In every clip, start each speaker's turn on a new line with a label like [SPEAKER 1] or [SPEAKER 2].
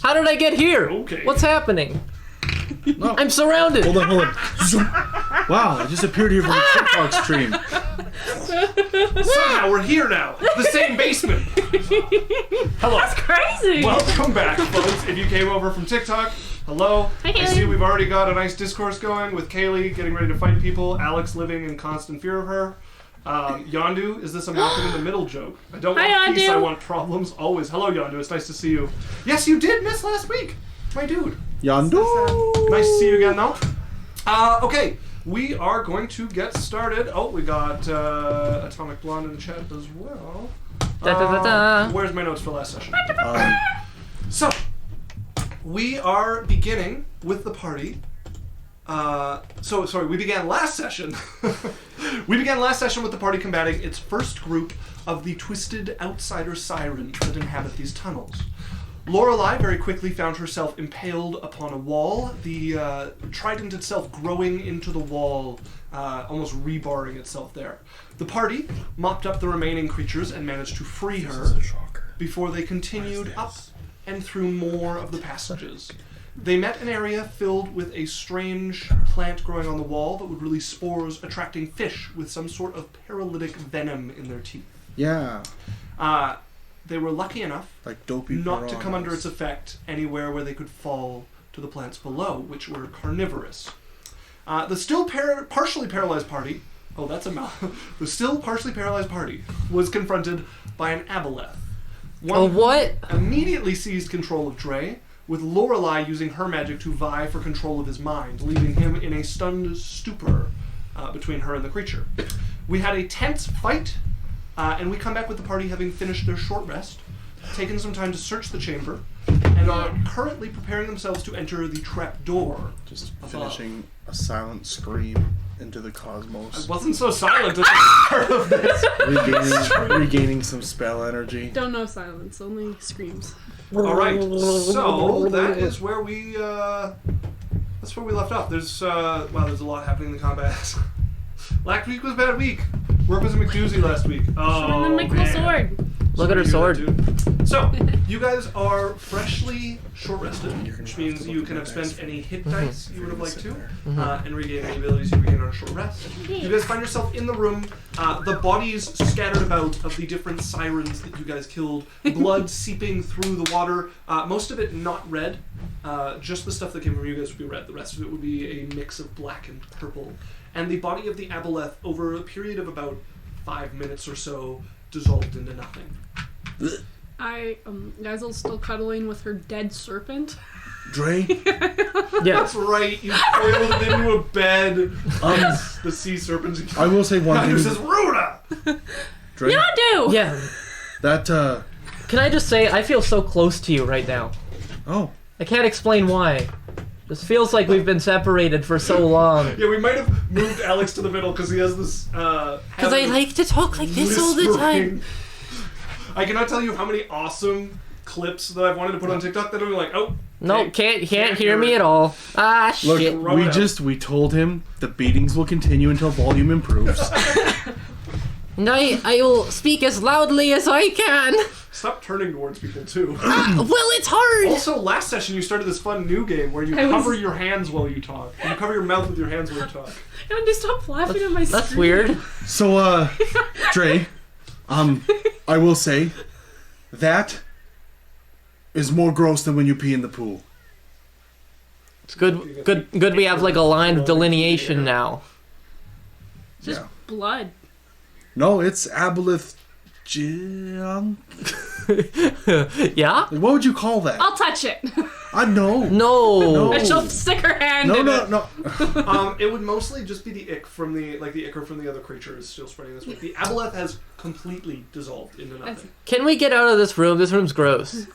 [SPEAKER 1] How did I get here?
[SPEAKER 2] Okay.
[SPEAKER 1] What's happening?
[SPEAKER 3] No.
[SPEAKER 1] I'm surrounded.
[SPEAKER 3] Hold on. Wow, I just appeared here from the TikTok stream.
[SPEAKER 2] Somehow we're here now. The same basement. Hello.
[SPEAKER 4] That's crazy.
[SPEAKER 2] Welcome back, folks. If you came over from TikTok, hello.
[SPEAKER 4] Hi,
[SPEAKER 2] I
[SPEAKER 4] Kaylee.
[SPEAKER 2] see we've already got a nice discourse going with Kaylee getting ready to fight people, Alex living in constant fear of her. Yondu, is this a Malcolm in the Middle joke? I don't
[SPEAKER 4] Hi,
[SPEAKER 2] want peace,
[SPEAKER 4] Yondu.
[SPEAKER 2] I want problems. Always. Hello, Yondu. It's nice to see you. Yes, you did miss last week. My dude.
[SPEAKER 3] Yandu.
[SPEAKER 2] Nice to see you again, though. Okay, we are going to get started. Oh, we got Atomic Blonde in the chat as well. Where's my notes for last session? So, we are beginning with the party. We began last session. We began last session with the party combating its first group of the twisted outsider sirens that inhabit these tunnels. Lorelei very quickly found herself impaled upon a wall, the trident itself growing into the wall, almost rebarring itself there. The party mopped up the remaining creatures and managed to free her before they continued up and through more of the passages. They met an area filled with a strange plant growing on the wall that would release spores, attracting fish with some sort of paralytic venom in their teeth.
[SPEAKER 3] Yeah.
[SPEAKER 2] They were lucky enough
[SPEAKER 3] Like dopey
[SPEAKER 2] not to
[SPEAKER 3] piranhas.
[SPEAKER 2] come under its effect anywhere where they could fall to the plants below, which were carnivorous. The still partially paralyzed party, the still partially paralyzed party was confronted by an Aboleth. One
[SPEAKER 1] what?
[SPEAKER 2] immediately seized control of Drae, with Lorelei using her magic to vie for control of his mind, leaving him in a stunned stupor between her and the creature. We had a tense fight, and we come back with the party having finished their short rest, taken some time to search the chamber, and are currently preparing themselves to enter the trap door.
[SPEAKER 3] Just finishing a silent scream into the cosmos.
[SPEAKER 2] I wasn't so silent at the start of this.
[SPEAKER 3] regaining some spell energy.
[SPEAKER 4] Don't know silence, only screams.
[SPEAKER 2] All right, so that is where we left off. There's a lot happening in the combat. Last week was a bad week. Work was a McDoozy last week. Oh,
[SPEAKER 4] And then my cool sword.
[SPEAKER 1] Look at her sword.
[SPEAKER 2] So, you guys are freshly short rested, which means you can have spent any hit dice you would have liked to, and regain any abilities you regain on a short rest. You guys find yourself in the room, the bodies scattered about of the different sirens that you guys killed, blood seeping through the water, most of it not red, just the stuff that came from you guys would be red, the rest of it would be a mix of black and purple. And the body of the Aboleth, over a period of about 5 minutes or so, dissolved into nothing.
[SPEAKER 4] Yaikzal's still cuddling with her dead serpent.
[SPEAKER 3] Drae?
[SPEAKER 2] That's right, you coiled it into a bed. The sea serpent.
[SPEAKER 3] I will say one
[SPEAKER 2] Yondu
[SPEAKER 3] thing.
[SPEAKER 2] says, Runa!
[SPEAKER 3] Drae?
[SPEAKER 4] Yondu!
[SPEAKER 1] Yeah.
[SPEAKER 3] That,
[SPEAKER 1] Can I just say, I feel so close to you right now.
[SPEAKER 3] Oh.
[SPEAKER 1] I can't explain why. This feels like we've been separated for so long.
[SPEAKER 2] Yeah, we might have moved Alex to the middle because he has this,
[SPEAKER 1] Because I like to talk like this all the time.
[SPEAKER 2] I cannot tell you how many awesome clips that I've wanted to put on TikTok that are like, oh.
[SPEAKER 1] No,
[SPEAKER 2] hey,
[SPEAKER 1] can't hear me at all. Ah,
[SPEAKER 3] Look,
[SPEAKER 1] shit.
[SPEAKER 3] we told him the beatings will continue until volume improves.
[SPEAKER 1] I will speak as loudly as I can.
[SPEAKER 2] Stop turning towards people, too.
[SPEAKER 1] Well, it's hard.
[SPEAKER 2] Also, last session you started this fun new game where you cover your hands while you talk. You cover your mouth with your hands while you talk.
[SPEAKER 4] Yondu, stop laughing at my screen.
[SPEAKER 1] That's weird.
[SPEAKER 3] So, Drae, I will say, that is more gross than when you pee in the pool.
[SPEAKER 1] It's good we have like a line of delineation now.
[SPEAKER 4] Just blood.
[SPEAKER 3] No, it's Aboleth junk.
[SPEAKER 1] Yeah?
[SPEAKER 3] Like, what would you call that?
[SPEAKER 4] I'll touch it.
[SPEAKER 3] No.
[SPEAKER 1] No.
[SPEAKER 4] And she'll stick her hand in it.
[SPEAKER 3] No.
[SPEAKER 2] It would mostly just be the ick from the ichor from the other creature is still spreading this way. The Aboleth has completely dissolved into nothing.
[SPEAKER 1] Can we get out of this room? This room's gross.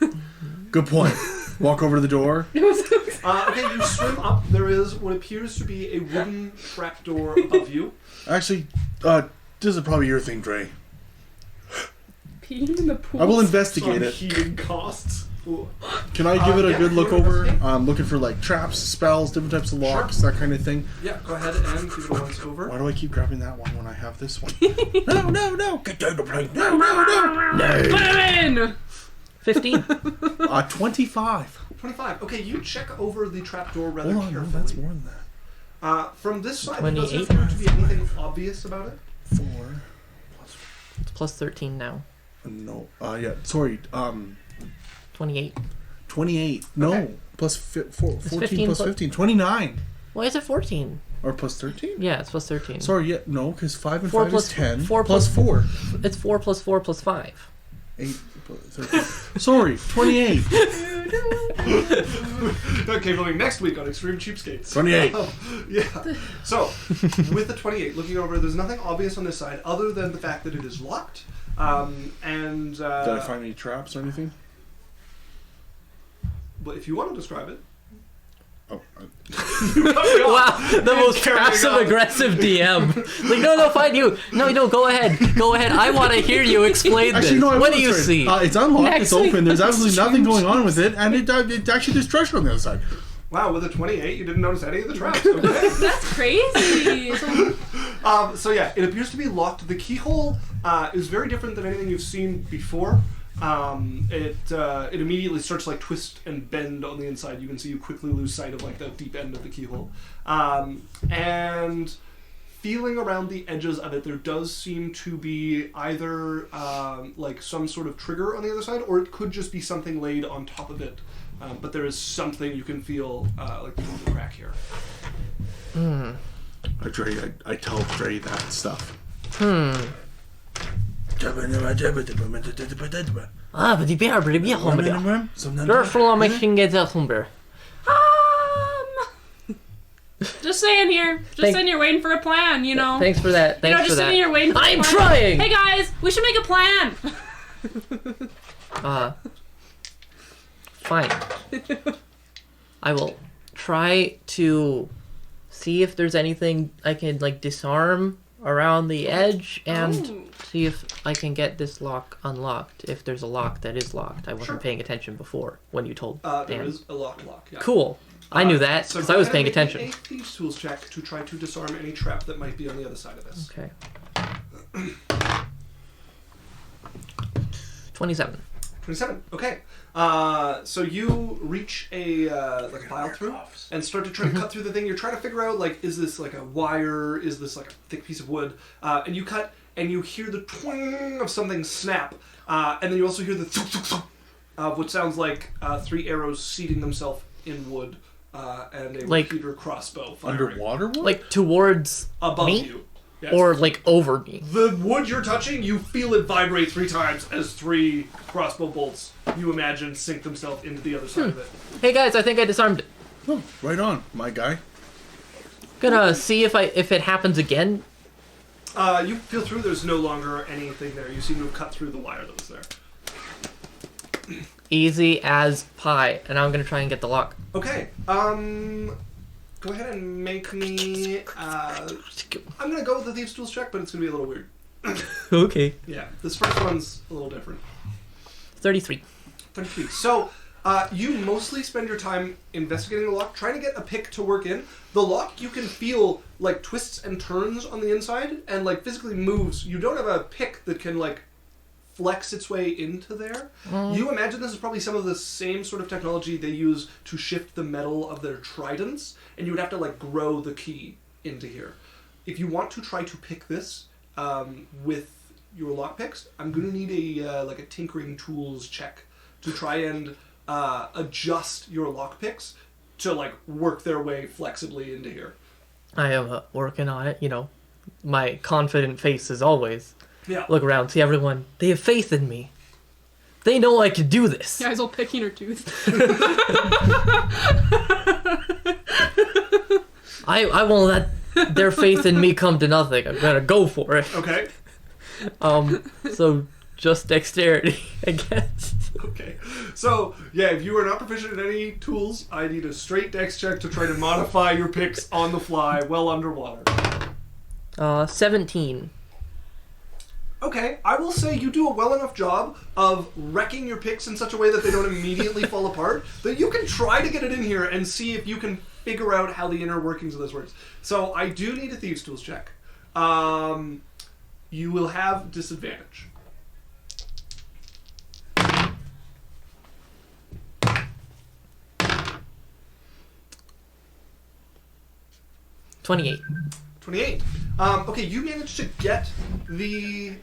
[SPEAKER 3] Good point. Walk over to the door.
[SPEAKER 2] Okay, you swim up. There is what appears to be a wooden trapdoor above you.
[SPEAKER 3] Actually, this is probably your thing, Drae.
[SPEAKER 4] Peeing in the pool.
[SPEAKER 3] I will investigate it.
[SPEAKER 2] Heating costs. Ooh.
[SPEAKER 3] Can I give it a
[SPEAKER 2] yeah,
[SPEAKER 3] good look
[SPEAKER 2] you
[SPEAKER 3] over?
[SPEAKER 2] investigate.
[SPEAKER 3] I'm looking for like traps, spells, different types of locks, that kind of thing.
[SPEAKER 2] Yeah, go ahead and give it a once over.
[SPEAKER 3] Why do I keep grabbing that one when I have this one? No! Get down the plane! No!
[SPEAKER 4] Put him in!
[SPEAKER 1] 15.
[SPEAKER 3] 25.
[SPEAKER 2] 25. Okay, you check over the trapdoor rather
[SPEAKER 3] Hold on, no,
[SPEAKER 2] carefully.
[SPEAKER 3] that's more than that.
[SPEAKER 2] From this side, there doesn't
[SPEAKER 1] 28.
[SPEAKER 2] appear to be anything obvious about it.
[SPEAKER 3] 4.
[SPEAKER 1] It's plus 13 now.
[SPEAKER 3] No. Yeah. Sorry.
[SPEAKER 1] 28.
[SPEAKER 3] 28. No.
[SPEAKER 2] Okay.
[SPEAKER 3] Plus 14
[SPEAKER 1] 15
[SPEAKER 3] plus
[SPEAKER 1] plus-
[SPEAKER 3] 15. 29.
[SPEAKER 1] Why is it 14?
[SPEAKER 3] Or plus 13?
[SPEAKER 1] Yeah, it's plus 13.
[SPEAKER 3] Sorry, yeah, no, because 5 and
[SPEAKER 1] 4
[SPEAKER 3] 5
[SPEAKER 1] plus
[SPEAKER 3] is 10.
[SPEAKER 1] 4
[SPEAKER 3] plus 4.
[SPEAKER 1] It's 4 plus 4 plus 5.
[SPEAKER 3] 8 plus 13. Sorry, 28.
[SPEAKER 2] Okay, going next week on Extreme Cheapskates.
[SPEAKER 3] 28.
[SPEAKER 2] Yeah. So, with the 28, looking over, there's nothing obvious on this side other than the fact that it is locked. And
[SPEAKER 3] Did I find any traps or anything?
[SPEAKER 2] Well, if you want to describe it.
[SPEAKER 3] Oh.
[SPEAKER 1] Wow, the most passive aggressive DM. Like, no, fine, you. No, go ahead. Go ahead. I want to hear you explain
[SPEAKER 3] Actually,
[SPEAKER 1] this.
[SPEAKER 3] no, I
[SPEAKER 1] What
[SPEAKER 3] will
[SPEAKER 1] do you
[SPEAKER 3] try it.
[SPEAKER 1] see?
[SPEAKER 3] It's unlocked,
[SPEAKER 4] Next
[SPEAKER 3] it's open,
[SPEAKER 4] week.
[SPEAKER 3] there's absolutely nothing going on with it, and it actually does treasure on the other side.
[SPEAKER 2] Wow, with a 28, you didn't notice any of the traps. Okay.
[SPEAKER 4] That's crazy.
[SPEAKER 2] So yeah, it appears to be locked. The keyhole is very different than anything you've seen before. It immediately starts to like twist and bend on the inside. You can see you quickly lose sight of like the deep end of the keyhole. And feeling around the edges of it, there does seem to be either like some sort of trigger on the other side, or it could just be something laid on top of it. But there is something you can feel like through the crack here.
[SPEAKER 3] I tell Drae that stuff.
[SPEAKER 1] Ah, but you are bien, hombre. Therefore, I'm making it a hombre.
[SPEAKER 4] Just saying here. Just saying you're waiting for a plan, you know.
[SPEAKER 1] Thanks for that.
[SPEAKER 4] You know,
[SPEAKER 1] Thanks
[SPEAKER 4] just
[SPEAKER 1] for
[SPEAKER 4] sitting here
[SPEAKER 1] that.
[SPEAKER 4] waiting for a
[SPEAKER 1] I'm
[SPEAKER 4] plan.
[SPEAKER 1] trying.
[SPEAKER 4] Hey guys, we should make a plan.
[SPEAKER 1] Fine. I will try to see if there's anything I can like disarm around the edge and see if I can get this lock unlocked. If there's a lock that is locked, I wasn't paying attention before when you told
[SPEAKER 2] There
[SPEAKER 1] Dan.
[SPEAKER 2] is a lock. Yeah.
[SPEAKER 1] Cool. I knew that
[SPEAKER 2] So
[SPEAKER 1] because
[SPEAKER 2] go
[SPEAKER 1] I was
[SPEAKER 2] ahead
[SPEAKER 1] paying
[SPEAKER 2] and make
[SPEAKER 1] attention.
[SPEAKER 2] A Thieves tools check to try to disarm any trap that might be on the other side of this.
[SPEAKER 1] Okay. 27.
[SPEAKER 2] 27. Okay. So you reach a like a file through and start to try to cut through the thing. You're trying to figure out like, is this like a wire? Is this like a thick piece of wood? And you cut and you hear the twang of something snap, and then you also hear the thunk, thunk, thunk of what sounds like 3 arrows seating themselves in wood, and a
[SPEAKER 1] Like-
[SPEAKER 2] repeater crossbow firing
[SPEAKER 3] Underwater wood?
[SPEAKER 1] Like towards
[SPEAKER 2] above
[SPEAKER 1] me?
[SPEAKER 2] you. Yes.
[SPEAKER 1] Or like over me.
[SPEAKER 2] The wood you're touching, you feel it vibrate 3 times as 3 crossbow bolts, you imagine, sink themselves into the other side of it.
[SPEAKER 1] Hey guys, I think I disarmed it.
[SPEAKER 3] Oh, right on, my guy.
[SPEAKER 1] Gonna see if it happens again.
[SPEAKER 2] You feel through, there's no longer anything there. You seem to have cut through the wire that was there.
[SPEAKER 1] Easy as pie, and I'm gonna try and get the lock.
[SPEAKER 2] Okay, go ahead and make me, I'm gonna go with the Thieves Tools check, but it's gonna be a little weird.
[SPEAKER 1] Okay.
[SPEAKER 2] Yeah, this first one's a little different.
[SPEAKER 1] 33.
[SPEAKER 2] 33. So, you mostly spend your time investigating the lock, trying to get a pick to work in. The lock, you can feel, like, twists and turns on the inside, and, like, physically moves. You don't have a pick that can, like, flex its way into there. You imagine this is probably some of the same sort of technology they use to shift the metal of their tridents, and you would have to, like, grow the key into here. If you want to try to pick this with your lockpicks, I'm going to need a like a tinkering tools check to try and adjust your lockpicks to like work their way flexibly into here.
[SPEAKER 1] I am working on it, you know. My confident face as always.
[SPEAKER 2] Yeah.
[SPEAKER 1] Look around, see everyone. They have faith in me. They know I can do this.
[SPEAKER 4] Guys all picking her tooth.
[SPEAKER 1] I won't let their faith in me come to nothing. I'm gonna go for it.
[SPEAKER 2] Okay.
[SPEAKER 1] So just dexterity, I guess.
[SPEAKER 2] Okay. So, yeah, if you are not proficient in any tools, I need a straight dex check to try to modify your picks on the fly while underwater.
[SPEAKER 1] 17.
[SPEAKER 2] Okay, I will say you do a well enough job of wrecking your picks in such a way that they don't immediately fall apart, that you can try to get it in here and see if you can figure out how the inner workings of this works. So I do need a Thieves Tools check. You will have disadvantage.
[SPEAKER 1] 28.
[SPEAKER 2] 28. Okay, you managed to get the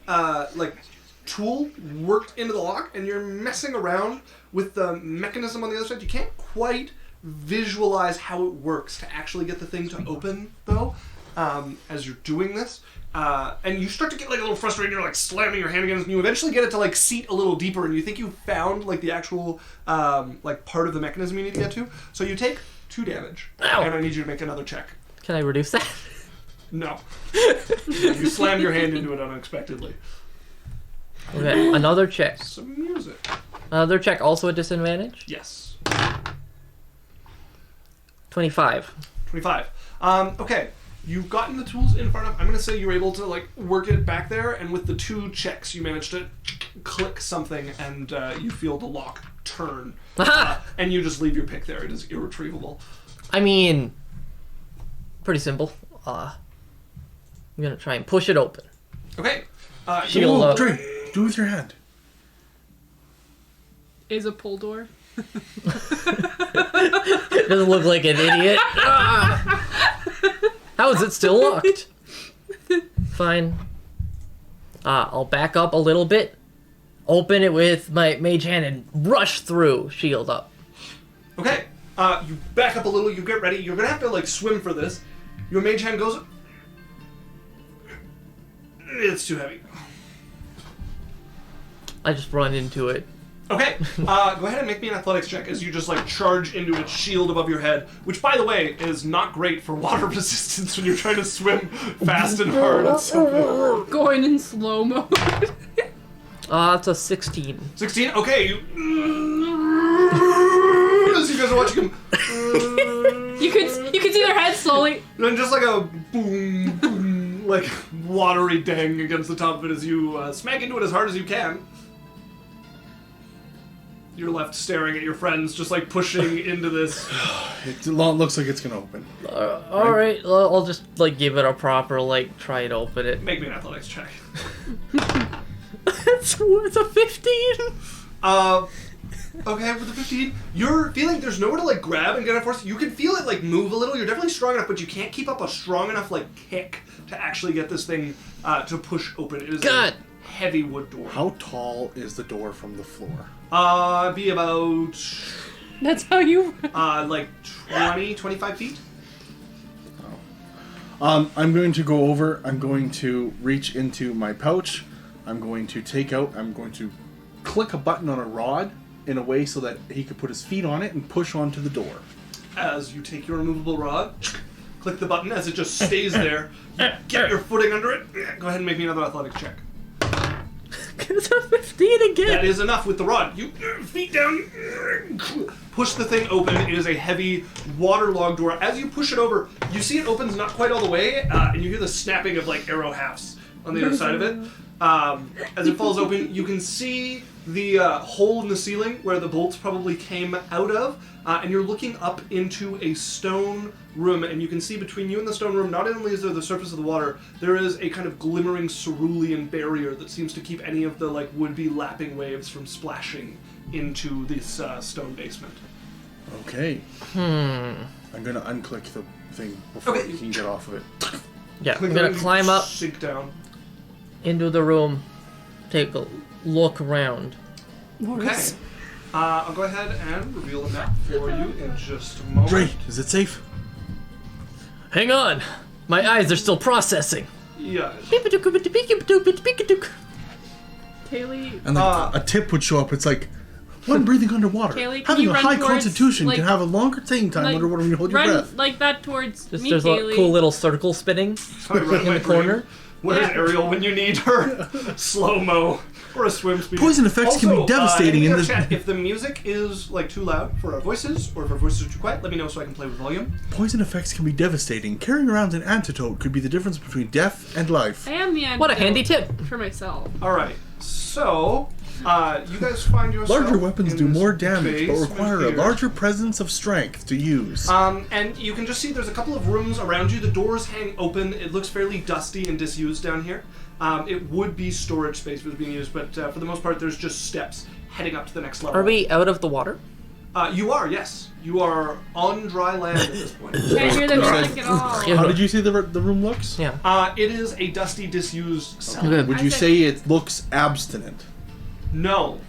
[SPEAKER 2] tool worked into the lock, and you're messing around with the mechanism on the other side. You can't quite visualize how it works to actually get the thing to open, though, as you're doing this. And you start to get like a little frustrated. You're like slamming your hand against it, and you eventually get it to like seat a little deeper, and you think you found like the actual part of the mechanism you need to get to. So you take 2 damage,
[SPEAKER 1] Ow.
[SPEAKER 2] and I need you to make another check.
[SPEAKER 1] Can I reduce that?
[SPEAKER 2] No. You slammed your hand into it unexpectedly.
[SPEAKER 1] Okay, another check.
[SPEAKER 2] Some music.
[SPEAKER 1] Another check, also a disadvantage.
[SPEAKER 2] Yes.
[SPEAKER 1] 25.
[SPEAKER 2] 25. Okay. You've gotten the tools in far enough. I'm going to say you're able to like work it back there, and with the 2 checks, you managed to click something, and you feel the lock turn. And you just leave your pick there. It is irretrievable.
[SPEAKER 1] I mean, pretty simple. I'm gonna try and push it open.
[SPEAKER 2] Okay.
[SPEAKER 1] Shield up.
[SPEAKER 3] Drae, do it with your hand.
[SPEAKER 4] Is a pull door.
[SPEAKER 1] Doesn't look like an idiot. How is it still locked? Fine. I'll back up a little bit, open it with my mage hand, and rush through. Shield up.
[SPEAKER 2] Okay. You back up a little. You get ready. You're going to have to like swim for this. Your mage hand goes... It's too heavy.
[SPEAKER 1] I just run into it.
[SPEAKER 2] Okay, go ahead and make me an athletics check as you just like charge into its shield above your head, which by the way is not great for water resistance when you're trying to swim fast and hard. It's so
[SPEAKER 4] Going in slow mo.
[SPEAKER 1] It's a 16.
[SPEAKER 2] 16. Okay, you as you guys are watching him,
[SPEAKER 4] You could see their heads slowly.
[SPEAKER 2] and just like a boom, boom, like watery dang against the top of it as you smack into it as hard as you can. You're left staring at your friends, just like pushing into this.
[SPEAKER 3] It looks like it's gonna open.
[SPEAKER 1] All right, I'll just like give it a proper like try to open it.
[SPEAKER 2] Make me an athletics check.
[SPEAKER 1] It's a 15.
[SPEAKER 2] Okay, with the 15, you're feeling there's nowhere to like grab and get a force. You can feel it like move a little. You're definitely strong enough, but you can't keep up a strong enough like kick to actually get this thing to push open. It is
[SPEAKER 1] God.
[SPEAKER 2] a heavy wood door.
[SPEAKER 3] How tall is the door from the floor?
[SPEAKER 2] Be about
[SPEAKER 4] That's how you.
[SPEAKER 2] like 20, 25 feet.
[SPEAKER 3] I'm going to go over. I'm going to reach into my pouch. I'm going to click a button on a rod in a way so that he could put his feet on it and push onto the door.
[SPEAKER 2] As you take your removable rod, click the button as it just stays there. You get your footing under it. Go ahead and make me another athletics check.
[SPEAKER 1] It's a 15 again.
[SPEAKER 2] That is enough with the rod. You feet down, push the thing open. It is a heavy, waterlogged door. As you push it over, you see it opens not quite all the way, and you hear the snapping of like arrow halves on the other side of it. As it falls open, you can see the hole in the ceiling where the bolts probably came out of, and you're looking up into a stone room, and you can see between you and the stone room, not only is there the surface of the water, there is a kind of glimmering cerulean barrier that seems to keep any of the like would-be lapping waves from splashing into this stone basement.
[SPEAKER 3] Okay. I'm gonna unclick the thing before
[SPEAKER 2] Okay.
[SPEAKER 3] you can get off of it.
[SPEAKER 1] Yeah,
[SPEAKER 2] Click
[SPEAKER 1] I'm gonna
[SPEAKER 2] on it,
[SPEAKER 1] climb up
[SPEAKER 2] sink down.
[SPEAKER 1] into the room, take a look around.
[SPEAKER 2] Okay. I'll go ahead and reveal the map for you in just a moment.
[SPEAKER 3] Drae, is it safe?
[SPEAKER 1] Hang on, my eyes are still processing.
[SPEAKER 2] Yeah.
[SPEAKER 4] Kaylee.
[SPEAKER 3] And like a tip would show up. It's like one breathing underwater.
[SPEAKER 4] Kaylee, can
[SPEAKER 3] Having
[SPEAKER 4] you
[SPEAKER 3] a
[SPEAKER 4] run
[SPEAKER 3] high
[SPEAKER 4] towards,
[SPEAKER 3] constitution
[SPEAKER 4] like-
[SPEAKER 3] can have a longer staying time
[SPEAKER 4] like,
[SPEAKER 3] underwater when you hold your
[SPEAKER 4] Run
[SPEAKER 3] breath.
[SPEAKER 4] like that towards
[SPEAKER 1] Just
[SPEAKER 4] me,
[SPEAKER 1] there's
[SPEAKER 4] Kaylee.
[SPEAKER 1] a cool little circle spinning in the corner.
[SPEAKER 2] Where's
[SPEAKER 4] Yeah.
[SPEAKER 2] Ariel when you need her? Slow-mo. Or a swim speed.
[SPEAKER 3] Poison effects can be
[SPEAKER 2] Also,
[SPEAKER 3] devastating
[SPEAKER 2] in
[SPEAKER 3] in
[SPEAKER 2] the
[SPEAKER 3] this.
[SPEAKER 2] chat, if the music is like too loud for our voices, or if our voices are too quiet, let me know so I can play with volume.
[SPEAKER 3] Poison effects can be devastating. Carrying around an antidote could be the difference between death and life.
[SPEAKER 4] I am the
[SPEAKER 1] What a
[SPEAKER 4] antidote
[SPEAKER 1] handy tip.
[SPEAKER 4] for myself.
[SPEAKER 2] Alright, so, you guys find yourself
[SPEAKER 3] Larger weapons
[SPEAKER 2] in
[SPEAKER 3] do
[SPEAKER 2] this
[SPEAKER 3] more damage, but
[SPEAKER 2] basement
[SPEAKER 3] require a
[SPEAKER 2] here.
[SPEAKER 3] larger presence of strength to use.
[SPEAKER 2] And you can just see there's a couple of rooms around you. The doors hang open. It looks fairly dusty and disused down here. It would be storage space was being used, but for the most part, there's just steps heading up to the next level.
[SPEAKER 1] Are we out of the water?
[SPEAKER 2] You are, yes. You are on dry land at this point.
[SPEAKER 4] Can't hear the music at all.
[SPEAKER 3] How did you say the room looks?
[SPEAKER 1] Yeah.
[SPEAKER 2] It is a dusty, disused cell.
[SPEAKER 1] Good.
[SPEAKER 3] Would you say it looks abstinent?
[SPEAKER 2] No.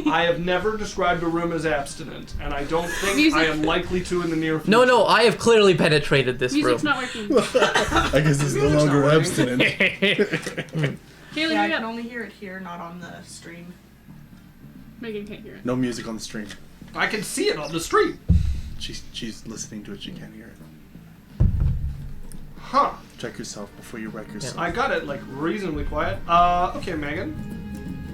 [SPEAKER 2] I have never described a room as abstinent, and I don't think I am likely to in the near future.
[SPEAKER 1] No, I have clearly penetrated this
[SPEAKER 4] Music's
[SPEAKER 1] room.
[SPEAKER 4] not working.
[SPEAKER 3] I guess it's no
[SPEAKER 2] Music's
[SPEAKER 3] longer
[SPEAKER 2] not working.
[SPEAKER 3] abstinent.
[SPEAKER 4] Kaylee,
[SPEAKER 5] Yeah, I
[SPEAKER 4] you
[SPEAKER 5] can
[SPEAKER 4] got...
[SPEAKER 5] only hear it here, not on the stream.
[SPEAKER 4] Megan can't hear it.
[SPEAKER 3] No music on the stream.
[SPEAKER 2] I can see it on the street.
[SPEAKER 3] She's listening to it. She can't hear it.
[SPEAKER 2] Huh.
[SPEAKER 3] Check yourself before you wreck yourself.
[SPEAKER 2] I got it, like, reasonably quiet. Okay, Megan.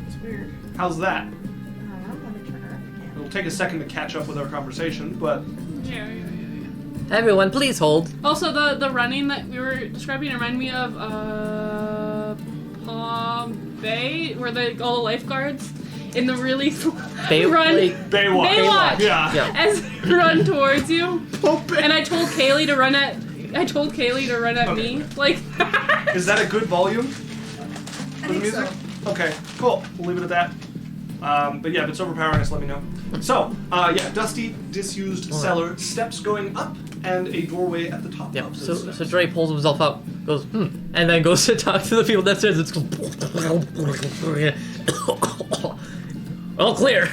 [SPEAKER 5] It's weird.
[SPEAKER 2] How's that?
[SPEAKER 5] I don't know, let me turn it up again.
[SPEAKER 2] It'll take a second to catch up with our conversation, but...
[SPEAKER 4] Yeah.
[SPEAKER 1] Everyone, please hold.
[SPEAKER 4] Also, the running that we were describing reminded me of Palm Bay, where all the lifeguards in the really run
[SPEAKER 2] Baywatch.
[SPEAKER 4] Baywatch.
[SPEAKER 2] Yeah.
[SPEAKER 4] As run towards you. And I told Kaylee to run at me. Like
[SPEAKER 2] Is that a good volume
[SPEAKER 5] I
[SPEAKER 2] for the
[SPEAKER 5] think
[SPEAKER 2] music?
[SPEAKER 5] so.
[SPEAKER 2] Okay, cool. We'll leave it at that. But yeah, if it's overpowering us, let me know. So, yeah, dusty, disused cellar, steps going up, and a doorway at the top
[SPEAKER 1] Yeah.
[SPEAKER 2] of
[SPEAKER 1] So
[SPEAKER 2] the steps.
[SPEAKER 1] Drae pulls himself up, goes and then goes to talk to the people downstairs. It's all clear.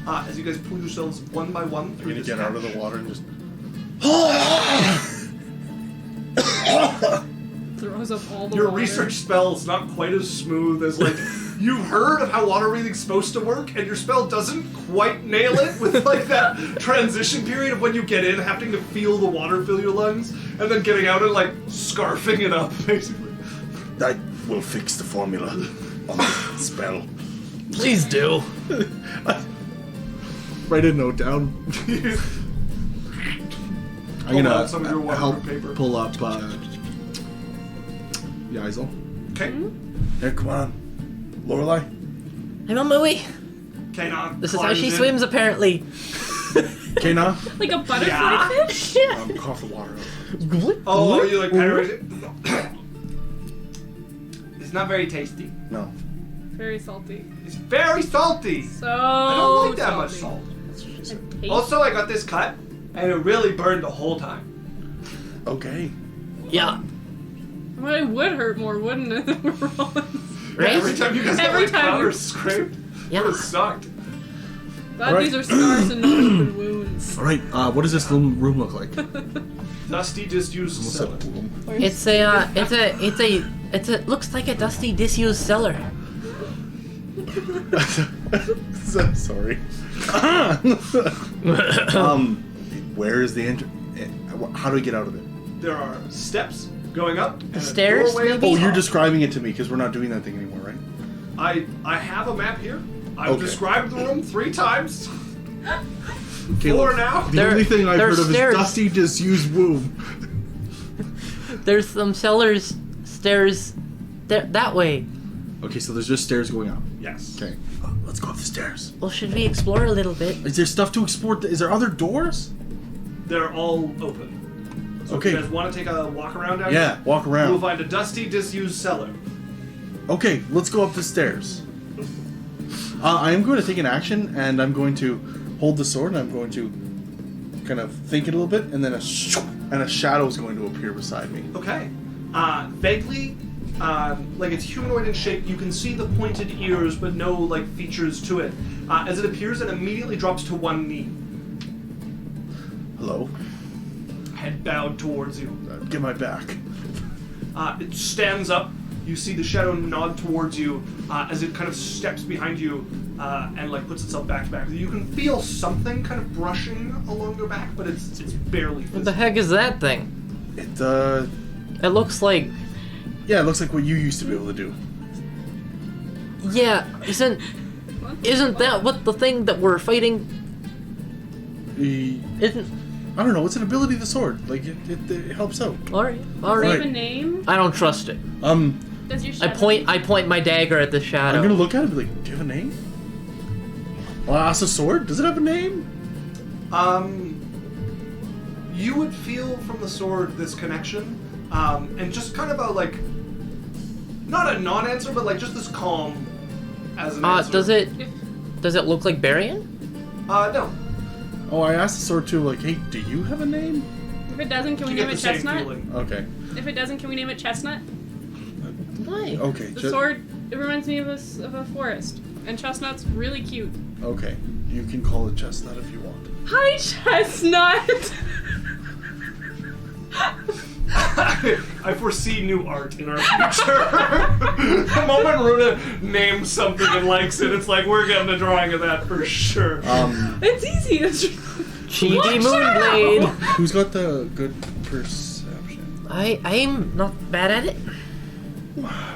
[SPEAKER 2] As you guys pull yourselves one by one
[SPEAKER 3] You're
[SPEAKER 2] through
[SPEAKER 3] gonna
[SPEAKER 2] this
[SPEAKER 3] get out of
[SPEAKER 2] hatch.
[SPEAKER 3] the water and just.
[SPEAKER 4] throws up all the
[SPEAKER 2] Your
[SPEAKER 4] water.
[SPEAKER 2] research spell's not quite as smooth as, like, you've heard of how water breathing's supposed to work, and your spell doesn't quite nail it with, like, that transition period of when you get in, having to feel the water fill your lungs, and then getting out and, like, scarfing it up, basically.
[SPEAKER 3] I will fix the formula on the spell.
[SPEAKER 1] Please do.
[SPEAKER 3] Write a note down. I'm
[SPEAKER 2] Pull
[SPEAKER 3] gonna
[SPEAKER 2] out some of your waterproof
[SPEAKER 3] help
[SPEAKER 2] paper.
[SPEAKER 3] pull up Yaikzal.
[SPEAKER 2] Okay.
[SPEAKER 3] Here, come on. Lorelei.
[SPEAKER 1] I'm on my way.
[SPEAKER 2] Kea'Na
[SPEAKER 1] This is how
[SPEAKER 2] climbs
[SPEAKER 1] she
[SPEAKER 2] in.
[SPEAKER 1] swims, apparently.
[SPEAKER 3] Kea'Na.
[SPEAKER 4] Like a butterfly
[SPEAKER 2] Yeah.
[SPEAKER 4] fish?
[SPEAKER 3] Cough the water up.
[SPEAKER 2] Oh, you like parody it? It's not very tasty.
[SPEAKER 3] No.
[SPEAKER 4] Very salty.
[SPEAKER 2] It's very salty.
[SPEAKER 4] So
[SPEAKER 2] I don't like that much
[SPEAKER 4] salty.
[SPEAKER 2] salt.
[SPEAKER 3] That's what she said.
[SPEAKER 2] Also, I got this cut, and it really burned the whole time.
[SPEAKER 3] Okay.
[SPEAKER 1] Yeah.
[SPEAKER 4] Well, it would hurt more, wouldn't it? Than we're rolling.
[SPEAKER 1] Right?
[SPEAKER 2] Every time you guys
[SPEAKER 4] Every
[SPEAKER 2] got like
[SPEAKER 4] time
[SPEAKER 2] powder
[SPEAKER 4] we-
[SPEAKER 2] scraped,
[SPEAKER 1] Yeah.
[SPEAKER 2] it sucked.
[SPEAKER 4] Glad
[SPEAKER 3] Alright.
[SPEAKER 4] these are scars and not open wounds.
[SPEAKER 3] All right. What does this room look like?
[SPEAKER 2] Dusty, disused
[SPEAKER 3] Almost
[SPEAKER 2] cellar.
[SPEAKER 3] said room.
[SPEAKER 1] It's a looks like a dusty, disused cellar.
[SPEAKER 3] Sorry. Where is the how do we get out of it?
[SPEAKER 2] There are steps going up. And a
[SPEAKER 1] stairs,
[SPEAKER 2] doorway at the
[SPEAKER 1] maybe?
[SPEAKER 3] Oh, you're
[SPEAKER 2] top.
[SPEAKER 3] describing it to me because we're not doing that thing anymore, right?
[SPEAKER 2] I have a map here. I've
[SPEAKER 3] Okay.
[SPEAKER 2] described the room 3 times.
[SPEAKER 3] Okay,
[SPEAKER 2] 4
[SPEAKER 3] look,
[SPEAKER 2] now.
[SPEAKER 3] The
[SPEAKER 1] There-
[SPEAKER 3] only thing I've
[SPEAKER 1] there's
[SPEAKER 3] heard of
[SPEAKER 1] stairs.
[SPEAKER 3] is dusty, disused womb.
[SPEAKER 1] There's some cellars, stairs, that way.
[SPEAKER 3] Okay, so there's just stairs going up.
[SPEAKER 2] Yes.
[SPEAKER 3] Okay, let's go up the stairs.
[SPEAKER 1] Well, should we explore a little bit?
[SPEAKER 3] Is there stuff to explore? Is there other doors?
[SPEAKER 2] They're all open. So
[SPEAKER 3] Okay.
[SPEAKER 2] if you guys want to take a walk around down
[SPEAKER 3] Yeah,
[SPEAKER 2] here,
[SPEAKER 3] walk
[SPEAKER 2] you will
[SPEAKER 3] around.
[SPEAKER 2] find a dusty, disused cellar.
[SPEAKER 3] Okay, let's go up the stairs. I am going to take an action, and I'm going to hold the sword, and I'm going to kind of think it a little bit, and then a shadow is going to appear beside me.
[SPEAKER 2] Okay. Vaguely, like it's humanoid in shape, you can see the pointed ears, but no like features to it. As it appears, and immediately drops to one knee,
[SPEAKER 3] Hello?
[SPEAKER 2] head bowed towards you.
[SPEAKER 3] Get my back.
[SPEAKER 2] It stands up. You see the shadow nod towards you as it kind of steps behind you and like puts itself back to back. You can feel something kind of brushing along your back, but it's barely
[SPEAKER 1] What the
[SPEAKER 2] visible.
[SPEAKER 1] heck is that thing?
[SPEAKER 3] It,
[SPEAKER 1] It looks like,
[SPEAKER 3] yeah, it looks like what you used to be able to do.
[SPEAKER 1] yeah, isn't that what the thing that we're fighting? Isn't?
[SPEAKER 3] I don't know, it's an ability of the sword. Like, it helps out.
[SPEAKER 1] All right.
[SPEAKER 4] Does it have a
[SPEAKER 3] Right.
[SPEAKER 4] name?
[SPEAKER 1] I don't trust it.
[SPEAKER 4] Does your
[SPEAKER 1] I
[SPEAKER 4] shadow
[SPEAKER 1] point my dagger at the shadow.
[SPEAKER 3] I'm gonna look at it and be like, do you have a name? Well, I asked the sword, does it have a name?
[SPEAKER 2] You would feel from the sword this connection, and just kind of a like, not a non-answer, but like just this calm as an answer.
[SPEAKER 1] Does it look like Berrian?
[SPEAKER 2] No.
[SPEAKER 3] Oh, I asked the sword too, like, hey, do you have a name?
[SPEAKER 4] If it doesn't, can we
[SPEAKER 2] You
[SPEAKER 4] name
[SPEAKER 2] get
[SPEAKER 4] it
[SPEAKER 2] the same
[SPEAKER 4] Chestnut?
[SPEAKER 2] feeling.
[SPEAKER 3] Okay.
[SPEAKER 4] If it doesn't, can we name it Chestnut?
[SPEAKER 1] Why?
[SPEAKER 3] Okay.
[SPEAKER 4] The sword, it reminds me of a forest. And Chestnut's really cute.
[SPEAKER 3] Okay. You can call it Chestnut if you want.
[SPEAKER 4] Hi, Chestnut!
[SPEAKER 2] I foresee new art in our future. The moment Runa names something and likes it, it's like we're getting a drawing of that for sure.
[SPEAKER 4] It's easy. It's
[SPEAKER 1] Chibi Moonblade.
[SPEAKER 3] Who's got the good perception?
[SPEAKER 1] I'm not bad at it.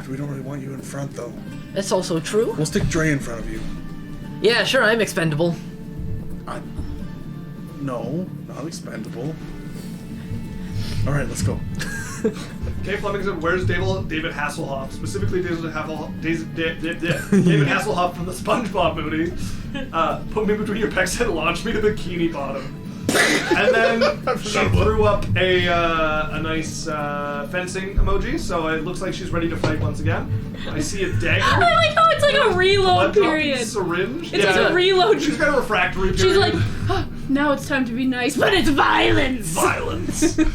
[SPEAKER 3] We don't really want you in front, though.
[SPEAKER 1] That's also true.
[SPEAKER 3] We'll stick Drae in front of you.
[SPEAKER 1] Yeah, sure, I'm expendable.
[SPEAKER 3] No, not expendable. All right, let's go.
[SPEAKER 2] Kay Fleming said, "Where's David Hasselhoff? Specifically, David Hasselhoff from the SpongeBob movie. Put me between your pecs and launch me to Bikini Bottom." And then she threw up a nice fencing emoji, so it looks like she's ready to fight once again. I see a dagger.
[SPEAKER 4] I like how it's like a reload
[SPEAKER 2] blood drop
[SPEAKER 4] period.
[SPEAKER 2] syringe.
[SPEAKER 4] It's like a reload.
[SPEAKER 2] She's got a refractory period.
[SPEAKER 4] She's like, oh, now it's time to be nice, but it's violence.
[SPEAKER 2] Violence. You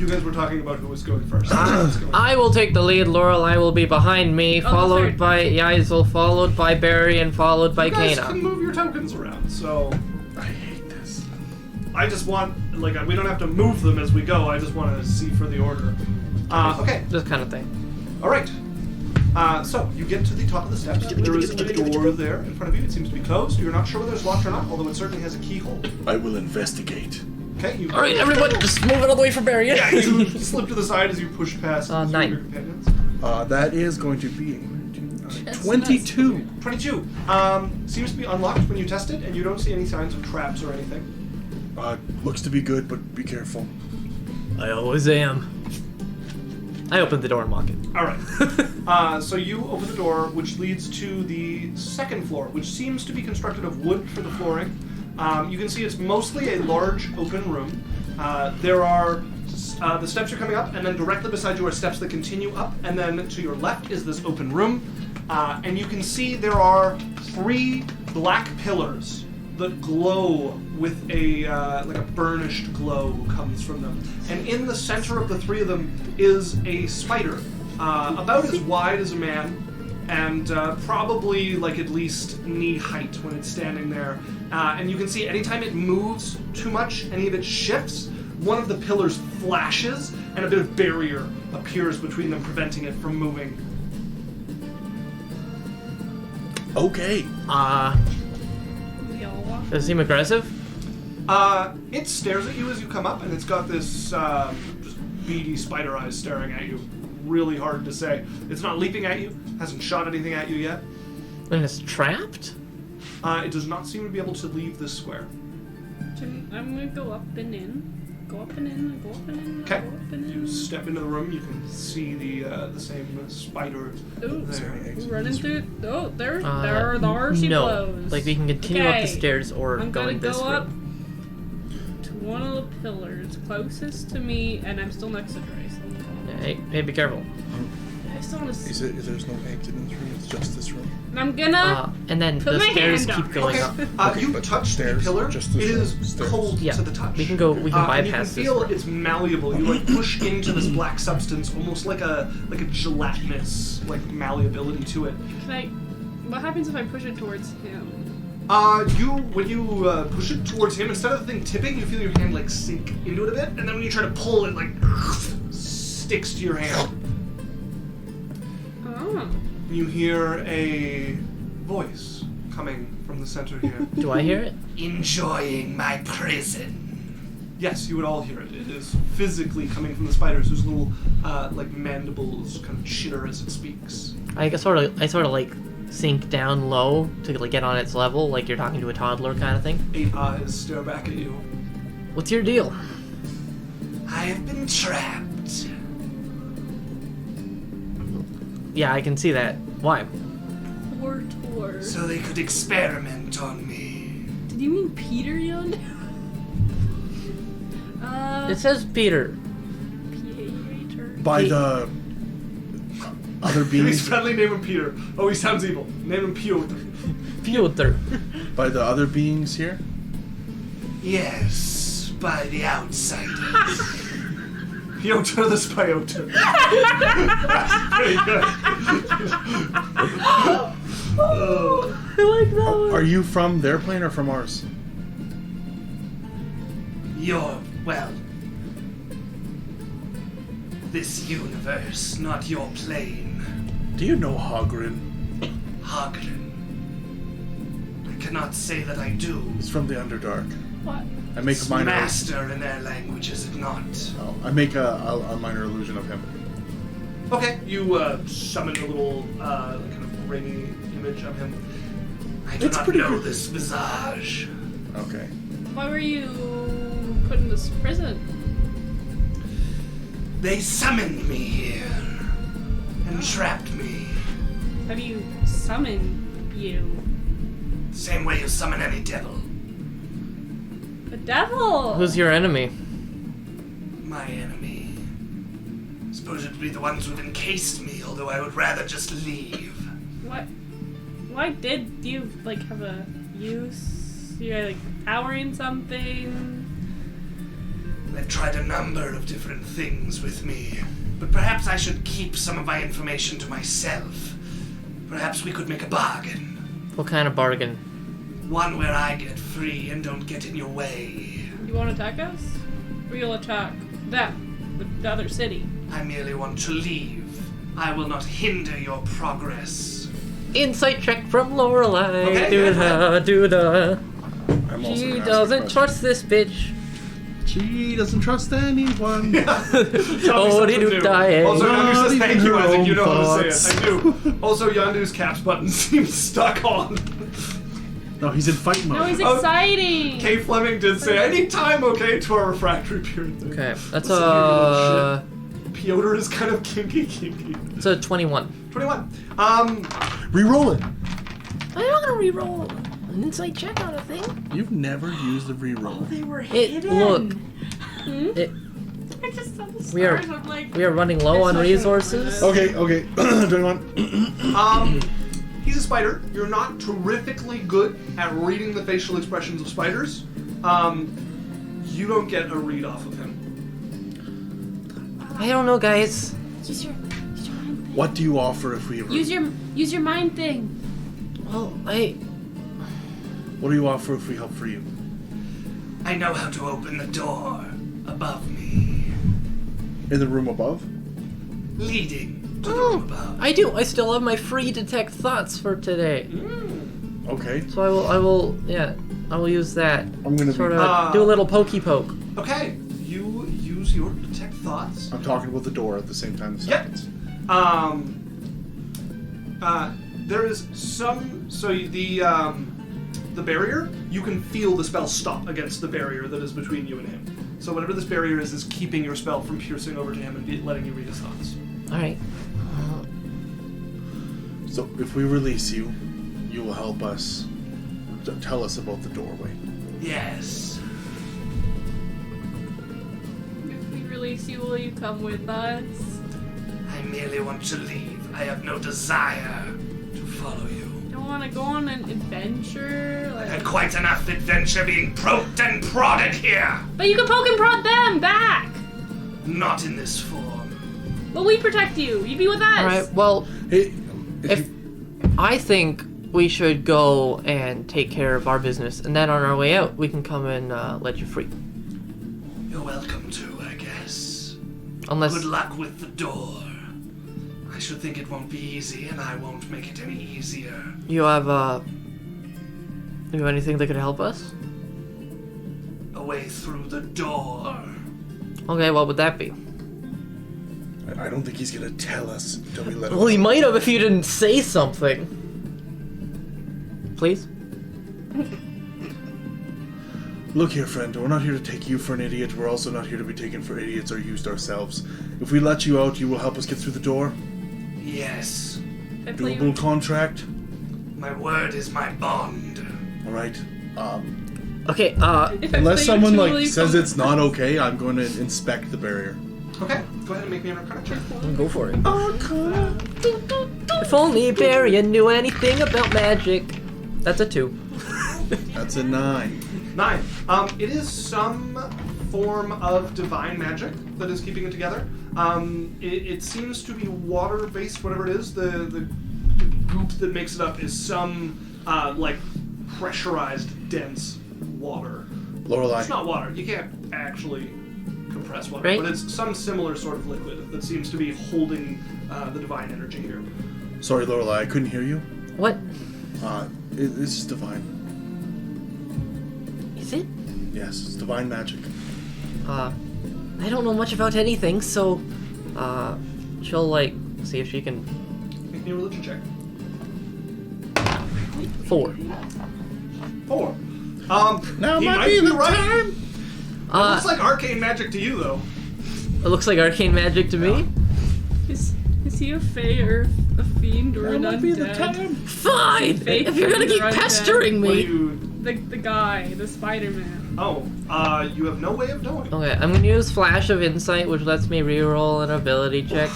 [SPEAKER 2] guys were talking about who was going first.
[SPEAKER 1] I will take the lead, Lorelei will be behind me, followed
[SPEAKER 4] third.
[SPEAKER 1] by Yaikzal, followed by Berrian, followed by
[SPEAKER 2] You guys
[SPEAKER 1] Kea'Na.
[SPEAKER 2] can move your tokens around, so
[SPEAKER 3] I hate this.
[SPEAKER 2] I just want, like, we don't have to move them as we go, I just want to see for the order. Okay,
[SPEAKER 1] This kind of thing.
[SPEAKER 2] alright. So, you get to the top of the steps. There is a door there in front of you. It seems to be closed. You're not sure whether it's locked or not, although it certainly has a keyhole.
[SPEAKER 3] I will investigate.
[SPEAKER 2] Okay, you
[SPEAKER 1] Alright, everyone, just move out of the way for Berrian.
[SPEAKER 2] Yeah, you slip to the side as you push past two of
[SPEAKER 1] 9.
[SPEAKER 2] your companions.
[SPEAKER 3] That is going to be 22.
[SPEAKER 2] 22. Seems to be unlocked when you test it, and you don't see any signs of traps or anything.
[SPEAKER 3] Looks to be good, but be careful.
[SPEAKER 1] I always am. I opened the door and lock it.
[SPEAKER 2] Alright. So you open the door, which leads to the second floor, which seems to be constructed of wood for the flooring. You can see it's mostly a large open room. There are the steps are coming up, and then directly beside you are steps that continue up, and then to your left is this open room. And you can see there are 3 black pillars that glow with a like a burnished glow comes from them. And in the center of the 3 of them is a spider, about as wide as a man, and probably like at least knee height when it's standing there. And you can see anytime it moves too much, any of it shifts, one of the pillars flashes, and a bit of barrier appears between them, preventing it from moving.
[SPEAKER 3] Okay.
[SPEAKER 1] Does it seem aggressive?
[SPEAKER 2] It stares at you as you come up, and it's got this just beady spider eyes staring at you. Really hard to say. It's not leaping at you, hasn't shot anything at you yet.
[SPEAKER 1] And it's trapped?
[SPEAKER 2] It does not seem to be able to leave this square.
[SPEAKER 4] I'm gonna go up and in. Go up and in, go up and in,
[SPEAKER 2] Okay.
[SPEAKER 4] go up and in.
[SPEAKER 2] You step into the room, you can see the same spider
[SPEAKER 4] Ooh,
[SPEAKER 2] there.
[SPEAKER 4] running through. Oh, there she
[SPEAKER 1] no.
[SPEAKER 4] blows.
[SPEAKER 1] Like we can continue up the
[SPEAKER 4] Okay.
[SPEAKER 1] stairs or
[SPEAKER 4] I'm
[SPEAKER 1] go
[SPEAKER 4] gonna
[SPEAKER 1] in this
[SPEAKER 4] go up
[SPEAKER 1] room.
[SPEAKER 4] to one of the pillars closest to me, and I'm still next to Drae. So
[SPEAKER 1] Hey, be careful.
[SPEAKER 4] I still want to.
[SPEAKER 3] There's no exit in this room? It's just this room.
[SPEAKER 4] I'm gonna.
[SPEAKER 1] And then
[SPEAKER 4] Put
[SPEAKER 1] the
[SPEAKER 4] my
[SPEAKER 1] stairs
[SPEAKER 4] hand
[SPEAKER 1] keep
[SPEAKER 4] up.
[SPEAKER 1] going
[SPEAKER 2] Okay.
[SPEAKER 1] up.
[SPEAKER 2] You
[SPEAKER 3] but
[SPEAKER 2] touch the
[SPEAKER 3] stairs,
[SPEAKER 2] pillar.
[SPEAKER 3] just the
[SPEAKER 2] It is
[SPEAKER 3] stairs.
[SPEAKER 2] cold
[SPEAKER 1] Yeah.
[SPEAKER 2] to the touch.
[SPEAKER 1] We can go. We can
[SPEAKER 2] And you can
[SPEAKER 1] bypass this.
[SPEAKER 2] feel
[SPEAKER 1] room.
[SPEAKER 2] it's malleable. You like push into this black substance, almost like a gelatinous like malleability to it.
[SPEAKER 4] Can I? What happens if I push it towards him?
[SPEAKER 2] When you push it towards him, instead of the thing tipping, you feel your hand like sink into it a bit, and then when you try to pull it, like sticks to your hand.
[SPEAKER 4] Oh.
[SPEAKER 2] You hear a voice coming from the center here.
[SPEAKER 1] Do I hear it?
[SPEAKER 2] Enjoying my prison. Yes, you would all hear it. It is physically coming from the spiders, whose little like mandibles kind of chitter as it speaks.
[SPEAKER 1] I sort of like sink down low to like get on its level, like you're talking to a toddler kind of thing.
[SPEAKER 2] 8 eyes stare back at you.
[SPEAKER 1] What's your deal?
[SPEAKER 2] I have been trapped.
[SPEAKER 1] Yeah, I can see that. Why?
[SPEAKER 4] Tor.
[SPEAKER 2] So they could experiment on me.
[SPEAKER 4] Did you mean Peter Young?
[SPEAKER 1] It says Peter.
[SPEAKER 4] Peter.
[SPEAKER 3] By the other
[SPEAKER 2] He's
[SPEAKER 3] beings.
[SPEAKER 2] friendly, name him Peter. Oh, he sounds evil. Name him Piotr.
[SPEAKER 1] computer.
[SPEAKER 3] By the other beings here?
[SPEAKER 2] Yes, by the outsiders. Piotr the Spioter. That's pretty good.
[SPEAKER 1] I like that one.
[SPEAKER 3] Are you from their plane or from ours?
[SPEAKER 2] Well, this universe, not your plane.
[SPEAKER 3] Do you know Hogrin?
[SPEAKER 2] Hagrid. I cannot say that I do.
[SPEAKER 3] He's from the Underdark.
[SPEAKER 4] What?
[SPEAKER 3] I make a minor.
[SPEAKER 2] Master in their language, is it not?
[SPEAKER 3] Oh, I make a minor illusion of him.
[SPEAKER 2] Okay, you summon a little kind of rainy image of him. I do
[SPEAKER 3] It's
[SPEAKER 2] not
[SPEAKER 3] pretty
[SPEAKER 2] know
[SPEAKER 3] good.
[SPEAKER 2] this visage.
[SPEAKER 3] Okay.
[SPEAKER 4] Why were you put in this prison?
[SPEAKER 2] They summoned me here and trapped me.
[SPEAKER 4] How do you summon you?
[SPEAKER 2] Same way you summon any devil.
[SPEAKER 4] The devil!
[SPEAKER 1] Who's your enemy?
[SPEAKER 2] My enemy. Suppose it'd be the ones who've encased me, although I would rather just leave.
[SPEAKER 4] What? Why did you, like, have a use? You're, like, powering something?
[SPEAKER 2] They've tried a number of different things with me, but perhaps I should keep some of my information to myself. Perhaps we could make a bargain.
[SPEAKER 1] What kind of bargain?
[SPEAKER 2] One where I get free and don't get in your way.
[SPEAKER 4] You want to attack us? Or you'll attack them, the other city?
[SPEAKER 2] I merely want to leave. I will not hinder your progress.
[SPEAKER 1] Insight check from Lorelei.
[SPEAKER 2] Okay,
[SPEAKER 1] Do-da, do-da.
[SPEAKER 3] I'm also
[SPEAKER 1] She
[SPEAKER 3] gonna ask a
[SPEAKER 1] doesn't
[SPEAKER 3] question.
[SPEAKER 1] trust this bitch.
[SPEAKER 3] She doesn't trust anyone.
[SPEAKER 1] Oh, did you die?
[SPEAKER 2] Also, Yandu says
[SPEAKER 3] Not
[SPEAKER 2] thank
[SPEAKER 3] even
[SPEAKER 2] you,
[SPEAKER 3] her
[SPEAKER 2] Isaac. You
[SPEAKER 3] own
[SPEAKER 2] know how to
[SPEAKER 3] thoughts.
[SPEAKER 2] say it. I do. Also, Yandu's caps button seems stuck on.
[SPEAKER 3] No, he's in fight mode.
[SPEAKER 4] No, he's
[SPEAKER 2] Oh,
[SPEAKER 4] exciting!
[SPEAKER 2] Kay Fleming did say anytime okay to our refractory period. thing.
[SPEAKER 1] Okay, that's
[SPEAKER 2] Listen, you little
[SPEAKER 1] a...
[SPEAKER 2] shit. Piotr is kind of kinky.
[SPEAKER 1] It's a 21.
[SPEAKER 2] 21.
[SPEAKER 3] Reroll it.
[SPEAKER 1] I'm not gonna re-roll an insight check on a thing.
[SPEAKER 3] You've never used a reroll.
[SPEAKER 5] They were
[SPEAKER 1] It,
[SPEAKER 5] hidden.
[SPEAKER 1] look, it,
[SPEAKER 4] I just saw the stars,
[SPEAKER 1] we are
[SPEAKER 4] I'm like...
[SPEAKER 1] we are running low on
[SPEAKER 4] It's not
[SPEAKER 1] resources.
[SPEAKER 3] Okay. 21.
[SPEAKER 2] He's a spider. You're not terrifically good at reading the facial expressions of spiders. You don't get a read off of him.
[SPEAKER 1] I don't know, guys.
[SPEAKER 4] Use your mind thing.
[SPEAKER 3] What do you offer if we...
[SPEAKER 4] Use your mind thing.
[SPEAKER 1] Well,
[SPEAKER 3] What do you offer if we help free you?
[SPEAKER 2] I know how to open the door above me,
[SPEAKER 3] In the room above?
[SPEAKER 2] leading to the room above.
[SPEAKER 1] I do. I still have my free detect thoughts for today,
[SPEAKER 3] Okay.
[SPEAKER 1] so I will use that.
[SPEAKER 3] I'm gonna
[SPEAKER 1] Sort
[SPEAKER 3] be...
[SPEAKER 1] of do a little pokey poke.
[SPEAKER 2] Okay, you use your detect thoughts.
[SPEAKER 3] I'm talking about the door at the same time as
[SPEAKER 2] Yep.
[SPEAKER 3] seconds.
[SPEAKER 2] There is some. So the barrier, you can feel the spell stop against the barrier that is between you and him. So whatever this barrier is keeping your spell from piercing over to him and letting you read his thoughts.
[SPEAKER 1] All right.
[SPEAKER 3] So if we release you, you will help us tell us about the doorway.
[SPEAKER 2] Yes.
[SPEAKER 4] If we release you, will you come with us?
[SPEAKER 2] I merely want to leave. I have no desire to follow you.
[SPEAKER 4] Don't want to go on an adventure?
[SPEAKER 2] I had
[SPEAKER 4] Like...
[SPEAKER 2] quite enough adventure being poked and prodded here.
[SPEAKER 4] But you can poke and prod them back!
[SPEAKER 2] Not in this form.
[SPEAKER 4] But we protect you. You'd be with us.
[SPEAKER 1] All right. Well,
[SPEAKER 3] Hey,
[SPEAKER 1] if I think we should go and take care of our business, and then on our way out, we can come and let you free.
[SPEAKER 2] You're welcome to, I guess.
[SPEAKER 1] Unless
[SPEAKER 2] Good luck with the door. I should think it won't be easy, and I won't make it any easier.
[SPEAKER 1] you have anything that could help us.
[SPEAKER 2] A way through the door.
[SPEAKER 1] Okay, what would that be?
[SPEAKER 3] I don't think he's gonna tell us until we let him.
[SPEAKER 1] Well, he might have if you didn't say something. Please?
[SPEAKER 3] Look here, friend. We're not here to take you for an idiot. We're also not here to be taken for idiots or used ourselves. If we let you out, you will help us get through the door.
[SPEAKER 2] Yes.
[SPEAKER 4] I play you.
[SPEAKER 3] Doable contract.
[SPEAKER 2] My word is my bond.
[SPEAKER 3] All right.
[SPEAKER 1] Okay,
[SPEAKER 4] If I
[SPEAKER 3] Unless
[SPEAKER 4] play
[SPEAKER 3] someone
[SPEAKER 4] you, will
[SPEAKER 3] like
[SPEAKER 4] you
[SPEAKER 3] says
[SPEAKER 4] come
[SPEAKER 3] it's not okay, I'm going to inspect the barrier.
[SPEAKER 2] Okay, go ahead and make me an arcana check.
[SPEAKER 1] go for it. If only Berrian knew anything about magic. That's a 2.
[SPEAKER 3] That's a 9.
[SPEAKER 2] 9. It is some form of divine magic that is keeping it together. It seems to be water-based, whatever it is. The goop that makes it up is some, like, pressurized, dense water.
[SPEAKER 3] Lorelei.
[SPEAKER 2] It's not water. You can't actually compress water,
[SPEAKER 1] Right.
[SPEAKER 2] but it's some similar sort of liquid that seems to be holding the divine energy here.
[SPEAKER 3] Sorry, Lorelei, I couldn't hear you.
[SPEAKER 1] What?
[SPEAKER 3] It's just divine.
[SPEAKER 1] Is it?
[SPEAKER 3] Yes, it's divine magic.
[SPEAKER 1] I don't know much about anything, so, she'll, like, see if she can...
[SPEAKER 2] Make me a religion check.
[SPEAKER 1] 4.
[SPEAKER 2] 4.
[SPEAKER 3] Now
[SPEAKER 2] he
[SPEAKER 3] might
[SPEAKER 2] might
[SPEAKER 3] be
[SPEAKER 2] be
[SPEAKER 3] the
[SPEAKER 2] right.
[SPEAKER 3] time.
[SPEAKER 2] It looks like arcane magic to you, though.
[SPEAKER 1] It looks like arcane magic to me.
[SPEAKER 4] Is he a fae or a fiend or an
[SPEAKER 3] Now might be the
[SPEAKER 4] undead?
[SPEAKER 3] time.
[SPEAKER 1] Fine!
[SPEAKER 4] Fake
[SPEAKER 1] If you're gonna keep
[SPEAKER 4] right there.
[SPEAKER 1] pestering
[SPEAKER 2] What do
[SPEAKER 1] me...
[SPEAKER 2] you...
[SPEAKER 4] The guy, the Spider-Man.
[SPEAKER 2] Oh, you have no way of knowing.
[SPEAKER 1] Okay, I'm gonna use Flash of Insight, which lets me reroll an ability check.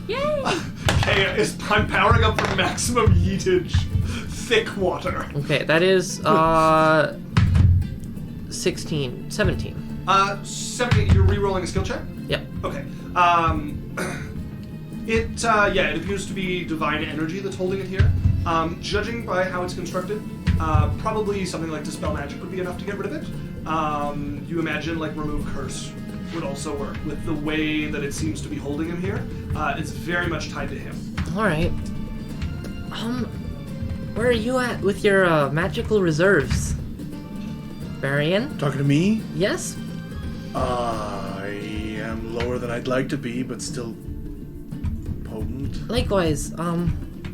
[SPEAKER 4] Yay!
[SPEAKER 2] Okay, I'm powering up for maximum yeetage. Thick water.
[SPEAKER 1] Okay, that is, 17.
[SPEAKER 2] 17, you're re-rolling a skill check?
[SPEAKER 1] Yep.
[SPEAKER 2] Okay. It appears to be divine energy that's holding it here. Judging by how it's constructed, probably something like Dispel Magic would be enough to get rid of it. You imagine, like, Remove Curse would also work with the way that it seems to be holding him here. It's very much tied to him.
[SPEAKER 1] Alright. Where are you at with your, magical reserves? Berrian?
[SPEAKER 3] Talking to me?
[SPEAKER 1] Yes?
[SPEAKER 3] I am lower than I'd like to be, but still potent.
[SPEAKER 1] Likewise,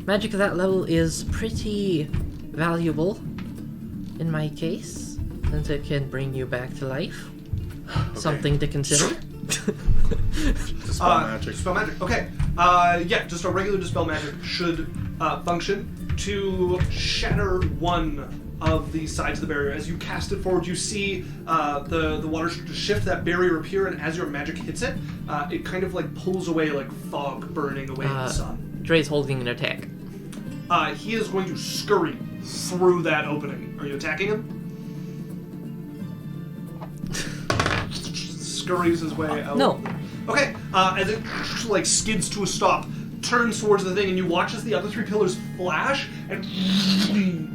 [SPEAKER 1] magic at that level is pretty valuable, in my case, since it can bring you back to life.
[SPEAKER 3] Okay.
[SPEAKER 1] Something to consider.
[SPEAKER 3] Dispel magic.
[SPEAKER 2] Dispel Magic. Okay. Just a regular Dispel Magic should function to shatter one of the sides of the barrier. As you cast it forward, you see the water start to shift, that barrier appear, and as your magic hits it, it kind of like pulls away like fog burning away in the sun.
[SPEAKER 1] Dre's holding an attack.
[SPEAKER 2] He is going to scurry through that opening. Are you attacking him? Scurries his way out.
[SPEAKER 1] No.
[SPEAKER 2] Okay, as it like skids to a stop, turns towards the thing, and you watch as the other 3 pillars flash, and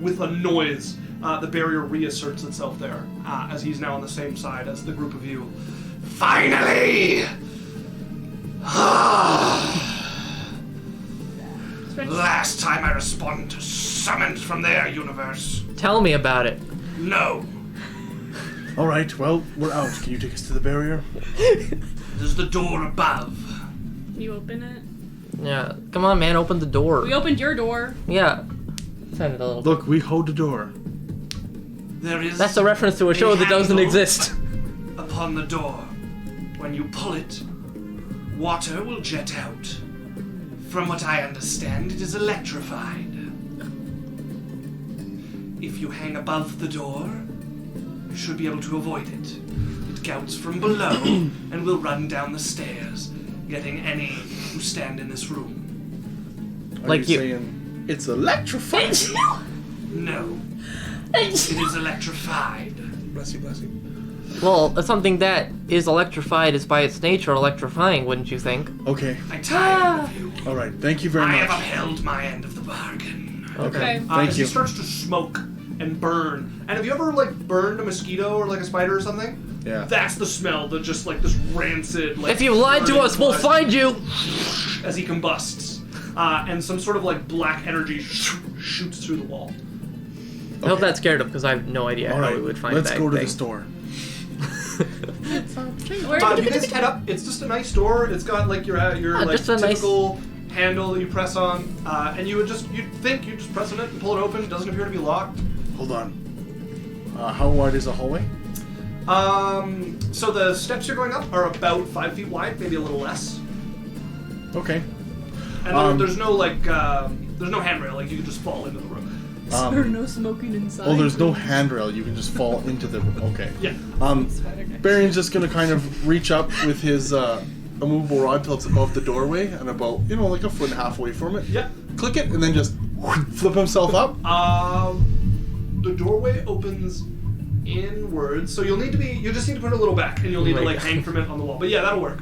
[SPEAKER 2] with a noise, the barrier reasserts itself there, as he's now on the same side as the group of you. Finally! Last time I responded to summons from their universe.
[SPEAKER 1] Tell me about it.
[SPEAKER 2] No.
[SPEAKER 3] All right, well, we're out. Can you take us to the barrier?
[SPEAKER 2] There's the door above.
[SPEAKER 4] You open it?
[SPEAKER 1] Yeah, come on, man, open the door.
[SPEAKER 4] We opened your door.
[SPEAKER 1] Yeah. Send it a little.
[SPEAKER 3] Look, we hold the door.
[SPEAKER 2] There is.
[SPEAKER 1] That's a reference to a show that doesn't
[SPEAKER 2] handle
[SPEAKER 1] exist.
[SPEAKER 2] Upon the door. When you pull it, water will jet out. From what I understand, it is electrified. If you hang above the door, you should be able to avoid it. It gouts from below and will run down the stairs, getting any who stand in this room.
[SPEAKER 3] Are
[SPEAKER 1] Like
[SPEAKER 3] you
[SPEAKER 1] you.
[SPEAKER 3] saying it's electrified?
[SPEAKER 2] No. It is electrified.
[SPEAKER 3] Bless you, bless you.
[SPEAKER 1] Well, something that is electrified is by its nature electrifying, wouldn't you think?
[SPEAKER 3] Okay.
[SPEAKER 2] I tire of you.
[SPEAKER 3] All right. Thank you very
[SPEAKER 2] I
[SPEAKER 3] much.
[SPEAKER 2] have upheld my end of the bargain.
[SPEAKER 4] Okay.
[SPEAKER 3] Thank
[SPEAKER 2] as
[SPEAKER 3] you.
[SPEAKER 2] he starts to smoke and burn. And have you ever like burned a mosquito or like a spider or something?
[SPEAKER 3] Yeah.
[SPEAKER 2] That's the smell. That just like this rancid. Like,
[SPEAKER 1] If you lied to
[SPEAKER 2] burning
[SPEAKER 1] us, we'll
[SPEAKER 2] blood
[SPEAKER 1] find you!
[SPEAKER 2] as he combusts, and some sort of like black energy shoots through the wall.
[SPEAKER 1] I hope that scared him, because I have no idea
[SPEAKER 3] All
[SPEAKER 1] how
[SPEAKER 3] right.
[SPEAKER 1] we would find
[SPEAKER 3] Let's
[SPEAKER 1] that
[SPEAKER 3] go to
[SPEAKER 1] thing.
[SPEAKER 3] the store.
[SPEAKER 4] Where
[SPEAKER 2] You guys head up. It's just a nice door. It's got like your like
[SPEAKER 1] just a nice-
[SPEAKER 2] typical handle that you press on, and you'd think you just press on it and pull it open. It doesn't appear to be locked.
[SPEAKER 3] Hold on. How wide is the hallway?
[SPEAKER 2] So the steps you're going up are about 5 feet wide, maybe a little less.
[SPEAKER 3] Okay.
[SPEAKER 2] And there's no like, there's no handrail. Like you could just fall into the room.
[SPEAKER 4] There's no smoking inside.
[SPEAKER 3] Oh, there's no handrail. You can just fall into the. Okay.
[SPEAKER 2] Yeah.
[SPEAKER 3] Barrian's just gonna kind of reach up with his immovable rod till it's above the doorway and about like a foot and a half away from it.
[SPEAKER 2] Yeah.
[SPEAKER 3] Click it and then just flip himself up?
[SPEAKER 2] The doorway opens inwards, so you just need to put it a little back, and you'll need to like hang from it on the wall. But yeah, that'll work.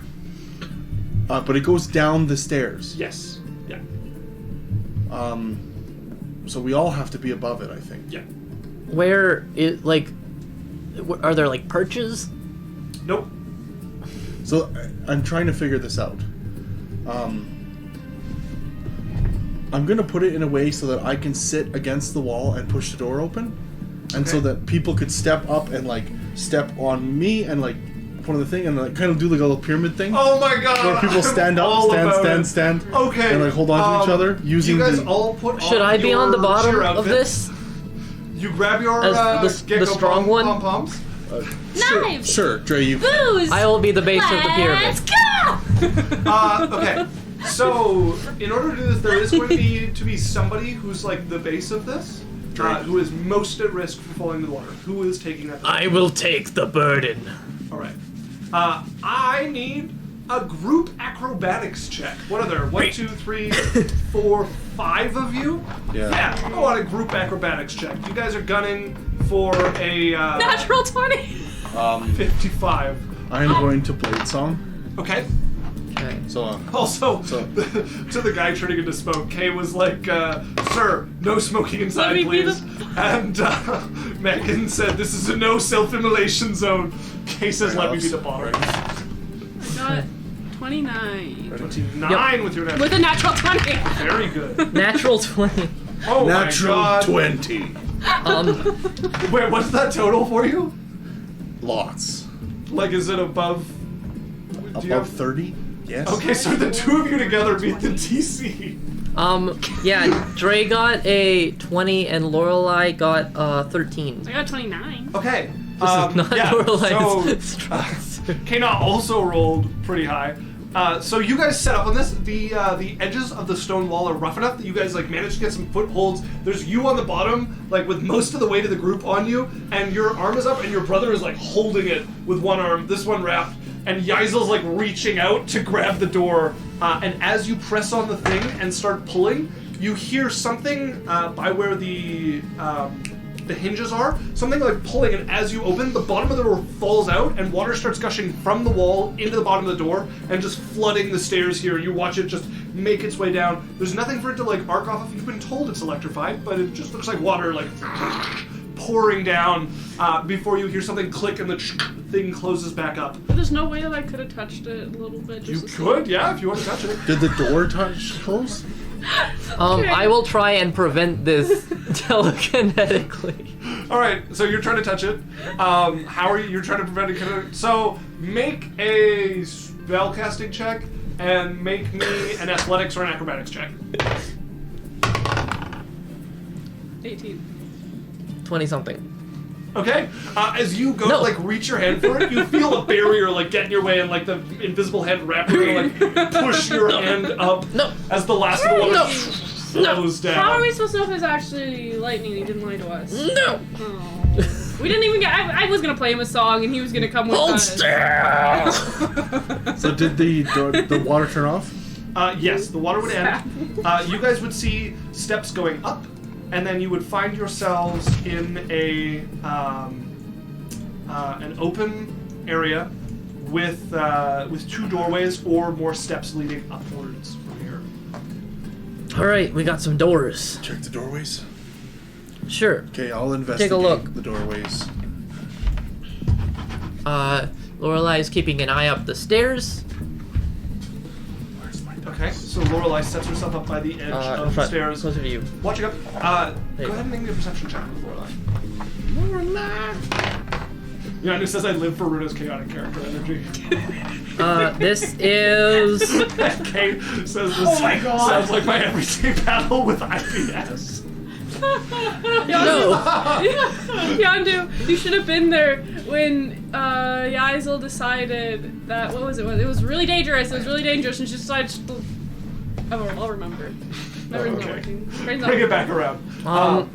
[SPEAKER 3] But it goes down the stairs.
[SPEAKER 2] Yes. Yeah.
[SPEAKER 3] So we all have to be above it, I think.
[SPEAKER 2] Yeah.
[SPEAKER 1] Where is like? Are there like perches?
[SPEAKER 2] Nope.
[SPEAKER 3] So I'm trying to figure this out. I'm gonna put it in a way so that I can sit against the wall and push the door open, and so that people could step up and like step on me and like one of the thing and like kind of do like a little pyramid thing.
[SPEAKER 2] Oh my god!
[SPEAKER 3] Where people stand
[SPEAKER 2] I'm
[SPEAKER 3] up,
[SPEAKER 2] all about
[SPEAKER 3] stand,
[SPEAKER 2] it. Okay.
[SPEAKER 3] and like hold on to each other using
[SPEAKER 2] you guys
[SPEAKER 3] the.
[SPEAKER 2] all put
[SPEAKER 1] Should
[SPEAKER 2] on
[SPEAKER 1] I be on the
[SPEAKER 2] your
[SPEAKER 1] bottom
[SPEAKER 2] sheer
[SPEAKER 1] of
[SPEAKER 2] outfits.
[SPEAKER 1] this?
[SPEAKER 2] You grab your
[SPEAKER 1] As the strong one?
[SPEAKER 2] pom-poms.
[SPEAKER 4] Knives!
[SPEAKER 3] Sure, Drae, you.
[SPEAKER 4] Booze!
[SPEAKER 1] I will be the base of the
[SPEAKER 4] Let's
[SPEAKER 1] pyramid.
[SPEAKER 4] go!
[SPEAKER 2] Okay. So, in order to do this, there is going to need to be somebody who's like the base of this, who is most at risk for falling in the water. Who is taking that?
[SPEAKER 1] I will take the burden.
[SPEAKER 2] All right. I need a group acrobatics check. What are there? 1, 2, 3, 4, 5 of you?
[SPEAKER 3] Yeah.
[SPEAKER 2] I want a group acrobatics check. You guys are gunning for a
[SPEAKER 4] Natural 20!
[SPEAKER 2] 55.
[SPEAKER 3] I am going to blade song.
[SPEAKER 2] Okay.
[SPEAKER 1] Okay.
[SPEAKER 3] So.
[SPEAKER 2] Also, to the guy turning into smoke, Kay was like, "Sir, no smoking inside,
[SPEAKER 4] Let me be
[SPEAKER 2] please." And Megan said, "This is a no self-immolation zone." Kay says, "Let me be the bottom."
[SPEAKER 4] I got 29.
[SPEAKER 2] 29 with your natural.
[SPEAKER 4] With a natural 20!
[SPEAKER 2] Very good.
[SPEAKER 1] Natural 20.
[SPEAKER 2] Oh
[SPEAKER 3] Natural
[SPEAKER 2] my god.
[SPEAKER 3] 20.
[SPEAKER 2] Wait, what's that total for you?
[SPEAKER 3] Lots.
[SPEAKER 2] Like, is it above? Do you
[SPEAKER 3] Above
[SPEAKER 2] have?
[SPEAKER 3] 30? Yes.
[SPEAKER 2] Okay, so the two of you together beat the DC.
[SPEAKER 1] Yeah, Drae got a 20 and Lorelai got 13.
[SPEAKER 4] I got 29.
[SPEAKER 2] Okay.
[SPEAKER 1] This is not Lorelai's
[SPEAKER 2] So,
[SPEAKER 1] strong.
[SPEAKER 2] Kea'Na also rolled pretty high. So you guys set up on this. The edges of the stone wall are rough enough that you guys like managed to get some footholds. There's you on the bottom, like with most of the weight of the group on you, and your arm is up, and your brother is like holding it with one arm, this one wrapped, and Yaikzal's like reaching out to grab the door. And as you press on the thing and start pulling, you hear something by where the hinges are, something like pulling, and as you open, the bottom of the door falls out, and water starts gushing from the wall into the bottom of the door, and just flooding the stairs here. You watch it just make its way down. There's nothing for it to like arc off of. You've been told it's electrified, but it just looks like water like pouring down before you hear something click and the thing closes back up.
[SPEAKER 4] But there's no way that I could have touched it a little bit.
[SPEAKER 2] You
[SPEAKER 4] Just to see.
[SPEAKER 2] could, yeah, if you want to touch it.
[SPEAKER 3] Did the door touch close?
[SPEAKER 1] I will try and prevent this telekinetically.
[SPEAKER 2] All right, so you're trying to touch it. How are you? You're trying to prevent it. So make a spellcasting check and make me an athletics or an acrobatics check.
[SPEAKER 4] 18.
[SPEAKER 1] 20 something.
[SPEAKER 2] Okay. As you go
[SPEAKER 1] No.
[SPEAKER 2] to like reach your hand for it, you feel a barrier like get in your way, and like the invisible hand wrap you like push your hand up.
[SPEAKER 1] No.
[SPEAKER 2] As the last of the water
[SPEAKER 1] No.
[SPEAKER 2] slows down.
[SPEAKER 4] How are we supposed to know if it's actually lightning? He didn't lie to us.
[SPEAKER 1] No.
[SPEAKER 4] Oh. We didn't even get. I was gonna play him a song, and he was gonna come with
[SPEAKER 1] Hold
[SPEAKER 4] us.
[SPEAKER 1] still.
[SPEAKER 3] So did the water turn off?
[SPEAKER 2] Yes, the water would end. You guys would see steps going up, and then you would find yourselves in an open area with 2 doorways or more steps leading upwards from here.
[SPEAKER 1] All right, we got some doors.
[SPEAKER 3] Check the doorways.
[SPEAKER 1] Sure.
[SPEAKER 3] Okay, I'll investigate
[SPEAKER 1] look.
[SPEAKER 3] the doorways.
[SPEAKER 1] Lorelai is keeping an eye up the stairs.
[SPEAKER 3] Where's my
[SPEAKER 2] Okay, so Lorelai sets herself up by the edge of the
[SPEAKER 1] front,
[SPEAKER 2] stairs.
[SPEAKER 1] closer to you.
[SPEAKER 2] Watching up. Go
[SPEAKER 1] There you
[SPEAKER 2] ahead and make me a perception check with Lorelai.
[SPEAKER 1] Lorelai.
[SPEAKER 2] Yeah, and it says I live for Runa's chaotic character energy.
[SPEAKER 1] This is
[SPEAKER 2] Kate says this sounds like my everyday battle with IPS.
[SPEAKER 1] no.
[SPEAKER 4] Yondu, you should have been there when Yaikzal decided that, what was it? It was really dangerous. It was really dangerous, and she decided to... I'll remember. My brain's not
[SPEAKER 2] Okay.
[SPEAKER 4] working. Brain's not
[SPEAKER 2] Bring it
[SPEAKER 4] working.
[SPEAKER 2] back around.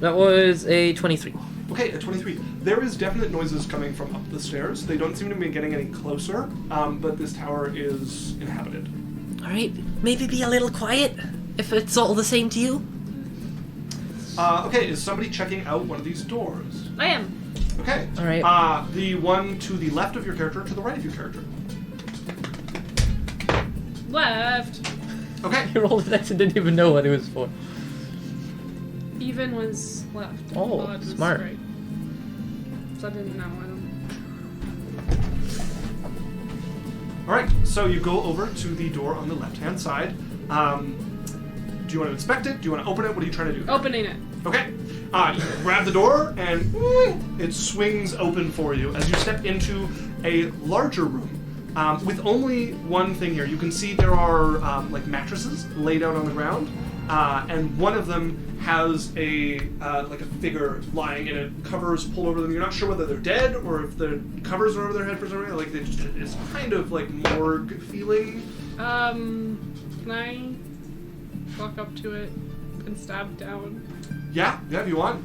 [SPEAKER 1] That was a 23.
[SPEAKER 2] Okay, at 23. There is definite noises coming from up the stairs. They don't seem to be getting any closer, but this tower is inhabited.
[SPEAKER 1] All right, maybe be a little quiet if it's all the same to you.
[SPEAKER 2] Okay, is somebody checking out one of these doors?
[SPEAKER 4] I am.
[SPEAKER 2] Okay.
[SPEAKER 1] All right.
[SPEAKER 2] The one to the left of your character, to the right of your character.
[SPEAKER 4] Left.
[SPEAKER 2] Okay.
[SPEAKER 1] You rolled a dice and didn't even know what it was for.
[SPEAKER 4] Even was left.
[SPEAKER 1] Oh,
[SPEAKER 4] Odd was
[SPEAKER 1] smart.
[SPEAKER 4] Right. So I didn't know.
[SPEAKER 2] All right. So you go over to the door on the left-hand side. Do you want to inspect it? Do you want to open it? What are you trying to do?
[SPEAKER 4] Opening it.
[SPEAKER 2] Okay. You grab the door and it swings open for you as you step into a larger room with only one thing here. You can see there are like mattresses laid out on the ground, and one of them has a like a figure lying in it. Covers pulled over them. You're not sure whether they're dead or if the covers are over their head for some reason. Like it's kind of like morgue feeling.
[SPEAKER 4] Can I walk up to it and stab down?
[SPEAKER 2] Yeah, if you want.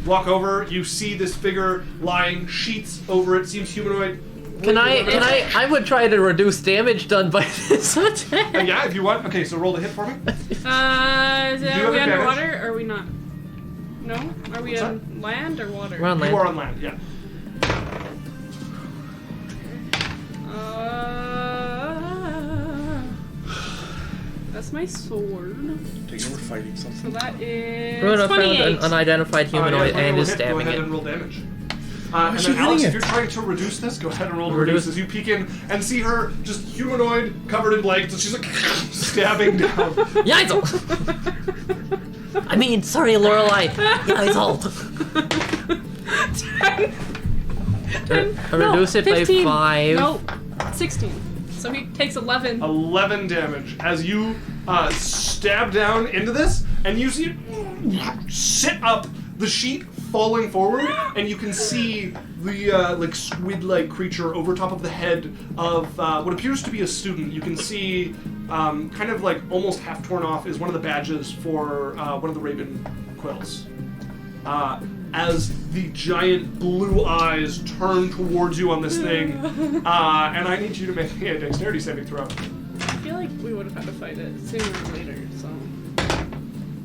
[SPEAKER 2] Walk over, you see this figure lying, sheets over it, seems humanoid.
[SPEAKER 1] I would try to reduce damage done by this attack.
[SPEAKER 2] Yeah, if you want. Okay, so roll the hit for me.
[SPEAKER 4] Are we
[SPEAKER 2] advantage?
[SPEAKER 4] underwater or are we not? No? Are we
[SPEAKER 2] What's
[SPEAKER 4] on land or water?
[SPEAKER 1] We're on land.
[SPEAKER 2] You are on land, yeah.
[SPEAKER 4] That's my sword.
[SPEAKER 3] Take over fighting
[SPEAKER 4] So
[SPEAKER 3] something.
[SPEAKER 4] that is
[SPEAKER 1] Runa found
[SPEAKER 4] 28.
[SPEAKER 1] an unidentified humanoid
[SPEAKER 2] Yeah,
[SPEAKER 1] and is
[SPEAKER 2] Go
[SPEAKER 1] stabbing
[SPEAKER 2] ahead
[SPEAKER 1] it.
[SPEAKER 2] and roll damage.
[SPEAKER 3] is
[SPEAKER 2] And
[SPEAKER 3] she
[SPEAKER 2] then Alex,
[SPEAKER 3] hitting
[SPEAKER 2] if
[SPEAKER 3] it?
[SPEAKER 2] you're trying to reduce this, go ahead and roll to
[SPEAKER 1] Reduce.
[SPEAKER 2] reduce as you peek in and see her just humanoid, covered in blankets, and she's like stabbing down.
[SPEAKER 1] Yaikzal! I mean, sorry, Lorelei. Yaikzal. Reduce it by
[SPEAKER 4] 15.
[SPEAKER 1] 5.
[SPEAKER 4] No, 16. So he takes 11.
[SPEAKER 2] 11 damage as you stab down into this, and you see it sit up, the sheet falling forward, and you can see the like squid-like creature over top of the head of what appears to be a student. You can see kind of like almost half torn off is one of the badges for one of the Raven quills. As the giant blue eyes turn towards you on this thing, and I need you to make a dexterity saving throw.
[SPEAKER 4] I feel like we would have had to fight it sooner or later, so.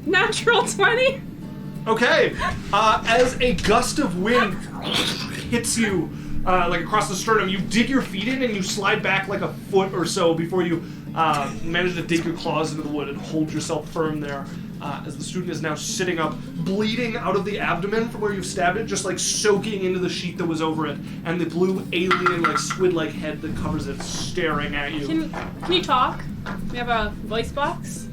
[SPEAKER 4] Natural 20?
[SPEAKER 2] Okay, as a gust of wind hits you, like across the sternum, you dig your feet in and you slide back like a foot or so before you manage to dig your claws into the wood and hold yourself firm there. As the student is now sitting up, bleeding out of the abdomen from where you've stabbed it, just like soaking into the sheet that was over it, and the blue alien, like squid-like head that covers it, staring at you.
[SPEAKER 4] Can you talk? We have a voice box?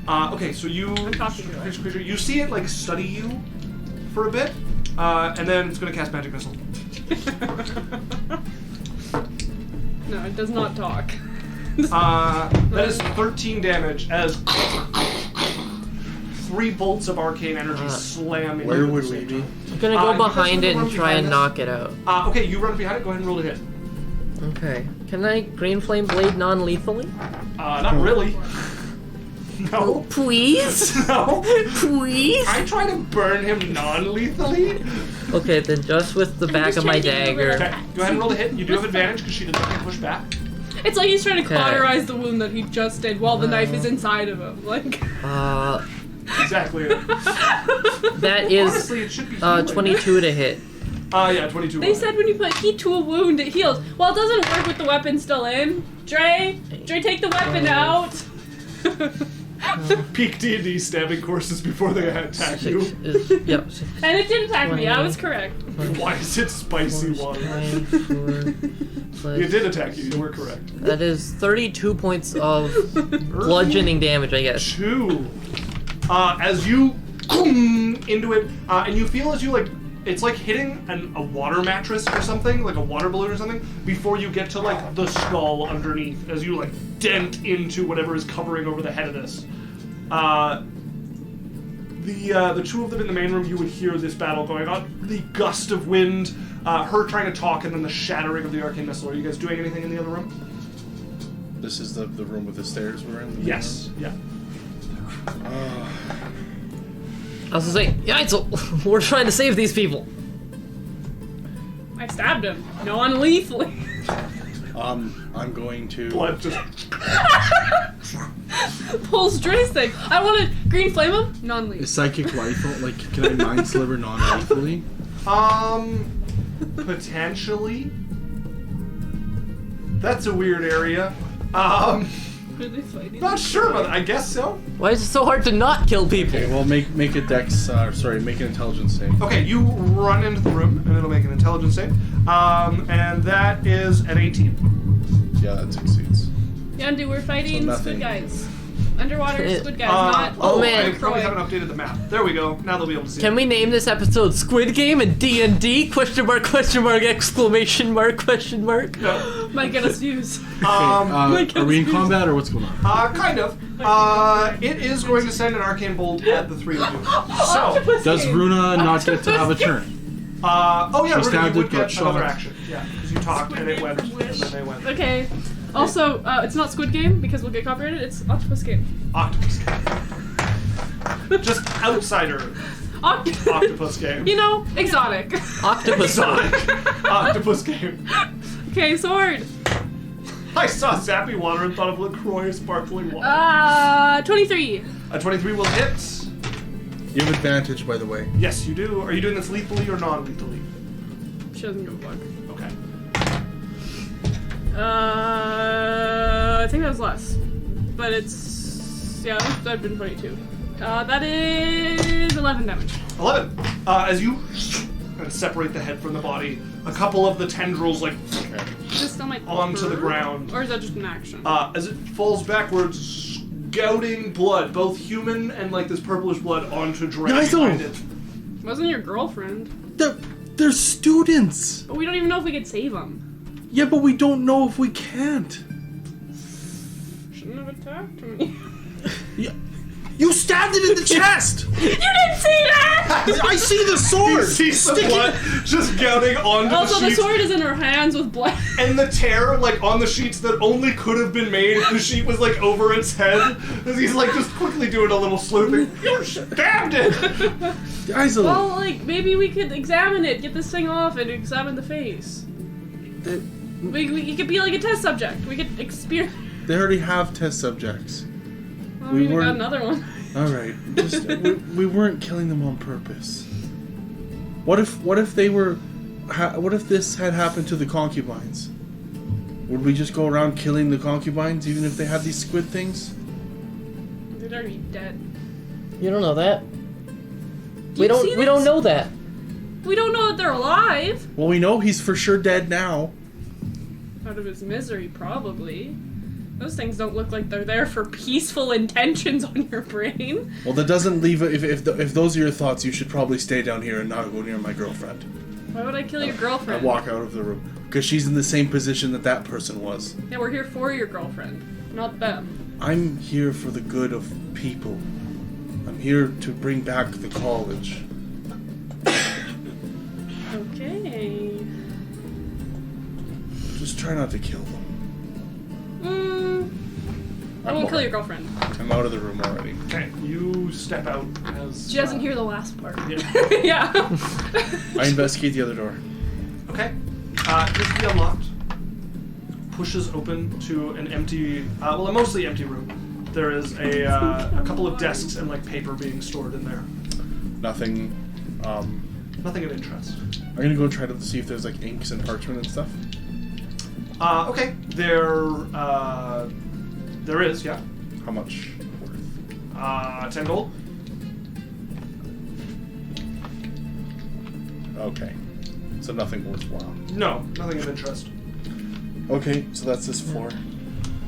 [SPEAKER 2] Okay, so I'm
[SPEAKER 4] talking to it.
[SPEAKER 2] You see it like study you for a bit, and then it's gonna cast magic missile.
[SPEAKER 4] No, it does not talk.
[SPEAKER 2] That is 13 damage as 3 bolts of arcane energy slam into
[SPEAKER 3] Where
[SPEAKER 2] it at
[SPEAKER 3] would
[SPEAKER 2] the
[SPEAKER 3] we
[SPEAKER 2] same
[SPEAKER 3] be?
[SPEAKER 2] time.
[SPEAKER 1] I'm gonna go
[SPEAKER 2] You guys
[SPEAKER 1] behind
[SPEAKER 2] wanna
[SPEAKER 1] it
[SPEAKER 2] run
[SPEAKER 1] and try and
[SPEAKER 2] behind
[SPEAKER 1] knock it out.
[SPEAKER 2] Okay, you run behind it. Go ahead and roll a hit.
[SPEAKER 1] Okay. Can I green flame blade non-lethally?
[SPEAKER 2] Not really. No.
[SPEAKER 1] Please?
[SPEAKER 2] No.
[SPEAKER 1] Please?
[SPEAKER 2] I try to burn him non-lethally.
[SPEAKER 1] Okay, then just with the back
[SPEAKER 4] just
[SPEAKER 1] of my
[SPEAKER 4] trying to get rid
[SPEAKER 1] dagger.
[SPEAKER 4] of
[SPEAKER 2] Okay, go ahead and roll the hit. You do have advantage because she does not get pushed back.
[SPEAKER 4] It's like he's trying to
[SPEAKER 1] Okay.
[SPEAKER 4] cauterize the wound that he just did while the knife is inside of him. Like,
[SPEAKER 2] Exactly.
[SPEAKER 1] That is
[SPEAKER 2] Honestly, it should be healing.
[SPEAKER 1] 22 to hit.
[SPEAKER 2] Yeah, 22.
[SPEAKER 4] they said when you put heat to a wound, it heals. Well, it doesn't work with the weapon still in. Drae, take the weapon out.
[SPEAKER 2] Peak D&D stabbing courses before they attack you.
[SPEAKER 1] Yep.
[SPEAKER 4] And it didn't attack me. I was correct.
[SPEAKER 2] Why is it spicy water? It did attack you. You were correct.
[SPEAKER 1] That is 32 points of bludgeoning damage, I guess.
[SPEAKER 2] 2. As you into it, and you feel as you like, it's like hitting a water mattress or something, like a water balloon or something, before you get to like the skull underneath, as you like dent into whatever is covering over the head of this. The two of them in the main room, you would hear this battle going on, the gust of wind, her trying to talk, and then the shattering of the arcane missile. Are you guys doing anything in the other room?
[SPEAKER 3] This is the room with the stairs we're in?
[SPEAKER 2] Yes. Yeah.
[SPEAKER 1] I was gonna say, Yaikzal, we're trying to save these people.
[SPEAKER 4] I stabbed him. Non-lethally.
[SPEAKER 3] I'm going to...
[SPEAKER 2] Blood just...
[SPEAKER 4] Pulls Dre's thing. I want to green flame him. Non-lethal.
[SPEAKER 3] Is psychic lethal? Like, can I mind sliver non-lethally?
[SPEAKER 2] Potentially. That's a weird area.
[SPEAKER 4] Are they fighting?
[SPEAKER 2] Not sure, but I guess so.
[SPEAKER 1] Why is it so hard to not kill people?
[SPEAKER 3] Okay, well, make a dex. Make an intelligence save.
[SPEAKER 2] Okay, you run into the room, and it'll make an intelligence save. And that is an 18.
[SPEAKER 3] Yeah, that succeeds.
[SPEAKER 4] Yandu, we're fighting
[SPEAKER 3] nothing.
[SPEAKER 4] squid guys. Underwater squid guys, not.
[SPEAKER 1] Oh, man.
[SPEAKER 2] I probably haven't updated the map. There we go. Now they'll be able to see.
[SPEAKER 1] Can we name this episode Squid Game and D&D? Question mark, exclamation mark, question mark.
[SPEAKER 2] No.
[SPEAKER 4] Might get us views.
[SPEAKER 3] Are we in combat or what's going on?
[SPEAKER 2] Kind of. It is going to send an arcane bolt at the three of you. So,
[SPEAKER 3] Does Runa not get to have a turn?
[SPEAKER 2] yeah,
[SPEAKER 3] She
[SPEAKER 2] Rudy, you
[SPEAKER 3] stabbed
[SPEAKER 2] would
[SPEAKER 3] it, got
[SPEAKER 2] get another
[SPEAKER 3] shot.
[SPEAKER 2] action. Yeah, because you talked and it went, and then they went.
[SPEAKER 4] Okay. Also, it's not Squid Game because we'll get copyrighted. It's Octopus Game.
[SPEAKER 2] Octopus game. Just outsider octopus game.
[SPEAKER 4] You know, exotic.
[SPEAKER 1] Octopus.
[SPEAKER 2] Octopus game.
[SPEAKER 4] Okay, sword.
[SPEAKER 2] I saw Zappy water and thought of LaCroix sparkling water.
[SPEAKER 4] 23.
[SPEAKER 2] A 23 will hit.
[SPEAKER 3] You have advantage, by the way.
[SPEAKER 2] Yes, you do. Are you doing this lethally or non-lethally?
[SPEAKER 4] She doesn't give a fuck.
[SPEAKER 2] Okay.
[SPEAKER 4] I think that was less. But it's... Yeah, I've been 22. That is 11 damage.
[SPEAKER 2] 11. As you kind of separate the head from the body, a couple of the tendrils like
[SPEAKER 4] Is this still my
[SPEAKER 2] onto the
[SPEAKER 4] turn?
[SPEAKER 2] ground.
[SPEAKER 4] Or is that just an action?
[SPEAKER 2] As it falls backwards, scouting blood, both human and like this purplish blood, onto Drae behind it.
[SPEAKER 4] Wasn't your girlfriend.
[SPEAKER 3] They're students!
[SPEAKER 4] But we don't even know if we could save them.
[SPEAKER 3] Yeah, but we don't know if we can't.
[SPEAKER 4] Shouldn't have attacked me.
[SPEAKER 3] Yeah. You stabbed it in the chest!
[SPEAKER 4] You didn't see that!
[SPEAKER 3] I see the sword!
[SPEAKER 2] You see the blood just gouting onto
[SPEAKER 4] Also,
[SPEAKER 2] the
[SPEAKER 4] the
[SPEAKER 2] sheets.
[SPEAKER 4] sword is in her hands with blood.
[SPEAKER 2] And the tear, like, on the sheets that only could have been made if the sheet was, like, over its head. As he's, like, just quickly doing a little sleuthing. You stabbed it!
[SPEAKER 3] Guys,
[SPEAKER 4] Well, like, maybe we could examine it, get this thing off, and examine the face. It could be like a test subject. We could experience.
[SPEAKER 3] they already have test subjects.
[SPEAKER 4] Well,
[SPEAKER 3] We
[SPEAKER 4] we got
[SPEAKER 3] weren't-
[SPEAKER 4] another one.
[SPEAKER 3] Alright, just we weren't killing them on purpose. What if they were... what if this had happened to the concubines? Would we just go around killing the concubines even if they had these squid things?
[SPEAKER 4] They'd already dead.
[SPEAKER 1] You don't know that.
[SPEAKER 4] Do
[SPEAKER 1] We
[SPEAKER 4] you see
[SPEAKER 1] don't
[SPEAKER 4] this?
[SPEAKER 1] know that.
[SPEAKER 4] We don't know that they're alive.
[SPEAKER 3] Well, we know he's for sure dead now.
[SPEAKER 4] Out of his misery, probably. Those things don't look like they're there for peaceful intentions on your brain.
[SPEAKER 3] Well, that doesn't leave... If those are your thoughts, you should probably stay down here and not go near my girlfriend.
[SPEAKER 4] Why would I kill your
[SPEAKER 3] I
[SPEAKER 4] girlfriend?
[SPEAKER 3] walk out of the room. Because she's in the same position that person was.
[SPEAKER 4] Yeah, we're here for your girlfriend, not them.
[SPEAKER 3] I'm here for the good of people. I'm here to bring back the college.
[SPEAKER 4] Okay.
[SPEAKER 3] Just try not to kill them.
[SPEAKER 4] I won't kill your girlfriend.
[SPEAKER 3] I'm out of the room already.
[SPEAKER 2] Okay, you step out as...
[SPEAKER 4] She doesn't hear the last part.
[SPEAKER 2] Yeah.
[SPEAKER 4] Yeah.
[SPEAKER 3] I investigate the other door.
[SPEAKER 2] Okay. This can be unlocked. Pushes open to an empty, a mostly empty room. There is a couple of desks and like paper being stored in there.
[SPEAKER 3] Nothing.
[SPEAKER 2] Nothing of interest.
[SPEAKER 3] I'm gonna go try to see if there's like inks and parchment and stuff.
[SPEAKER 2] Okay. There is, yeah.
[SPEAKER 3] How much worth?
[SPEAKER 2] 10 gold.
[SPEAKER 3] Okay. So nothing worthwhile.
[SPEAKER 2] No, nothing of interest.
[SPEAKER 3] Okay, so that's this floor.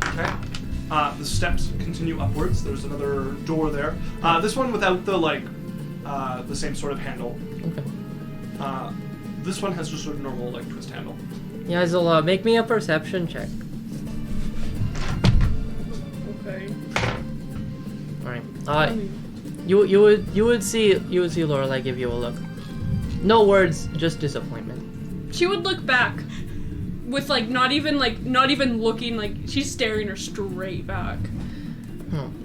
[SPEAKER 2] Okay. The steps continue upwards. There's another door there. This one without the the same sort of handle.
[SPEAKER 1] Okay.
[SPEAKER 2] This one has just sort of normal like twist handle.
[SPEAKER 1] Yaikzal, make me a perception check.
[SPEAKER 4] Okay.
[SPEAKER 1] Alright. You would see Lorelai give you a look. No words, just disappointment.
[SPEAKER 4] She would look back with not even looking, like she's staring her straight back.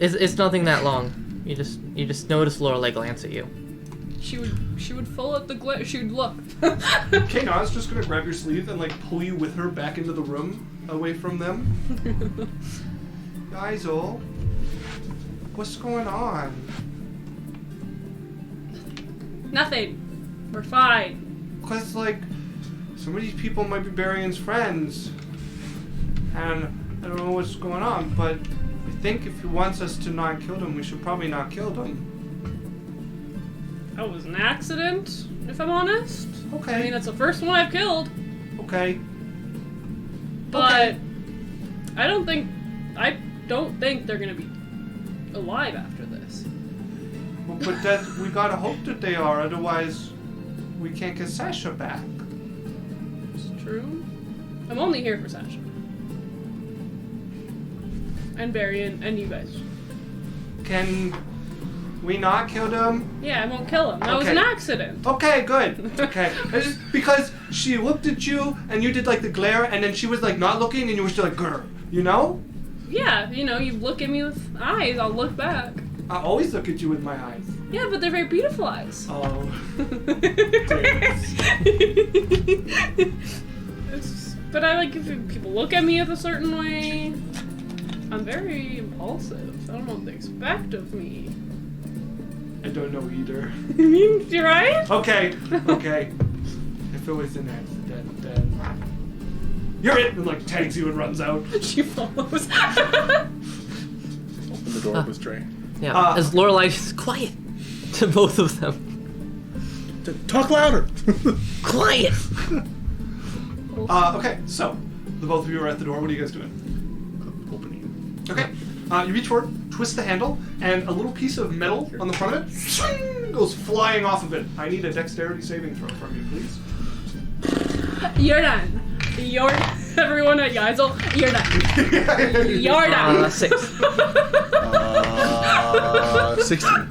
[SPEAKER 1] It's nothing that long. You just notice Lorelai glance at you.
[SPEAKER 4] She would full out the glare. She would look.
[SPEAKER 2] Kea'Na's just gonna grab your sleeve and like pull you with her back into the room, away from them. Yaikzal, What's going on?
[SPEAKER 4] Nothing. We're fine.
[SPEAKER 2] Because, like, some of these people might be Berrian's friends. And I don't know what's going on, but I think if he wants us to not kill them, we should probably not kill them.
[SPEAKER 4] That was an accident, if I'm honest.
[SPEAKER 2] Okay.
[SPEAKER 4] I mean, that's the first one I've killed.
[SPEAKER 2] Okay.
[SPEAKER 4] But I don't think they're gonna be alive after this.
[SPEAKER 2] Well, but that, we gotta hope that they are, otherwise we can't get Sasha back.
[SPEAKER 4] It's true. I'm only here for Sasha. And Berrian, and you guys.
[SPEAKER 2] Can we not kill them?
[SPEAKER 4] Yeah, I won't kill him. That was an accident.
[SPEAKER 2] Okay, good. Okay. It's just because she looked at you and you did like the glare and then she was like not looking and you were still like, grr, you know?
[SPEAKER 4] Yeah, you know, you look at me with eyes, I'll look back.
[SPEAKER 2] I always look at you with my eyes.
[SPEAKER 4] Yeah, but they're very beautiful eyes.
[SPEAKER 2] Oh.
[SPEAKER 4] But I like if people look at me a certain way. I'm very impulsive. I don't know what they expect of me.
[SPEAKER 2] I don't know either.
[SPEAKER 4] You mean, you're right?
[SPEAKER 2] Okay. If it was an accident, then you're it, and like tags you and runs out.
[SPEAKER 4] She follows.
[SPEAKER 3] Open the door with Drae.
[SPEAKER 1] Yeah, as Lorelei is quiet to both of them.
[SPEAKER 3] Talk louder!
[SPEAKER 1] Quiet!
[SPEAKER 2] Okay, so the both of you are at the door. What are you guys doing?
[SPEAKER 3] Opening.
[SPEAKER 2] Okay. You reach forward, twist the handle, and a little piece of metal on the front of it swing, goes flying off of it. I need a dexterity saving throw from you, please.
[SPEAKER 4] You're done. Everyone at Yaikzal, you're done. You're done.
[SPEAKER 1] 6.
[SPEAKER 3] 16.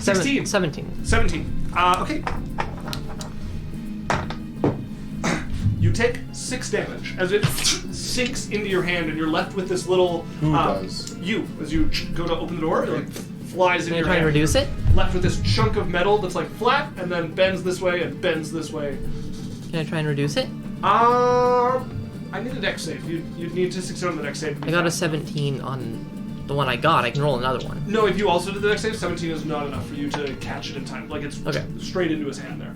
[SPEAKER 2] 16.
[SPEAKER 1] 17.
[SPEAKER 2] 17. Okay. You take 6 damage as it sinks into your hand, and you're left with this little.
[SPEAKER 3] Who does?
[SPEAKER 2] You, as you go to open the door, it like flies in
[SPEAKER 1] Can I
[SPEAKER 2] your
[SPEAKER 1] try
[SPEAKER 2] hand.
[SPEAKER 1] and reduce it?
[SPEAKER 2] Left with this chunk of metal that's like flat, and then bends this way and bends this way.
[SPEAKER 1] Can I try and reduce it?
[SPEAKER 2] I need a dex save. You'd need to succeed on the dex save.
[SPEAKER 1] I got a 17 on the one I got. I can roll another one.
[SPEAKER 2] No, if you also did the dex save, 17 is not enough for you to catch it in time. Like it's
[SPEAKER 1] Okay.
[SPEAKER 2] straight into his hand there.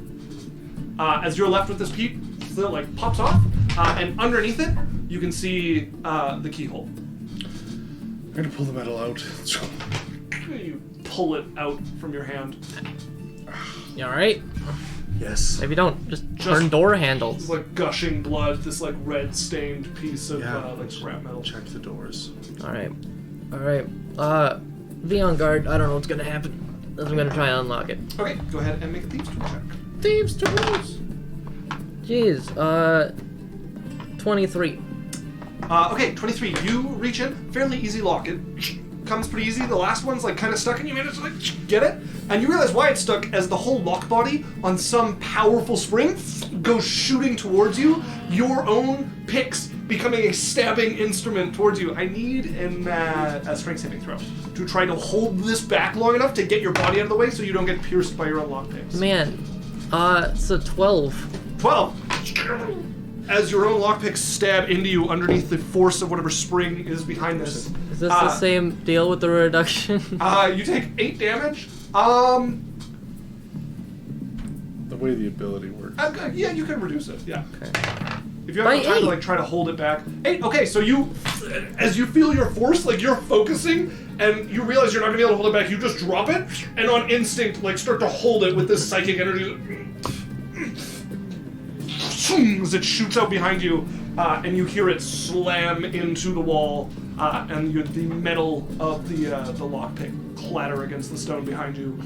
[SPEAKER 2] As you're left with this piece that like pops off, and underneath it, you can see the keyhole.
[SPEAKER 3] I'm gonna pull the metal out.
[SPEAKER 2] You pull it out from your hand.
[SPEAKER 1] You alright?
[SPEAKER 3] Yes.
[SPEAKER 1] Maybe don't. Just turn door handles.
[SPEAKER 2] It's like gushing blood, this like red stained piece of
[SPEAKER 3] Yeah.
[SPEAKER 2] like scrap metal.
[SPEAKER 3] Check the doors.
[SPEAKER 1] Alright. Be on guard. I don't know what's gonna happen. I'm gonna try and unlock it.
[SPEAKER 2] Okay, go ahead and make a thieves tool check.
[SPEAKER 3] Thieves tools!
[SPEAKER 1] Jeez, 23.
[SPEAKER 2] Okay, 23. You reach in, fairly easy lock. It comes pretty easy. The last one's like kind of stuck, and you manage to like get it, and you realize why it's stuck as the whole lock body on some powerful spring goes shooting towards you. Your own picks becoming a stabbing instrument towards you. I need a strength saving throw to try to hold this back long enough to get your body out of the way so you don't get pierced by your own lock picks.
[SPEAKER 1] Man, it's a 12.
[SPEAKER 2] 12. As your own lockpicks stab into you underneath the force of whatever spring is behind this.
[SPEAKER 1] Is this the same deal with the reduction?
[SPEAKER 2] You take 8 damage.
[SPEAKER 3] The way the ability works.
[SPEAKER 2] Yeah, you can reduce it. Yeah.
[SPEAKER 1] Okay.
[SPEAKER 2] If you have enough time to like try to hold it back. 8. Okay, so you, as you feel your force, like you're focusing, and you realize you're not gonna be able to hold it back. You just drop it, and on instinct, like start to hold it with this psychic energy. As it shoots out behind you, and you hear it slam into the wall, and the metal of the lockpick clatter against the stone behind you.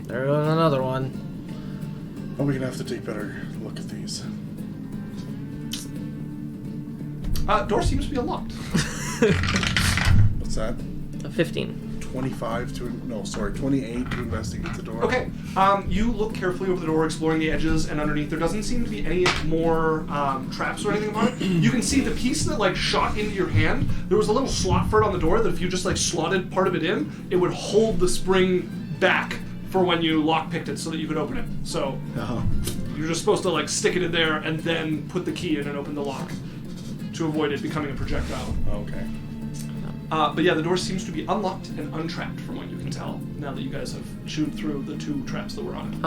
[SPEAKER 1] There goes another one.
[SPEAKER 3] Oh, we're gonna have to take better look at these.
[SPEAKER 2] Door seems to be unlocked.
[SPEAKER 3] What's that?
[SPEAKER 1] A 15.
[SPEAKER 3] 28 to investigate the door.
[SPEAKER 2] Okay, you look carefully over the door, exploring the edges and underneath. There doesn't seem to be any more traps or anything about it. You can see the piece that like shot into your hand. There was a little slot for it on the door that if you just like slotted part of it in, it would hold the spring back for when you lockpicked it so that you could open it. So you're just supposed to like stick it in there and then put the key in and open the lock to avoid it becoming a projectile.
[SPEAKER 3] Okay.
[SPEAKER 2] But yeah, the door seems to be unlocked and untrapped from what you can tell, now that you guys have chewed through the 2 traps that were on it.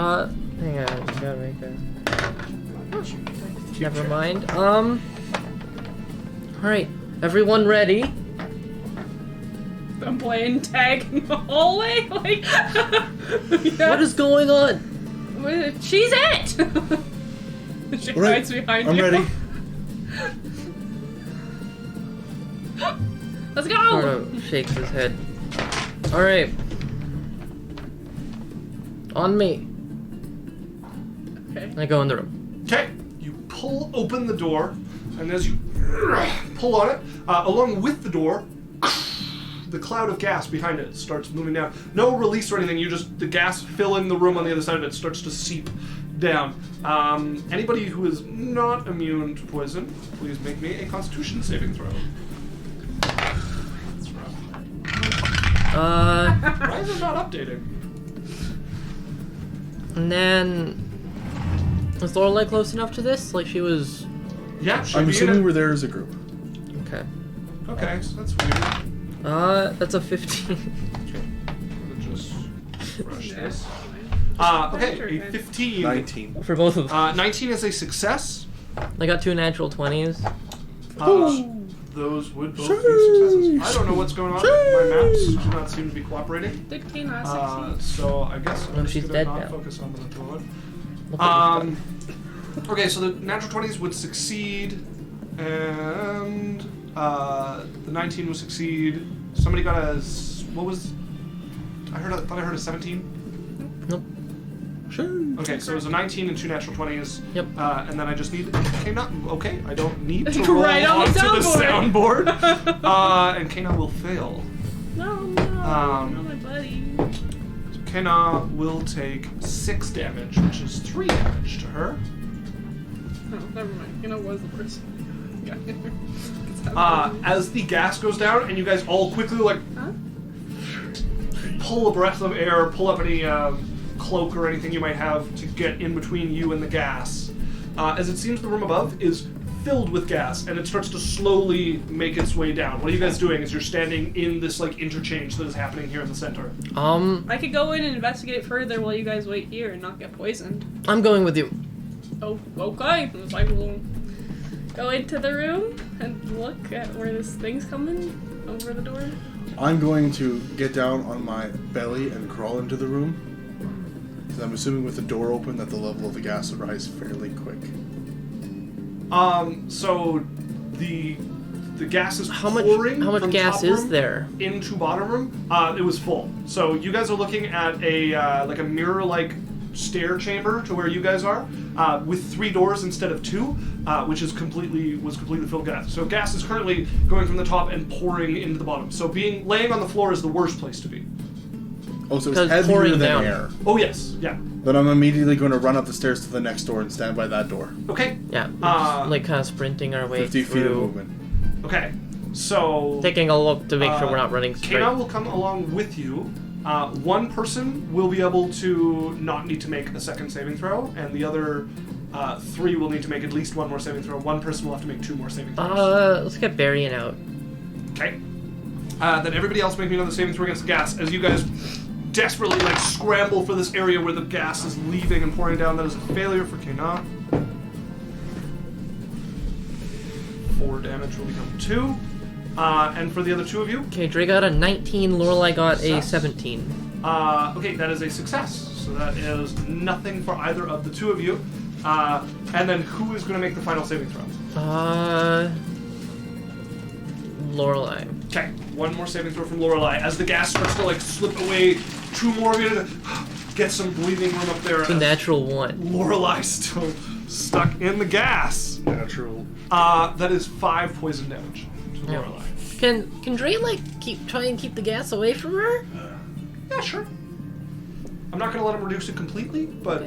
[SPEAKER 1] Hang on, I gotta make a... Never mind. Alright, everyone ready?
[SPEAKER 4] I'm playing tag in the hallway? Like, yeah.
[SPEAKER 1] What is going on?
[SPEAKER 4] She's it! She hides behind
[SPEAKER 3] I'm
[SPEAKER 4] you.
[SPEAKER 3] ready.
[SPEAKER 4] Let's
[SPEAKER 1] Sort
[SPEAKER 4] go!
[SPEAKER 1] of shakes his head. Alright. On me.
[SPEAKER 4] Okay.
[SPEAKER 1] I go in the room.
[SPEAKER 2] Okay, you pull open the door, and as you pull on it, along with the door, the cloud of gas behind it starts moving down. No release or anything, the gas filling the room on the other side of it starts to seep down. Anybody who is not immune to poison, please make me a Constitution saving throw. That's rough. Why is it not updating?
[SPEAKER 1] And then... Was Lorelei close enough to this? Like she was...
[SPEAKER 2] Yeah, should
[SPEAKER 3] I'm
[SPEAKER 2] be
[SPEAKER 3] assuming
[SPEAKER 2] in
[SPEAKER 3] we're there as a group.
[SPEAKER 1] Okay.
[SPEAKER 2] Okay, so that's weird.
[SPEAKER 1] That's a 15.
[SPEAKER 2] Okay, I'm gonna just rush
[SPEAKER 4] Yeah.
[SPEAKER 2] this. Okay, a 15.
[SPEAKER 3] 19.
[SPEAKER 1] For both of them.
[SPEAKER 2] 19 is a success.
[SPEAKER 1] I got 2 natural 20s.
[SPEAKER 2] Those would both be successes. I don't know what's going on. My maps do not seem to be cooperating.
[SPEAKER 4] Did Kea'Na
[SPEAKER 2] So I guess I'm
[SPEAKER 1] No,
[SPEAKER 2] just
[SPEAKER 1] she's
[SPEAKER 2] gonna
[SPEAKER 1] dead
[SPEAKER 2] not
[SPEAKER 1] now.
[SPEAKER 2] focus on the moment.
[SPEAKER 1] We'll put this
[SPEAKER 2] Okay, so the natural 20s would succeed, and the 19 would succeed. Somebody got a what was? I thought I heard a 17.
[SPEAKER 1] back. Nope.
[SPEAKER 3] Sure.
[SPEAKER 2] Okay, so it was a 19 and 2 natural 20s.
[SPEAKER 1] Yep.
[SPEAKER 2] And then I just need Kea'Na. Okay, I don't need to roll
[SPEAKER 4] Right on the
[SPEAKER 2] onto the soundboard. And Kea'Na will fail.
[SPEAKER 4] No,
[SPEAKER 2] Um,
[SPEAKER 4] not my buddy.
[SPEAKER 2] So Kea'Na will take 6 damage, which is 3 damage to her.
[SPEAKER 4] Oh, never mind. Kea'Na was the person.
[SPEAKER 2] As the gas goes down, and you guys all quickly
[SPEAKER 4] Huh?
[SPEAKER 2] pull a breath of air, pull up any cloak or anything you might have to get in between you and the gas. As it seems the room above is filled with gas, and it starts to slowly make its way down. What are you guys doing as you're standing in this like interchange that is happening here in the center?
[SPEAKER 4] I could go in and investigate further while you guys wait here and not get poisoned.
[SPEAKER 1] I'm going with you.
[SPEAKER 4] Oh, okay. So I will go into the room and look at where this thing's coming over the door.
[SPEAKER 3] I'm going to get down on my belly and crawl into the room. Because I'm assuming with the door open that the level of the gas would rise fairly quick.
[SPEAKER 2] So the gas is
[SPEAKER 1] How
[SPEAKER 2] pouring
[SPEAKER 1] much
[SPEAKER 2] from
[SPEAKER 1] gas
[SPEAKER 2] top
[SPEAKER 1] is
[SPEAKER 2] room
[SPEAKER 1] there?
[SPEAKER 2] into bottom room. It was full. So you guys are looking at a like a mirror-like stair chamber to where you guys are, with 3 doors instead of 2, which was completely filled with gas. So gas is currently going from the top and pouring into the bottom. So laying on the floor is the worst place to be.
[SPEAKER 3] Oh, so it's
[SPEAKER 1] 'Cause
[SPEAKER 3] heavier
[SPEAKER 1] pouring
[SPEAKER 3] than
[SPEAKER 1] down.
[SPEAKER 3] air.
[SPEAKER 2] Oh yes, yeah.
[SPEAKER 3] Then I'm immediately going to run up the stairs to the next door and stand by that door.
[SPEAKER 2] Okay,
[SPEAKER 1] Yeah. We're just, kind of sprinting our way
[SPEAKER 3] 50 feet of
[SPEAKER 1] through.
[SPEAKER 3] movement.
[SPEAKER 2] okay. So
[SPEAKER 1] Taking a look to make sure we're not running straight.
[SPEAKER 2] Kea'Na will come along with you. One person will be able to not need to make a second saving throw, and the other 3 will need to make at least 1 more saving throw. One person will have to make 2 more saving throws.
[SPEAKER 1] Let's get Berrian out.
[SPEAKER 2] Okay. Then everybody else make me another saving throw against the gas as you guys desperately scramble for this area where the gas is leaving and pouring down. That is a failure for Kea'Na. 4 damage will become 2. And for the other 2 of you,
[SPEAKER 1] Okay, Drae got a 19, Lorelei got a
[SPEAKER 2] Success.
[SPEAKER 1] 17.
[SPEAKER 2] okay, that is a success. So that is nothing for either of the 2 of you. And then who is going to make the final saving throw?
[SPEAKER 1] Lorelei.
[SPEAKER 2] Okay, 1 more saving throw from Lorelei as the gas starts to slip away. 2 more of you to get some breathing room up there.
[SPEAKER 1] It's a natural 1.
[SPEAKER 2] Lorelei still stuck in the gas.
[SPEAKER 3] Natural.
[SPEAKER 2] That is 5 poison damage to
[SPEAKER 1] Yeah.
[SPEAKER 2] Lorelei.
[SPEAKER 1] Can Drae try and keep the gas away from her?
[SPEAKER 2] Yeah, sure. I'm not gonna let him reduce it completely, but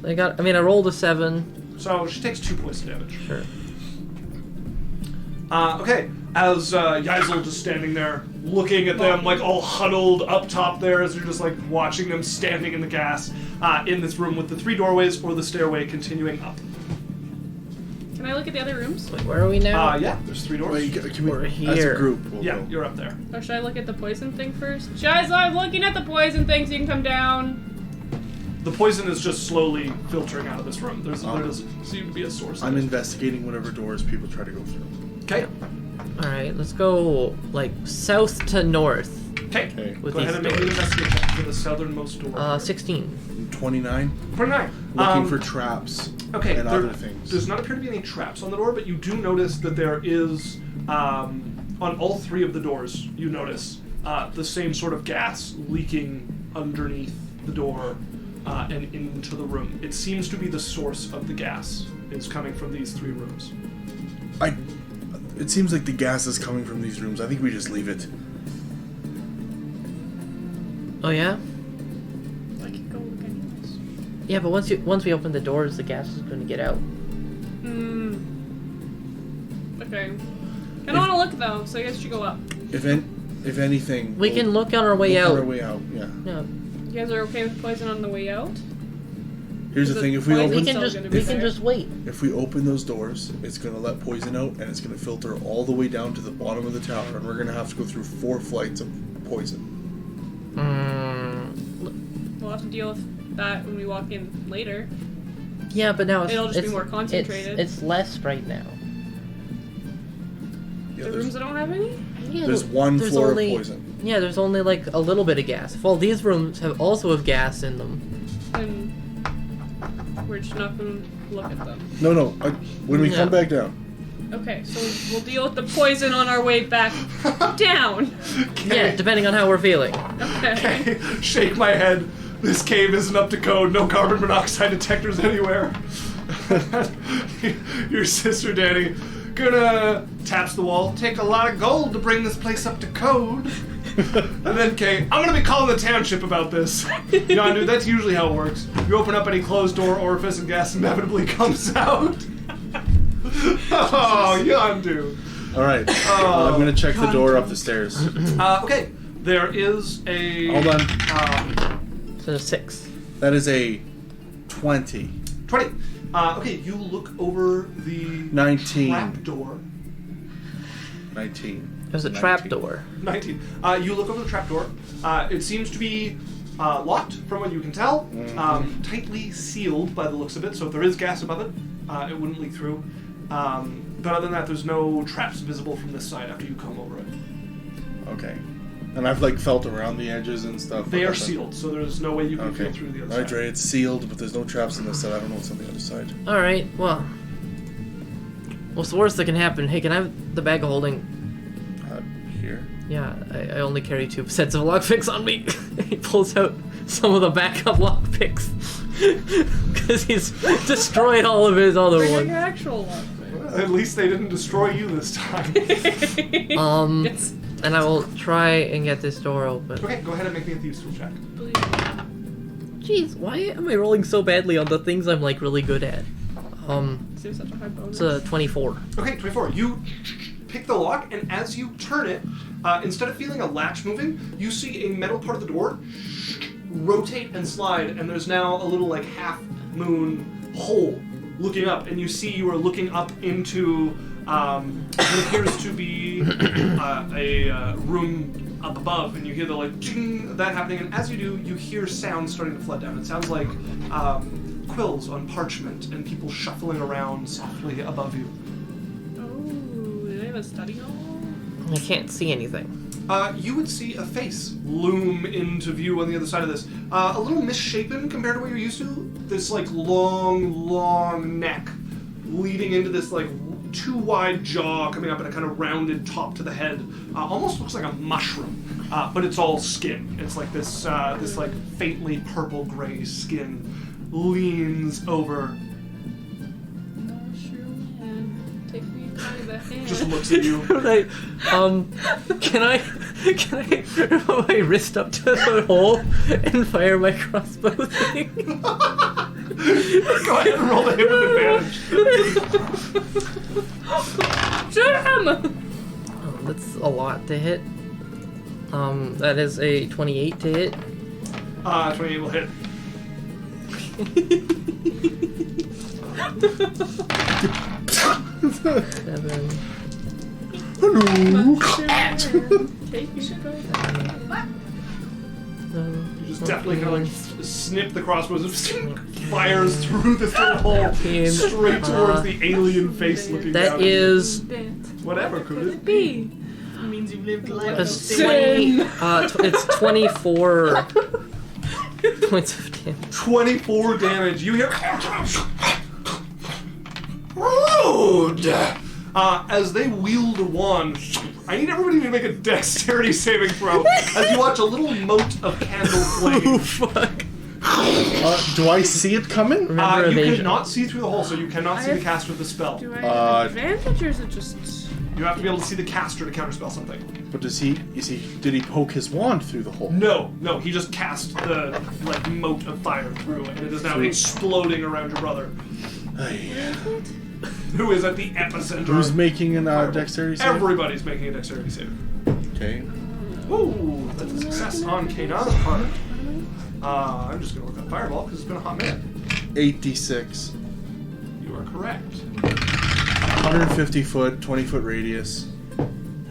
[SPEAKER 1] Okay. I rolled a 7.
[SPEAKER 2] so she takes 2 poison damage.
[SPEAKER 1] Sure.
[SPEAKER 2] Okay, as Yaikzal just standing there, looking at them, all huddled up top there, as you're just watching them standing in the gas in this room with the 3 doorways or the stairway continuing up.
[SPEAKER 4] Can I look at the other rooms?
[SPEAKER 1] Wait, where are we now?
[SPEAKER 2] Yeah, there's 3 doors.
[SPEAKER 3] Wait, can we,
[SPEAKER 1] We're
[SPEAKER 3] as
[SPEAKER 1] here.
[SPEAKER 3] a group, we'll
[SPEAKER 2] Yeah,
[SPEAKER 3] go.
[SPEAKER 2] you're up there.
[SPEAKER 4] Or should I look at the poison thing first? Guys, I'm looking at the poison thing so you can come down.
[SPEAKER 2] The poison is just slowly filtering out of this room. There doesn't seem to be a source.
[SPEAKER 3] I'm
[SPEAKER 2] of it.
[SPEAKER 3] investigating whatever doors people try to go through.
[SPEAKER 2] Okay.
[SPEAKER 1] Alright, let's go, like, south to north.
[SPEAKER 2] Okay.
[SPEAKER 3] Okay.
[SPEAKER 1] With
[SPEAKER 2] Go ahead and make an
[SPEAKER 1] these
[SPEAKER 2] investigation check for the southernmost door.
[SPEAKER 1] 16.
[SPEAKER 3] 29.
[SPEAKER 2] 29.
[SPEAKER 3] Looking for traps
[SPEAKER 2] Okay,
[SPEAKER 3] and other things.
[SPEAKER 2] Does not appear to be any traps on the door, but you do notice that there is, on all 3 of the doors, you notice the same sort of gas leaking underneath the door and into the room. It seems to be the source of the gas is coming from these 3 rooms.
[SPEAKER 3] It seems like the gas is coming from these rooms. I think we just leave it.
[SPEAKER 1] Oh, yeah?
[SPEAKER 4] I can go look anyways.
[SPEAKER 1] Yeah, but once we open the doors, the gas is going to get out.
[SPEAKER 4] Okay. I don't want to look though, so I guess you should go up.
[SPEAKER 3] If anything,
[SPEAKER 1] We can look on our way
[SPEAKER 3] look
[SPEAKER 1] out.
[SPEAKER 3] on our way out. Yeah.
[SPEAKER 1] Yeah.
[SPEAKER 4] You guys are okay with poison on the way out?
[SPEAKER 3] Here's the
[SPEAKER 4] Is
[SPEAKER 3] thing:
[SPEAKER 4] it
[SPEAKER 3] if we
[SPEAKER 4] poison?
[SPEAKER 3] open,
[SPEAKER 1] We can
[SPEAKER 4] Still
[SPEAKER 1] just
[SPEAKER 4] gonna be
[SPEAKER 1] we can
[SPEAKER 4] there.
[SPEAKER 1] just wait.
[SPEAKER 3] if we open those doors, it's gonna let poison out, and it's gonna filter all the way down to the bottom of the tower, and we're gonna have to go through 4 flights of poison.
[SPEAKER 4] We'll have to deal with that when we walk in later.
[SPEAKER 1] Yeah, but now
[SPEAKER 4] It'll just be
[SPEAKER 1] it's
[SPEAKER 4] more concentrated.
[SPEAKER 1] It's less right now.
[SPEAKER 3] Yeah,
[SPEAKER 4] The rooms that don't have any?
[SPEAKER 1] Yeah,
[SPEAKER 3] there's one
[SPEAKER 1] there's
[SPEAKER 3] floor
[SPEAKER 1] only,
[SPEAKER 3] of poison.
[SPEAKER 1] Yeah, there's only like a little bit of gas. If all these rooms also have gas in them.
[SPEAKER 4] Then we're just not going to look at them.
[SPEAKER 3] No. When we
[SPEAKER 1] Yeah.
[SPEAKER 3] come back down,
[SPEAKER 4] Okay, so we'll deal with the poison on our way back down.
[SPEAKER 1] Yeah, depending on how we're feeling.
[SPEAKER 4] Okay.
[SPEAKER 2] Shake my head. This cave isn't up to code. No carbon monoxide detectors anywhere. Your sister, Danny, gonna taps the wall. Take a lot of gold to bring this place up to code. And then Kay, I'm gonna be calling the township about this. Yondu, that's usually how it works. You open up any closed door orifice and gas inevitably comes out. Oh, Yondu.
[SPEAKER 3] all right. I'm gonna check the door up the stairs.
[SPEAKER 2] Okay, there is a.
[SPEAKER 3] Hold on.
[SPEAKER 1] So 6.
[SPEAKER 3] That is a 20.
[SPEAKER 2] 20. Okay, you look over the
[SPEAKER 3] 19.
[SPEAKER 2] trap door.
[SPEAKER 3] 19.
[SPEAKER 1] There's a
[SPEAKER 3] 19.
[SPEAKER 1] trap door.
[SPEAKER 2] 19. You look over the trap door. It seems to be locked, from what you can tell. Tightly sealed by the looks of it, so if there is gas above it, it wouldn't leak through. But other than that, there's no traps visible from this side after you comb over it.
[SPEAKER 3] Okay. And I've like felt around the edges and stuff.
[SPEAKER 2] They are
[SPEAKER 3] Nothing.
[SPEAKER 2] sealed, so there's no way you can
[SPEAKER 3] Okay.
[SPEAKER 2] feel through the other
[SPEAKER 3] Alright,
[SPEAKER 2] side.
[SPEAKER 3] Drae, it's sealed, but there's no traps on this side. I don't know what's on the other side.
[SPEAKER 1] Alright, well. What's the worst that can happen? Hey, can I have the bag of holding?
[SPEAKER 3] Here.
[SPEAKER 1] Yeah, I only carry 2 sets of lockpicks on me. He pulls out some of the backup lockpicks. Because he's destroyed all of his other
[SPEAKER 4] Bring
[SPEAKER 1] ones.
[SPEAKER 4] your actual lockpick.
[SPEAKER 2] At least they didn't destroy you this time.
[SPEAKER 4] Yes.
[SPEAKER 1] And I will try and get this door open.
[SPEAKER 2] Okay, go ahead and make me a thieves tool check.
[SPEAKER 1] Jeez, why am I rolling so badly on the things I'm like really good at?
[SPEAKER 4] Seems such a high bonus.
[SPEAKER 1] It's a 24.
[SPEAKER 2] Okay, 24. You pick the lock, and as you turn it, instead of feeling a latch moving, you see a metal part of the door rotate and slide, and there's now a little like half moon hole looking up, and you see you are looking up into what appears to be a room up above, and you hear the like ching, that happening, and as you do, you hear sounds starting to flood down. It sounds like quills on parchment and people shuffling around softly above you.
[SPEAKER 4] Oh, do they have a study hall?
[SPEAKER 1] I can't see anything.
[SPEAKER 2] You would see a face loom into view on the other side of this. A little misshapen compared to what you're used to. This like long neck leading into this like too wide jaw coming up and a kind of rounded top to the head. Almost looks like a mushroom, but it's all skin. It's like this like faintly purple gray skin leans over,
[SPEAKER 4] Mushroom hand, take me by the hand.
[SPEAKER 2] just looks at you.
[SPEAKER 1] Can I put my wrist up to the hole and fire my crossbow thing?
[SPEAKER 2] Go ahead and roll the hit with advantage.
[SPEAKER 4] Shoot him!
[SPEAKER 1] Oh, that's a lot to hit. That is a 28 to hit.
[SPEAKER 2] 28 will hit.
[SPEAKER 1] 7.
[SPEAKER 3] Hello.
[SPEAKER 4] Take me
[SPEAKER 2] You just definitely kind of like snip the crossbows and fires through this little hole straight towards the alien face looking down.
[SPEAKER 1] That is
[SPEAKER 2] Whatever could it
[SPEAKER 4] be.
[SPEAKER 5] It means you've lived life.
[SPEAKER 1] a 20. It's 24 points of damage.
[SPEAKER 2] 24 damage. You hear rude as they wield a wand. I need everybody to make a dexterity saving throw as you watch a little mote of candle flame.
[SPEAKER 1] Fuck.
[SPEAKER 3] Do I see it coming?
[SPEAKER 1] Remember
[SPEAKER 2] You
[SPEAKER 1] evasion.
[SPEAKER 2] cannot see through the hole, so you cannot see the caster of the spell.
[SPEAKER 4] Do I have advantage or is it just...
[SPEAKER 2] You have to be able to see the caster to counterspell something.
[SPEAKER 3] But did he poke his wand through the hole?
[SPEAKER 2] No, he just cast the like mote of fire through it, and it is now exploding around your brother,
[SPEAKER 3] Hey.
[SPEAKER 2] who is at the epicenter.
[SPEAKER 3] Who's making an
[SPEAKER 2] Fireball.
[SPEAKER 3] dexterity save?
[SPEAKER 2] Everybody's making a dexterity save.
[SPEAKER 3] Okay.
[SPEAKER 2] Ooh, that's a success on Kea'Na's part. I'm just gonna look up fireball because it's been a hot minute.
[SPEAKER 3] 8d6.
[SPEAKER 2] You are correct.
[SPEAKER 3] 150 foot, 20 foot radius.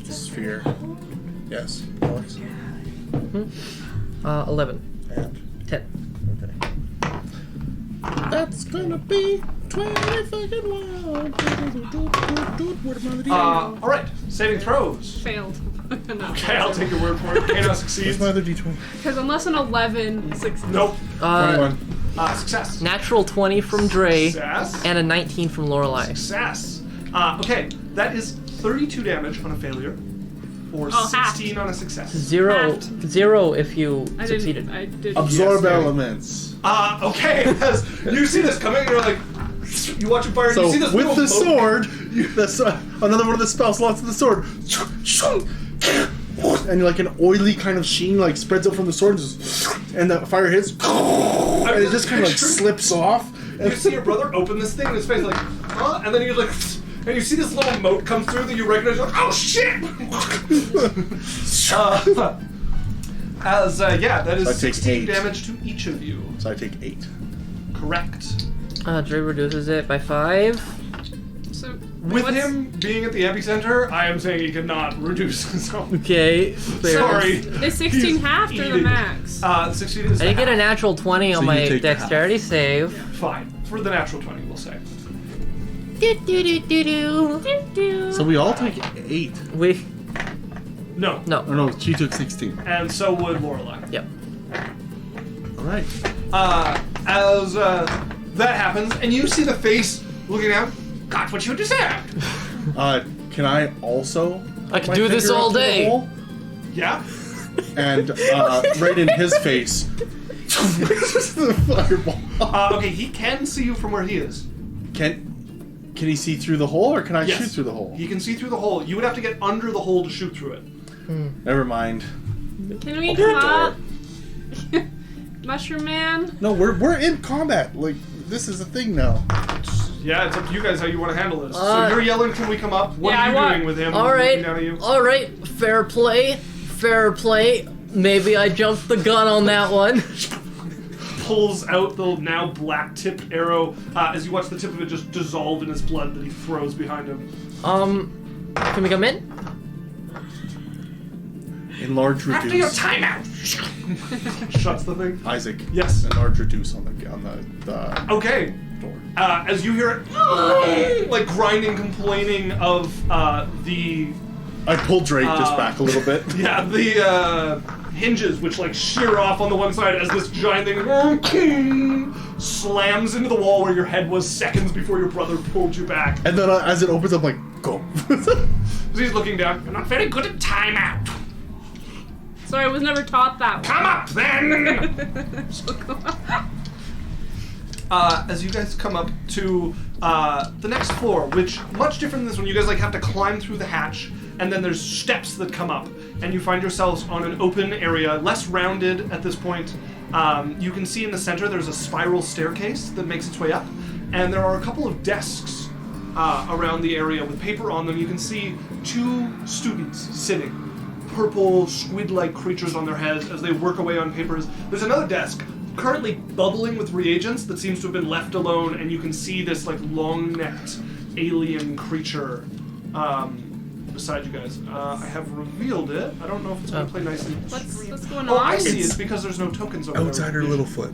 [SPEAKER 3] Sphere. Yes. Alex.
[SPEAKER 1] 11.
[SPEAKER 3] And
[SPEAKER 1] 10.
[SPEAKER 3] okay. That's gonna be 20 fucking wild.
[SPEAKER 2] All right, saving throws.
[SPEAKER 4] Failed.
[SPEAKER 2] Okay, I'll take your word for it. Kea'Na succeeds.
[SPEAKER 3] Where's my other d20?
[SPEAKER 4] Because unless an 11 succeeds.
[SPEAKER 2] Nope.
[SPEAKER 3] 21.
[SPEAKER 2] Success.
[SPEAKER 1] Natural 20 from Drae
[SPEAKER 2] Success.
[SPEAKER 1] and a 19 from Lorelei.
[SPEAKER 2] Success. Okay, that is 32 damage on a failure, or
[SPEAKER 4] Oh,
[SPEAKER 2] 16 on a success.
[SPEAKER 1] 0 if you
[SPEAKER 4] I
[SPEAKER 1] succeeded.
[SPEAKER 4] didn't. I did.
[SPEAKER 3] Absorb
[SPEAKER 2] Yes,
[SPEAKER 3] elements.
[SPEAKER 2] Okay, as you see this coming, and you're like, you watch it fire, and
[SPEAKER 3] So
[SPEAKER 2] you see this
[SPEAKER 3] with
[SPEAKER 2] little
[SPEAKER 3] the
[SPEAKER 2] mote-
[SPEAKER 3] sword, another one of the spell slots of the sword, and like an oily kind of sheen like spreads out from the sword, and the fire hits, and it just kind of like slips off.
[SPEAKER 2] You see your brother open this thing, and his face like, huh? And then you're like, and you see this little mote come through that you recognize. You're like, oh shit! That is
[SPEAKER 3] So I take
[SPEAKER 2] 16
[SPEAKER 3] 8.
[SPEAKER 2] damage to each of you.
[SPEAKER 3] So I take 8.
[SPEAKER 2] Correct.
[SPEAKER 1] Drae reduces it by 5.
[SPEAKER 4] So,
[SPEAKER 2] With
[SPEAKER 4] what's-
[SPEAKER 2] him being at the epicenter, I am saying he cannot reduce his own.
[SPEAKER 1] Okay. Fair.
[SPEAKER 2] Sorry.
[SPEAKER 4] Is 16
[SPEAKER 2] He's
[SPEAKER 4] half or the
[SPEAKER 2] eating.
[SPEAKER 4] max?
[SPEAKER 2] 16 is
[SPEAKER 1] I did get a
[SPEAKER 2] half.
[SPEAKER 1] natural 20 on
[SPEAKER 3] So you
[SPEAKER 1] my
[SPEAKER 3] take
[SPEAKER 1] dexterity save.
[SPEAKER 2] Fine. For the natural 20, we'll say.
[SPEAKER 3] So we all take 8.
[SPEAKER 1] We
[SPEAKER 2] No.
[SPEAKER 1] no.
[SPEAKER 3] Oh no, she took 16.
[SPEAKER 2] And so would Lorelei.
[SPEAKER 1] Yep.
[SPEAKER 3] All right.
[SPEAKER 2] As that happens, and you see the face looking out, got what you deserved.
[SPEAKER 3] Can I also?
[SPEAKER 1] I can
[SPEAKER 3] my
[SPEAKER 1] do this
[SPEAKER 3] finger
[SPEAKER 1] all
[SPEAKER 3] up to the
[SPEAKER 1] day.
[SPEAKER 3] hole?
[SPEAKER 2] Yeah?
[SPEAKER 3] And right in his face, the fireball.
[SPEAKER 2] Okay, he can see you from where he is.
[SPEAKER 3] Can he see through the hole, or can I
[SPEAKER 2] Yes.
[SPEAKER 3] shoot through the hole?
[SPEAKER 2] He can see through the hole. You would have to get under the hole to shoot through it.
[SPEAKER 3] Never mind.
[SPEAKER 4] Can we
[SPEAKER 3] Open the
[SPEAKER 4] come up? Mushroom Man?
[SPEAKER 3] No, we're in combat. Like this is a thing now.
[SPEAKER 2] Yeah, it's up to you guys how you want to handle this. So
[SPEAKER 1] Uh,
[SPEAKER 2] you're yelling, can we come up? What
[SPEAKER 4] Yeah,
[SPEAKER 2] are you
[SPEAKER 4] I want-
[SPEAKER 2] doing with him?
[SPEAKER 1] All
[SPEAKER 2] Looking
[SPEAKER 1] right.
[SPEAKER 2] down at you?
[SPEAKER 1] All right. Fair play. Fair play. Maybe I jumped the gun on that one.
[SPEAKER 2] Pulls out the now black-tipped arrow as you watch the tip of it just dissolve in his blood that he throws behind him.
[SPEAKER 1] Can we come in?
[SPEAKER 3] Enlarge reduce.
[SPEAKER 2] After your timeout! Shuts the thing.
[SPEAKER 3] Isaac.
[SPEAKER 2] Yes.
[SPEAKER 3] Enlarge reduce on the
[SPEAKER 2] Okay.
[SPEAKER 3] door.
[SPEAKER 2] As you hear it, like grinding, complaining of the
[SPEAKER 3] I pull Drae just back a little bit.
[SPEAKER 2] yeah the hinges which like shear off on the one side as this giant thing slams into the wall where your head was seconds before your brother pulled you back.
[SPEAKER 3] And then as it opens, I'm like, go.
[SPEAKER 2] As he's looking down, you're not very good at timeout.
[SPEAKER 4] Sorry, I was never taught that one.
[SPEAKER 2] Come up then. As you guys come up to the next floor, which much different than this one, you guys like have to climb through the hatch, and then there's steps that come up, and you find yourselves on an open area, less rounded at this point. You can see in the center there's a spiral staircase that makes its way up, and there are a couple of desks around the area with paper on them. You can see 2 students sitting, purple squid-like creatures on their heads as they work away on papers. There's another desk currently bubbling with reagents that seems to have been left alone, and you can see this like long-necked alien creature beside you guys. I have revealed it. I don't know if it's going to play nicely.
[SPEAKER 4] What's going
[SPEAKER 2] Oh,
[SPEAKER 4] on?
[SPEAKER 2] I see. It's because there's no tokens over
[SPEAKER 6] Outsider
[SPEAKER 2] there.
[SPEAKER 6] Littlefoot.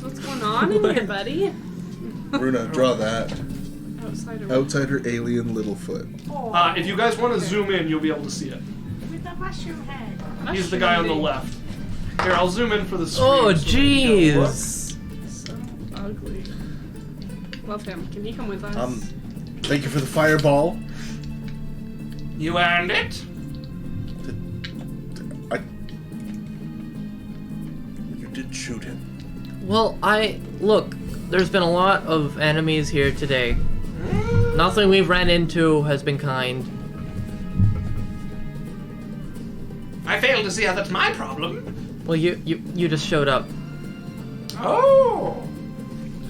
[SPEAKER 4] What's going on in here, buddy?
[SPEAKER 6] Runa, draw that.
[SPEAKER 4] Outsider.
[SPEAKER 6] Alien Littlefoot.
[SPEAKER 2] If you guys want to zoom in, you'll be able to see it.
[SPEAKER 5] With the mushroom head.
[SPEAKER 2] He's the guy on the left. Here, I'll zoom in for the screen.
[SPEAKER 1] Oh,
[SPEAKER 2] so that you can look.
[SPEAKER 1] jeez.
[SPEAKER 4] So ugly. Love him. Can he come with us?
[SPEAKER 3] Thank you for the fireball.
[SPEAKER 2] You earned it.
[SPEAKER 3] You did shoot him.
[SPEAKER 1] Well, look, there's been a lot of enemies here today. Nothing we've ran into has been kind.
[SPEAKER 2] I fail to see how that's my problem.
[SPEAKER 1] Well, you just showed up.
[SPEAKER 2] Oh.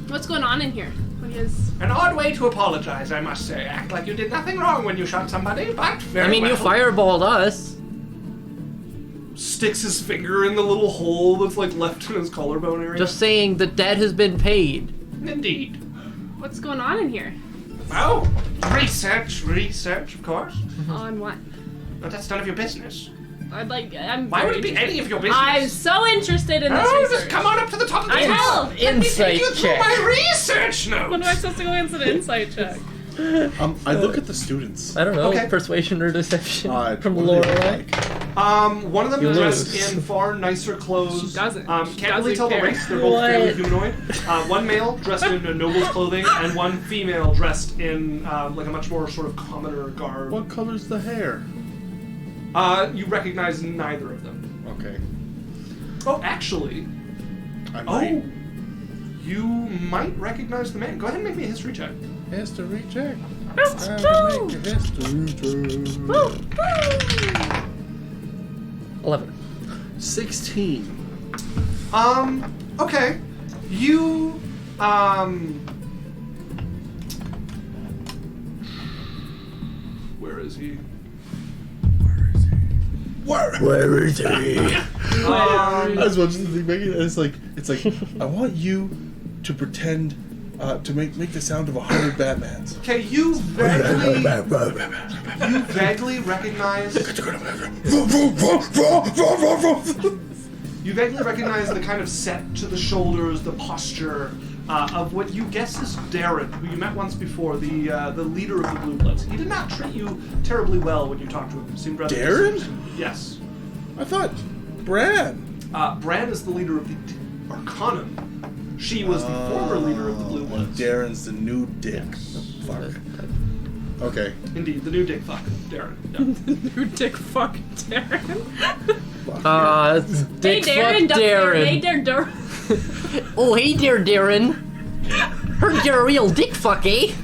[SPEAKER 4] What's going on in here? What is?
[SPEAKER 2] An odd way to apologize, I must say. Act like you did nothing wrong when you shot somebody, but very
[SPEAKER 1] I mean, you
[SPEAKER 2] well.
[SPEAKER 1] fireballed us.
[SPEAKER 2] Sticks his finger in the little hole that's like left in his collarbone area.
[SPEAKER 1] Just saying the debt has been paid.
[SPEAKER 2] Indeed.
[SPEAKER 4] What's going on in here?
[SPEAKER 2] Oh, research, of course.
[SPEAKER 4] On what?
[SPEAKER 2] But that's none of your business.
[SPEAKER 4] I'm.
[SPEAKER 2] Why would it
[SPEAKER 4] very
[SPEAKER 2] be any of your business?
[SPEAKER 4] I'm so interested in this
[SPEAKER 2] Oh,
[SPEAKER 4] research.
[SPEAKER 2] just come on up to the top of the
[SPEAKER 4] I
[SPEAKER 2] table.
[SPEAKER 4] will.
[SPEAKER 2] Let me
[SPEAKER 1] Insight
[SPEAKER 2] take you through
[SPEAKER 1] check.
[SPEAKER 2] my research notes.
[SPEAKER 4] When am I supposed to go into the insight check?
[SPEAKER 3] I look at the students.
[SPEAKER 1] I don't know,
[SPEAKER 2] Okay.
[SPEAKER 1] persuasion or deception from
[SPEAKER 3] What do they
[SPEAKER 1] Lorelei.
[SPEAKER 3] look like?
[SPEAKER 2] One of them
[SPEAKER 1] You
[SPEAKER 2] dressed
[SPEAKER 1] lose.
[SPEAKER 2] in far nicer clothes.
[SPEAKER 4] She doesn't. She
[SPEAKER 2] Can't really tell
[SPEAKER 4] doesn't
[SPEAKER 2] the
[SPEAKER 4] care.
[SPEAKER 2] race. They're both fairly
[SPEAKER 1] What?
[SPEAKER 2] humanoid. One male dressed in a noble's clothing, and one female dressed in like a much more sort of commoner garb.
[SPEAKER 3] What color's the hair?
[SPEAKER 2] You recognize neither of them.
[SPEAKER 3] Okay.
[SPEAKER 2] Oh, actually,
[SPEAKER 3] I might.
[SPEAKER 2] you might recognize the man. Go ahead and make me a history check.
[SPEAKER 3] History check. Time to make a history check.
[SPEAKER 1] 11.
[SPEAKER 3] 16.
[SPEAKER 2] Okay. You, where is he?
[SPEAKER 3] Where is he? I was watching the thing, Megan, and it's like, I want you to pretend, to make the sound of 100 Batmans.
[SPEAKER 2] Okay, you vaguely recognize. You vaguely recognize the kind of set to the shoulders, the posture of what you guess is Darren, who you met once before, the leader of the Blue Bloods. He did not treat you terribly well when you talked to him. He seemed rather
[SPEAKER 3] Darren?
[SPEAKER 2] distant. Yes.
[SPEAKER 3] I thought Bran.
[SPEAKER 2] Bran is the leader of the Arcanum. She was the former leader of the Blue Bloods.
[SPEAKER 3] Darren's the new dick. Fuck. Okay.
[SPEAKER 2] Indeed, the new dick fuck, Darren. Yeah.
[SPEAKER 4] New dick fuck Darren.
[SPEAKER 1] It's Dick
[SPEAKER 4] Hey Darren,
[SPEAKER 1] fuck Darren.
[SPEAKER 4] Hey Darren.
[SPEAKER 1] Oh, hey there, Darren. Heard you're a real dick fuck, eh?
[SPEAKER 4] Hey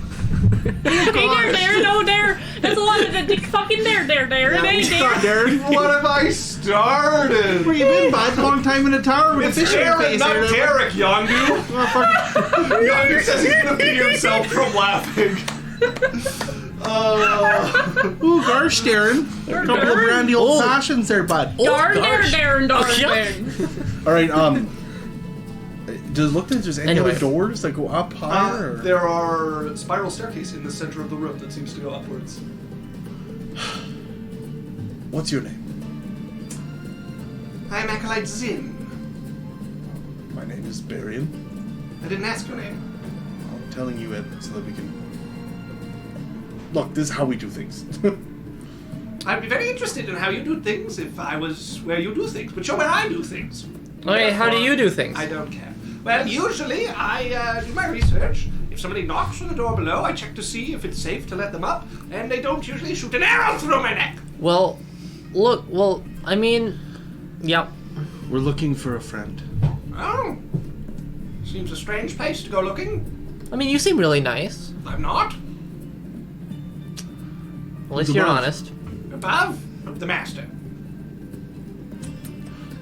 [SPEAKER 4] there, Darren. Oh, there. That's a lot of the dick fucking Darren. Hey, Darren.
[SPEAKER 2] What have I started?
[SPEAKER 3] Where you been, bud? Long time in the tower with
[SPEAKER 2] It's
[SPEAKER 3] a fishing
[SPEAKER 2] Darren,
[SPEAKER 3] face.
[SPEAKER 2] not
[SPEAKER 3] here.
[SPEAKER 2] Derek, Yondu. Yondu says he's gonna pee himself from laughing.
[SPEAKER 3] Ooh, gosh, Darren. A couple of brandy old fashions there, bud.
[SPEAKER 4] Darn,
[SPEAKER 1] gosh.
[SPEAKER 4] Darren.
[SPEAKER 3] All right, does it look like there's any
[SPEAKER 1] Anyway.
[SPEAKER 3] other doors that go up higher? or-
[SPEAKER 2] There are spiral staircase in the center of the room that seems to go upwards.
[SPEAKER 3] What's your name?
[SPEAKER 2] I am Acolyte Xin.
[SPEAKER 3] My name is Berrian.
[SPEAKER 2] I didn't ask your name.
[SPEAKER 3] I'm telling you it so that we can... Look, this is how we do things.
[SPEAKER 2] I'd be very interested in how you do things if I was where you do things, but you're where I do things.
[SPEAKER 1] Okay, how do you do things?
[SPEAKER 2] I don't care. Well, usually I do my research. If somebody knocks on the door below, I check to see if it's safe to let them up, and they don't usually shoot an arrow through my neck.
[SPEAKER 1] Well, I mean, yep.
[SPEAKER 3] We're looking for a friend.
[SPEAKER 2] Oh, seems a strange place to go looking.
[SPEAKER 1] I mean, you seem really nice.
[SPEAKER 2] I'm not.
[SPEAKER 1] At least you're honest.
[SPEAKER 2] Above the master.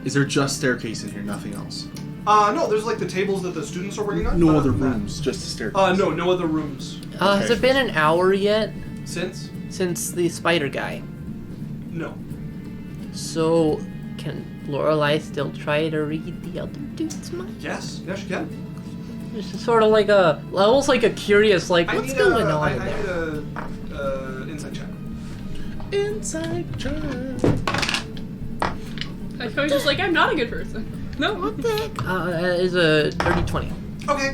[SPEAKER 3] Is there just staircase in here, nothing else?
[SPEAKER 2] No, there's like the tables that the students are working on.
[SPEAKER 3] No
[SPEAKER 2] but
[SPEAKER 3] other
[SPEAKER 2] than that-
[SPEAKER 3] rooms, just a staircase.
[SPEAKER 2] No other rooms.
[SPEAKER 1] Has it been an hour yet
[SPEAKER 2] Since
[SPEAKER 1] the spider guy?
[SPEAKER 2] no.
[SPEAKER 1] So, can Lorelei still try to read the other dude's mind?
[SPEAKER 2] Yes, you can.
[SPEAKER 1] It's just sort of like almost like a curious, like, what's going on in
[SPEAKER 2] I
[SPEAKER 1] there?
[SPEAKER 2] need a insight check.
[SPEAKER 3] Inside check.
[SPEAKER 4] I was just like, I'm not a good person. No.
[SPEAKER 1] What the heck? That is a 30-20.
[SPEAKER 2] Okay.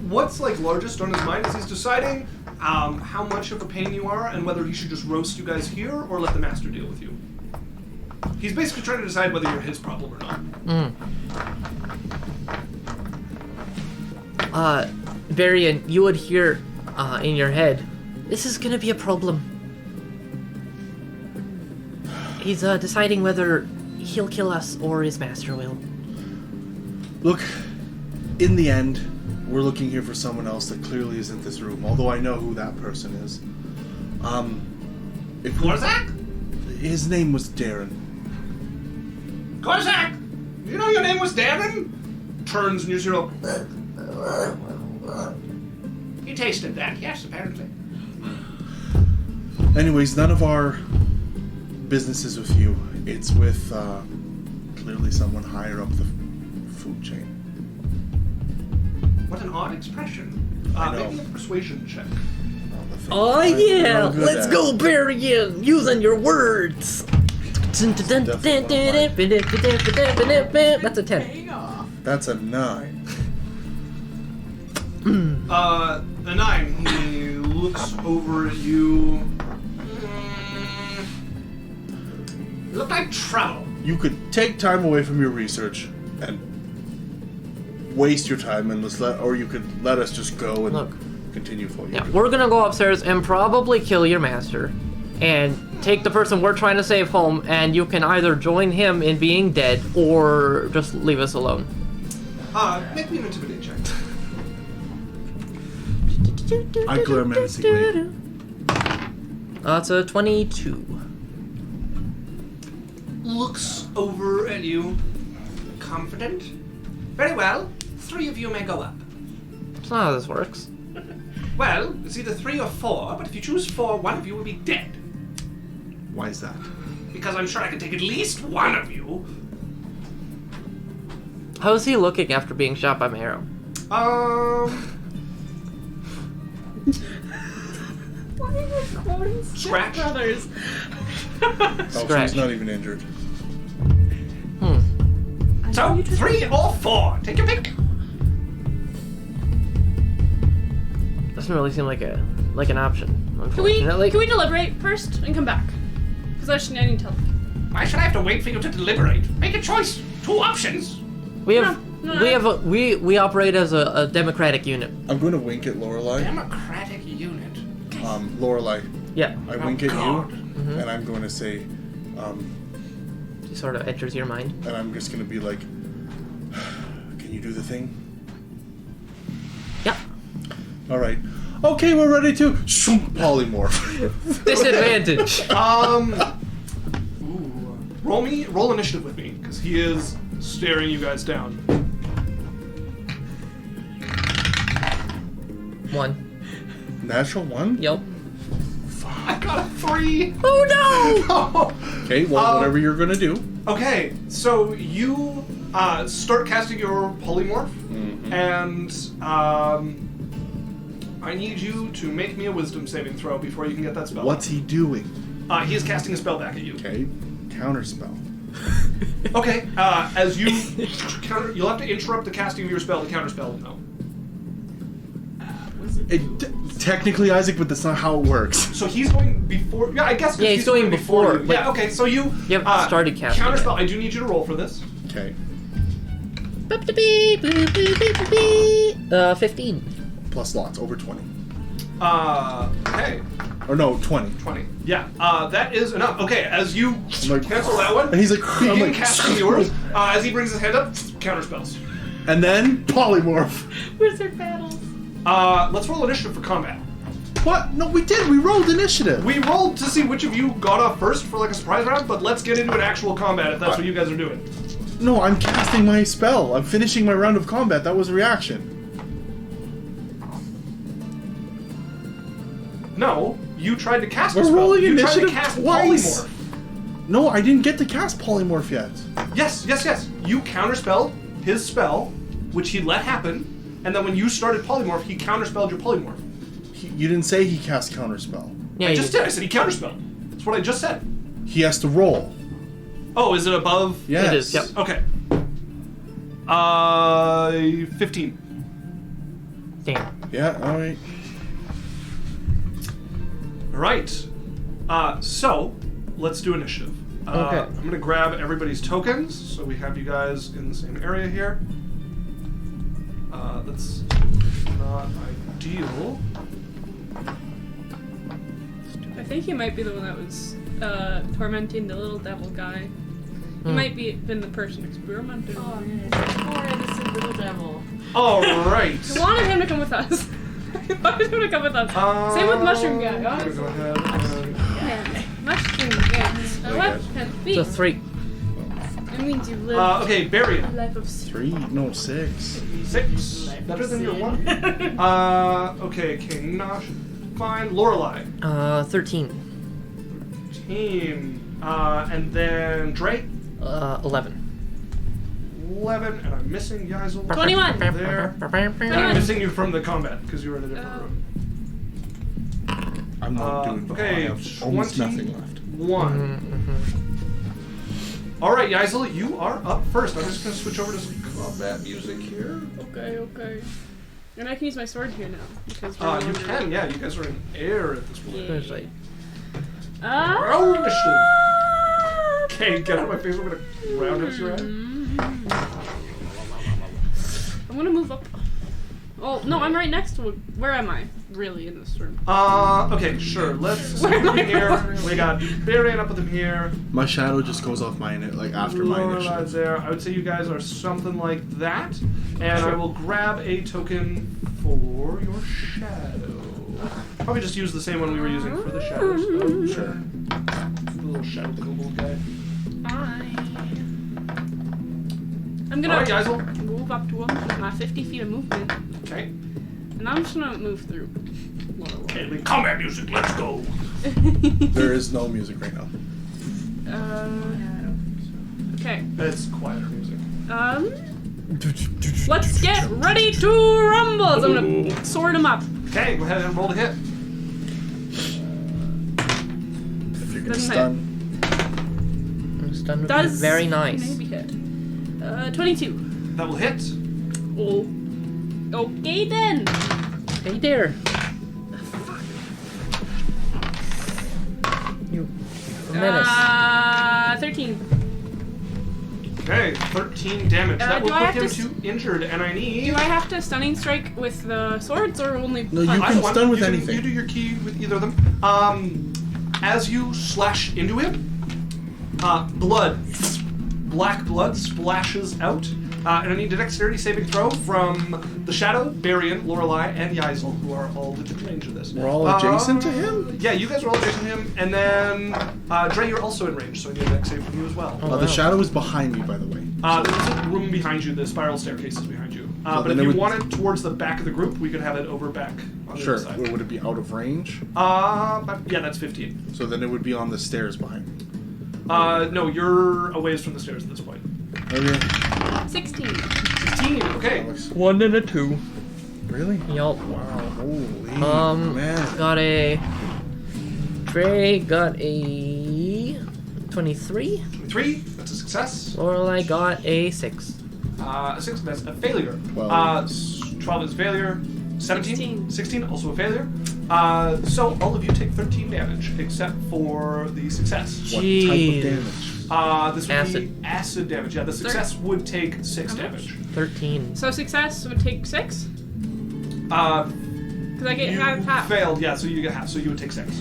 [SPEAKER 2] What's like largest on his mind is he's deciding how much of a pain you are and whether he should just roast you guys here or let the master deal with you. He's basically trying to decide whether you're his problem or not.
[SPEAKER 1] Berrian, you would hear in your head, this is gonna be a problem. He's deciding whether he'll kill us or his master will.
[SPEAKER 3] Look, in the end, we're looking here for someone else that clearly isn't this room, although I know who that person is.
[SPEAKER 2] Gorzak?
[SPEAKER 3] His name was Darren.
[SPEAKER 2] Gorzak! You know your name was Darren? Turns and you see He tasted that, yes, apparently.
[SPEAKER 3] Anyways, none of our business is with you. It's with, clearly someone higher up the food chain.
[SPEAKER 2] What an odd expression.
[SPEAKER 3] I know.
[SPEAKER 2] Maybe a persuasion check.
[SPEAKER 1] Oh yeah, let's go, Berrian, using your words. That's a 10.
[SPEAKER 3] That's a 9.
[SPEAKER 2] A 9. He looks over at you. Look like trouble.
[SPEAKER 3] You could take time away from your research and waste your time and or you could let us just go and continue for you.
[SPEAKER 1] Yeah, we're gonna go upstairs and probably kill your master and take the person we're trying to save home, and you can either join him in being dead or just leave us alone.
[SPEAKER 2] Make me an intimidate check.
[SPEAKER 3] I glare menacingly.
[SPEAKER 1] That's a 22.
[SPEAKER 2] Looks over at you. Confident? Very well. 3 of you may go up.
[SPEAKER 1] That's not how this works.
[SPEAKER 2] Well, it's either 3 or 4, but if you choose 4, one of you will be dead.
[SPEAKER 3] Why is that?
[SPEAKER 2] Because I'm sure I can take at least one of you.
[SPEAKER 1] How is he looking after being shot by my arrow?
[SPEAKER 4] Why are you quoting
[SPEAKER 2] Scratch.
[SPEAKER 4] Brothers?
[SPEAKER 3] Oh,
[SPEAKER 1] Scratch.
[SPEAKER 3] she's not even injured.
[SPEAKER 2] So, 3 or 4. Take your pick.
[SPEAKER 1] Doesn't really seem like an option.
[SPEAKER 4] Can we
[SPEAKER 1] Unfortunately.
[SPEAKER 4] deliberate first and come back? Because I need to tell.
[SPEAKER 2] Why should I have to wait for you to deliberate? Make a choice. 2 options.
[SPEAKER 1] We have
[SPEAKER 4] No.
[SPEAKER 1] we operate as a democratic unit.
[SPEAKER 3] I'm going to wink at Lorelei.
[SPEAKER 2] Democratic unit.
[SPEAKER 3] Lorelei,
[SPEAKER 1] Yeah.
[SPEAKER 3] I wink at
[SPEAKER 2] God.
[SPEAKER 3] you, and I'm going to say,
[SPEAKER 1] She sort of enters your mind.
[SPEAKER 3] and I'm just going to be like, can you do the thing?
[SPEAKER 1] Yeah.
[SPEAKER 3] All right. Okay, we're ready to polymorph.
[SPEAKER 1] Disadvantage.
[SPEAKER 2] Roll initiative with me, because he is staring you guys down.
[SPEAKER 1] 1.
[SPEAKER 3] Natural 1?
[SPEAKER 1] Yep.
[SPEAKER 2] I got a 3.
[SPEAKER 1] Oh no!
[SPEAKER 3] Okay, well, whatever you're going to do.
[SPEAKER 2] Okay, so you start casting your polymorph, and I need you to make me a wisdom saving throw before you can get that spell.
[SPEAKER 3] What's he doing?
[SPEAKER 2] He is casting a spell back at you.
[SPEAKER 3] Okay, counterspell.
[SPEAKER 2] Okay, as you you'll have to interrupt the casting of your spell to counterspell him, though.
[SPEAKER 3] Technically, Isaac, but that's not how it works.
[SPEAKER 2] So he's going before. Yeah, I guess. 'cause
[SPEAKER 1] Yeah, he's going before,
[SPEAKER 2] you.
[SPEAKER 1] like-
[SPEAKER 2] Yeah. Okay. So you.
[SPEAKER 1] You haven't started casting
[SPEAKER 2] Counterspell.
[SPEAKER 1] yet.
[SPEAKER 2] I do need you to roll for this.
[SPEAKER 3] Okay.
[SPEAKER 1] 15.
[SPEAKER 3] Plus lots, over 20.
[SPEAKER 2] Okay.
[SPEAKER 3] Or no, 20.
[SPEAKER 2] 20. Yeah. That is enough. Okay. As you
[SPEAKER 3] Like-
[SPEAKER 2] cancel that one,
[SPEAKER 3] And he's like, I'm
[SPEAKER 2] begin
[SPEAKER 3] like,
[SPEAKER 2] casting yours. As he brings his hand up, counterspells.
[SPEAKER 3] and then polymorph.
[SPEAKER 4] Wizard battles.
[SPEAKER 2] Let's roll initiative for combat.
[SPEAKER 3] What? No, we did. We rolled initiative.
[SPEAKER 2] We rolled to see which of you got off first for like a surprise round, but let's get into an actual combat if that's what you guys are doing.
[SPEAKER 3] No, I'm casting my spell. I'm finishing my round of combat. That was a reaction.
[SPEAKER 2] No, you tried to cast a
[SPEAKER 3] We're
[SPEAKER 2] spell.
[SPEAKER 3] rolling
[SPEAKER 2] You tried to
[SPEAKER 3] initiative
[SPEAKER 2] cast
[SPEAKER 3] twice.
[SPEAKER 2] polymorph.
[SPEAKER 3] No, I didn't get to cast polymorph yet.
[SPEAKER 2] Yes. You counterspelled his spell, which he let happen, and then when you started polymorph, he counterspelled your polymorph.
[SPEAKER 3] You didn't say he cast counterspell.
[SPEAKER 1] Yeah,
[SPEAKER 2] I
[SPEAKER 1] you
[SPEAKER 2] just did. I said he counterspelled. That's what I just said.
[SPEAKER 3] He has to roll.
[SPEAKER 2] Oh, is it above?
[SPEAKER 3] Yes.
[SPEAKER 1] It is, yep.
[SPEAKER 2] Okay. 15.
[SPEAKER 1] Damn.
[SPEAKER 3] Yeah, alright.
[SPEAKER 2] Right. So, let's do initiative.
[SPEAKER 1] Okay.
[SPEAKER 2] I'm going to grab everybody's tokens, so we have you guys in the same area here. That's not ideal.
[SPEAKER 4] I think he might be the one that was tormenting the little devil guy. He might be been the person experimenting.
[SPEAKER 5] Oh, yes. Poor innocent little devil.
[SPEAKER 2] All right.
[SPEAKER 4] I wanted him to come with us. I wanted him to come with us. Same with Mushroom Guy.
[SPEAKER 2] I'm gonna go ahead and...
[SPEAKER 4] Mushroom Guy. What can be?
[SPEAKER 1] It's a 3.
[SPEAKER 4] It means you live
[SPEAKER 2] okay, Berrian.
[SPEAKER 4] a life of
[SPEAKER 3] 3? No, 6.
[SPEAKER 2] 6. Better than your 1. Okay, Kea'Na should be fine. Lorelei.
[SPEAKER 1] 13.
[SPEAKER 2] 13. And then Drae.
[SPEAKER 1] 11.
[SPEAKER 2] 11. And I'm missing Yaikzal.
[SPEAKER 4] 21.
[SPEAKER 2] There. And I'm missing you from the combat because you were in a different room.
[SPEAKER 3] I'm not doing well.
[SPEAKER 2] Okay,
[SPEAKER 3] I have almost nothing left.
[SPEAKER 2] 1. All right, Yaikzal, you are up first. I'm just going to switch over to some combat music here.
[SPEAKER 4] Okay. And I can use my sword here now. Because
[SPEAKER 2] You can, yeah. You guys are in air at this point.
[SPEAKER 1] There's like
[SPEAKER 2] Roll initiative. Okay, get out of my face. I'm going to roundhouse your head.
[SPEAKER 4] I'm gonna move up. Oh, no, I'm right next to it. Where am I, really, in this room?
[SPEAKER 2] Okay, sure. Let's see here. We got Berrian up with him here.
[SPEAKER 3] My shadow just goes off my after my
[SPEAKER 2] Lorelei's
[SPEAKER 3] initiative.
[SPEAKER 2] there. I would say you guys are something like that. And I will grab a token for your shadow. Probably just use the same one we were using for the shadows. Oh,
[SPEAKER 3] Sure.
[SPEAKER 2] The little shadow little guy.
[SPEAKER 4] I'm
[SPEAKER 2] Alright,
[SPEAKER 4] gonna
[SPEAKER 2] Yaikzal.
[SPEAKER 4] move up to him with my 50 feet of movement.
[SPEAKER 2] Okay.
[SPEAKER 4] And I'm just gonna move through.
[SPEAKER 2] Okay, the combat music. Let's go.
[SPEAKER 3] There is no music right now.
[SPEAKER 4] Okay.
[SPEAKER 2] It's quieter music.
[SPEAKER 4] Let's get ready to rumble! So I'm gonna sword him up.
[SPEAKER 2] Okay, go ahead and roll the hit.
[SPEAKER 3] If you're
[SPEAKER 4] Doesn't
[SPEAKER 3] stun.
[SPEAKER 1] stun would be
[SPEAKER 4] Does
[SPEAKER 1] very nice.
[SPEAKER 4] maybe hit. 22.
[SPEAKER 2] That will hit.
[SPEAKER 4] Oh. Okay then.
[SPEAKER 1] Hey there. You menace.
[SPEAKER 4] 13.
[SPEAKER 2] Okay, 13 damage. That will
[SPEAKER 4] do I
[SPEAKER 2] put
[SPEAKER 4] have
[SPEAKER 2] him to injured, and I need...
[SPEAKER 4] Do I have to stunning strike with the swords or only
[SPEAKER 3] No, you
[SPEAKER 4] punch?
[SPEAKER 3] can stun with anything.
[SPEAKER 2] You do your key with either of them. As you slash into him, black blood splashes out. And I need a dexterity saving throw from the Shadow, Berrian, Lorelei, and Yaikzal, who are all within range of this.
[SPEAKER 3] We're all adjacent to him?
[SPEAKER 2] Yeah, you guys are all adjacent to him. And then, Drae, you're also in range, so I need a dex save from you as well.
[SPEAKER 3] The shadow is behind me, by the way.
[SPEAKER 2] There's a room behind you. The spiral staircase is behind you. But
[SPEAKER 3] then
[SPEAKER 2] if
[SPEAKER 3] it
[SPEAKER 2] you
[SPEAKER 3] would-
[SPEAKER 2] wanted towards the back of the group, we could have it over back on the
[SPEAKER 3] Sure.
[SPEAKER 2] other side.
[SPEAKER 3] Would it be out of range?
[SPEAKER 2] Yeah, that's 15.
[SPEAKER 3] So then it would be on the stairs behind me.
[SPEAKER 2] No, you're a ways from the stairs at this point.
[SPEAKER 3] Okay.
[SPEAKER 4] 16.
[SPEAKER 2] 15, okay.
[SPEAKER 1] 1 and a 2.
[SPEAKER 3] Really?
[SPEAKER 1] Yup.
[SPEAKER 3] Wow, holy man.
[SPEAKER 1] Got a... Drae got a... 23.
[SPEAKER 2] 23, that's a success.
[SPEAKER 1] Lorelei got a 6.
[SPEAKER 2] A 6, that's a failure.
[SPEAKER 3] 12.
[SPEAKER 2] 12 is a failure. 17,
[SPEAKER 4] 16.
[SPEAKER 2] 16, also a failure. So all of you take 13 damage, except for the success.
[SPEAKER 3] What type
[SPEAKER 1] Jeez.
[SPEAKER 3] of damage?
[SPEAKER 2] This would
[SPEAKER 1] Acid.
[SPEAKER 2] be acid damage. Yeah, the success would take 6
[SPEAKER 4] How much?
[SPEAKER 2] damage.
[SPEAKER 1] 13.
[SPEAKER 4] So success would take 6? Because I get
[SPEAKER 2] You
[SPEAKER 4] half.
[SPEAKER 2] failed, yeah, so you get half, so you would take 6.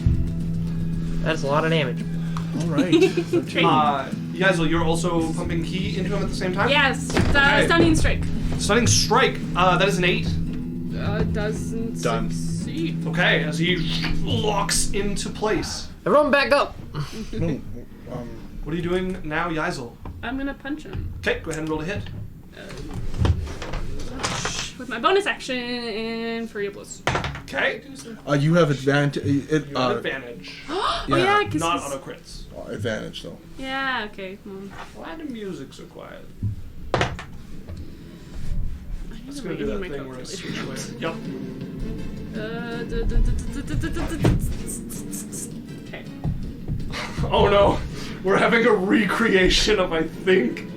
[SPEAKER 1] That's a lot of damage.
[SPEAKER 3] Alright.
[SPEAKER 2] Yaikzal, you're also pumping key into him at the same time?
[SPEAKER 4] Yes,
[SPEAKER 2] Okay.
[SPEAKER 4] stunning strike.
[SPEAKER 2] Stunning strike, that is an 8.
[SPEAKER 4] Doesn't
[SPEAKER 3] Done.
[SPEAKER 4] succeed.
[SPEAKER 2] Okay, as he locks into place.
[SPEAKER 1] Everyone back up!
[SPEAKER 3] No.
[SPEAKER 2] What are you doing now, Yaikzal?
[SPEAKER 4] I'm gonna punch him
[SPEAKER 2] Okay, go ahead and roll a hit.
[SPEAKER 4] with my bonus action and Fury of Blows.
[SPEAKER 2] Okay,
[SPEAKER 3] You have advantage.
[SPEAKER 2] you have advantage.
[SPEAKER 4] Oh yeah, because
[SPEAKER 2] Not auto crits.
[SPEAKER 3] Advantage though.
[SPEAKER 4] yeah, okay.
[SPEAKER 2] Why the music so quiet?
[SPEAKER 4] I
[SPEAKER 2] It's gonna do that thing where I switch away. Yep.
[SPEAKER 4] Okay.
[SPEAKER 2] Oh no, we're having a recreation of, I think,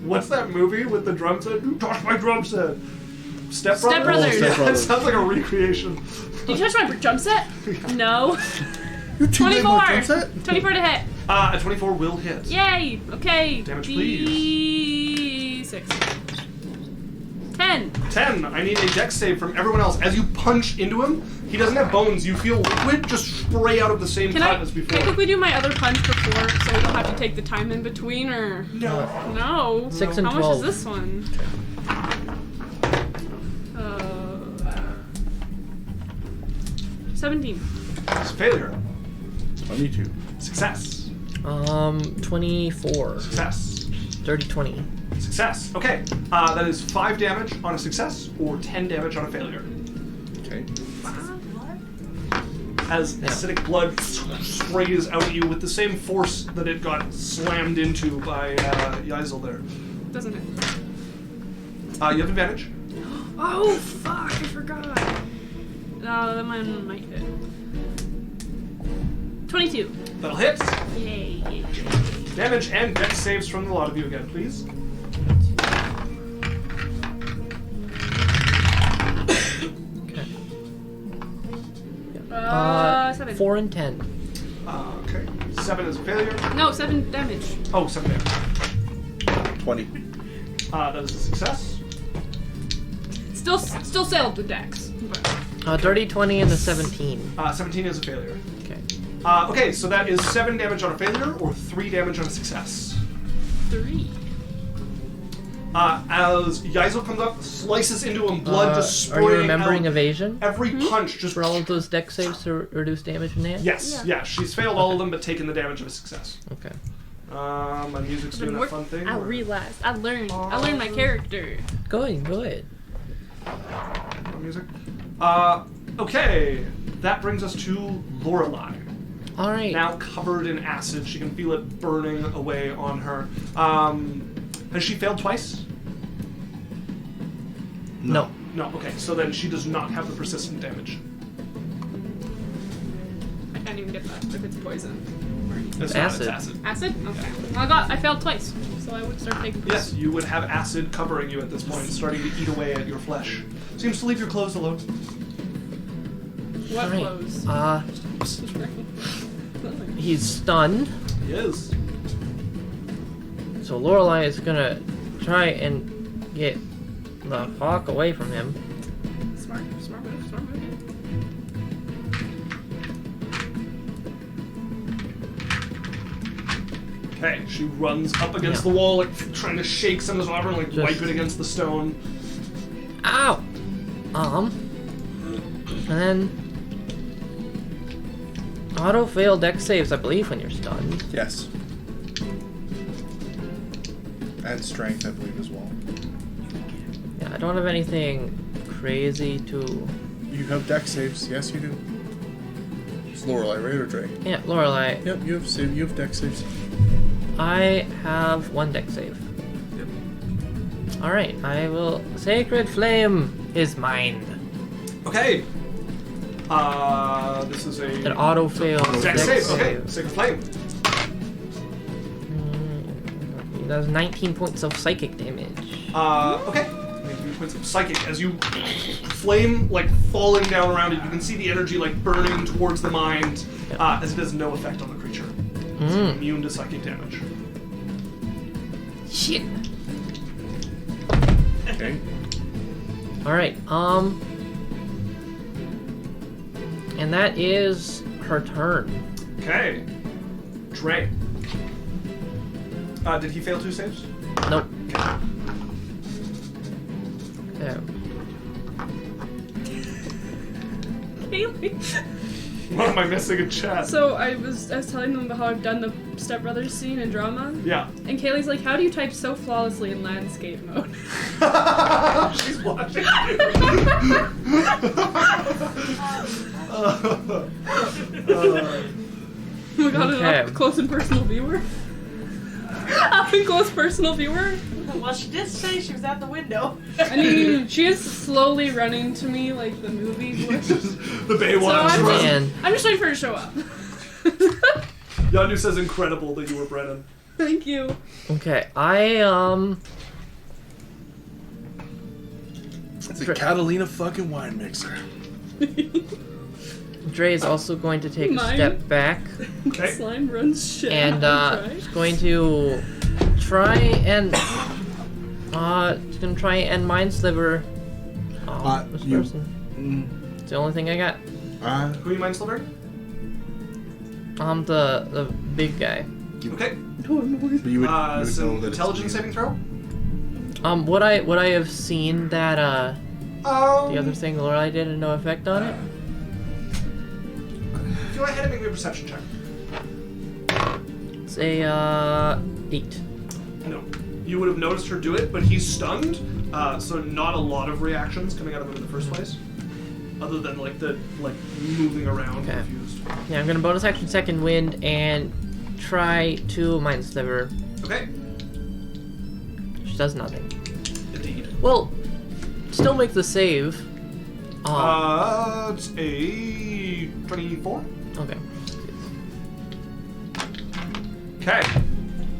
[SPEAKER 2] what's that movie with the drum set? Who touched my drum set? Step Brothers?
[SPEAKER 4] Step Brothers.
[SPEAKER 3] Step
[SPEAKER 2] Yeah, it
[SPEAKER 3] Brothers.
[SPEAKER 2] sounds like a recreation.
[SPEAKER 4] Did you touch my drum set? No.
[SPEAKER 3] You
[SPEAKER 4] 24.
[SPEAKER 3] drum set?
[SPEAKER 4] 24 to hit.
[SPEAKER 2] A 24 will hit.
[SPEAKER 4] Yay. Okay.
[SPEAKER 2] Damage,
[SPEAKER 4] D6. 10.
[SPEAKER 2] 10. I need a dex save from everyone else. As you punch into him, he doesn't have bones. You feel liquid just spray out of the same
[SPEAKER 4] Can
[SPEAKER 2] cut
[SPEAKER 4] I
[SPEAKER 2] as before.
[SPEAKER 4] quickly do my other punch before so we don't have to take the time in between, or
[SPEAKER 2] No.
[SPEAKER 4] no?
[SPEAKER 1] 6 and
[SPEAKER 4] How
[SPEAKER 1] 12.
[SPEAKER 4] much is this one? 17.
[SPEAKER 2] It's a failure.
[SPEAKER 3] 22.
[SPEAKER 2] Success.
[SPEAKER 1] 24.
[SPEAKER 2] Success.
[SPEAKER 1] Dirty 20.
[SPEAKER 2] Success. Okay. That is 5 damage on a success or 10 damage on a failure.
[SPEAKER 3] Okay.
[SPEAKER 2] As acidic blood sprays out at you with the same force that it got slammed into by Yaikzal there.
[SPEAKER 4] Doesn't it?
[SPEAKER 2] You have advantage.
[SPEAKER 4] Oh fuck! I forgot. No, that one might hit. 22.
[SPEAKER 2] That'll hit.
[SPEAKER 4] Yay!
[SPEAKER 2] Damage and dex saves from the lot of you again, please.
[SPEAKER 1] Okay.
[SPEAKER 4] 7.
[SPEAKER 1] 4 and 10.
[SPEAKER 2] Okay. 7 is a failure.
[SPEAKER 4] No, 7 damage.
[SPEAKER 2] Oh, 7 damage.
[SPEAKER 3] 20.
[SPEAKER 2] That is a success.
[SPEAKER 4] Still sailed the dex. But
[SPEAKER 1] Dirty 20 and the 17.
[SPEAKER 2] 17 is a failure.
[SPEAKER 1] Okay.
[SPEAKER 2] Okay, so that is 7 damage on a failure or 3 damage on a success.
[SPEAKER 4] 3.
[SPEAKER 2] As Yaikzal comes up, slices into him, blood just spraying
[SPEAKER 1] Are you remembering
[SPEAKER 2] out.
[SPEAKER 1] evasion?
[SPEAKER 2] Every punch just
[SPEAKER 1] For all of those dex saves to reduce damage in that?
[SPEAKER 2] Yes, yeah. She's failed all of them, but taken the damage of a success.
[SPEAKER 1] Okay.
[SPEAKER 2] My music's doing that fun thing.
[SPEAKER 4] I
[SPEAKER 2] where-
[SPEAKER 4] realized. I learned my character.
[SPEAKER 1] Go ahead.
[SPEAKER 2] Music. Okay, that brings us to Lorelei.
[SPEAKER 1] Alright.
[SPEAKER 2] Now covered in acid, she can feel it burning away on her. Has she failed twice?
[SPEAKER 1] No.
[SPEAKER 2] No. Okay, so then she does not have the persistent damage.
[SPEAKER 4] I can't even get that if it's poison.
[SPEAKER 2] It's
[SPEAKER 1] acid.
[SPEAKER 2] Not, it's acid.
[SPEAKER 4] Acid? Okay. I failed twice, so I would start taking.
[SPEAKER 2] Yes, you would have acid covering you at this point, starting to eat away at your flesh. Seems to leave your clothes alone.
[SPEAKER 4] What
[SPEAKER 1] Alright.
[SPEAKER 4] clothes?
[SPEAKER 1] He's stunned.
[SPEAKER 2] He is.
[SPEAKER 1] So Lorelei is gonna try and get the hawk away from him.
[SPEAKER 4] Smart move.
[SPEAKER 2] Okay, she runs up against the wall, like trying to shake some of his armor, and like
[SPEAKER 1] Just-
[SPEAKER 2] wipe it against the stone.
[SPEAKER 1] Ow! And then auto fail dex saves, I believe, when you're stunned.
[SPEAKER 3] Yes. And strength, I believe, as well.
[SPEAKER 1] Yeah, I don't have anything crazy to.
[SPEAKER 3] You have dex saves. Yes, you do. It's Lorelei, right, or Drae?
[SPEAKER 1] Yeah, Lorelei.
[SPEAKER 3] Yep, you have dex saves.
[SPEAKER 1] I have 1 dex save.
[SPEAKER 3] Yep.
[SPEAKER 1] Alright, I will. Sacred Flame is mine.
[SPEAKER 2] Okay. This is
[SPEAKER 1] An
[SPEAKER 2] a
[SPEAKER 1] auto fail
[SPEAKER 2] dex save. Okay, Sacred Flame.
[SPEAKER 1] He does 19 points of psychic damage.
[SPEAKER 2] Okay. 19 points of psychic as you flame like falling down around it. You can see the energy like burning towards the mind, as it has no effect on the creature. It's immune to psychic damage.
[SPEAKER 1] Shit.
[SPEAKER 3] Okay.
[SPEAKER 1] Alright, and that is her turn.
[SPEAKER 2] Okay. Drae. Did he fail 2 saves?
[SPEAKER 1] Nope. There.
[SPEAKER 4] Kaylee.
[SPEAKER 2] What am I missing in chat?
[SPEAKER 4] So I was telling them about how I've done the Step Brothers scene in drama,
[SPEAKER 2] Yeah.
[SPEAKER 4] and Kaylee's like, "How do you type so flawlessly in landscape mode?"
[SPEAKER 2] She's watching.
[SPEAKER 4] We got
[SPEAKER 1] Okay.
[SPEAKER 4] an up close and personal viewer. Up and close personal viewer.
[SPEAKER 5] Well, she did say she was out the window.
[SPEAKER 4] I mean, she is slowly running to me like the movie would.
[SPEAKER 2] The
[SPEAKER 4] So
[SPEAKER 2] Baywatch
[SPEAKER 4] I'm
[SPEAKER 2] run.
[SPEAKER 1] And
[SPEAKER 4] just waiting for her to show up.
[SPEAKER 2] Yandu says incredible that you were Brennan.
[SPEAKER 4] Thank you.
[SPEAKER 1] okay,
[SPEAKER 3] It's a Catalina fucking wine mixer.
[SPEAKER 1] Drae is also going to take a
[SPEAKER 4] Mine?
[SPEAKER 1] step back
[SPEAKER 2] Okay.
[SPEAKER 4] Slime runs shit.
[SPEAKER 1] and
[SPEAKER 4] Right?
[SPEAKER 1] is going to try and mind sliver this
[SPEAKER 3] you-
[SPEAKER 1] person. It's the only thing I got.
[SPEAKER 2] Who you mind slivering?
[SPEAKER 1] The big guy.
[SPEAKER 2] Okay.
[SPEAKER 3] But you would know
[SPEAKER 2] Some
[SPEAKER 3] that
[SPEAKER 2] intelligence saving throw?
[SPEAKER 1] Would I have the other thing Lorelai did had no effect on it?
[SPEAKER 2] Go ahead and make me a perception check.
[SPEAKER 1] It's a 8.
[SPEAKER 2] No. You would have noticed her do it, but he's stunned, so not a lot of reactions coming out of him in the first place. Other than moving around
[SPEAKER 1] Okay.
[SPEAKER 2] confused.
[SPEAKER 1] Yeah, I'm gonna bonus action second wind and try to mind sliver.
[SPEAKER 2] Okay.
[SPEAKER 1] Which does nothing.
[SPEAKER 2] Indeed.
[SPEAKER 1] Well, still make the save.
[SPEAKER 2] It's a 24.
[SPEAKER 1] Okay.
[SPEAKER 2] Okay.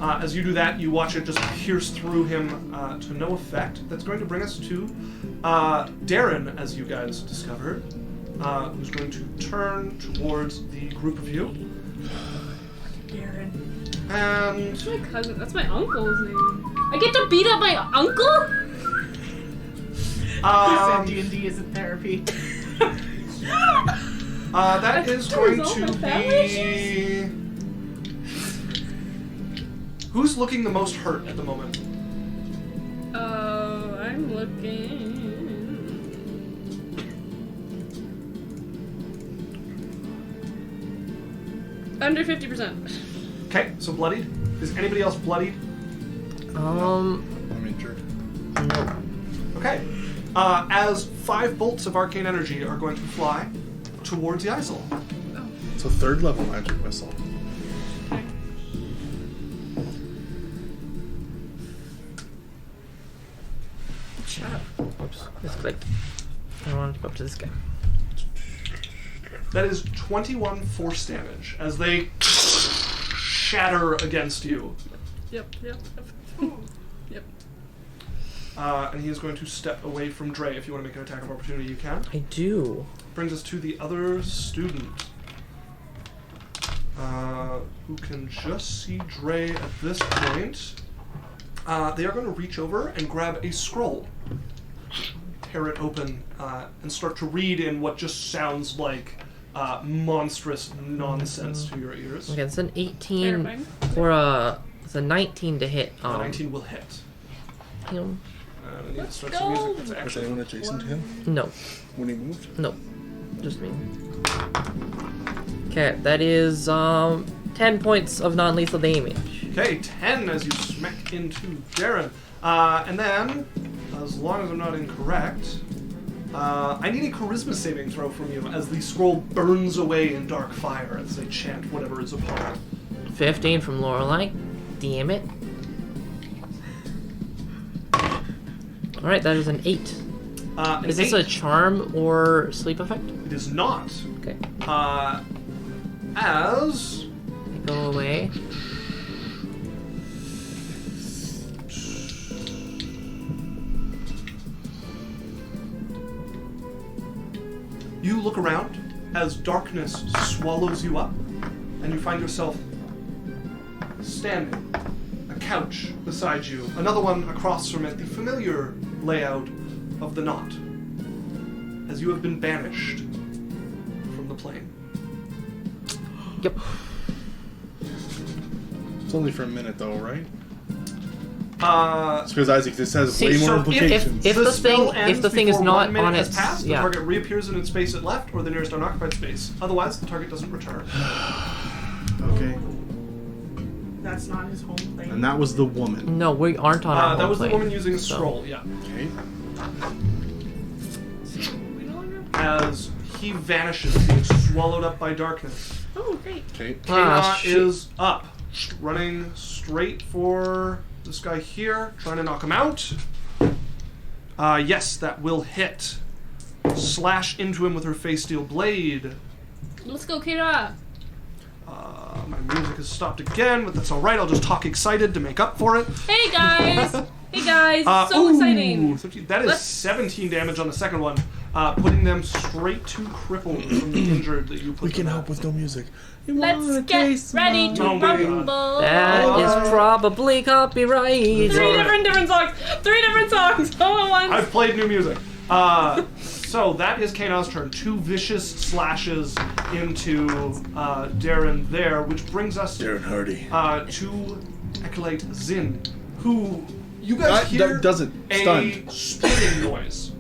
[SPEAKER 2] As you do that, you watch it just pierce through him to no effect. That's going to bring us to Darren, as you guys discovered, who's going to turn towards the group of you.
[SPEAKER 5] Darren.
[SPEAKER 2] And
[SPEAKER 4] That's my cousin. That's my uncle's name. I get to beat up my uncle?
[SPEAKER 5] Who said D&D isn't therapy?
[SPEAKER 2] that is
[SPEAKER 4] to
[SPEAKER 2] going
[SPEAKER 4] resolve
[SPEAKER 2] to
[SPEAKER 4] my family
[SPEAKER 2] be... Who's looking the most hurt at the moment?
[SPEAKER 4] I'm looking. Under 50%.
[SPEAKER 2] Okay, so bloodied. Is anybody else bloodied?
[SPEAKER 3] I'm injured.
[SPEAKER 1] Nope.
[SPEAKER 2] Okay. As 5 bolts of arcane energy are going to fly towards Yaikzal.
[SPEAKER 3] It's a 3rd level magic missile.
[SPEAKER 1] Oops. Misclicked. I wanted to go up to this guy.
[SPEAKER 2] That is 21 force damage as they shatter against you.
[SPEAKER 4] Yep. Yep.
[SPEAKER 2] And he is going to step away from Drae. If you want to make an attack of opportunity, you can.
[SPEAKER 1] I do.
[SPEAKER 2] Brings us to the other student. Who can just see Drae at this point. They are going to reach over and grab a scroll, tear it open, and start to read in what just sounds like monstrous nonsense to your ears.
[SPEAKER 1] Okay, it's an 18
[SPEAKER 4] Terrifying.
[SPEAKER 1] or it's a 19 to hit.
[SPEAKER 2] 19 will hit.
[SPEAKER 1] Him.
[SPEAKER 2] We need to start some music that's
[SPEAKER 6] Was
[SPEAKER 2] actually...
[SPEAKER 6] anyone adjacent to him
[SPEAKER 1] No,
[SPEAKER 6] when he moved?
[SPEAKER 1] no, just me. Okay, that is 10 points of non-lethal damage.
[SPEAKER 2] Okay, 10 as you smack into Darren. And then, as long as I'm not incorrect, I need a charisma saving throw from you as the scroll burns away in dark fire as they chant whatever is upon it.
[SPEAKER 1] 15 from Lorelai. Damn it. Alright, that is an 8. Is this a charm or sleep effect?
[SPEAKER 2] It is not.
[SPEAKER 1] Okay.
[SPEAKER 2] As...
[SPEAKER 1] Go away.
[SPEAKER 2] You look around as darkness swallows you up, and you find yourself standing. A couch beside you, another one across from it, the familiar layout of the knot, as you have been banished from the plane.
[SPEAKER 1] Yep.
[SPEAKER 3] It's only for a minute though, right?
[SPEAKER 2] Uh,
[SPEAKER 3] It's because Isaac, this has
[SPEAKER 1] See,
[SPEAKER 3] way
[SPEAKER 2] so
[SPEAKER 3] more
[SPEAKER 2] if-
[SPEAKER 3] implications.
[SPEAKER 1] if the
[SPEAKER 2] spell
[SPEAKER 1] thing-
[SPEAKER 2] ends
[SPEAKER 1] if the thing is
[SPEAKER 2] before
[SPEAKER 1] not
[SPEAKER 2] 1 minute
[SPEAKER 1] on
[SPEAKER 2] has
[SPEAKER 1] its-
[SPEAKER 2] passed,
[SPEAKER 1] yeah.
[SPEAKER 2] the target reappears in its space it left or the nearest unoccupied space. Otherwise, the target doesn't return.
[SPEAKER 3] Okay.
[SPEAKER 5] That's not his home plane.
[SPEAKER 3] And that was the woman.
[SPEAKER 1] No, we aren't on our
[SPEAKER 2] That
[SPEAKER 1] home
[SPEAKER 2] was
[SPEAKER 1] plane,
[SPEAKER 2] the woman using a
[SPEAKER 1] so-
[SPEAKER 2] scroll, yeah.
[SPEAKER 3] Okay.
[SPEAKER 4] We no longer.
[SPEAKER 2] As he vanishes, being swallowed up by darkness.
[SPEAKER 5] Oh, great.
[SPEAKER 3] Okay.
[SPEAKER 2] Kea'Na
[SPEAKER 1] shit.
[SPEAKER 2] is up. running straight for this guy here, trying to knock him out. Yes, that will hit. Slash into him with her face steel blade.
[SPEAKER 4] Let's go, Kea'Na.
[SPEAKER 2] My music has stopped again, but that's alright. I'll just talk excited to make up for it.
[SPEAKER 4] Hey guys! Hey guys! So exciting!
[SPEAKER 2] That is
[SPEAKER 4] Let's-
[SPEAKER 2] 17 damage on the second one, putting them straight to crippled from the injured that you put
[SPEAKER 3] We can
[SPEAKER 2] them
[SPEAKER 3] help
[SPEAKER 2] at.
[SPEAKER 3] with no music.
[SPEAKER 4] Let's get ready to
[SPEAKER 2] Oh my God.
[SPEAKER 4] rumble!
[SPEAKER 1] That is probably copyright.
[SPEAKER 4] Three different songs! 3 different songs! All at once!
[SPEAKER 2] I've played new music. So that is Kea'Na's turn. 2 vicious slashes into Darren there, which brings us
[SPEAKER 3] Darren Hardy.
[SPEAKER 2] to Acolyte Xin, who you guys hear
[SPEAKER 3] That doesn't.
[SPEAKER 2] a
[SPEAKER 3] Stunned.
[SPEAKER 2] splitting noise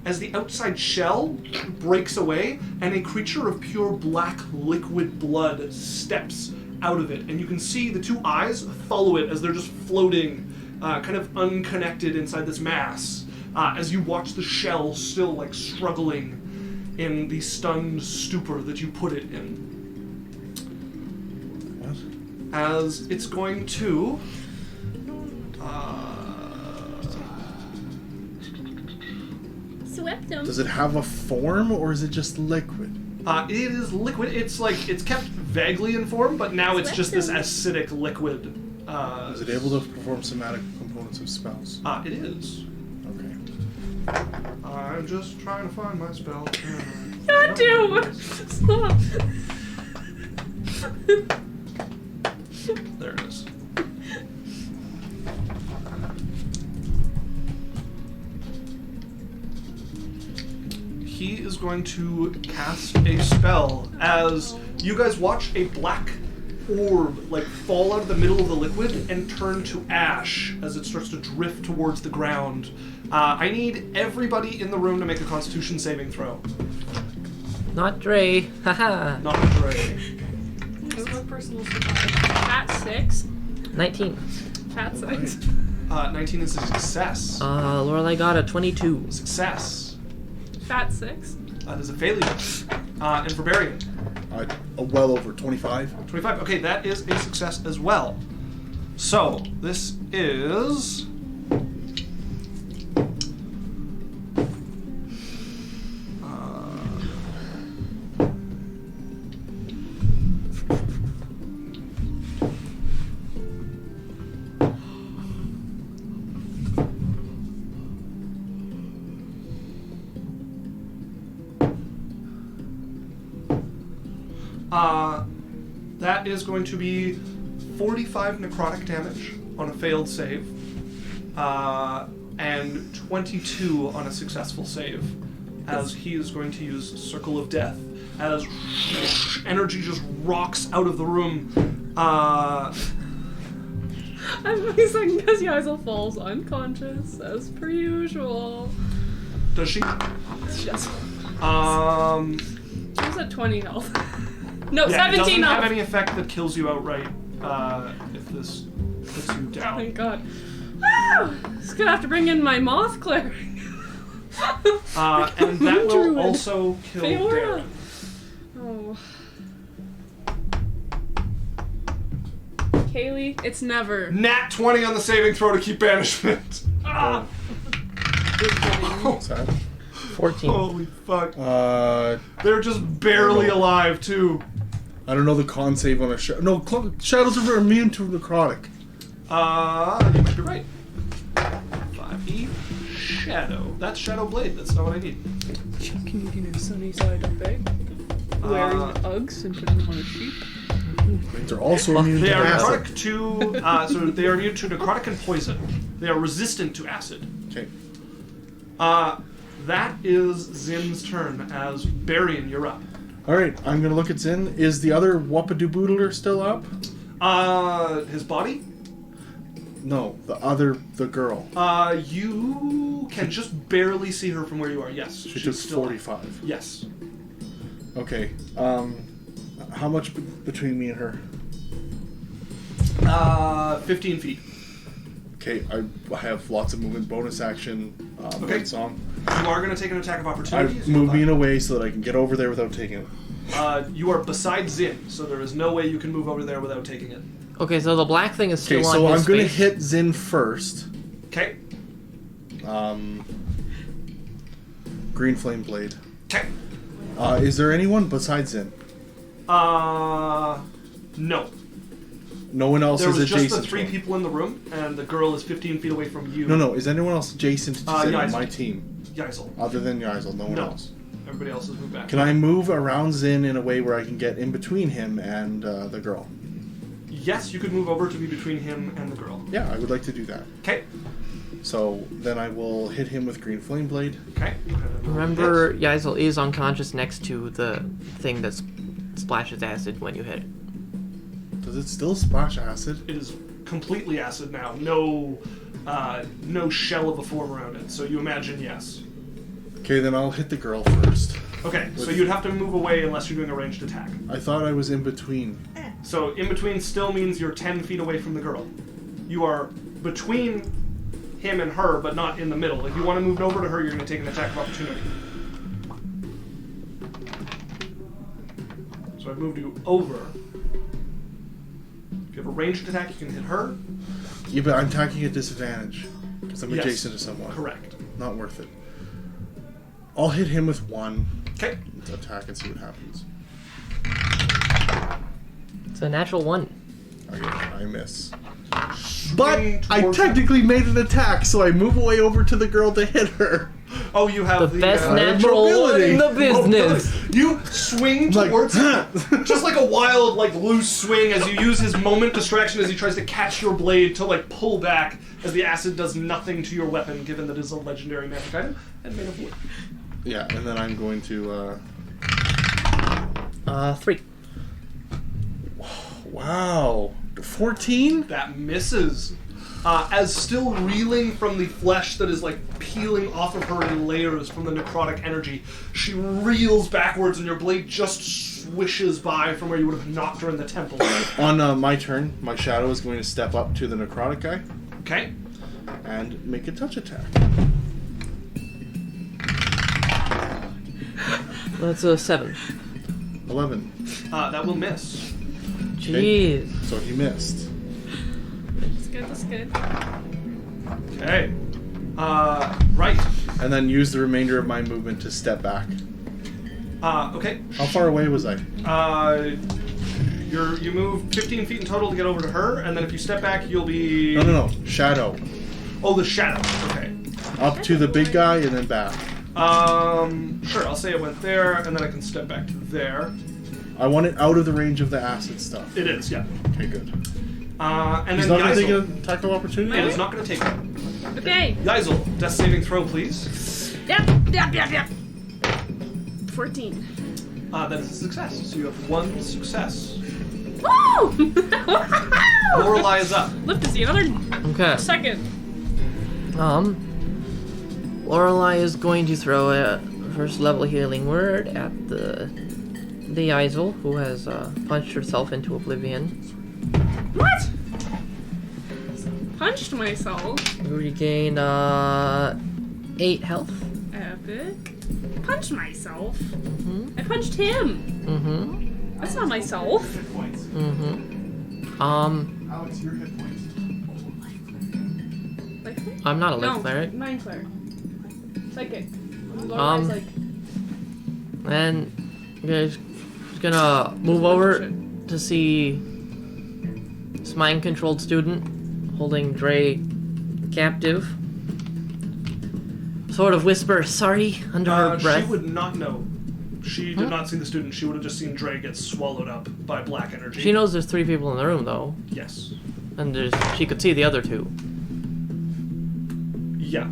[SPEAKER 2] as the outside shell breaks away and a creature of pure black liquid blood steps out of it, and you can see the 2 eyes follow it as they're just floating kind of unconnected inside this mass as you watch the shell still like struggling in the stunned stupor that you put it in.
[SPEAKER 3] What?
[SPEAKER 2] As it's going to
[SPEAKER 4] Swept them.
[SPEAKER 3] Does it have a form or is it just liquid?
[SPEAKER 2] it is liquid. It's like it's kept vaguely in form, but now it's just this acidic liquid.
[SPEAKER 3] Is it able to perform somatic components of spells?
[SPEAKER 2] It is.
[SPEAKER 3] Okay.
[SPEAKER 2] I'm just trying to find my spell.
[SPEAKER 4] God, dude! Stop!
[SPEAKER 2] There it is. He is going to cast a spell as you guys watch a black orb like fall out of the middle of the liquid and turn to ash as it starts to drift towards the ground. I need everybody in the room to make a Constitution saving throw.
[SPEAKER 1] Not Drae. Haha.
[SPEAKER 2] Not Drae.
[SPEAKER 5] What's my personal survival?
[SPEAKER 4] Fat 6.
[SPEAKER 1] 19.
[SPEAKER 4] Fat 6.
[SPEAKER 2] 19 is a success.
[SPEAKER 1] Lorelai got a 22.
[SPEAKER 2] Success.
[SPEAKER 4] Fat 6.
[SPEAKER 2] That is a failure. And for Berrian,
[SPEAKER 3] Well over 25.
[SPEAKER 2] 25. Okay, that is a success as well. So, this is... that is going to be 45 necrotic damage on a failed save, and 22 on a successful save, as he is going to use Circle of Death, as energy just rocks out of the room.
[SPEAKER 4] I'm thinking because Yaisel falls unconscious, as per usual.
[SPEAKER 2] Does she?
[SPEAKER 4] Yes.
[SPEAKER 2] It
[SPEAKER 4] She was at 20 health. No,
[SPEAKER 2] doesn't
[SPEAKER 4] 17
[SPEAKER 2] have
[SPEAKER 4] health.
[SPEAKER 2] any effect that kills you outright if this puts you down.
[SPEAKER 4] Thank God. Woo! Just gonna have to bring in my moth cleric.
[SPEAKER 2] And that will
[SPEAKER 4] Druid.
[SPEAKER 2] also kill
[SPEAKER 4] Feora.
[SPEAKER 2] Darren.
[SPEAKER 4] Oh. Kaylee, it's never.
[SPEAKER 2] Nat 20 on the saving throw to keep banishment. Ah!
[SPEAKER 3] What's that?
[SPEAKER 1] 14.
[SPEAKER 2] Holy fuck.
[SPEAKER 3] Uh,
[SPEAKER 2] They're just barely alive, too.
[SPEAKER 3] I don't know the con save on a shadow. No, shadows are immune to necrotic.
[SPEAKER 2] You might be right. 5e Shadow. That's Shadow Blade. That's not what I need.
[SPEAKER 4] Canadian and sunny side up, eh? Wearing Uggs and putting them on a sheep.
[SPEAKER 3] They're also immune
[SPEAKER 2] They
[SPEAKER 3] to
[SPEAKER 2] are
[SPEAKER 3] acid.
[SPEAKER 2] necrotic to, so they are immune to necrotic and poison. They are resistant to acid.
[SPEAKER 3] Okay.
[SPEAKER 2] That is Zin's turn, as Berrian, you're up.
[SPEAKER 3] Alright, I'm gonna look at Zin. Is the other Wappadoodler still up?
[SPEAKER 2] His body?
[SPEAKER 3] No, the girl.
[SPEAKER 2] You can just barely see her from where you are. Yes,
[SPEAKER 3] She
[SPEAKER 2] she's
[SPEAKER 3] took
[SPEAKER 2] still up.
[SPEAKER 3] 45.
[SPEAKER 2] Yes.
[SPEAKER 3] Okay. How much between me and her?
[SPEAKER 2] 15 feet.
[SPEAKER 3] Okay, I have lots of movement, bonus action,
[SPEAKER 2] Okay.
[SPEAKER 3] light song.
[SPEAKER 2] You are going to take an attack of
[SPEAKER 3] I
[SPEAKER 2] opportunity.
[SPEAKER 3] move me in a way so that I can get over there without taking it.
[SPEAKER 2] You are beside Xin, so there is no way you can move over there without taking it.
[SPEAKER 1] Okay, so the black thing is still
[SPEAKER 3] Okay,
[SPEAKER 1] on
[SPEAKER 3] so
[SPEAKER 1] his
[SPEAKER 3] I'm gonna
[SPEAKER 1] face.
[SPEAKER 3] hit Xin first.
[SPEAKER 2] Okay.
[SPEAKER 3] Green flame blade.
[SPEAKER 2] Okay.
[SPEAKER 3] Is there anyone besides Xin?
[SPEAKER 2] No.
[SPEAKER 3] No one else
[SPEAKER 2] There
[SPEAKER 3] is
[SPEAKER 2] was
[SPEAKER 3] adjacent.
[SPEAKER 2] just the three
[SPEAKER 3] to him?
[SPEAKER 2] people in the room, and the girl is 15 feet away from you.
[SPEAKER 3] No. Is anyone else adjacent to Xin on
[SPEAKER 2] Yaikzal.
[SPEAKER 3] my team?
[SPEAKER 2] Yaikzal.
[SPEAKER 3] Other than Yaikzal, no one
[SPEAKER 2] No.
[SPEAKER 3] else.
[SPEAKER 2] Everybody else has moved back.
[SPEAKER 3] Can I move around Xin in a way where I can get in between him and the girl?
[SPEAKER 2] Yes, you could move over to be between him and the girl.
[SPEAKER 3] Yeah, I would like to do that.
[SPEAKER 2] Okay.
[SPEAKER 3] So then I will hit him with green flame blade.
[SPEAKER 2] Okay.
[SPEAKER 1] Remember, Yaikzal is unconscious next to the thing that splashes acid when you hit it.
[SPEAKER 3] Does it still splash acid?
[SPEAKER 2] It is completely acid now. No shell of a form around it. So you imagine yes.
[SPEAKER 3] Okay, then I'll hit the girl first.
[SPEAKER 2] Okay, so you'd have to move away unless you're doing a ranged attack.
[SPEAKER 3] I thought I was in between.
[SPEAKER 2] So in between still means you're 10 feet away from the girl. You are between him and her, but not in the middle. If you want to move over to her, you're going to take an attack of opportunity. So I've moved you over. If you have a ranged attack, you can hit her.
[SPEAKER 3] Yeah, but I'm attacking at disadvantage because I'm
[SPEAKER 2] Yes,
[SPEAKER 3] adjacent to someone.
[SPEAKER 2] Correct.
[SPEAKER 3] Not worth it. I'll hit him with one
[SPEAKER 2] Okay.
[SPEAKER 3] attack and see what happens.
[SPEAKER 1] It's a natural 1.
[SPEAKER 3] Okay, I miss.
[SPEAKER 2] But
[SPEAKER 3] I technically made an attack, so I move away over to the girl to hit her.
[SPEAKER 2] Oh, you have
[SPEAKER 1] The best
[SPEAKER 2] uh,
[SPEAKER 1] natural one
[SPEAKER 3] mobility.
[SPEAKER 1] in the business.
[SPEAKER 2] You swing
[SPEAKER 3] Like,
[SPEAKER 2] towards him, just like a wild, loose swing as you use his moment distraction as he tries to catch your blade to, pull back as the acid does nothing to your weapon, given that it is a legendary magic item and made of wood.
[SPEAKER 3] Yeah, and then I'm going to,
[SPEAKER 1] 3.
[SPEAKER 3] wow. 14?
[SPEAKER 2] That misses. As still reeling from the flesh that is peeling off of her in layers from the necrotic energy, she reels backwards and your blade just swishes by from where you would have knocked her in the temple.
[SPEAKER 3] On my turn, my shadow is going to step up to the necrotic guy
[SPEAKER 2] Okay?
[SPEAKER 3] and make a touch attack.
[SPEAKER 1] That's a 7.
[SPEAKER 3] 11.
[SPEAKER 2] That will miss.
[SPEAKER 1] Jeez.
[SPEAKER 3] So he missed.
[SPEAKER 4] That's good.
[SPEAKER 2] Okay. Right.
[SPEAKER 3] And then use the remainder of my movement to step back.
[SPEAKER 2] Okay.
[SPEAKER 3] How far away was I?
[SPEAKER 2] You move 15 feet in total to get over to her, and then if you step back, you'll be...
[SPEAKER 3] No. Shadow.
[SPEAKER 2] Oh, the shadow. Okay.
[SPEAKER 3] Up to the big guy and then back.
[SPEAKER 2] Sure, I'll say it went there, and then I can step back to there.
[SPEAKER 3] I want it out of the range of the acid stuff.
[SPEAKER 2] It is, yeah.
[SPEAKER 3] Okay, good.
[SPEAKER 2] And
[SPEAKER 3] He's
[SPEAKER 2] then
[SPEAKER 3] not going to take
[SPEAKER 2] Yaikzal.
[SPEAKER 3] an attack of opportunity?
[SPEAKER 2] It is not going to take it.
[SPEAKER 4] Okay.
[SPEAKER 2] Yaikzal, death saving throw, please.
[SPEAKER 4] Yep. 14.
[SPEAKER 2] That is a success. So you have 1 success.
[SPEAKER 4] Woo!
[SPEAKER 2] Lorelei is up.
[SPEAKER 4] Live to see another
[SPEAKER 1] Okay.
[SPEAKER 4] second.
[SPEAKER 1] Lorelei is going to throw a first level healing word at the Yaikzal, who has punched herself into oblivion.
[SPEAKER 4] What? Punched myself.
[SPEAKER 1] You regain 8 health.
[SPEAKER 4] Epic. Punched myself. I punched him.
[SPEAKER 1] Mm-hmm.
[SPEAKER 4] That's not myself.
[SPEAKER 1] Mm-hmm.
[SPEAKER 3] Alex, your hit points.
[SPEAKER 4] Like,
[SPEAKER 1] I'm not a
[SPEAKER 4] no,
[SPEAKER 1] lich cleric.
[SPEAKER 4] Mind cleric. Psychic.
[SPEAKER 1] And you guys gonna move over to see this mind-controlled student holding Drae captive. Sort of whisper, sorry, under her breath.
[SPEAKER 2] She would not know. She did not see the student. She would have just seen Drae get swallowed up by black energy.
[SPEAKER 1] She knows there's 3 people in the room, though.
[SPEAKER 2] Yes.
[SPEAKER 1] And she could see the other 2.
[SPEAKER 2] Yeah.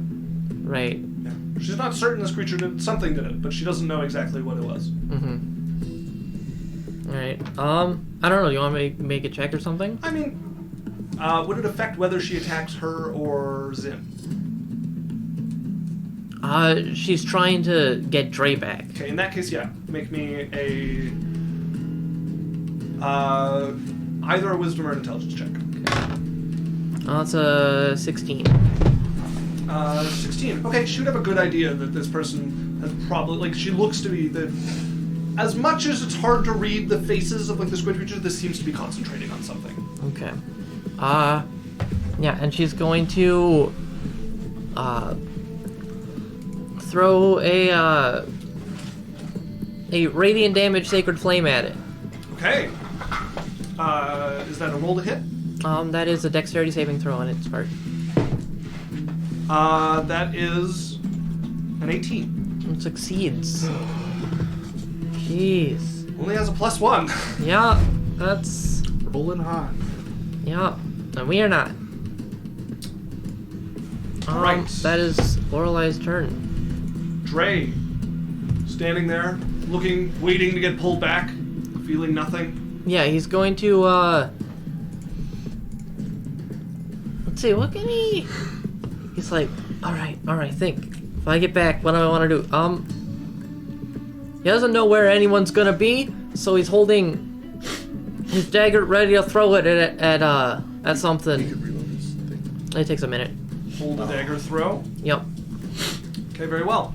[SPEAKER 1] Right.
[SPEAKER 2] Yeah. She's not certain this creature did something to it, but she doesn't know exactly what it was.
[SPEAKER 1] Mm-hmm. Alright. I don't know, you want to make a check or something?
[SPEAKER 2] I mean, would it affect whether she attacks her or Xin?
[SPEAKER 1] She's trying to get Drae back.
[SPEAKER 2] Okay, in that case, yeah. Make me a... either a wisdom or an intelligence check.
[SPEAKER 1] That's a 16.
[SPEAKER 2] 16. Okay, she would have a good idea that this person has probably... she looks to be the... as much as it's hard to read the faces of like the squid creatures, this seems to be concentrating on something.
[SPEAKER 1] Okay. Yeah, and she's going to throw a radiant damage sacred flame at it.
[SPEAKER 2] Okay. Is that a roll to hit?
[SPEAKER 1] That is a dexterity saving throw on its part.
[SPEAKER 2] That is an 18.
[SPEAKER 1] It succeeds. Jeez.
[SPEAKER 2] Only has a +1.
[SPEAKER 1] Yeah, that's...
[SPEAKER 3] Rolling hot.
[SPEAKER 1] Yeah, and we are not.
[SPEAKER 2] Right.
[SPEAKER 1] That is Lorelei's turn.
[SPEAKER 2] Drae, standing there, looking, waiting to get pulled back, feeling nothing.
[SPEAKER 1] Yeah, he's going to, let's see, what can he... He's like, alright, think. If I get back, what do I want to do? He doesn't know where anyone's gonna be, so he's holding his dagger ready to throw it at
[SPEAKER 3] You
[SPEAKER 1] something.
[SPEAKER 3] could reload this thing.
[SPEAKER 1] It takes a minute.
[SPEAKER 2] Hold a dagger throw.
[SPEAKER 1] Yep.
[SPEAKER 2] Okay, very well.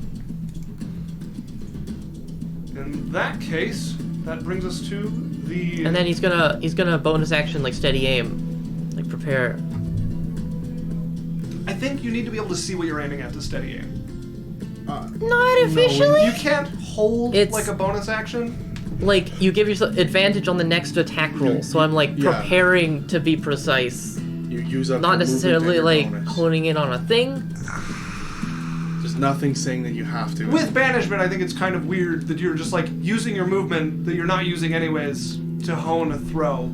[SPEAKER 2] In that case, that brings us to the...
[SPEAKER 1] And then he's gonna bonus action, like, steady aim. Like, prepare.
[SPEAKER 2] I think you need to be able to see what you're aiming at to steady aim.
[SPEAKER 1] Not officially?
[SPEAKER 2] You can't hold
[SPEAKER 1] It's-
[SPEAKER 2] like a bonus action.
[SPEAKER 1] Like, you give yourself advantage on the next attack roll, so I'm, like,
[SPEAKER 3] Yeah.
[SPEAKER 1] preparing to be precise.
[SPEAKER 3] You use up
[SPEAKER 1] Not
[SPEAKER 3] your movement
[SPEAKER 1] necessarily,
[SPEAKER 3] and your
[SPEAKER 1] like,
[SPEAKER 3] bonus.
[SPEAKER 1] honing in on a thing.
[SPEAKER 3] There's nothing saying that you have to.
[SPEAKER 2] With banishment, I think it's kind of weird that you're just like using your movement that you're not using anyways to hone a throw.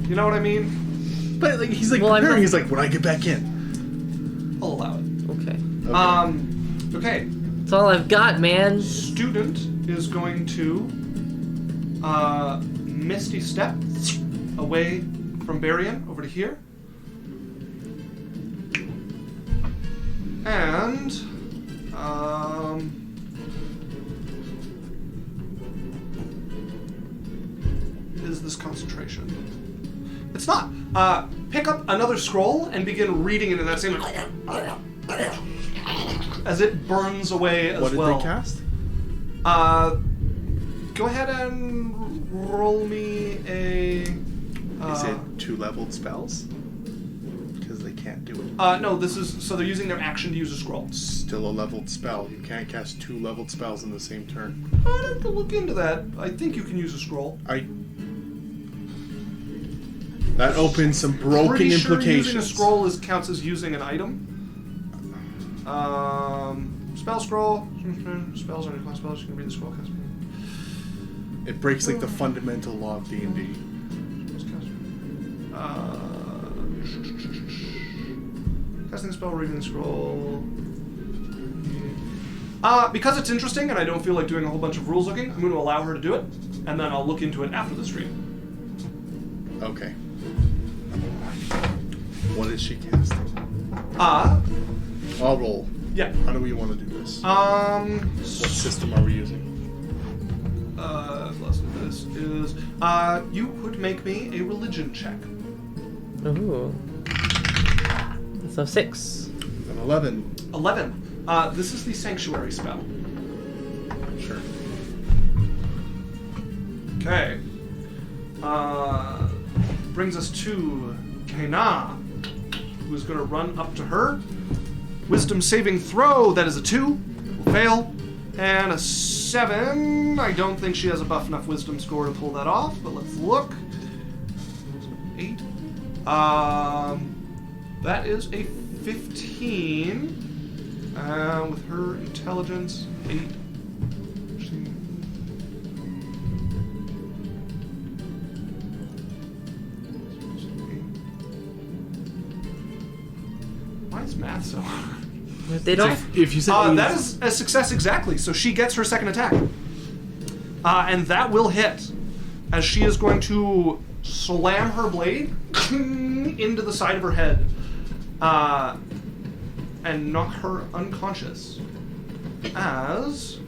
[SPEAKER 2] You know what I mean?
[SPEAKER 3] But like, he's like
[SPEAKER 1] Well, I'm
[SPEAKER 3] preparing.
[SPEAKER 1] not-
[SPEAKER 3] He's like, when I get back in.
[SPEAKER 2] I'll allow it.
[SPEAKER 1] Okay.
[SPEAKER 2] Okay.
[SPEAKER 1] That's all I've got, man.
[SPEAKER 2] Student is going to Misty Step away from Berrian over to here. And is this concentration? It's not. Pick up another scroll and begin reading it in that same as it burns away as
[SPEAKER 3] What did
[SPEAKER 2] well.
[SPEAKER 3] they cast?
[SPEAKER 2] Go ahead and roll me a.
[SPEAKER 3] Is it 2-leveled spells? Because they can't do it.
[SPEAKER 2] No, this is so they're using their action to use a scroll.
[SPEAKER 3] Still a leveled spell. You can't cast 2 leveled spells in the same turn.
[SPEAKER 2] I'd have to look into that. I think you can use a scroll.
[SPEAKER 3] That opens some broken
[SPEAKER 2] Pretty sure
[SPEAKER 3] implications.
[SPEAKER 2] using a scroll counts as using an item. Spell scroll. Spells are class spells. You can read the scroll. Cast.
[SPEAKER 3] It breaks like the fundamental law of D&D.
[SPEAKER 2] Casting spell, reading the scroll. Because it's interesting and I don't feel like doing a whole bunch of rules looking, I'm going to allow her to do it, and then I'll look into it after the stream.
[SPEAKER 3] Okay. What is she casting?
[SPEAKER 2] I'll
[SPEAKER 3] roll.
[SPEAKER 2] Yeah.
[SPEAKER 3] How do we want to do this? What system are we using?
[SPEAKER 2] Plus this is, you would make me a religion check.
[SPEAKER 1] Ooh. So 6.
[SPEAKER 3] An 11.
[SPEAKER 2] 11. This is the sanctuary spell.
[SPEAKER 3] Sure.
[SPEAKER 2] Okay. Brings us to Kea'Na, who is going to run up to her. Wisdom saving throw, that is a 2. Will fail. And a 7. I don't think she has a buff enough wisdom score to pull that off, but let's look. 8. That is a 15. With her intelligence, 8. Why is math so hard?
[SPEAKER 1] They don't.
[SPEAKER 3] If you said
[SPEAKER 2] That is a success exactly. So she gets her second attack. And that will hit. As she is going to slam her blade into the side of her head. And knock her unconscious. As...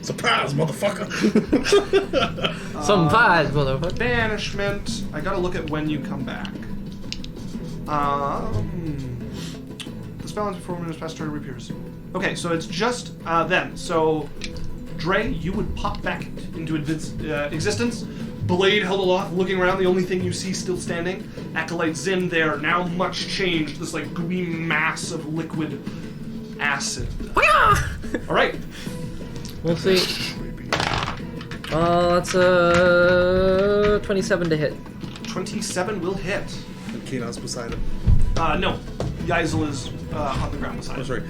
[SPEAKER 3] surprise, motherfucker!
[SPEAKER 1] Some pies, motherfucker.
[SPEAKER 2] Banishment. I gotta look at when you come back. spell until 4 minutes past turn reappears. Okay, so it's just them. So, Drae, you would pop back into existence. Blade held aloft, looking around. The only thing you see still standing, Acolyte Xin there, now much changed. This like gooey mass of liquid acid. All right.
[SPEAKER 1] We'll see. That's a 27 to hit.
[SPEAKER 2] 27 will hit.
[SPEAKER 6] And Kea'Na's beside him.
[SPEAKER 2] No. Yaikzal is on the ground beside
[SPEAKER 6] Oh,
[SPEAKER 2] him.
[SPEAKER 6] sorry.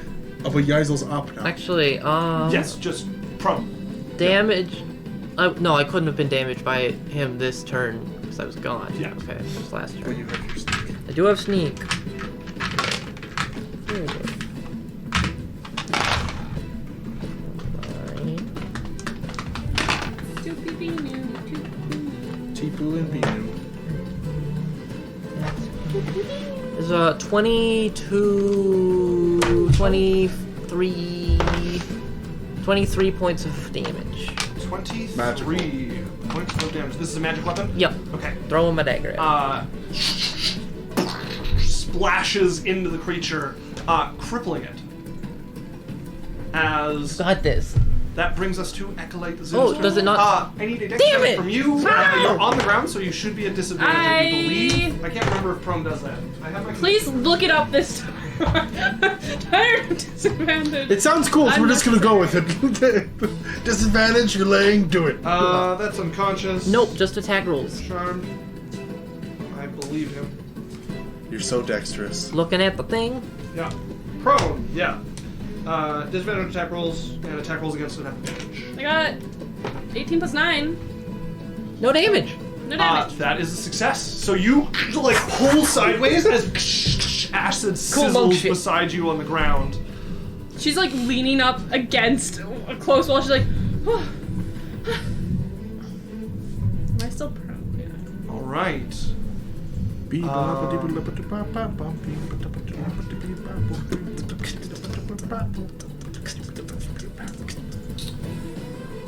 [SPEAKER 6] Oh, but Yaikzal's up now.
[SPEAKER 1] Actually,
[SPEAKER 2] Yes, just prone.
[SPEAKER 1] damage. No, I couldn't have been damaged by him this turn because I was gone.
[SPEAKER 2] Yeah.
[SPEAKER 1] Okay, just last
[SPEAKER 6] Well,
[SPEAKER 1] turn.
[SPEAKER 6] you have your sneak.
[SPEAKER 1] I do have sneak. Very good. Alright.
[SPEAKER 6] Tipu and Binu.
[SPEAKER 1] There's a 23 points of damage.
[SPEAKER 2] 23
[SPEAKER 6] Magical.
[SPEAKER 2] points of damage. This is a magic weapon?
[SPEAKER 1] Yep.
[SPEAKER 2] Okay.
[SPEAKER 1] Throw him a dagger at him.
[SPEAKER 2] Splashes into the creature, crippling it. As
[SPEAKER 1] Got this.
[SPEAKER 2] that brings us to Acolyte Xin.
[SPEAKER 1] Oh, does it not?
[SPEAKER 2] I need a dex
[SPEAKER 1] Damn
[SPEAKER 2] check
[SPEAKER 1] it!
[SPEAKER 2] from you. You're on the ground, so you should be at disadvantage, I believe. I can't remember if prone does that. I have my
[SPEAKER 4] Please look it up this time. Tired of disadvantage.
[SPEAKER 3] It sounds cool, so
[SPEAKER 4] I'm
[SPEAKER 3] we're just
[SPEAKER 4] not
[SPEAKER 3] gonna go with it. Disadvantage, you're laying, do it.
[SPEAKER 2] That's unconscious.
[SPEAKER 1] Nope, just attack rolls.
[SPEAKER 2] Charmed. I believe him.
[SPEAKER 3] You're so dexterous.
[SPEAKER 1] Looking at the thing.
[SPEAKER 2] Yeah. Prone, yeah. Disadvantage attack rolls, and attack rolls against an advantage.
[SPEAKER 4] I got 18 plus 9.
[SPEAKER 1] No damage.
[SPEAKER 4] No damage.
[SPEAKER 2] That is a success. So you like pull sideways as acid
[SPEAKER 1] Cool monk
[SPEAKER 2] sizzles
[SPEAKER 1] shit.
[SPEAKER 2] beside you on the ground.
[SPEAKER 4] She's like leaning up against a close wall. She's like, oh. Am I still prone? Yeah.
[SPEAKER 2] All right.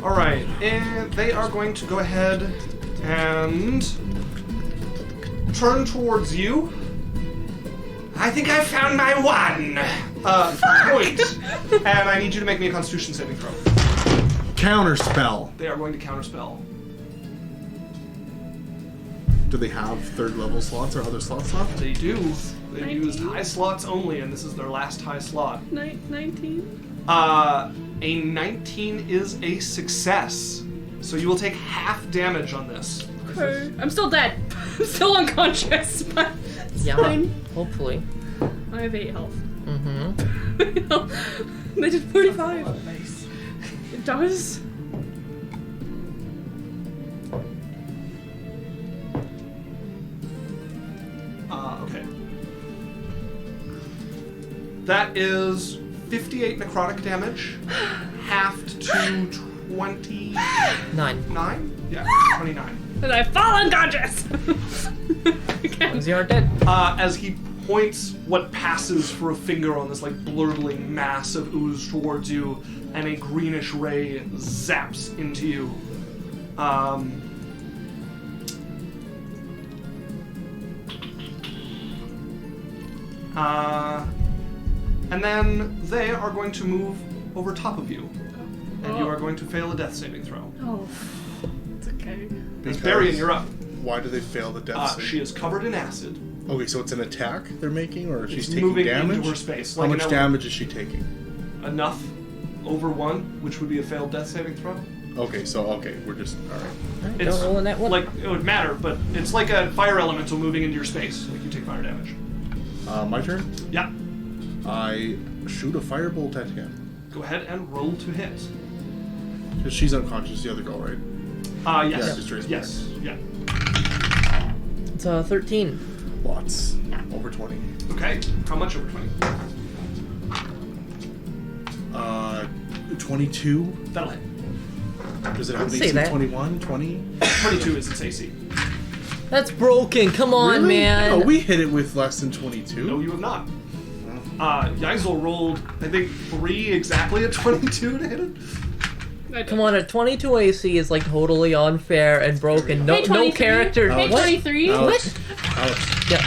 [SPEAKER 2] All right, and they are going to go ahead and turn towards you. I think I found my one point, and I need you to make me a Constitution saving throw.
[SPEAKER 3] Counter spell.
[SPEAKER 2] They are going to counterspell.
[SPEAKER 3] Do they have third level slots or other slots left?
[SPEAKER 2] They do. They
[SPEAKER 4] 19?
[SPEAKER 2] use high slots only, and this is their last high slot.
[SPEAKER 4] 19?
[SPEAKER 2] A 19 is a success, so you will take half damage on this.
[SPEAKER 4] Okay. I'm still dead. I'm still unconscious, but it's
[SPEAKER 1] Yeah.
[SPEAKER 4] fine.
[SPEAKER 1] Hopefully.
[SPEAKER 4] I have 8 health.
[SPEAKER 1] Mm-hmm.
[SPEAKER 4] They did 45. It does?
[SPEAKER 2] Okay. That is 58 necrotic damage, halved to 29?
[SPEAKER 1] 9.
[SPEAKER 2] Yeah, 29.
[SPEAKER 4] And I fall unconscious! Again.
[SPEAKER 1] You are dead.
[SPEAKER 2] As he points what passes for a finger on this like blurtling mass of ooze towards you, and a greenish ray zaps into you. And then they are going to move over top of you, and you are going to fail a death saving throw.
[SPEAKER 4] Oh, it's okay.
[SPEAKER 2] As Berrian, you're up.
[SPEAKER 3] Why do they fail the death save?
[SPEAKER 2] She is covered in acid.
[SPEAKER 3] Okay, so it's an attack they're making, or she's
[SPEAKER 2] It's
[SPEAKER 3] taking
[SPEAKER 2] moving
[SPEAKER 3] damage?
[SPEAKER 2] into her space.
[SPEAKER 3] How
[SPEAKER 2] like
[SPEAKER 3] much
[SPEAKER 2] an
[SPEAKER 3] damage is she taking?
[SPEAKER 2] Enough over 1, which would be a failed death saving throw.
[SPEAKER 3] Okay, we're just alright.
[SPEAKER 2] It's
[SPEAKER 1] Don't roll in that one.
[SPEAKER 2] like it would matter, but it's like a fire elemental moving into your space. Like you take fire damage.
[SPEAKER 3] My turn.
[SPEAKER 2] Yeah.
[SPEAKER 3] I shoot a firebolt at him.
[SPEAKER 2] Go ahead and roll to hit.
[SPEAKER 3] Because she's unconscious, the other girl, right?
[SPEAKER 2] Yes.
[SPEAKER 3] Yeah, just raise
[SPEAKER 2] yes. Yeah.
[SPEAKER 1] It's 13.
[SPEAKER 3] Lots. Over 20.
[SPEAKER 2] Okay. How much over 20?
[SPEAKER 3] 22.
[SPEAKER 2] That'll hit.
[SPEAKER 3] Does it have
[SPEAKER 1] I'd
[SPEAKER 3] an
[SPEAKER 1] say
[SPEAKER 3] AC
[SPEAKER 1] that.
[SPEAKER 3] 21? 20?
[SPEAKER 2] 22 is its AC.
[SPEAKER 1] That's broken. Come on,
[SPEAKER 3] Really?
[SPEAKER 1] man.
[SPEAKER 3] Oh, we hit it with less than 22.
[SPEAKER 2] No, you have not. Yaikzal rolled, I think, 3 exactly at 22 to hit it.
[SPEAKER 1] Come on, a 22 AC is like totally unfair and broken. No,
[SPEAKER 4] Hey,
[SPEAKER 1] no
[SPEAKER 4] 23.
[SPEAKER 1] character.
[SPEAKER 4] Hey,
[SPEAKER 1] What?
[SPEAKER 4] 23.
[SPEAKER 3] Alex.
[SPEAKER 1] Yeah.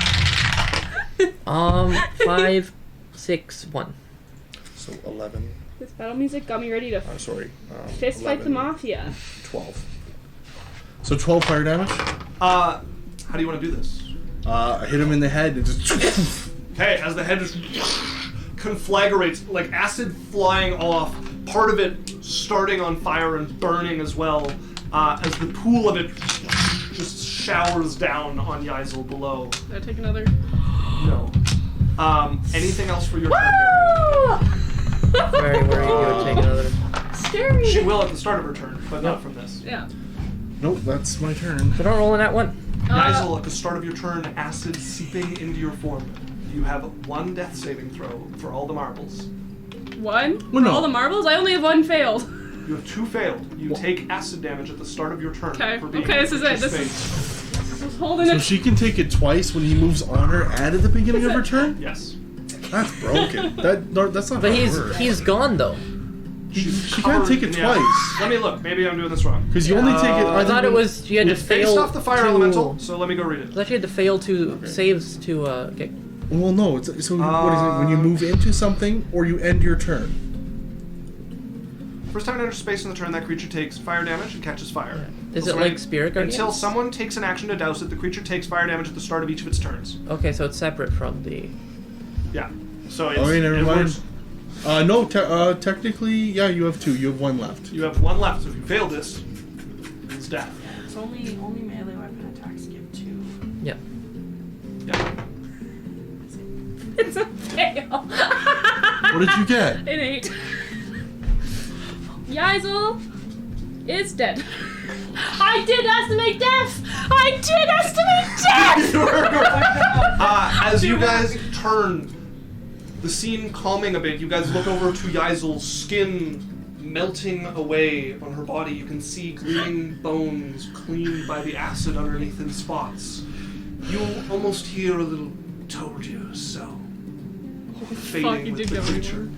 [SPEAKER 1] 5, 6, 1.
[SPEAKER 6] So 11.
[SPEAKER 4] This battle music got me ready to
[SPEAKER 6] Sorry.
[SPEAKER 4] fist fight the
[SPEAKER 6] 11,
[SPEAKER 4] mafia.
[SPEAKER 6] 12. So 12 fire damage.
[SPEAKER 2] How do you want to do this?
[SPEAKER 6] I hit him in the head and just.
[SPEAKER 2] Okay, as the head just conflagrates, like acid flying off, part of it starting on fire and burning as well, as the pool of it just showers down on Yaikzal below.
[SPEAKER 4] Did I take another?
[SPEAKER 2] No. Anything else for your turn,
[SPEAKER 1] Mary, where are you going to take another?
[SPEAKER 4] Scary.
[SPEAKER 2] She will at the start of her turn, but not from this.
[SPEAKER 4] Yeah.
[SPEAKER 6] Nope, that's my turn.
[SPEAKER 1] So don't roll in that one.
[SPEAKER 2] Yaikzal, at the start of your turn, acid seeping into your form. You have 1 death saving throw for all the marbles.
[SPEAKER 4] 1?
[SPEAKER 6] Well,
[SPEAKER 4] For
[SPEAKER 6] no.
[SPEAKER 4] all the marbles? I only have 1 failed.
[SPEAKER 2] You have 2 failed. You take acid damage at the start of your turn.
[SPEAKER 4] Okay.
[SPEAKER 2] For being
[SPEAKER 4] Okay, this is
[SPEAKER 2] in
[SPEAKER 4] it. This
[SPEAKER 2] space.
[SPEAKER 4] I was holding
[SPEAKER 6] So
[SPEAKER 4] it.
[SPEAKER 6] she can take it twice when he moves on her and at the beginning of her turn?
[SPEAKER 2] Yes.
[SPEAKER 6] That's broken. That's not
[SPEAKER 1] But
[SPEAKER 6] how it works.
[SPEAKER 1] he's gone though.
[SPEAKER 6] She can't take it
[SPEAKER 2] Yeah.
[SPEAKER 6] twice.
[SPEAKER 2] Let me look. Maybe I'm doing this wrong.
[SPEAKER 6] Because you only take it.
[SPEAKER 1] I thought it was you had to
[SPEAKER 2] It's based
[SPEAKER 1] fail
[SPEAKER 2] off the fire
[SPEAKER 1] to,
[SPEAKER 2] elemental, so let me go read
[SPEAKER 1] I
[SPEAKER 2] it.
[SPEAKER 1] thought you had to fail to saves to get.
[SPEAKER 6] Well, no. It's, so what is it? When you move into something or you end your turn?
[SPEAKER 2] First time it enters space in the turn, that creature takes fire damage and catches fire.
[SPEAKER 1] Is
[SPEAKER 2] So
[SPEAKER 1] it
[SPEAKER 2] when
[SPEAKER 1] like Spirit Guardians?
[SPEAKER 2] Until someone takes an action to douse it, the creature takes fire damage at the start of each of its turns.
[SPEAKER 1] Okay, so it's separate from the.
[SPEAKER 2] Yeah. So it's,
[SPEAKER 6] Okay, never
[SPEAKER 2] it
[SPEAKER 6] mind.
[SPEAKER 2] works.
[SPEAKER 6] No. Technically, yeah. You have 2. You have 1 left.
[SPEAKER 2] You have 1 left, so if you fail this, it's death.
[SPEAKER 5] It's only melee weapon attacks give 2.
[SPEAKER 1] Yeah.
[SPEAKER 2] Yeah.
[SPEAKER 4] It's a fail.
[SPEAKER 6] What did you get?
[SPEAKER 4] An 8. Yaikzal is dead. I did estimate death! I did estimate death!
[SPEAKER 2] As you guys turn, the scene calming a bit, you guys look over to Yaikzal's skin melting away on her body. You can see gleaming bones cleaned by the acid underneath in spots. You almost hear a little "told you so" fading with the creature.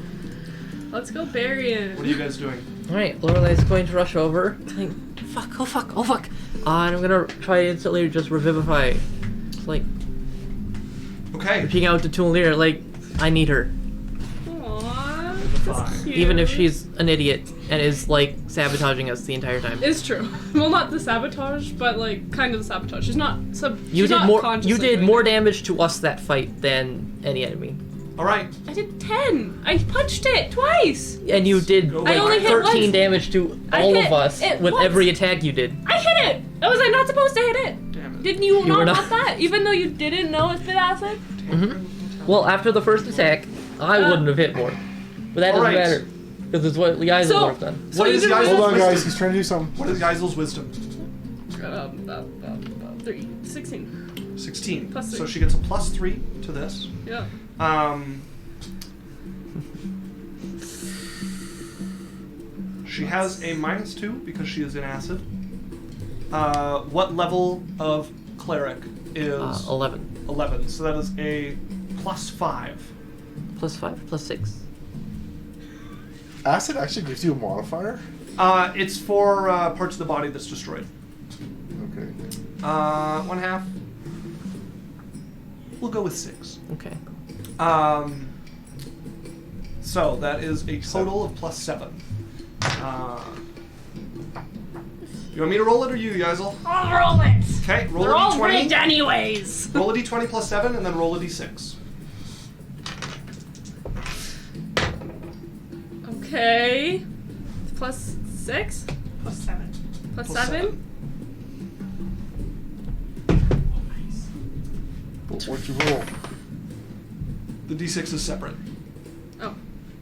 [SPEAKER 4] Let's go Berrian.
[SPEAKER 2] What are you guys doing?
[SPEAKER 1] Alright, Lorelei's going to rush over. Think, fuck, oh fuck, oh fuck. And I'm gonna try to instantly just revivify. It's like
[SPEAKER 2] Okay.
[SPEAKER 1] reaching out to Tulnir, like, I need her.
[SPEAKER 4] Aww, that's cute.
[SPEAKER 1] Even if she's an idiot and is like sabotaging us the entire time.
[SPEAKER 4] It's true. Well, not the sabotage, but like kind of the sabotage. She's not
[SPEAKER 1] You
[SPEAKER 4] she's
[SPEAKER 1] did
[SPEAKER 4] not
[SPEAKER 1] more
[SPEAKER 4] consciously
[SPEAKER 1] you did
[SPEAKER 4] doing
[SPEAKER 1] more
[SPEAKER 4] it.
[SPEAKER 1] damage to us that fight than any enemy.
[SPEAKER 2] Alright.
[SPEAKER 4] I did 10. I punched it twice.
[SPEAKER 1] And you did
[SPEAKER 2] Go
[SPEAKER 1] like
[SPEAKER 2] I only
[SPEAKER 4] hit
[SPEAKER 1] 13
[SPEAKER 4] once.
[SPEAKER 1] damage to
[SPEAKER 4] I
[SPEAKER 1] all
[SPEAKER 4] hit
[SPEAKER 1] of us
[SPEAKER 4] it
[SPEAKER 1] with
[SPEAKER 4] once.
[SPEAKER 1] every attack you did.
[SPEAKER 4] I hit it. Was I not supposed to hit it?
[SPEAKER 2] Damn it.
[SPEAKER 4] Didn't you,
[SPEAKER 1] were
[SPEAKER 4] not
[SPEAKER 1] not.
[SPEAKER 4] want that? Even though you didn't know it's been acid?
[SPEAKER 1] Well, after the first attack, I wouldn't have hit more. But that doesn't
[SPEAKER 2] Alright.
[SPEAKER 1] matter. Because it's what Yaikzal
[SPEAKER 4] So-
[SPEAKER 1] would have done.
[SPEAKER 2] What
[SPEAKER 4] you
[SPEAKER 2] is
[SPEAKER 4] did
[SPEAKER 2] Yaikzal's
[SPEAKER 6] Hold on,
[SPEAKER 2] wisdom?
[SPEAKER 6] guys. He's trying to do something.
[SPEAKER 2] What is Yaikzal's wisdom?
[SPEAKER 4] 16.
[SPEAKER 2] 16.
[SPEAKER 4] Plus 3.
[SPEAKER 2] So she gets a +3 to this.
[SPEAKER 4] Yeah.
[SPEAKER 2] She has a -2 because she is in acid. What level of cleric is
[SPEAKER 1] 11.
[SPEAKER 2] 11? So that is a +5.
[SPEAKER 1] Plus 5, plus 6.
[SPEAKER 6] Acid actually gives you a modifier?
[SPEAKER 2] It's for parts of the body that's destroyed.
[SPEAKER 6] Okay.
[SPEAKER 2] 1/2. We'll go with 6.
[SPEAKER 1] Okay.
[SPEAKER 2] So that is a total of +7. You want me to roll it or you, Yaikzal?
[SPEAKER 4] I'll roll it.
[SPEAKER 2] Okay, roll
[SPEAKER 4] They're
[SPEAKER 2] a
[SPEAKER 4] all
[SPEAKER 2] d20.
[SPEAKER 4] rigged anyways.
[SPEAKER 2] Roll a d20 +7 and then roll a d6.
[SPEAKER 4] Okay. Plus 6?
[SPEAKER 5] +7.
[SPEAKER 4] Plus
[SPEAKER 2] Plus
[SPEAKER 4] 7?
[SPEAKER 6] What'd you roll?
[SPEAKER 2] The d6 is separate.
[SPEAKER 4] Oh,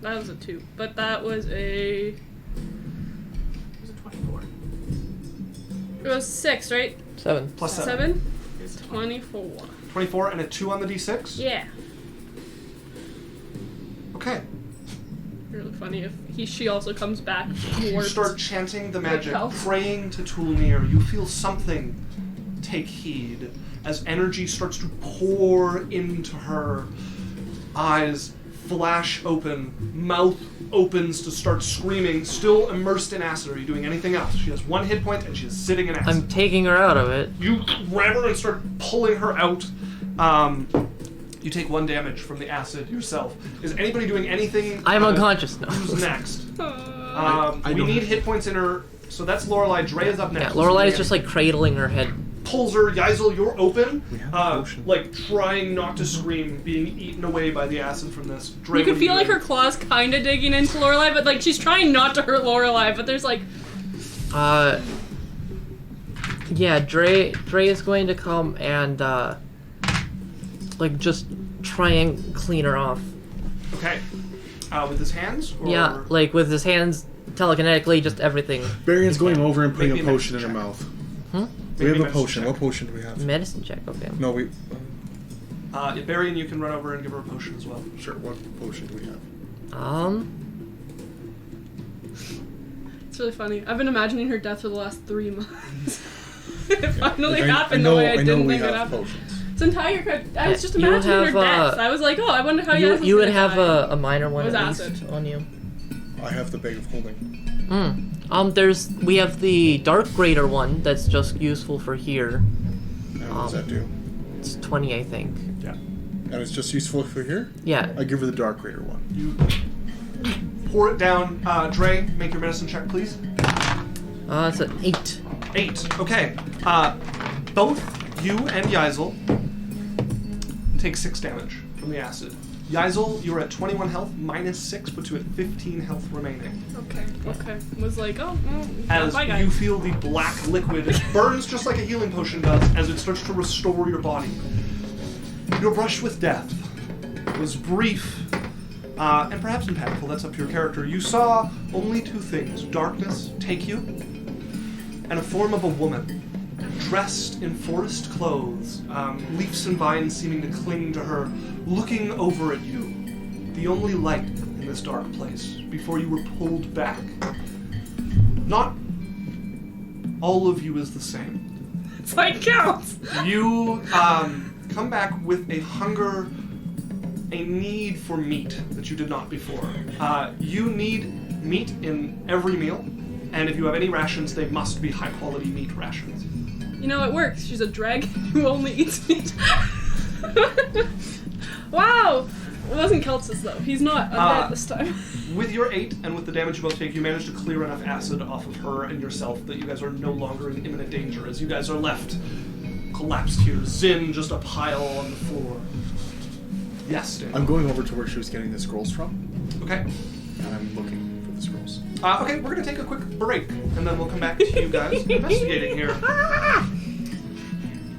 [SPEAKER 4] that was a 2. But that was a...
[SPEAKER 5] It was a 24.
[SPEAKER 4] It was 6, right?
[SPEAKER 1] 7.
[SPEAKER 2] +7.
[SPEAKER 4] 7?
[SPEAKER 5] It's
[SPEAKER 4] 24.
[SPEAKER 2] 24 and a 2 on the d6?
[SPEAKER 4] Yeah.
[SPEAKER 2] Okay.
[SPEAKER 4] Really funny if she also comes back
[SPEAKER 2] You
[SPEAKER 4] warped.
[SPEAKER 2] start chanting the magic,
[SPEAKER 4] Like
[SPEAKER 2] praying to Tulnir. You feel something take heed as energy starts to pour into her. Eyes flash open, mouth opens to start screaming, still immersed in acid. Are you doing anything else? She has 1 hit point and she is sitting in acid.
[SPEAKER 1] I'm taking her out of it.
[SPEAKER 2] You grab her and start pulling her out. You take 1 damage from the acid yourself. Is anybody doing anything?
[SPEAKER 1] I'm unconscious now.
[SPEAKER 2] Who's next?
[SPEAKER 3] I
[SPEAKER 2] We
[SPEAKER 3] don't-
[SPEAKER 2] need hit points in her. So that's Lorelei. Drae is up next.
[SPEAKER 1] Yeah, Lorelei is just like cradling her head.
[SPEAKER 2] Pulls her. Yaikzal, you're open.
[SPEAKER 3] We have a potion.
[SPEAKER 2] Like trying not to scream, being eaten away by the acid from this. Drae,
[SPEAKER 4] You can
[SPEAKER 2] what are
[SPEAKER 4] feel like
[SPEAKER 2] doing?
[SPEAKER 4] her claws kind of digging into Lorelei, but like she's trying not to hurt Lorelei. But there's like,
[SPEAKER 1] Yeah, Drae is going to come and like just try and clean her off.
[SPEAKER 2] Okay. With his hands? Or...
[SPEAKER 1] Yeah, like with his hands telekinetically, just everything.
[SPEAKER 3] Berrian's going over and putting
[SPEAKER 2] Make
[SPEAKER 3] a
[SPEAKER 2] me a
[SPEAKER 3] potion in her
[SPEAKER 2] medicine
[SPEAKER 3] mouth.
[SPEAKER 1] Hmm?
[SPEAKER 3] We have a
[SPEAKER 2] medicine
[SPEAKER 3] potion.
[SPEAKER 2] check.
[SPEAKER 3] What potion do we have?
[SPEAKER 1] Medicine check, okay.
[SPEAKER 3] No, we.
[SPEAKER 2] Berrian, you can run over and give her a potion as well.
[SPEAKER 3] Sure. What potion do we have?
[SPEAKER 4] it's really funny. I've been imagining her death for the last 3 months. It finally
[SPEAKER 3] Like,
[SPEAKER 4] happened the way I
[SPEAKER 3] know
[SPEAKER 4] didn't
[SPEAKER 3] we
[SPEAKER 4] think it
[SPEAKER 3] have
[SPEAKER 4] happened.
[SPEAKER 3] potions.
[SPEAKER 4] It's entire. I was just
[SPEAKER 1] You
[SPEAKER 4] imagining her
[SPEAKER 1] have,
[SPEAKER 4] death. I was like, oh, I wonder how
[SPEAKER 1] You would have
[SPEAKER 4] die.
[SPEAKER 1] a minor one
[SPEAKER 4] It was
[SPEAKER 1] at
[SPEAKER 4] acid.
[SPEAKER 1] least on you.
[SPEAKER 3] I have the bag of holding.
[SPEAKER 1] We have the dark greater one that's just useful for here.
[SPEAKER 3] And what does that do?
[SPEAKER 1] It's 20, I think.
[SPEAKER 2] Yeah.
[SPEAKER 3] And it's just useful for here?
[SPEAKER 1] Yeah.
[SPEAKER 3] I give her the dark greater one.
[SPEAKER 2] You pour it down. Drae, make your medicine check, please.
[SPEAKER 1] It's an 8.
[SPEAKER 2] 8. Okay. Both you and Yaikzal take 6 damage from the acid. Yaikzal, you're at 21 health, -6, puts you at 15 health remaining.
[SPEAKER 4] Okay. Was like, oh,
[SPEAKER 2] As
[SPEAKER 4] bye guys.
[SPEAKER 2] you feel the black liquid, it burns just like a healing potion does as it starts to restore your body. Your brush with death was brief and perhaps impactful. That's up to your character. You saw only 2 things: darkness take you, and a form of a woman, dressed in forest clothes, leaves and vines seeming to cling to her, looking over at you, the only light in this dark place, before you were pulled back. Not all of you is the same.
[SPEAKER 4] It's like counts.
[SPEAKER 2] You come back with a hunger, a need for meat that you did not before. You need meat in every meal, and if you have any rations, they must be high-quality meat rations.
[SPEAKER 4] You know, it works. She's a dragon who only eats meat. Wow! It wasn't Keltis, though. He's not undead this time.
[SPEAKER 2] With your 8 and with the damage you both take, you manage to clear enough acid off of her and yourself that you guys are no longer in imminent danger as you guys are left collapsed here. Xin just a pile on the floor. Yes, Dan.
[SPEAKER 3] I'm going over to where she was getting the scrolls from,
[SPEAKER 2] Okay.
[SPEAKER 3] and I'm looking for the scrolls.
[SPEAKER 2] Okay, we're gonna take a quick break, and then we'll come back to you guys investigating here.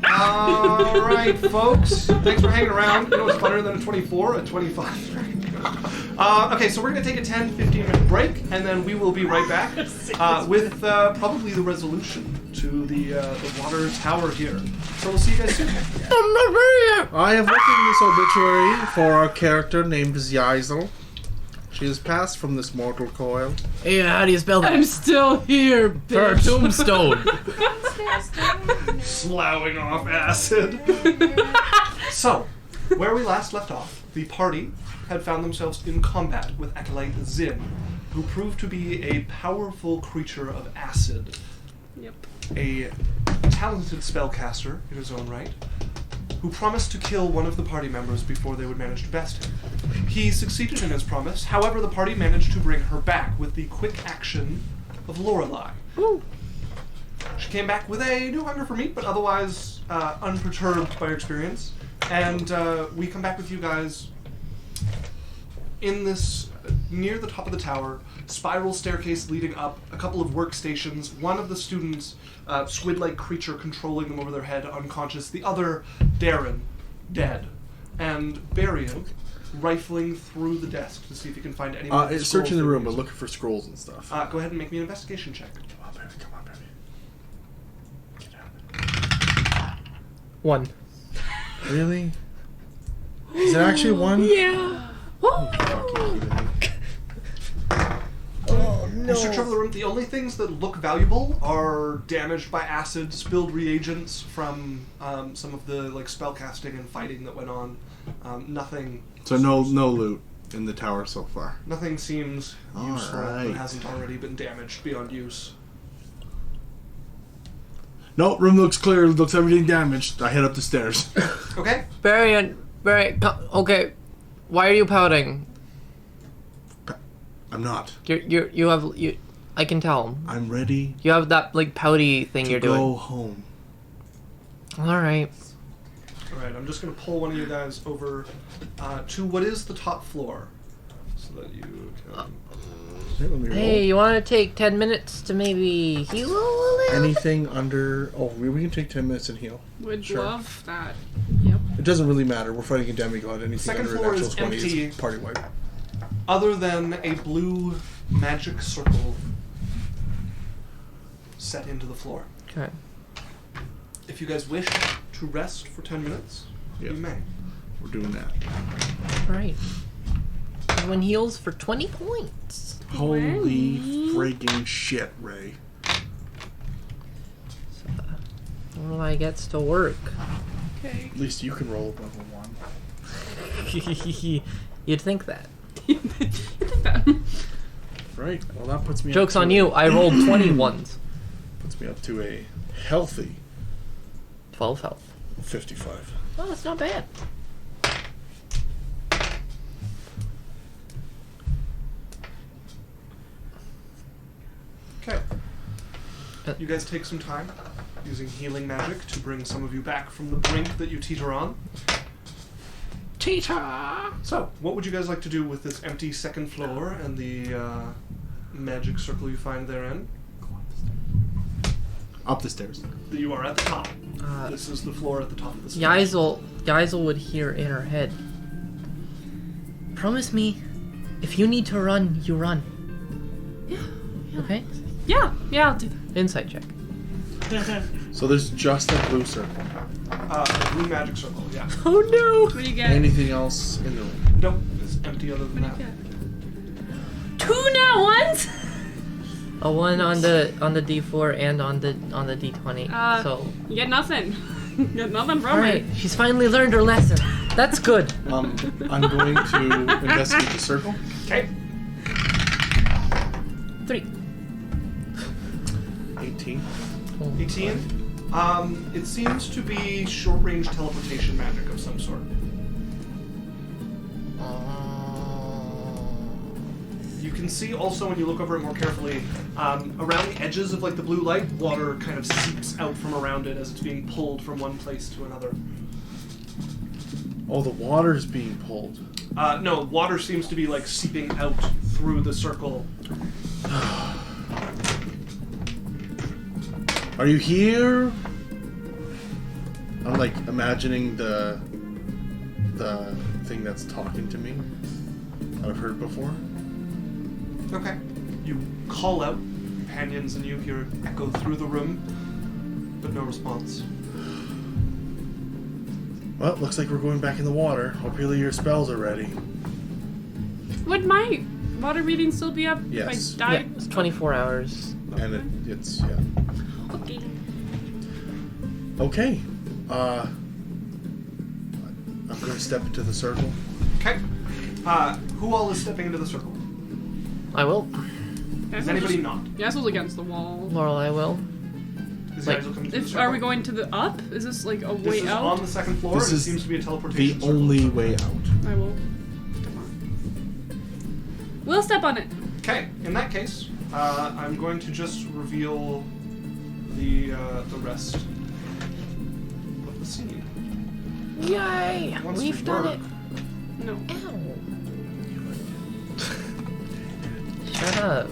[SPEAKER 2] Alright, folks. Thanks for hanging around. You know what's funner than a 24? A 25. Okay, so we're gonna take a 10-15 minute break, and then we will be right back with probably the resolution to the water tower here. So we'll see you guys soon.
[SPEAKER 3] I have written this obituary for our character named Yaikzal. She has passed from this mortal coil.
[SPEAKER 1] Yeah, how do you spell that?
[SPEAKER 4] I'm still here,
[SPEAKER 1] For a
[SPEAKER 4] bitch.
[SPEAKER 1] tombstone.
[SPEAKER 2] Sloughing off acid. So, where we last left off, the party had found themselves in combat with Acolyte Xin, who proved to be a powerful creature of acid.
[SPEAKER 4] Yep.
[SPEAKER 2] A talented spellcaster in his own right, who promised to kill one of the party members before they would manage to best him. He succeeded in his promise, however the party managed to bring her back with the quick action of Lorelei.
[SPEAKER 1] Ooh.
[SPEAKER 2] She came back with a new hunger for meat, but otherwise unperturbed by her experience. And we come back with you guys in this, near the top of the tower, spiral staircase leading up, a couple of workstations, one of the students, squid-like creature controlling them over their head, unconscious, the other, Darren, dead, and Berrian rifling through the desk to see if he can find any more
[SPEAKER 3] It's searching the room, but looking for scrolls and stuff.
[SPEAKER 2] Go ahead and make me an investigation check.
[SPEAKER 3] Oh, baby, come on, baby. Get down.
[SPEAKER 1] 1.
[SPEAKER 3] Really? Is it actually 1?
[SPEAKER 4] Yeah.
[SPEAKER 2] You search over the room. The only things that look valuable are damaged by acid, spilled reagents from some of the spellcasting and fighting that went on. Nothing.
[SPEAKER 3] So no loot in the tower so far.
[SPEAKER 2] Nothing seems useful
[SPEAKER 3] Alright.
[SPEAKER 2] that hasn't already been damaged beyond use.
[SPEAKER 3] No, room looks clear. Looks everything damaged. I head up the stairs.
[SPEAKER 2] Okay.
[SPEAKER 1] Berrian, Right. Okay. Why are you pouting?
[SPEAKER 3] I'm not.
[SPEAKER 1] You. I can tell.
[SPEAKER 3] I'm ready
[SPEAKER 1] You have that like pouty thing
[SPEAKER 3] to
[SPEAKER 1] you're
[SPEAKER 3] go
[SPEAKER 1] doing.
[SPEAKER 3] home.
[SPEAKER 1] All right.
[SPEAKER 2] All right, I'm just going to pull one of you guys over to what is the top floor, so that you can.
[SPEAKER 1] Hey, you want to take 10 minutes to maybe heal a little bit?
[SPEAKER 3] Anything under... Oh, we can take 10 minutes and heal.
[SPEAKER 4] Would
[SPEAKER 3] Sure.
[SPEAKER 4] love that. Yep.
[SPEAKER 3] It doesn't really matter. We're fighting a demigod. Anything
[SPEAKER 2] Second
[SPEAKER 3] under
[SPEAKER 2] floor
[SPEAKER 3] an actual
[SPEAKER 2] is
[SPEAKER 3] 20
[SPEAKER 2] empty.
[SPEAKER 3] is party wipe.
[SPEAKER 2] Other than a blue magic circle set into the floor.
[SPEAKER 1] Okay.
[SPEAKER 2] If you guys wish to rest for 10 minutes,
[SPEAKER 3] Yep.
[SPEAKER 2] you may.
[SPEAKER 3] We're doing that.
[SPEAKER 1] All right. Everyone heals for 20 points.
[SPEAKER 3] Holy friggin' shit, Ray.
[SPEAKER 1] Well, I gets to work.
[SPEAKER 4] Okay.
[SPEAKER 3] At least you can roll level 1.
[SPEAKER 1] You'd think that.
[SPEAKER 3] Right. Well, that puts me
[SPEAKER 1] Joke's
[SPEAKER 3] up to
[SPEAKER 1] on you. I rolled 20 ones.
[SPEAKER 3] Puts me up to a healthy
[SPEAKER 1] 12 health.
[SPEAKER 3] 55.
[SPEAKER 1] Well, that's not bad.
[SPEAKER 2] Okay. You guys take some time using healing magic to bring some of you back from the brink that you teeter on.
[SPEAKER 1] Teeter!
[SPEAKER 2] So, what would you guys like to do with this empty second floor and the magic circle you find therein?
[SPEAKER 3] Up the stairs.
[SPEAKER 2] You are at the top. This is the floor at the top of the stairs.
[SPEAKER 1] Yaikzal would hear in her head. Promise me, if you need to run, you run.
[SPEAKER 4] Yeah.
[SPEAKER 1] Okay?
[SPEAKER 4] Yeah, I'll do that.
[SPEAKER 1] Insight check.
[SPEAKER 3] So there's just a blue circle.
[SPEAKER 2] The blue magic circle, yeah.
[SPEAKER 1] Oh no!
[SPEAKER 4] What do you get?
[SPEAKER 3] Anything else in the room?
[SPEAKER 2] Nope, it's empty other than
[SPEAKER 4] What do
[SPEAKER 2] that.
[SPEAKER 4] you get? 2 nat ones?
[SPEAKER 1] A 1 on the D4 and on the D20. So
[SPEAKER 4] You get nothing. You get nothing from
[SPEAKER 1] alright,
[SPEAKER 4] it.
[SPEAKER 1] she's finally learned her lesson. That's good.
[SPEAKER 3] I'm going to investigate the circle.
[SPEAKER 2] Okay.
[SPEAKER 1] 3.
[SPEAKER 3] 18.
[SPEAKER 2] 18. It seems to be short-range teleportation magic of some sort. You can see also when you look over it more carefully, around the edges of like the blue light, water kind of seeps out from around it as it's being pulled from one place to another.
[SPEAKER 3] Oh, the water's being pulled.
[SPEAKER 2] No, water seems to be like seeping out through the circle.
[SPEAKER 3] Are you here? I'm like imagining the thing that's talking to me that I've heard before.
[SPEAKER 2] Okay. You call out, companions and you hear it echo through the room, but no response.
[SPEAKER 3] Well, looks like we're going back in the water. Hopefully your spells are ready.
[SPEAKER 4] Would my water reading still be up
[SPEAKER 3] Yes.
[SPEAKER 4] if I
[SPEAKER 1] Yeah,
[SPEAKER 4] died?
[SPEAKER 1] it's 24 hours.
[SPEAKER 3] And it's yeah.
[SPEAKER 4] Okay.
[SPEAKER 3] Okay. I'm going to step into the circle.
[SPEAKER 2] Okay. Who all is stepping into the circle?
[SPEAKER 1] I will.
[SPEAKER 2] Is anybody not?
[SPEAKER 4] Yassel's against the wall.
[SPEAKER 1] Laurel, I will.
[SPEAKER 2] Is
[SPEAKER 1] Like,
[SPEAKER 2] Yaikzal coming to the
[SPEAKER 4] If
[SPEAKER 2] circle?
[SPEAKER 4] are we going to the up? Is this like a
[SPEAKER 2] This
[SPEAKER 4] way
[SPEAKER 2] is
[SPEAKER 4] out?
[SPEAKER 2] on the second floor,
[SPEAKER 3] This
[SPEAKER 2] and it
[SPEAKER 3] is
[SPEAKER 2] seems to be a teleportation
[SPEAKER 3] The
[SPEAKER 2] circle.
[SPEAKER 3] only way out.
[SPEAKER 4] I will. We'll step on it.
[SPEAKER 2] Okay, in that case, I'm going to just reveal the rest of the scene.
[SPEAKER 1] Yay!
[SPEAKER 2] Once
[SPEAKER 1] We've
[SPEAKER 2] we
[SPEAKER 1] done
[SPEAKER 2] work.
[SPEAKER 1] it.
[SPEAKER 4] No.
[SPEAKER 1] Ow. Shut up.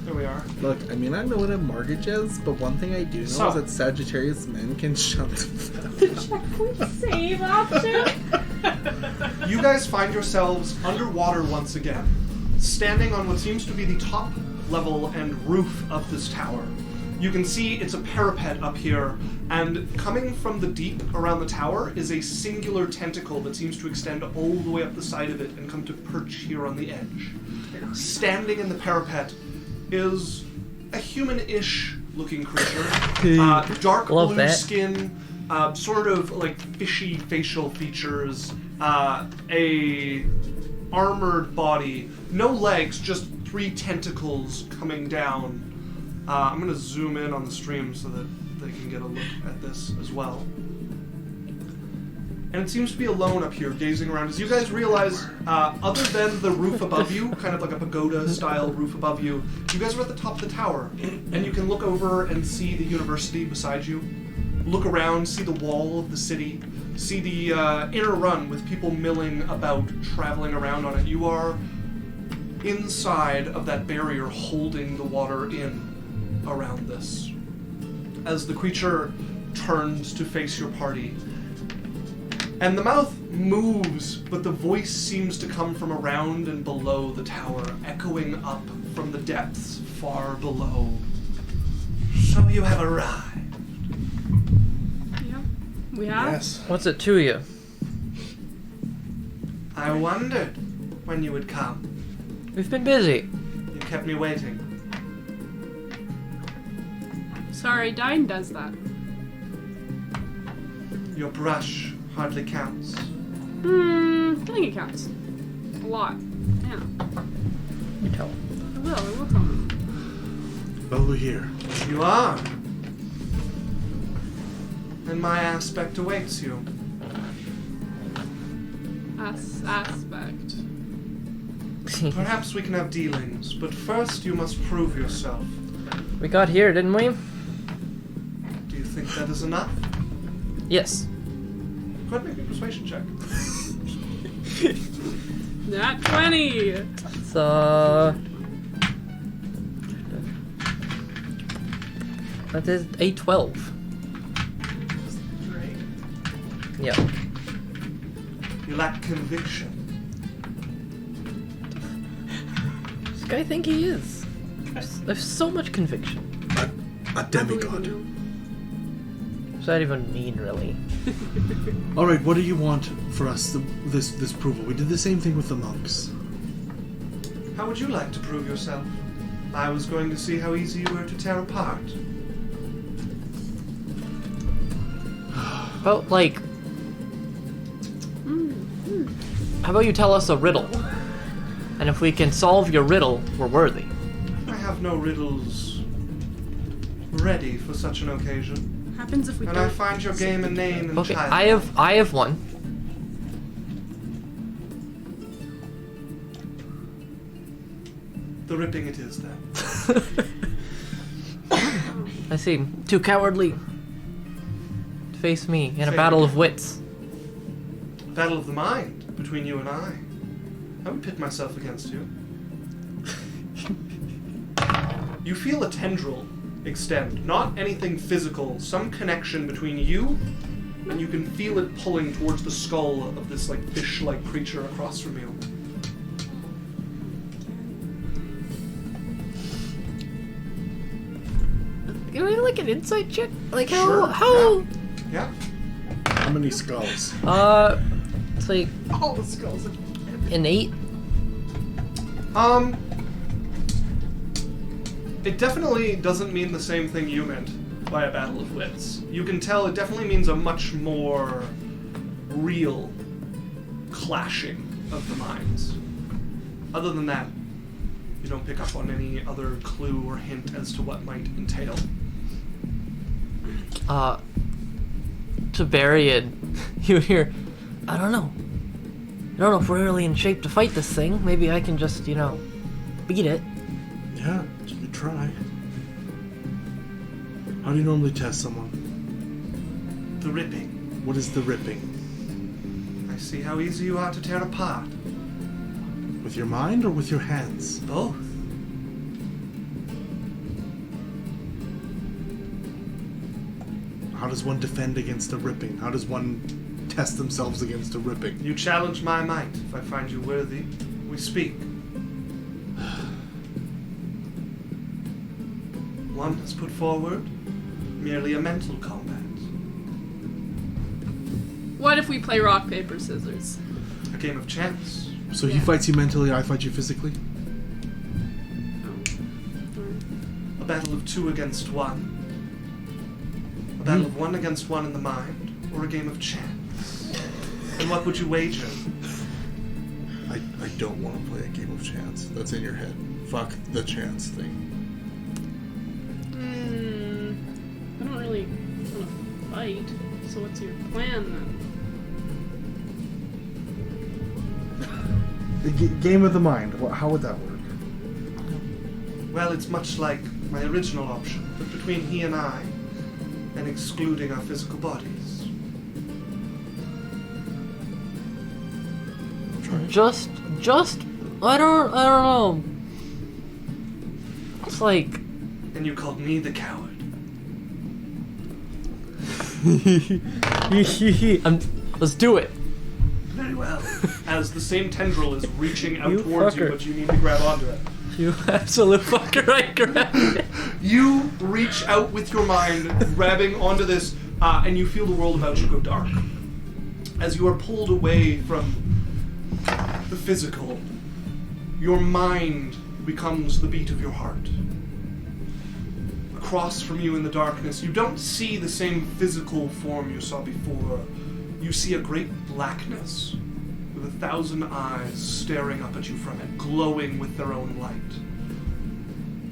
[SPEAKER 2] There we are.
[SPEAKER 3] Look, I mean, I know what a mortgage is, but one thing I do know
[SPEAKER 2] So-
[SPEAKER 3] is that Sagittarius men can shut the
[SPEAKER 4] Save option.
[SPEAKER 2] You guys find yourselves underwater once again, standing on what seems to be the top level and roof of this tower. You can see it's a parapet up here, and coming from the deep around the tower is a singular tentacle that seems to extend all the way up the side of it and come to perch here on the edge. Standing in the parapet is a human-ish looking creature. Dark
[SPEAKER 1] Love
[SPEAKER 2] blue
[SPEAKER 1] that.
[SPEAKER 2] skin, sort of like fishy facial features, a armored body, no legs, just 3 tentacles coming down. I'm gonna zoom in on the stream so that they can get a look at this as well. and it seems to be alone up here, gazing around. As you guys realize, other than the roof above you, kind of like a pagoda-style roof above you, you guys are at the top of the tower, and you can look over and see the university beside you. Look around, see the wall of the city, see the inner run with people milling about, traveling around on it. You are inside of that barrier holding the water in around this. As the creature turns to face your party, and the mouth moves, but the voice seems to come from around and below the tower, echoing up from the depths far below. So you have arrived.
[SPEAKER 4] Yeah. We have?
[SPEAKER 3] Yes.
[SPEAKER 1] What's it to you?
[SPEAKER 2] I wondered when you would come.
[SPEAKER 1] We've been busy.
[SPEAKER 2] You kept me waiting.
[SPEAKER 4] Sorry, Dine does that.
[SPEAKER 2] Your brush hardly counts.
[SPEAKER 4] I think it counts. A lot. Yeah.
[SPEAKER 1] You tell him.
[SPEAKER 4] I will tell him.
[SPEAKER 3] Well, we're here.
[SPEAKER 2] You are. And my aspect awaits you.
[SPEAKER 4] Aspect.
[SPEAKER 2] Perhaps we can have dealings, but first you must prove yourself.
[SPEAKER 1] We got here, didn't we?
[SPEAKER 2] Do you think that is enough?
[SPEAKER 1] Yes.
[SPEAKER 2] Go ahead and make a persuasion check.
[SPEAKER 4] Nat 20!
[SPEAKER 1] So that is a 12.
[SPEAKER 5] Great.
[SPEAKER 1] Yeah.
[SPEAKER 2] You lack conviction.
[SPEAKER 1] This guy think he is. There's so much conviction.
[SPEAKER 3] A demigod.
[SPEAKER 1] What does that even mean, really?
[SPEAKER 3] All right, what do you want for us? This approval. We did the same thing with the monks.
[SPEAKER 2] How would you like to prove yourself? I was going to see how easy you were to tear apart.
[SPEAKER 1] How about, like... How about you tell us a riddle? And if we can solve your riddle, we're worthy.
[SPEAKER 2] I have no riddles ready for such an occasion.
[SPEAKER 4] Happens if we
[SPEAKER 2] And
[SPEAKER 4] don't.
[SPEAKER 2] I find your game inane and
[SPEAKER 1] Okay,
[SPEAKER 2] childish.
[SPEAKER 1] I have one.
[SPEAKER 2] The ripping it is, then.
[SPEAKER 1] I see. Too cowardly to face me in a
[SPEAKER 2] Say
[SPEAKER 1] battle
[SPEAKER 2] it
[SPEAKER 1] of wits.
[SPEAKER 2] Battle of the mind between you and I. I would pit myself against you. You feel a tendril extend. Not anything physical. Some connection between you, and you can feel it pulling towards the skull of this like fish-like creature across from you.
[SPEAKER 1] Can we like an insight check? Like
[SPEAKER 2] Sure,
[SPEAKER 1] how?
[SPEAKER 2] Yeah.
[SPEAKER 3] How many skulls?
[SPEAKER 1] It's like
[SPEAKER 5] All the skulls.
[SPEAKER 1] an 8.
[SPEAKER 2] It definitely doesn't mean the same thing you meant by a battle of wits. You can tell it definitely means a much more real clashing of the minds. Other than that, you don't pick up on any other clue or hint as to what might entail.
[SPEAKER 1] To Berrian, you hear, I don't know if we're really in shape to fight this thing. Maybe I can just, beat it.
[SPEAKER 3] Yeah, you could try. How do you normally test someone?
[SPEAKER 2] The ripping.
[SPEAKER 3] What is the ripping?
[SPEAKER 2] I see how easy you are to tear apart.
[SPEAKER 3] With your mind or with your hands?
[SPEAKER 2] Both.
[SPEAKER 3] How does one defend against a ripping? How does one test themselves against a ripping?
[SPEAKER 2] You challenge my might. If I find you worthy, we speak. One has put forward merely a mental combat.
[SPEAKER 4] What if we play rock, paper, scissors?
[SPEAKER 2] A game of chance.
[SPEAKER 3] So he
[SPEAKER 4] Yeah.
[SPEAKER 3] fights you mentally, I fight you physically?
[SPEAKER 2] A battle of two against one. A battle of one against one in the mind, or a game of chance. And what would you wager?
[SPEAKER 3] I don't want to play a game of chance. That's in your head. Fuck the chance thing.
[SPEAKER 4] I don't really want to fight. So what's your plan then?
[SPEAKER 3] Game of the mind. How would that work?
[SPEAKER 2] Well, it's much like my original option, but between he and I, and excluding our physical bodies.
[SPEAKER 1] Just, I don't know. It's like,
[SPEAKER 2] And you called me the coward.
[SPEAKER 1] let's do it.
[SPEAKER 2] Very well. As the same tendril is reaching out
[SPEAKER 1] You
[SPEAKER 2] towards you,
[SPEAKER 1] fucker.
[SPEAKER 2] but you need to grab onto it.
[SPEAKER 1] You absolute fucker, I grabbed it.
[SPEAKER 2] You reach out with your mind, grabbing onto this, and you feel the world about you go dark. As you are pulled away from the physical, your mind becomes the beat of your heart. Across from you in the darkness, you don't see the same physical form you saw before. You see a great blackness with 1,000 eyes staring up at you from it, glowing with their own light.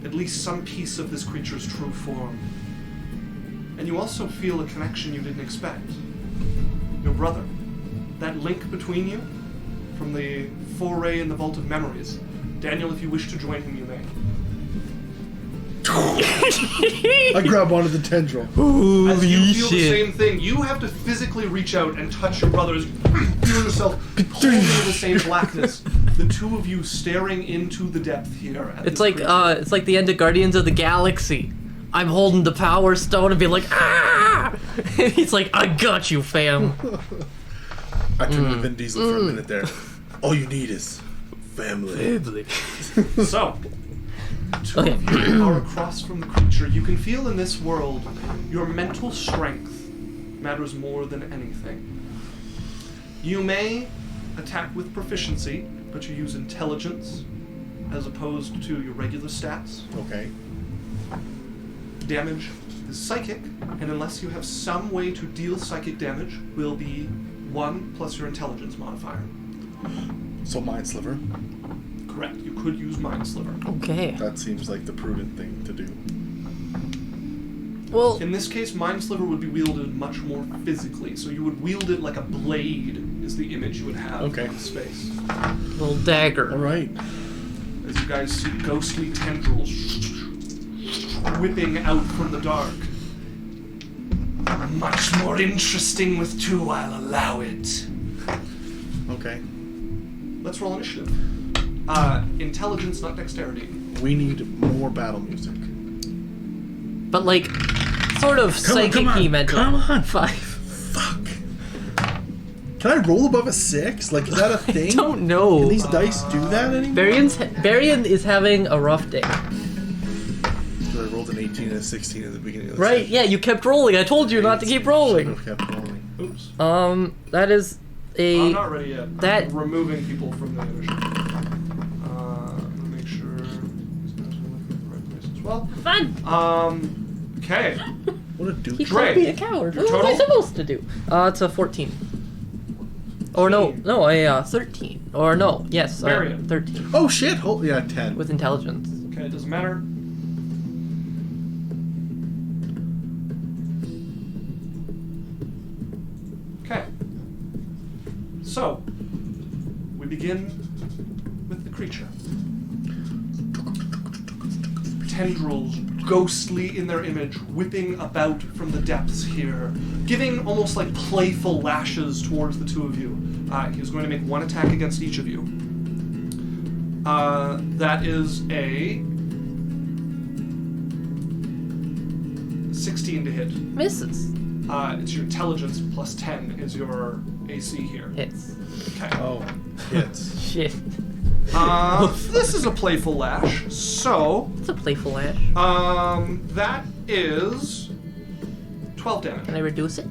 [SPEAKER 2] At least some piece of this creature's true form. And you also feel a connection you didn't expect. Your brother. That link between you from the foray in the Vault of Memories. Daniel, if you wish to join him, you may.
[SPEAKER 3] I grab onto the tendril.
[SPEAKER 2] As you feel the same thing, you have to physically reach out and touch your brother as you feel yourself pulled into the same blackness. The two of you staring into the depth here. At
[SPEAKER 1] It's
[SPEAKER 2] this
[SPEAKER 1] like,
[SPEAKER 2] creature.
[SPEAKER 1] it's like the end of Guardians of the Galaxy. I'm holding the Power Stone and be like, ah! And he's like, I got you, fam.
[SPEAKER 3] I turned into Vin Diesel for a minute there. All you need is family.
[SPEAKER 2] So, two of you are across from the creature. You can feel in this world your mental strength matters more than anything. You may attack with proficiency, but you use intelligence as opposed to your regular stats.
[SPEAKER 3] Okay.
[SPEAKER 2] Damage is psychic, and unless you have some way to deal psychic damage, will be 1 plus your intelligence modifier.
[SPEAKER 3] So Mind Sliver.
[SPEAKER 2] Correct. You could use Mind Sliver.
[SPEAKER 1] Okay.
[SPEAKER 3] That seems like the prudent thing to do.
[SPEAKER 1] Well,
[SPEAKER 2] In this case, Mind Sliver would be wielded much more physically, so you would wield it like a blade, is the image you would have
[SPEAKER 3] Okay.
[SPEAKER 2] in space.
[SPEAKER 1] little dagger.
[SPEAKER 3] All right.
[SPEAKER 2] As you guys see ghostly tendrils whipping out from the dark. Much more interesting with two, I'll allow it.
[SPEAKER 3] Okay.
[SPEAKER 2] Let's roll initiative. Intelligence, not dexterity.
[SPEAKER 3] We need more battle music.
[SPEAKER 1] But like, sort of psychic-y mental.
[SPEAKER 3] Come on.
[SPEAKER 1] 5.
[SPEAKER 3] Fuck. Can I roll above a 6? Like, is that a thing?
[SPEAKER 1] I don't know.
[SPEAKER 3] Can these dice do that anymore?
[SPEAKER 1] Berrian is having a rough day.
[SPEAKER 3] So I rolled an 18 and a 16 at the beginning of the
[SPEAKER 1] Right?
[SPEAKER 3] session.
[SPEAKER 1] Yeah, you kept rolling. I told you not to keep rolling.
[SPEAKER 3] Should've kept rolling.
[SPEAKER 2] Oops.
[SPEAKER 1] That is
[SPEAKER 2] I'm
[SPEAKER 1] a.
[SPEAKER 2] not ready yet.
[SPEAKER 1] that-
[SPEAKER 2] I'm removing people from the initiative. I'm gonna make sure these guys are looking at the right place as well.
[SPEAKER 4] Fun.
[SPEAKER 2] Okay.
[SPEAKER 3] What a dude.
[SPEAKER 1] He
[SPEAKER 2] Drae,
[SPEAKER 1] can't be a coward.
[SPEAKER 2] your
[SPEAKER 1] What am I
[SPEAKER 2] total?
[SPEAKER 1] supposed to do? It's a 14. Or no, a 13. Or no, yes,
[SPEAKER 2] Berrian.
[SPEAKER 1] 13
[SPEAKER 3] Oh shit! Yeah, 10.
[SPEAKER 1] with intelligence.
[SPEAKER 2] Okay, it doesn't matter. Okay. So, we begin with the creature. Tendrils, ghostly in their image, whipping about from the depths here, giving almost like playful lashes towards the two of you. He's going to make one attack against each of you. That is a 16 to hit.
[SPEAKER 1] Misses.
[SPEAKER 2] It's your intelligence plus 10 is your AC here.
[SPEAKER 1] Hits.
[SPEAKER 2] Okay.
[SPEAKER 3] Oh, hits.
[SPEAKER 1] Shit.
[SPEAKER 2] This is a playful lash. So,
[SPEAKER 1] It's a playful lash.
[SPEAKER 2] that is 12 damage.
[SPEAKER 1] Can I reduce it?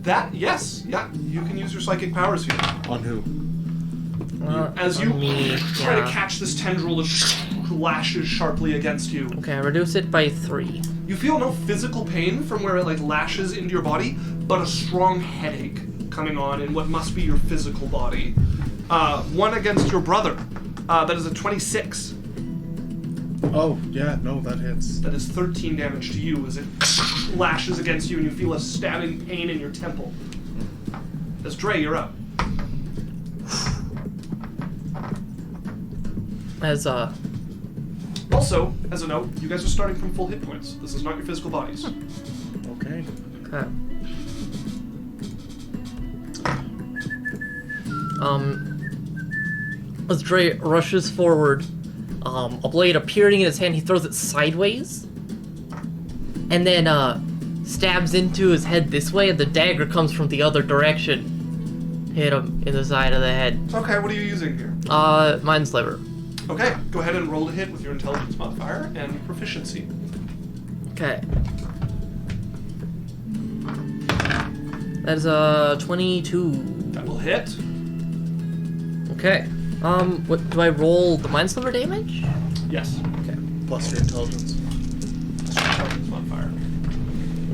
[SPEAKER 2] That, yes, yeah, you can use your psychic powers here.
[SPEAKER 3] On who?
[SPEAKER 2] As
[SPEAKER 1] on
[SPEAKER 2] you
[SPEAKER 1] me,
[SPEAKER 2] try
[SPEAKER 1] yeah.
[SPEAKER 2] to catch this tendril that lashes sharply against you.
[SPEAKER 1] Okay, I reduce it by 3.
[SPEAKER 2] You feel no physical pain from where it like lashes into your body, but a strong headache coming on in what must be your physical body. One against your brother. That is a 26.
[SPEAKER 3] Oh, yeah, no, that hits.
[SPEAKER 2] That is 13 damage to you as it lashes against you and you feel a stabbing pain in your temple. As Drae, you're up.
[SPEAKER 1] As
[SPEAKER 2] Also, as a note, you guys are starting from full hit points. This is not your physical bodies.
[SPEAKER 3] Okay.
[SPEAKER 1] Okay. As Drae rushes forward, a blade appearing in his hand, he throws it sideways, and then stabs into his head this way, and the dagger comes from the other direction. Hit him in the side of the head.
[SPEAKER 2] Okay, what are you using here?
[SPEAKER 1] Mind Sliver.
[SPEAKER 2] Okay, go ahead and roll to hit with your intelligence modifier and proficiency.
[SPEAKER 1] Okay. That's 22.
[SPEAKER 2] That will hit.
[SPEAKER 1] Okay. What do I roll the Mind Sliver damage?
[SPEAKER 2] Yes.
[SPEAKER 1] Okay.
[SPEAKER 3] Plus your intelligence.
[SPEAKER 2] That's your intelligence modifier.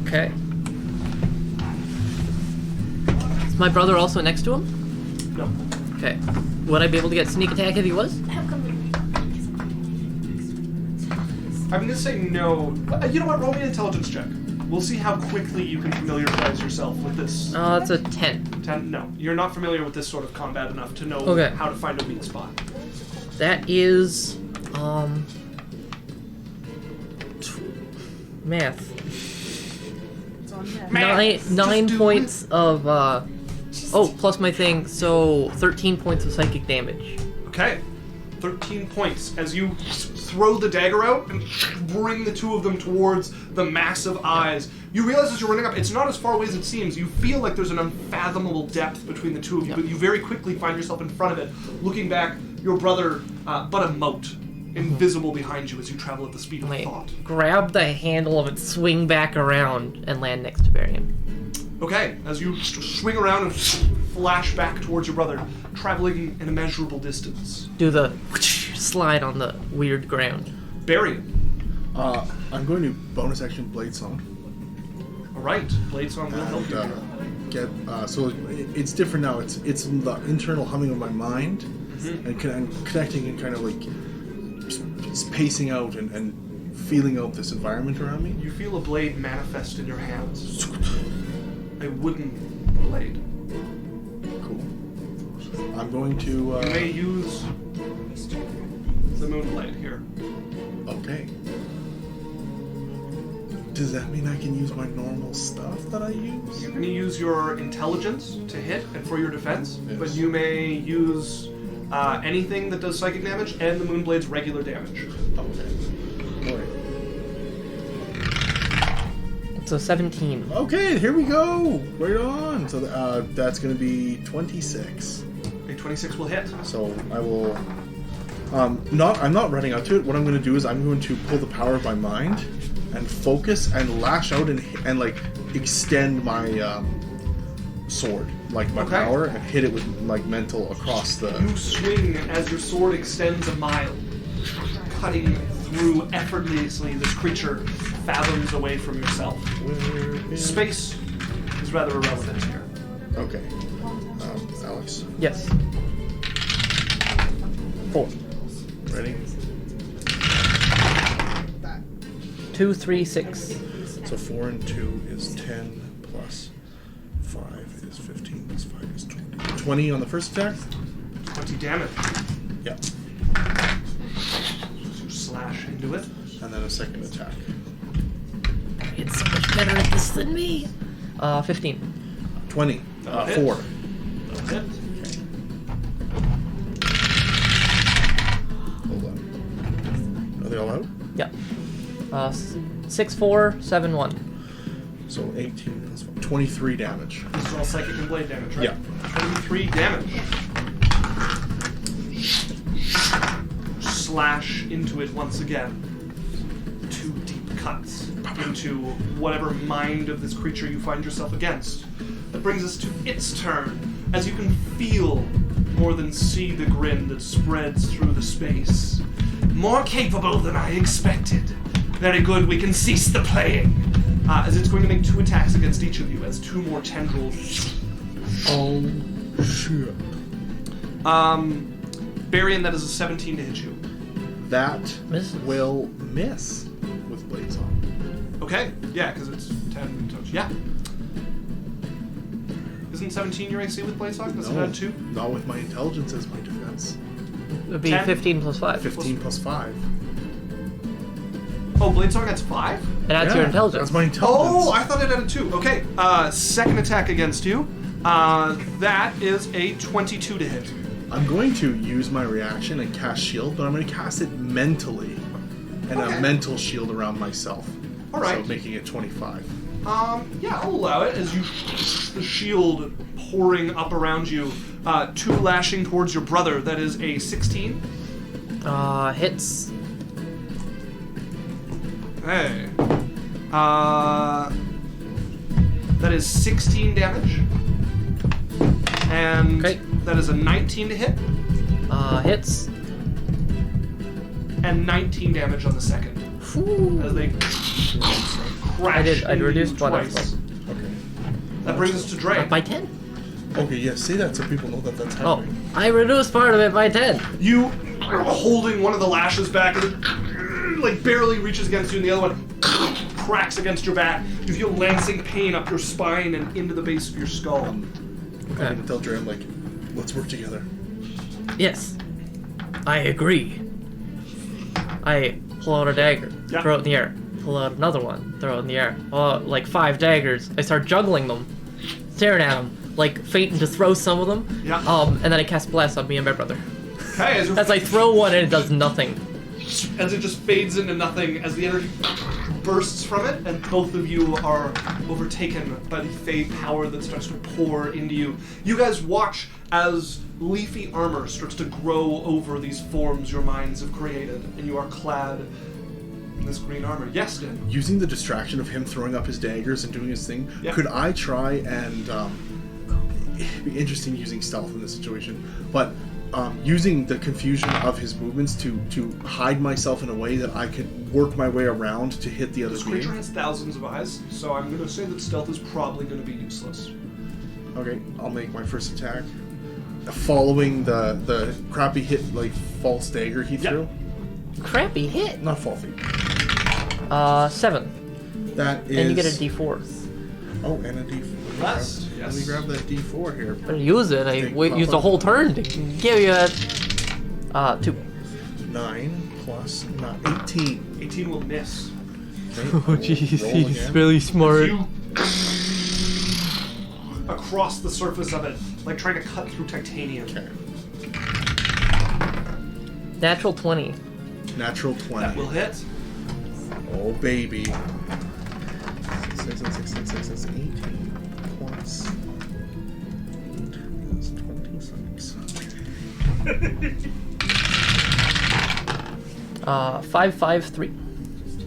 [SPEAKER 1] Okay. Is my brother also next to him?
[SPEAKER 2] No.
[SPEAKER 1] Okay. Would I be able to get sneak attack if he was?
[SPEAKER 2] I'm gonna say no. You know what? Roll me an intelligence check. We'll see how quickly you can familiarize yourself with this.
[SPEAKER 1] It's a 10.
[SPEAKER 2] 10? No. You're not familiar with this sort of combat enough to know
[SPEAKER 1] Okay.
[SPEAKER 2] how to find a weak spot.
[SPEAKER 1] That is, math.
[SPEAKER 5] It's on that.
[SPEAKER 1] Nine
[SPEAKER 2] Just do
[SPEAKER 1] points of, plus my thing, so 13 points of psychic damage.
[SPEAKER 2] Okay. 13 points as you throw the dagger out and bring the two of them towards the massive eyes. You realize as you're running up, it's not as far away as it seems. You feel like there's an unfathomable depth between the two of you, but you very quickly find yourself in front of it. Looking back, your brother, but a mote, invisible behind you as you travel at the speed of
[SPEAKER 1] I
[SPEAKER 2] thought.
[SPEAKER 1] grab the handle of it, swing back around, and land next to Berrian.
[SPEAKER 2] Okay, as you swing around and flash back towards your brother, traveling an immeasurable distance.
[SPEAKER 1] Do the slide on the weird ground.
[SPEAKER 2] Berrian.
[SPEAKER 3] I'm going to bonus action Blade Song.
[SPEAKER 2] Alright, Blade Song will help you.
[SPEAKER 3] So it's different now. It's the internal humming of my mind and connecting and kind of like just pacing out and feeling out this environment around me.
[SPEAKER 2] You feel a blade manifest in your hands. A wooden blade.
[SPEAKER 3] Cool. I'm going to.
[SPEAKER 2] You may use the moon blade here.
[SPEAKER 3] Okay. Does that mean I can use my normal stuff that I use?
[SPEAKER 2] You're going to use your intelligence to hit and for your defense,
[SPEAKER 3] Yes.
[SPEAKER 2] but you may use anything that does psychic damage and the moon blade's regular damage.
[SPEAKER 3] Okay. Alright.
[SPEAKER 1] It's a 17.
[SPEAKER 3] Okay, here we go. Right on. So that's going to be 26.
[SPEAKER 2] A 26 will hit.
[SPEAKER 3] So I will. I'm not running up to it. What I'm going to do is I'm going to pull the power of my mind and focus and lash out and like extend my sword, like my
[SPEAKER 2] Okay.
[SPEAKER 3] power, and hit it with like mental across the.
[SPEAKER 2] You swing as your sword extends a mile, cutting through effortlessly this creature fathoms away from yourself. Space is rather irrelevant here.
[SPEAKER 3] Okay. Alex,
[SPEAKER 1] Yes. 4.
[SPEAKER 3] ready?
[SPEAKER 1] 2, 3, 6.
[SPEAKER 3] So 4 and 2 is 10 plus 5 is 15 plus 5 is 20. 20 on the first attack?
[SPEAKER 2] 20 damage.
[SPEAKER 3] Yeah.
[SPEAKER 2] You slash into it.
[SPEAKER 3] And then a second attack.
[SPEAKER 1] It's so much better at this than me. 15.
[SPEAKER 3] 20.
[SPEAKER 2] That'll hit.
[SPEAKER 3] 4.
[SPEAKER 2] That'll hit.
[SPEAKER 3] Hold on. Are they all out?
[SPEAKER 1] Yeah. 6, 4, 7, 1.
[SPEAKER 3] So 18 plus 4. 23 damage.
[SPEAKER 2] This is all psychic and blade damage, right?
[SPEAKER 3] Yeah.
[SPEAKER 2] 23 damage. Slash into it once again. 2 deep cuts into whatever mind of this creature you find yourself against. That brings us to its turn, as you can feel more than see the grin that spreads through the space. More capable than I expected. Very good, we can cease the playing. As it's going to make 2 attacks against each of you, as 2 more tendrils.
[SPEAKER 3] Oh, shit.
[SPEAKER 2] Berrian, that is a 17 to hit you.
[SPEAKER 3] That
[SPEAKER 1] Misses.
[SPEAKER 3] will miss with Blade Song.
[SPEAKER 2] Okay, yeah, because it's 10 touch. Yeah. Isn't 17 your AC with Blade Sock? Does it add 2?
[SPEAKER 3] Not with my intelligence as my defense.
[SPEAKER 1] It would be
[SPEAKER 2] 10?
[SPEAKER 1] 15 plus 5.
[SPEAKER 3] 15 plus 5.
[SPEAKER 2] Oh, Blade Song adds 5?
[SPEAKER 1] It adds your intelligence.
[SPEAKER 3] That's my intelligence.
[SPEAKER 2] Oh, I thought it added 2. Okay, second attack against you. That is a 22 to hit.
[SPEAKER 3] I'm going to use my reaction and cast shield, but I'm going to cast it mentally. And a mental shield around myself.
[SPEAKER 2] All right.
[SPEAKER 3] So making it 25.
[SPEAKER 2] Yeah, I'll allow it as you the shield pouring up around you. 2 lashing towards your brother. That is a 16.
[SPEAKER 1] Hits.
[SPEAKER 2] Hey. That is 16 damage. And that is a 19 to hit.
[SPEAKER 1] Hits.
[SPEAKER 2] And 19 damage on the second.
[SPEAKER 1] Whew.
[SPEAKER 2] As they crash.
[SPEAKER 1] I reduced
[SPEAKER 2] into you
[SPEAKER 1] one
[SPEAKER 2] twice.
[SPEAKER 3] Okay.
[SPEAKER 2] That brings us to Drae.
[SPEAKER 1] By 10?
[SPEAKER 3] Okay, yes, say that so people know that that's
[SPEAKER 1] Oh,
[SPEAKER 3] happening.
[SPEAKER 1] I reduced part of it by 10.
[SPEAKER 2] You are holding one of the lashes back and it, like barely reaches against you, and the other one cracks against your back. You feel lancing pain up your spine and into the base of your skull.
[SPEAKER 3] I'm going to tell Drae, I'm like, let's work together.
[SPEAKER 1] Yes. I agree. I pull out a dagger,
[SPEAKER 2] Yeah.
[SPEAKER 1] throw it in the air. Pull out another one, throw it in the air. Like 5 daggers. I start juggling them, staring at them, like fainting to throw some of them.
[SPEAKER 2] Yeah.
[SPEAKER 1] And then I cast Bless on me and my brother.
[SPEAKER 2] Okay,
[SPEAKER 1] As I throw one and it does nothing.
[SPEAKER 2] as it just fades into nothing, as the energy bursts from it, and both of you are overtaken by the Fey power that starts to pour into you. You guys watch as leafy armor starts to grow over these forms your minds have created, and you are clad in this green armor. Yes, Dan?
[SPEAKER 3] Using the distraction of him throwing up his daggers and doing his thing,
[SPEAKER 2] Yeah.
[SPEAKER 3] could I try and it'd be interesting using stealth in this situation, but using the confusion of his movements to hide myself in a way that I could work my way around to hit the other
[SPEAKER 2] This creature
[SPEAKER 3] being?
[SPEAKER 2] has thousands of eyes, so I'm going to say that stealth is probably going to be useless.
[SPEAKER 3] Okay, I'll make my first attack. Following the crappy hit, like false dagger he threw.
[SPEAKER 1] Crappy hit.
[SPEAKER 3] Not false.
[SPEAKER 1] 7.
[SPEAKER 3] That is.
[SPEAKER 1] And you get a D4.
[SPEAKER 3] Oh, and a D4.
[SPEAKER 2] Blessed,
[SPEAKER 3] Let me
[SPEAKER 2] yes.
[SPEAKER 3] grab that D4 here.
[SPEAKER 1] I didn't use it. I
[SPEAKER 3] Think
[SPEAKER 1] used a
[SPEAKER 3] Papa.
[SPEAKER 1] whole turn to give you a 2.
[SPEAKER 3] 9 plus 18.
[SPEAKER 2] 18 will miss.
[SPEAKER 3] Okay, I will roll again.
[SPEAKER 1] really smart.
[SPEAKER 2] You across the surface of it, like trying to cut through titanium.
[SPEAKER 3] Okay.
[SPEAKER 1] Natural 20.
[SPEAKER 3] Natural 20.
[SPEAKER 2] That will hit.
[SPEAKER 3] Oh, baby. 6 and 6 and 6 is 18 plus 8 is 26.
[SPEAKER 1] 5, 5, 3.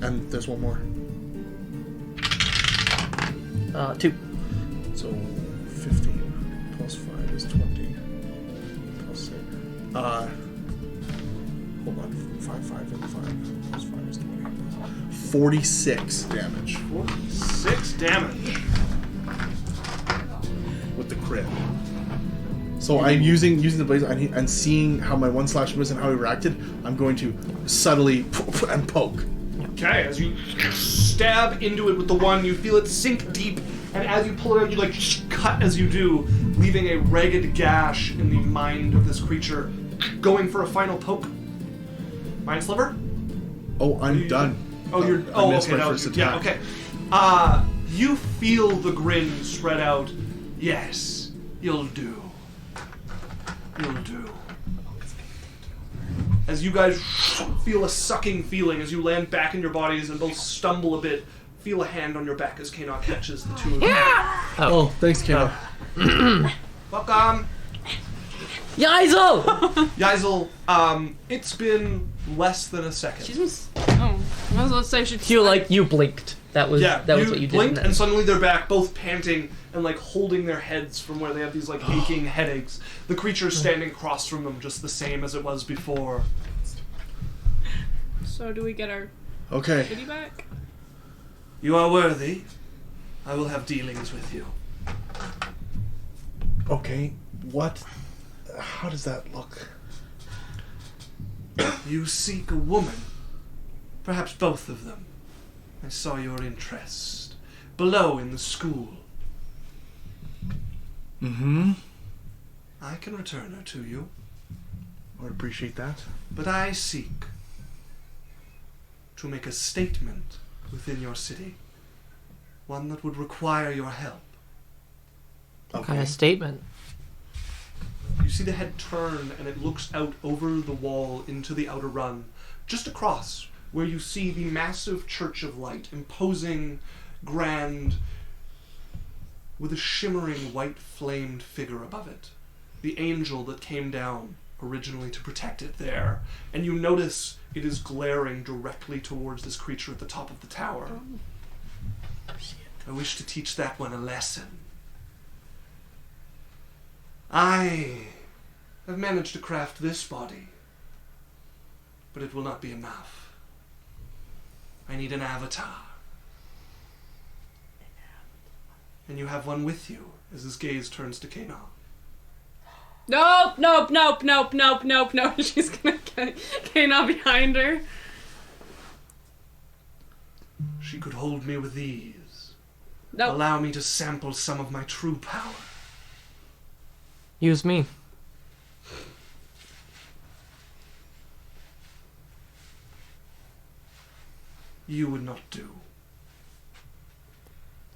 [SPEAKER 3] And there's one more.
[SPEAKER 1] 2.
[SPEAKER 3] So 15 plus 5 is 20. Plus 6. Hold on. 5, 5, and 5 plus 5 is 20. 46 damage
[SPEAKER 2] 46 damage.
[SPEAKER 3] with the crit. So I'm using the blaze and seeing how my one slash was and how he reacted. I'm going to subtly and poke.
[SPEAKER 2] Okay, as you stab into it with the one, you feel it sink deep, and as you pull it out, you like cut as you do, leaving a ragged gash in the mind of this creature. Going for a final poke. Mind Sliver?
[SPEAKER 3] Oh, I'm done.
[SPEAKER 2] Oh, you're.
[SPEAKER 3] I
[SPEAKER 2] Oh,
[SPEAKER 3] missed
[SPEAKER 2] okay.
[SPEAKER 3] my
[SPEAKER 2] That
[SPEAKER 3] first
[SPEAKER 2] was, yeah,
[SPEAKER 3] attack.
[SPEAKER 2] okay. You feel the grin spread out. Yes, you'll do. You'll do. As you guys feel a sucking feeling as you land back in your bodies and both stumble a bit, feel a hand on your back as Kea'Na catches the two of you.
[SPEAKER 3] Oh, thanks, Kea'Na.
[SPEAKER 2] Welcome.
[SPEAKER 1] Yaikzal!
[SPEAKER 2] Yaikzal, it's been less than a second.
[SPEAKER 4] She's been. Oh, I was about to say she's.
[SPEAKER 1] You blinked. That was
[SPEAKER 2] Yeah,
[SPEAKER 1] that was what you did.
[SPEAKER 2] blinked, and suddenly they're back, both panting and like holding their heads from where they have these like aching headaches. The creature's standing across from them, just the same as it was before.
[SPEAKER 4] So do we get our
[SPEAKER 3] Okay.
[SPEAKER 4] kitty back?
[SPEAKER 2] You are worthy. I will have dealings with you.
[SPEAKER 3] Okay. What? How does that look?
[SPEAKER 2] You seek a woman, perhaps both of them. I saw your interest below in the school.
[SPEAKER 3] Mm-hmm.
[SPEAKER 2] I can return her to you.
[SPEAKER 3] I would appreciate that.
[SPEAKER 2] But I seek to make a statement within your city. One that would require your help.
[SPEAKER 1] What kind of statement?
[SPEAKER 2] You see the head turn and it looks out over the wall into the outer run, just across where you see the massive Church of Light, imposing, grand, with a shimmering white flamed figure above it. The angel that came down originally to protect it there. And you notice it is glaring directly towards this creature at the top of the tower. I wish to teach that one a lesson. I have managed to craft this body, but it will not be enough. I need an avatar. And you have one with you, as his gaze turns to Kea'Na.
[SPEAKER 4] Nope. She's gonna get Kea'Na behind her.
[SPEAKER 2] She could hold me with ease.
[SPEAKER 4] Nope.
[SPEAKER 2] Allow me to sample some of my true power.
[SPEAKER 1] Use me.
[SPEAKER 2] You would not do.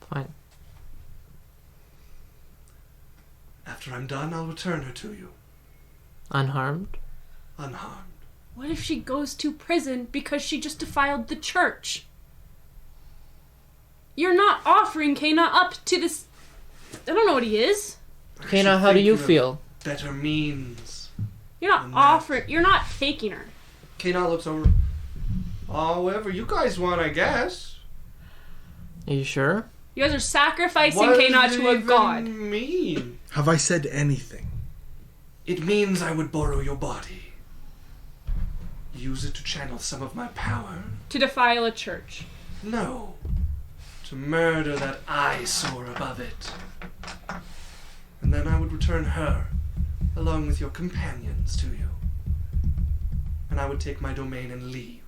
[SPEAKER 1] Fine.
[SPEAKER 2] After I'm done, I'll return her to you,
[SPEAKER 1] Unharmed?
[SPEAKER 2] unharmed.
[SPEAKER 4] What if she goes to prison because she just defiled the church? You're not offering Kea'Na up to this... I don't know what he is.
[SPEAKER 2] I
[SPEAKER 1] Kea'Na,
[SPEAKER 2] should
[SPEAKER 1] how do
[SPEAKER 2] think
[SPEAKER 1] you
[SPEAKER 2] of
[SPEAKER 1] feel?
[SPEAKER 2] Better means.
[SPEAKER 4] You're not
[SPEAKER 2] And that-
[SPEAKER 4] offering... You're not taking her.
[SPEAKER 2] Kea'Na looks over. However you guys want, I guess.
[SPEAKER 1] Are you sure?
[SPEAKER 4] You guys are sacrificing
[SPEAKER 2] What
[SPEAKER 4] Kea'Na
[SPEAKER 2] does
[SPEAKER 4] to
[SPEAKER 2] it
[SPEAKER 4] a
[SPEAKER 2] even
[SPEAKER 4] god.
[SPEAKER 2] mean?
[SPEAKER 3] Have I said anything?
[SPEAKER 2] It means I would borrow your body. Use it to channel some of my power.
[SPEAKER 4] To defile a church.
[SPEAKER 2] No. To murder that eyesore above it. And then I would return her, along with your companions, to you. And I would take my domain and leave.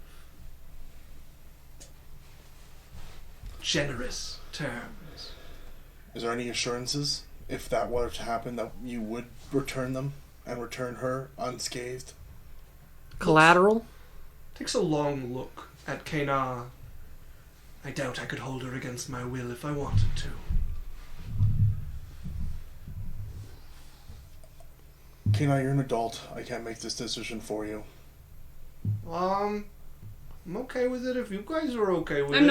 [SPEAKER 2] Generous terms.
[SPEAKER 3] Is there any assurances, if that were to happen, that you would return them and return her unscathed?
[SPEAKER 1] Collateral?
[SPEAKER 2] Takes a long look at Kea'Na. I doubt I could hold her against my will if I wanted to.
[SPEAKER 3] Kea'Na, you're an adult. I can't make this decision for you.
[SPEAKER 2] I'm okay with it if you guys are okay with it.
[SPEAKER 4] I'm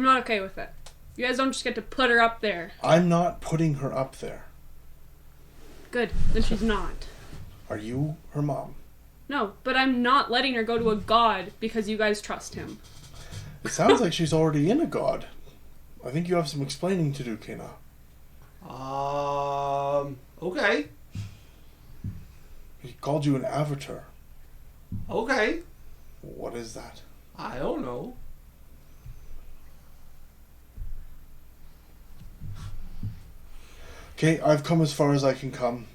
[SPEAKER 4] not okay with it. You guys don't just get to put her up there.
[SPEAKER 3] I'm not putting her up there.
[SPEAKER 4] Good. Then she's not.
[SPEAKER 3] Are you her mom?
[SPEAKER 4] No, but I'm not letting her go to a god because you guys trust him.
[SPEAKER 3] It sounds like she's already in a god. I think you have some explaining to do, Kea'Na.
[SPEAKER 2] Okay.
[SPEAKER 3] He called you an avatar.
[SPEAKER 2] Okay.
[SPEAKER 3] What is that?
[SPEAKER 2] I don't know.
[SPEAKER 3] Okay, I've come as far as I can come.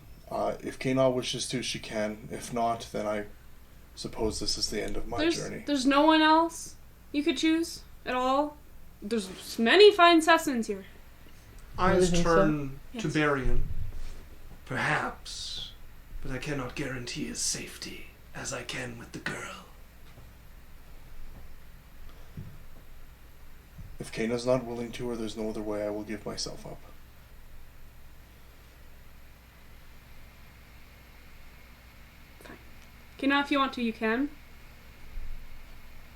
[SPEAKER 3] If Kea'Na wishes to, she can. If not, then I suppose this is the end of my journey.
[SPEAKER 4] There's no one else you could choose at all. There's many fine assassins here.
[SPEAKER 2] Eyes
[SPEAKER 1] think
[SPEAKER 2] turn
[SPEAKER 4] so?
[SPEAKER 2] to
[SPEAKER 4] Yes.
[SPEAKER 2] Berrian. Perhaps, but I cannot guarantee his safety, as I can with the girl.
[SPEAKER 3] If Kea'Na's not willing to, or there's no other way, I will give myself up.
[SPEAKER 4] Kea'Na, if you want to, you can.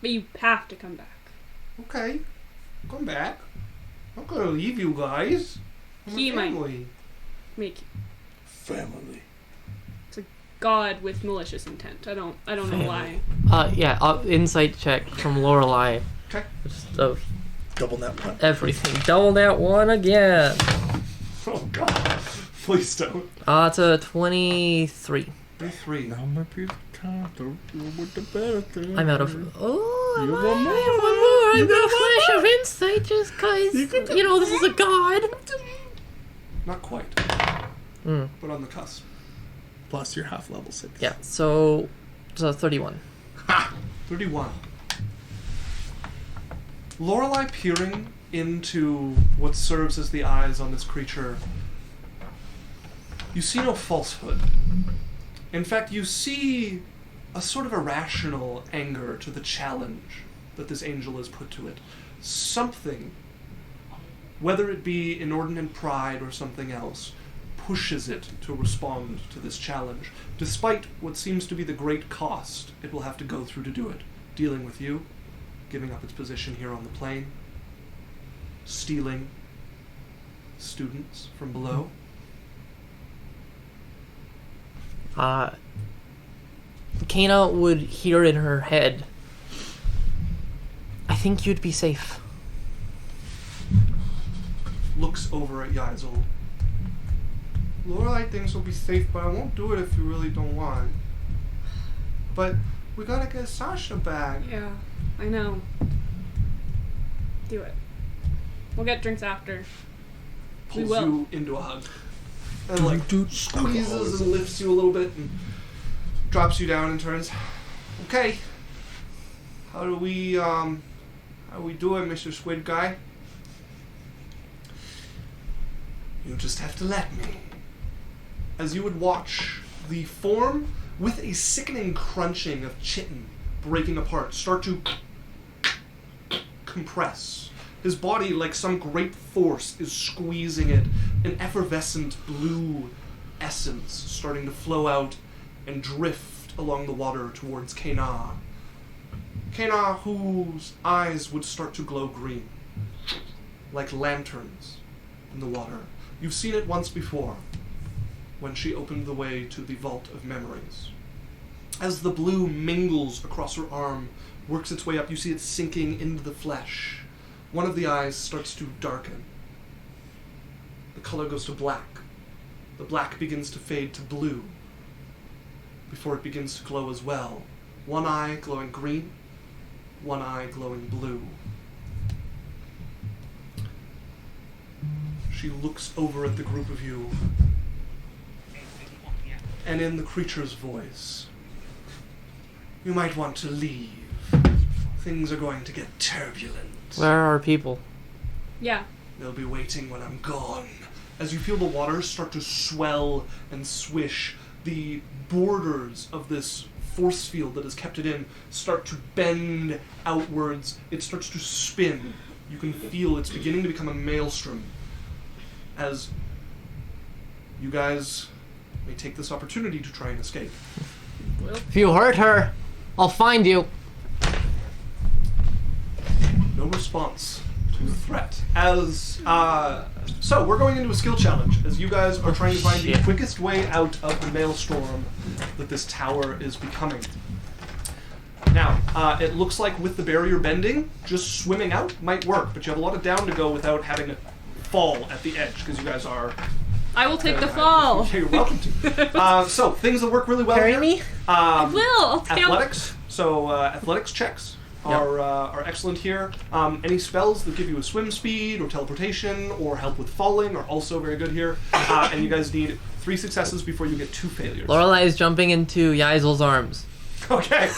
[SPEAKER 4] But you have to come back.
[SPEAKER 2] Okay. Come back. I'm not gonna leave you guys. I'm
[SPEAKER 4] He
[SPEAKER 2] a
[SPEAKER 4] might.
[SPEAKER 2] family.
[SPEAKER 4] Make
[SPEAKER 3] Family.
[SPEAKER 4] god with malicious intent. I don't know why.
[SPEAKER 1] Yeah, insight check from Lorelei.
[SPEAKER 2] Okay.
[SPEAKER 1] Just of
[SPEAKER 3] Double net one.
[SPEAKER 1] everything. Double that one again.
[SPEAKER 2] Oh god. Please don't.
[SPEAKER 1] It's a 23.
[SPEAKER 2] 3.
[SPEAKER 1] I'm out of... Oh,
[SPEAKER 6] You
[SPEAKER 1] I
[SPEAKER 6] want more?
[SPEAKER 1] have one more. I've got a flash of insight just because, this is a god.
[SPEAKER 2] Not quite,
[SPEAKER 1] Mm.
[SPEAKER 2] but on the cusp.
[SPEAKER 6] Plus you're half level 6.
[SPEAKER 1] Yeah, so 31.
[SPEAKER 2] 31. Lorelei peering into what serves as the eyes on this creature. You see no falsehood. In fact, you see a sort of irrational anger to the challenge that this angel has put to it. Something, whether it be inordinate pride or something else, pushes it to respond to this challenge, despite what seems to be the great cost it will have to go through to do it. Dealing with you, giving up its position here on the plane, stealing students from below.
[SPEAKER 1] Kea'Na would hear in her head, I think you'd be safe.
[SPEAKER 2] Looks over at Yaikzal. Lorelei thinks we'll be safe, but I won't do it if you really don't want. But we gotta get Sasha back.
[SPEAKER 4] Yeah, I know. Do it. We'll get drinks after. We
[SPEAKER 2] Pulls
[SPEAKER 4] will.
[SPEAKER 2] you into a hug. And like squeezes and lifts you a little bit and drops you down and turns. Okay. How do we do it, Mr. Squid Guy? You just have to let me. As you would watch the form with a sickening crunching of chitin breaking apart start to compress. His body, like some great force, is squeezing it, an effervescent blue essence starting to flow out and drift along the water towards Kea'Na. Kea'Na, whose eyes would start to glow green, like lanterns in the water. You've seen it once before, when she opened the way to the Vault of Memories. As the blue mingles across her arm, works its way up, you see it sinking into the flesh. One of the eyes starts to darken. The color goes to black. The black begins to fade to blue, before it begins to glow as well. One eye glowing green, one eye glowing blue. She looks over at the group of you, and in the creature's voice, you might want to leave. Things are going to get turbulent.
[SPEAKER 1] Where are our people?
[SPEAKER 4] Yeah.
[SPEAKER 2] They'll be waiting when I'm gone. As you feel the water start to swell and swish, the borders of this force field that has kept it in start to bend outwards. It starts to spin. You can feel it's beginning to become a maelstrom. As you guys may take this opportunity to try and escape.
[SPEAKER 1] If you hurt her, I'll find you.
[SPEAKER 2] No response to the threat. So we're going into a skill challenge as you guys are trying to find the quickest way out of the maelstrom that this tower is becoming. Now, it looks like with the barrier bending, just swimming out might work, but you have a lot of down to go without having to fall at the edge because you guys are.
[SPEAKER 4] I will take the fall.
[SPEAKER 2] You're welcome to. So things that work really well.
[SPEAKER 1] Carry
[SPEAKER 2] here,
[SPEAKER 1] me?
[SPEAKER 4] I will. I'll take
[SPEAKER 2] athletics. So athletics checks are excellent here. Any spells that give you a swim speed or teleportation or help with falling are also very good here. And you guys need 3 successes before you get 2 failures.
[SPEAKER 1] Lorelei is jumping into Yaikzal's arms.
[SPEAKER 2] Okay.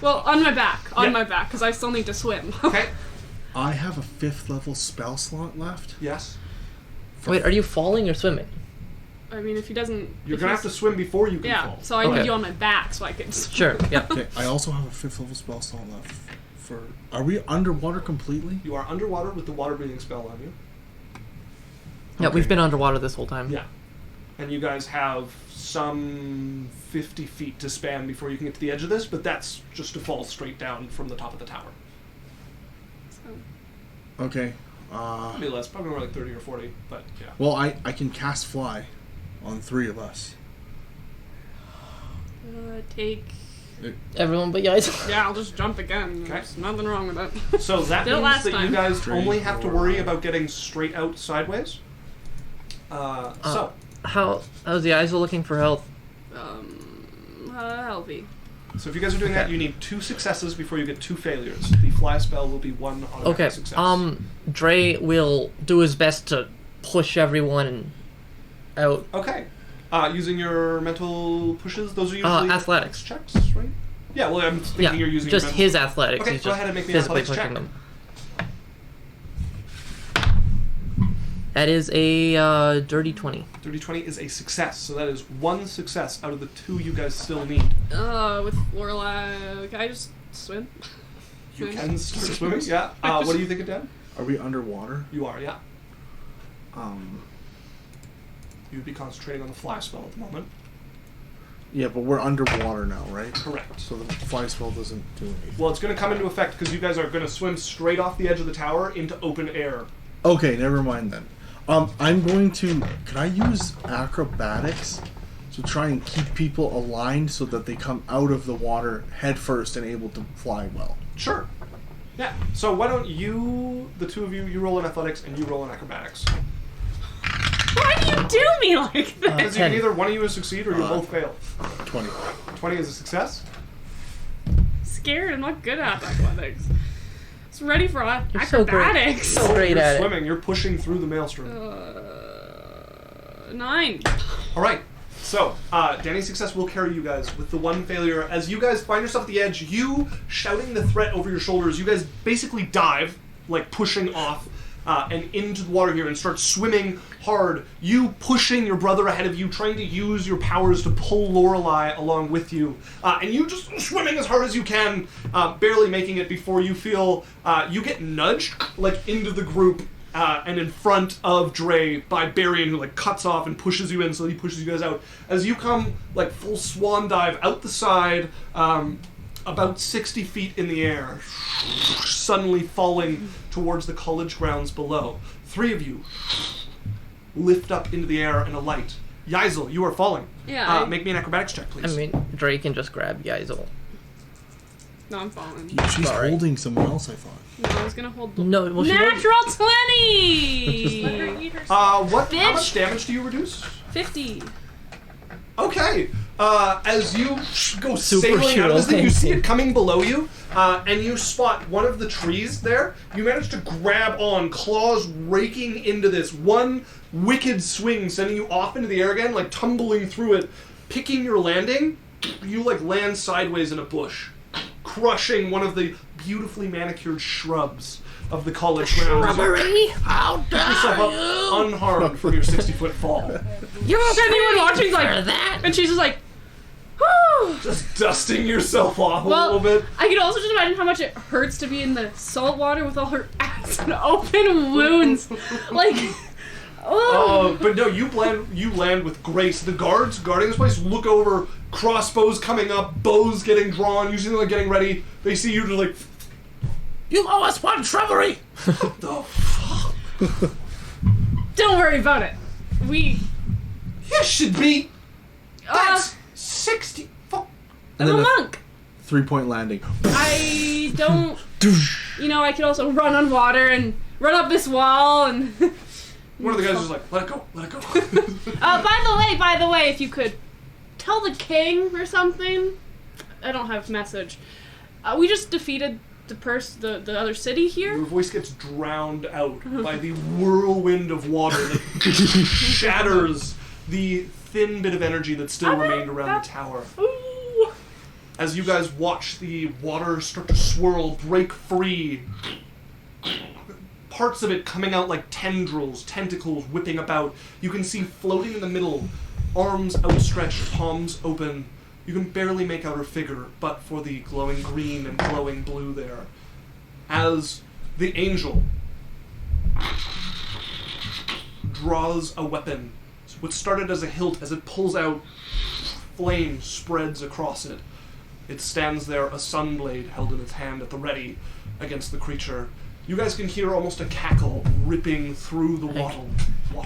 [SPEAKER 4] Well, on my back, because I still need to swim.
[SPEAKER 2] Okay.
[SPEAKER 6] I have a 5th level spell slot left.
[SPEAKER 2] Yes.
[SPEAKER 1] Wait, are you falling or swimming?
[SPEAKER 4] I mean, if he doesn't...
[SPEAKER 2] You're gonna have to swim before you can fall.
[SPEAKER 4] So I
[SPEAKER 1] Okay.
[SPEAKER 4] need you on my back so I can...
[SPEAKER 1] Sure, yeah.
[SPEAKER 6] Okay, I also have a 5th level spell slot left. For are we underwater completely?
[SPEAKER 2] You are underwater with the water breathing spell on you.
[SPEAKER 1] Yeah,
[SPEAKER 6] Okay.
[SPEAKER 1] we've been underwater this whole time.
[SPEAKER 2] Yeah. And you guys have some 50 feet to span before you can get to the edge of this, but that's just to fall straight down from the top of the tower.
[SPEAKER 6] Okay.
[SPEAKER 2] Maybe less, probably more like 30 or 40, but yeah.
[SPEAKER 6] Well, I can cast fly on 3 of us.
[SPEAKER 4] Take...
[SPEAKER 1] Everyone but Yaikzal.
[SPEAKER 4] Yeah, I'll just jump again.
[SPEAKER 2] Okay.
[SPEAKER 4] There's nothing wrong with that.
[SPEAKER 2] So that
[SPEAKER 4] Did it
[SPEAKER 2] means
[SPEAKER 4] last
[SPEAKER 2] that you
[SPEAKER 4] time.
[SPEAKER 2] guys
[SPEAKER 6] Straight
[SPEAKER 2] only have to
[SPEAKER 6] or-
[SPEAKER 2] worry about getting straight out sideways. So,
[SPEAKER 1] How's Yaikzal looking for health?
[SPEAKER 4] Healthy.
[SPEAKER 2] if you guys are doing that, you need 2 successes before you get 2 failures. The fly spell will be 1 automatic
[SPEAKER 1] Okay,
[SPEAKER 2] success.
[SPEAKER 1] Drae will do his best to push everyone out.
[SPEAKER 2] Okay. Using your mental pushes, those are usually
[SPEAKER 1] Athletics.
[SPEAKER 2] checks, right? Yeah, well, I'm thinking
[SPEAKER 1] Yeah,
[SPEAKER 2] you're using
[SPEAKER 1] just
[SPEAKER 2] your
[SPEAKER 1] his athletics.
[SPEAKER 2] Okay,
[SPEAKER 1] He's
[SPEAKER 2] go
[SPEAKER 1] just
[SPEAKER 2] ahead and make me an
[SPEAKER 1] physically
[SPEAKER 2] athletics
[SPEAKER 1] pushing
[SPEAKER 2] check.
[SPEAKER 1] them. That is a dirty 20.
[SPEAKER 2] Dirty 20 is a success, so that is one success out of the 2 you guys still need.
[SPEAKER 4] With Lorelai, can I just swim?
[SPEAKER 2] You can start swimming, yeah. What do you think of Dan?
[SPEAKER 3] Are we underwater?
[SPEAKER 2] You are, yeah. You'd be concentrating on the fly spell at the moment.
[SPEAKER 3] Yeah, but we're underwater now, right?
[SPEAKER 2] Correct.
[SPEAKER 3] So the fly spell doesn't do anything.
[SPEAKER 2] Well, it's going to come into effect because you guys are going to swim straight off the edge of the tower into open air.
[SPEAKER 3] Okay, never mind then. I'm going to... Can I use acrobatics to try and keep people aligned so that they come out of the water head first and able to fly well?
[SPEAKER 2] Sure. Yeah. So why don't you, the 2 of you, you roll in athletics and you roll in acrobatics.
[SPEAKER 4] Why do you do me like this?
[SPEAKER 2] Because you can either one of you succeed or you both fail.
[SPEAKER 3] 20.
[SPEAKER 2] 20 is a success.
[SPEAKER 4] Scared. I'm not good at athletics. It's ready for
[SPEAKER 1] You're so great.
[SPEAKER 4] acrobatics.
[SPEAKER 1] So great
[SPEAKER 2] You're
[SPEAKER 1] at it.
[SPEAKER 2] swimming. You're pushing through the maelstrom.
[SPEAKER 4] 9.
[SPEAKER 2] All right. So, Danny's success will carry you guys with the one failure. As you guys find yourself at the edge, you shouting the threat over your shoulders, you guys basically dive, like pushing off, and into the water here and start swimming hard. You pushing your brother ahead of you, trying to use your powers to pull Lorelai along with you. And you just swimming as hard as you can, barely making it before you feel, you get nudged, like, into the group. And in front of Drae by Berrian, who like cuts off and pushes you in, so he pushes you guys out. As you come like full swan dive out the side, about 60 feet in the air, suddenly falling towards the college grounds below. 3 of you lift up into the air and alight. Yaikzal, you are falling.
[SPEAKER 4] Yeah.
[SPEAKER 2] Make me an acrobatics check, please.
[SPEAKER 1] I mean, Drae can just grab Yaikzal.
[SPEAKER 4] No, I'm falling.
[SPEAKER 3] She's
[SPEAKER 1] Sorry.
[SPEAKER 3] holding someone else, I thought.
[SPEAKER 4] No, I was gonna hold the...
[SPEAKER 1] No, well, she
[SPEAKER 4] Natural
[SPEAKER 5] Let
[SPEAKER 4] 20!
[SPEAKER 5] her eat herself.
[SPEAKER 2] How much damage do you reduce?
[SPEAKER 4] 50.
[SPEAKER 2] Okay. As you go sailing out of this thing, you see it coming below you, and you spot one of the trees there. You manage to grab on, claws raking into this. One wicked swing, sending you off into the air again, like tumbling through it, picking your landing. You like land sideways in a bush, crushing one of the beautifully manicured shrubs of the college grounds.
[SPEAKER 1] Shrubbery? How
[SPEAKER 2] Pick yourself up unharmed from your 60-foot fall.
[SPEAKER 1] You're
[SPEAKER 4] Anyone watching's like...
[SPEAKER 1] for that?
[SPEAKER 4] And she's just like... Whoo!
[SPEAKER 2] Just dusting yourself off a
[SPEAKER 4] Well,
[SPEAKER 2] little bit.
[SPEAKER 4] I can also just imagine how much it hurts to be in the salt water with all her ass and open wounds. Like... Oh.
[SPEAKER 2] But no, you land with grace. The guards guarding this place look over, crossbows coming up, bows getting drawn, usually like getting ready. They see you just like,
[SPEAKER 1] You owe us one shrubbery!
[SPEAKER 2] what the fuck?
[SPEAKER 4] Don't worry about it. We...
[SPEAKER 2] You should be. That's 60. Fuck.
[SPEAKER 4] I'm a monk.
[SPEAKER 3] 3-point landing.
[SPEAKER 4] I don't... You know, I could also run on water and run up this wall and...
[SPEAKER 2] One of the guys is like, let it go, let it go.
[SPEAKER 4] By the way, if you could tell the king or something. I don't have message. We just defeated the other city here.
[SPEAKER 2] Your voice gets drowned out by the whirlwind of water that shatters the thin bit of energy that still remained around the tower.
[SPEAKER 4] Ooh.
[SPEAKER 2] As you guys watch the water start to swirl, break free, parts of it coming out like tendrils, tentacles whipping about. You can see floating in the middle, arms outstretched, palms open. You can barely make out her figure, but for the glowing green and glowing blue there. As the angel draws a weapon, what started as a hilt, as it pulls out, flame spreads across it. It stands there, a sunblade held in its hand at the ready against the creature. You guys can hear almost a cackle ripping through the wattle.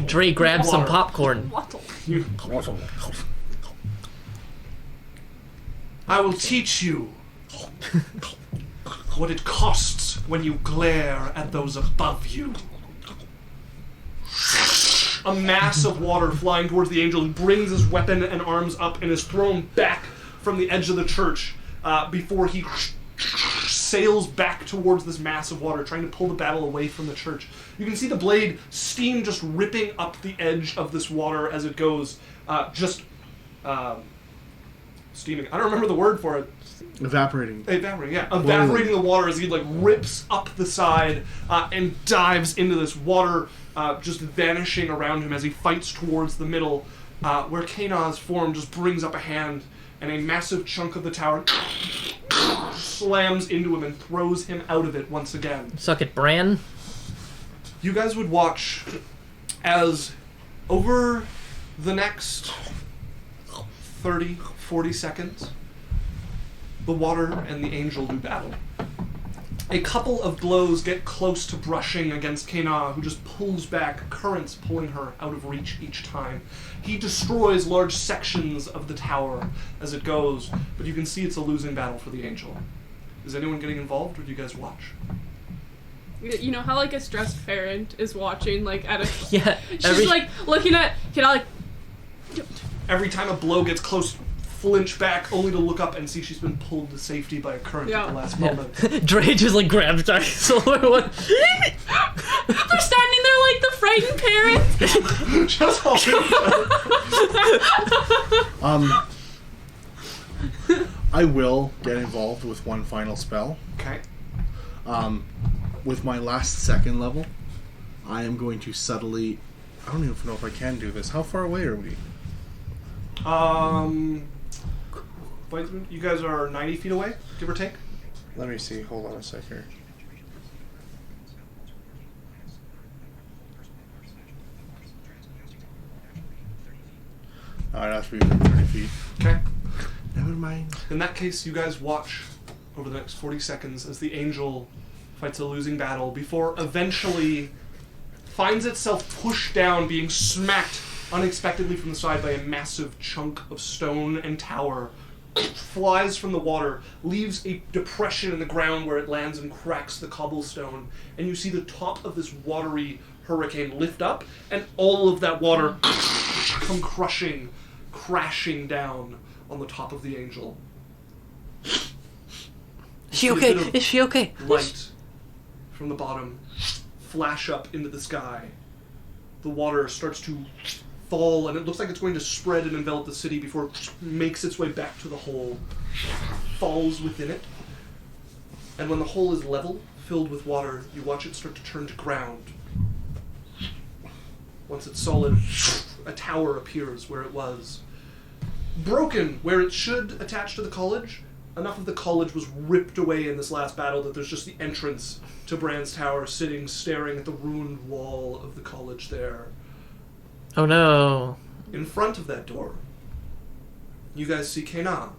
[SPEAKER 1] Drae grabs some
[SPEAKER 2] water.
[SPEAKER 1] popcorn.
[SPEAKER 2] I will teach you what it costs when you glare at those above you. A mass of water flying towards the angel. He brings his weapon and arms up and is thrown back from the edge of the church before he sails back towards this mass of water, trying to pull the battle away from the church. You can see the blade, steam just ripping up the edge of this water as it goes, steaming. I don't remember the word for it.
[SPEAKER 3] Evaporating.
[SPEAKER 2] Evaporating, yeah. Evaporating the water as he like rips up the side and dives into this water. just vanishing around him as he fights towards the middle, where Kea'Na's form just brings up a hand, and a massive chunk of the tower slams into him and throws him out of it once again.
[SPEAKER 1] Suck it, Bran.
[SPEAKER 2] You guys would watch as over the next 30, 40 seconds, the water and the angel do battle. A couple of blows get close to brushing against Kea'Na, who just pulls back, currents pulling her out of reach each time. He destroys large sections of the tower as it goes, but you can see it's a losing battle for the angel. Is anyone getting involved, or do you guys watch?
[SPEAKER 4] You know how like a stressed parent is watching like at a
[SPEAKER 1] Yeah.
[SPEAKER 4] she's like looking at Kea'Na like
[SPEAKER 2] Every time a blow gets close, flinch back, only to look up and see she's been pulled to safety by a current at the last moment.
[SPEAKER 1] Drae just like grabs Yaikzal.
[SPEAKER 4] they're standing there like the frightened parent.
[SPEAKER 2] Just holding
[SPEAKER 3] I will get involved with one final spell.
[SPEAKER 2] Okay.
[SPEAKER 3] With my last second level, I am going to subtly... I don't even know if I can do this. How far away are we?
[SPEAKER 2] You guys are 90 feet away, give or take?
[SPEAKER 3] Let me see. Hold on a sec here. Alright, that's within 30 feet.
[SPEAKER 2] Okay.
[SPEAKER 3] Never mind.
[SPEAKER 2] In that case, you guys watch over the next 40 seconds as the angel fights a losing battle before eventually finds itself pushed down, being smacked unexpectedly from the side by a massive chunk of stone and tower, flies from the water, leaves a depression in the ground where it lands and cracks the cobblestone, and you see the top of this watery hurricane lift up, and all of that water come crashing down on the top of the angel.
[SPEAKER 1] Is she okay? Is she okay?
[SPEAKER 2] Light from the bottom flash up into the sky. The water starts to fall, and it looks like it's going to spread and envelop the city before it makes its way back to the hole, falls within it, and when the hole is level, filled with water, you watch it start to turn to ground. Once it's solid, a tower appears where it was. Broken where it should attach to the college. Enough of the college was ripped away in this last battle that there's just the entrance to Bran's tower sitting, staring at the ruined wall of the college there.
[SPEAKER 1] Oh no.
[SPEAKER 2] In front of that door, you guys see Kea'Na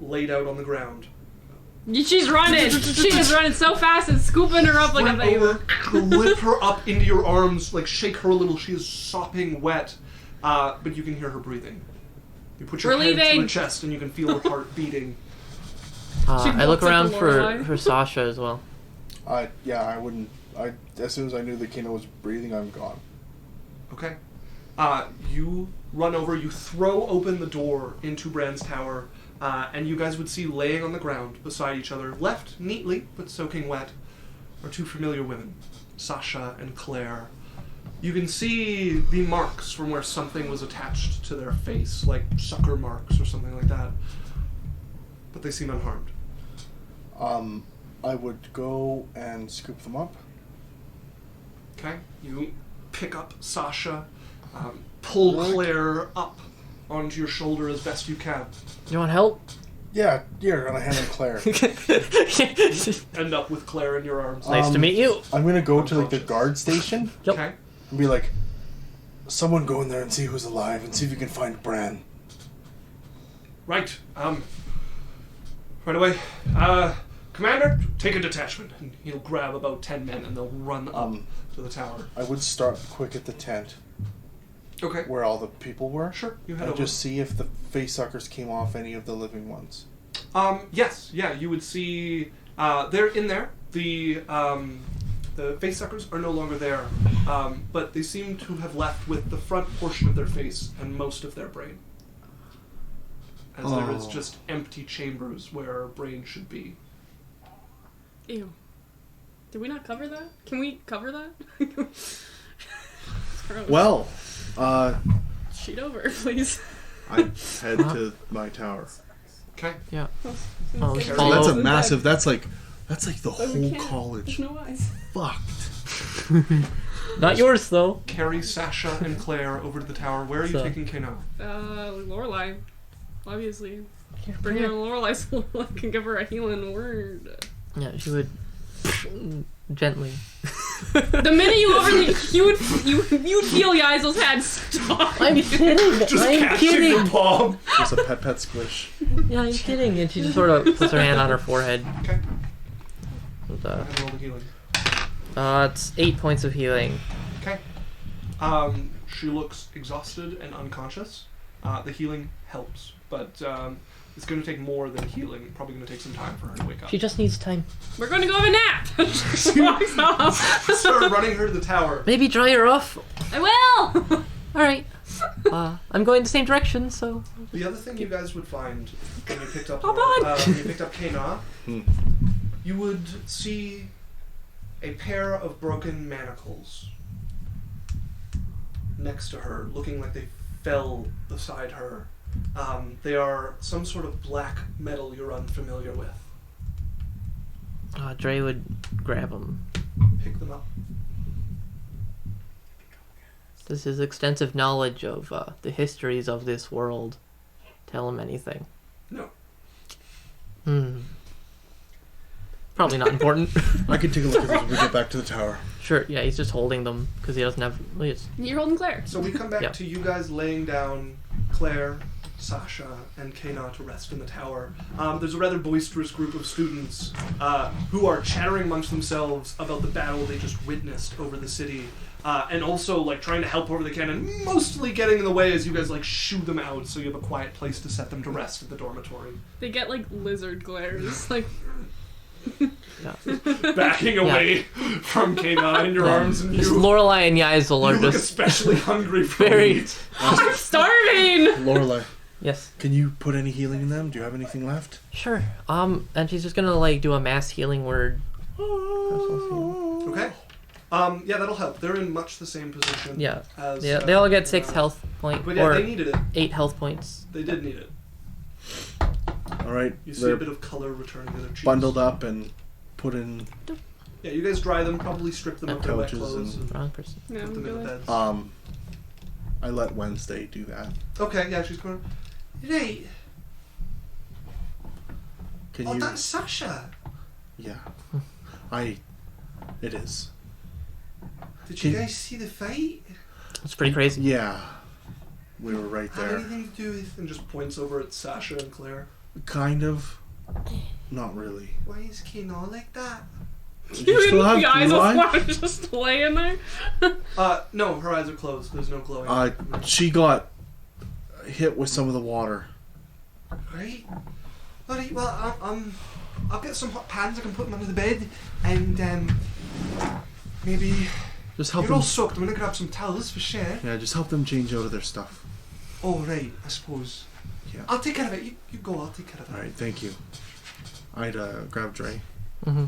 [SPEAKER 2] laid out on the ground.
[SPEAKER 4] She's running. She is running so fast and scooping her up like a baby.
[SPEAKER 2] Lift her up into your arms, like shake her a little. She is sopping wet, but you can hear her breathing. You put your hand to her chest and you can feel her heart beating.
[SPEAKER 1] I look around for Sasha as well.
[SPEAKER 3] Yeah, I wouldn't. As soon as I knew that Kea'Na was breathing, I'm gone.
[SPEAKER 2] Okay. You run over, you throw open the door into Bran's tower, and you guys would see laying on the ground beside each other, left neatly but soaking wet, are two familiar women, Sasha and Claire. You can see the marks from where something was attached to their face, like sucker marks or something like that. But they seem unharmed.
[SPEAKER 3] I would go and scoop them up.
[SPEAKER 2] Okay. You pick up Sasha, pull Claire up onto your shoulder as best you can.
[SPEAKER 1] You want help?
[SPEAKER 3] Yeah, you're gonna handle Claire.
[SPEAKER 2] End up with Claire in your arms.
[SPEAKER 1] Nice to meet you.
[SPEAKER 3] I'm gonna go to like the guard station.
[SPEAKER 1] Yep.
[SPEAKER 2] Okay.
[SPEAKER 3] And be like, someone go in there and see who's alive and see if you can find Bran.
[SPEAKER 2] Right. Right away. Commander, take a detachment. And he'll grab about 10 men and they'll run up to the tower.
[SPEAKER 3] I would start quick at the tent.
[SPEAKER 2] Okay.
[SPEAKER 3] Where all the people were.
[SPEAKER 2] Sure, you head
[SPEAKER 3] and
[SPEAKER 2] over.
[SPEAKER 3] just see if the face suckers came off any of the living ones.
[SPEAKER 2] Yes, yeah, you would see, they're in there. The face suckers are no longer there, but they seem to have left with the front portion of their face and most of their brain. As there is just empty chambers where brain should be.
[SPEAKER 4] Ew. Did we not cover that? Can we cover that?
[SPEAKER 3] Well,
[SPEAKER 4] sheet over, please.
[SPEAKER 3] I head to my tower.
[SPEAKER 2] Okay.
[SPEAKER 1] Yeah.
[SPEAKER 4] Oh,
[SPEAKER 3] That's a massive. That's like the
[SPEAKER 4] But we
[SPEAKER 3] whole
[SPEAKER 4] can't.
[SPEAKER 3] college.
[SPEAKER 4] There's no eyes.
[SPEAKER 3] Fucked.
[SPEAKER 1] Not yours, though.
[SPEAKER 2] carry Sasha and Claire over to the tower. Where are you
[SPEAKER 1] So-
[SPEAKER 2] taking Kea'Na?
[SPEAKER 4] Lorelai. Obviously. Bring
[SPEAKER 1] Here.
[SPEAKER 4] in Lorelai so I can give her a healing word.
[SPEAKER 1] Yeah, she would gently.
[SPEAKER 4] The minute you you'd feel Yaizal's hand stop.
[SPEAKER 1] I'm kidding.
[SPEAKER 2] Just
[SPEAKER 1] I'm
[SPEAKER 2] catching your
[SPEAKER 1] kidding.
[SPEAKER 2] palm.
[SPEAKER 3] Just a pet squish.
[SPEAKER 1] Yeah, I'm kidding. And she just sort of puts her hand on her forehead.
[SPEAKER 2] Okay.
[SPEAKER 1] With,
[SPEAKER 2] Go ahead and roll the healing.
[SPEAKER 1] it's 8 points of healing.
[SPEAKER 2] Okay. She looks exhausted and unconscious. The healing helps, but it's going to take more than healing. Probably going to take some time for her to wake up.
[SPEAKER 1] She just needs time.
[SPEAKER 4] We're gonna go have a nap. She walks off.
[SPEAKER 2] Start running her to the tower.
[SPEAKER 1] Maybe dry her off.
[SPEAKER 4] I will.
[SPEAKER 1] All right. I'm going the same direction, so.
[SPEAKER 2] The other thing you guys would find when you picked up
[SPEAKER 4] Hold on.
[SPEAKER 2] when you picked up Kea'Na, you would see a pair of broken manacles next to her, looking like they fell beside her. They are some sort of black metal you're unfamiliar with.
[SPEAKER 1] Drae would grab them.
[SPEAKER 2] Pick them up.
[SPEAKER 1] Does his extensive knowledge of the histories of this world tell him anything?
[SPEAKER 2] No.
[SPEAKER 1] Probably not important.
[SPEAKER 3] I can take a look at this when we get back to the tower.
[SPEAKER 1] Sure, yeah, he's just holding them because he doesn't have.
[SPEAKER 4] You're holding Claire.
[SPEAKER 2] So we come back
[SPEAKER 1] Yeah.
[SPEAKER 2] to you guys laying down Claire, Sasha, and Kea'Na to rest in the tower. There's a rather boisterous group of students who are chattering amongst themselves about the battle they just witnessed over the city, and also like trying to help whoever they can, and mostly getting in the way as you guys like shoo them out so you have a quiet place to set them to rest at the dormitory.
[SPEAKER 4] They get like lizard glares. Like
[SPEAKER 2] Backing away from Kea'Na in your arms, and
[SPEAKER 1] Just
[SPEAKER 2] you
[SPEAKER 1] Lorelai and Yaizal are
[SPEAKER 2] look
[SPEAKER 1] just
[SPEAKER 2] especially hungry for
[SPEAKER 1] very.
[SPEAKER 2] meat.
[SPEAKER 4] I'm starving.
[SPEAKER 3] Lorelai,
[SPEAKER 1] Yes,
[SPEAKER 3] can you put any healing in them? Do you have anything left?
[SPEAKER 1] sure. And she's just gonna like do a mass healing word.
[SPEAKER 2] Okay. Yeah, that'll help. They're in much the same position.
[SPEAKER 1] Yeah,
[SPEAKER 2] As,
[SPEAKER 1] yeah. They all get 6 health points
[SPEAKER 2] But yeah,
[SPEAKER 1] or
[SPEAKER 2] they needed it.
[SPEAKER 1] 8 health points.
[SPEAKER 2] They did need it.
[SPEAKER 3] All right,
[SPEAKER 2] You see a
[SPEAKER 3] they're
[SPEAKER 2] bit of color returning to their cheeks.
[SPEAKER 3] bundled up and put in.
[SPEAKER 2] Yeah, you guys dry them, probably strip them of their wet
[SPEAKER 3] Couches
[SPEAKER 2] clothes, and
[SPEAKER 1] Wrong person.
[SPEAKER 4] No,
[SPEAKER 2] put them in the beds.
[SPEAKER 3] I let Wednesday do that.
[SPEAKER 2] Okay, yeah, she's going. Right.
[SPEAKER 3] Can
[SPEAKER 2] Oh,
[SPEAKER 3] you?
[SPEAKER 2] that's Sasha.
[SPEAKER 3] Yeah. It is.
[SPEAKER 2] Did you
[SPEAKER 3] Can-
[SPEAKER 2] guys see the fight?
[SPEAKER 1] It's pretty crazy.
[SPEAKER 3] Yeah. We were right
[SPEAKER 2] Have
[SPEAKER 3] there.
[SPEAKER 2] anything to do with? And just points over at Sasha and Claire.
[SPEAKER 3] Kind of. Not really.
[SPEAKER 2] Why is Kea'Na like that?
[SPEAKER 3] You still have
[SPEAKER 4] the eyes
[SPEAKER 3] blue
[SPEAKER 4] of
[SPEAKER 3] eye?
[SPEAKER 4] just laying there.
[SPEAKER 2] No, her eyes are closed. There's no glowing.
[SPEAKER 3] She got hit with some of the water.
[SPEAKER 2] Right. Alright, well, I'll get some hot pans. I can put them under the bed, and maybe.
[SPEAKER 3] Just help
[SPEAKER 2] You're all
[SPEAKER 3] them.
[SPEAKER 2] soaked. I'm gonna grab some towels for sure.
[SPEAKER 3] Yeah, just help them change out of their stuff.
[SPEAKER 2] Oh, right, I suppose.
[SPEAKER 3] Yeah.
[SPEAKER 2] I'll take care of it. You go, I'll take care of it.
[SPEAKER 3] All right, thank you. I'd grab Drae.
[SPEAKER 1] Mm-hmm.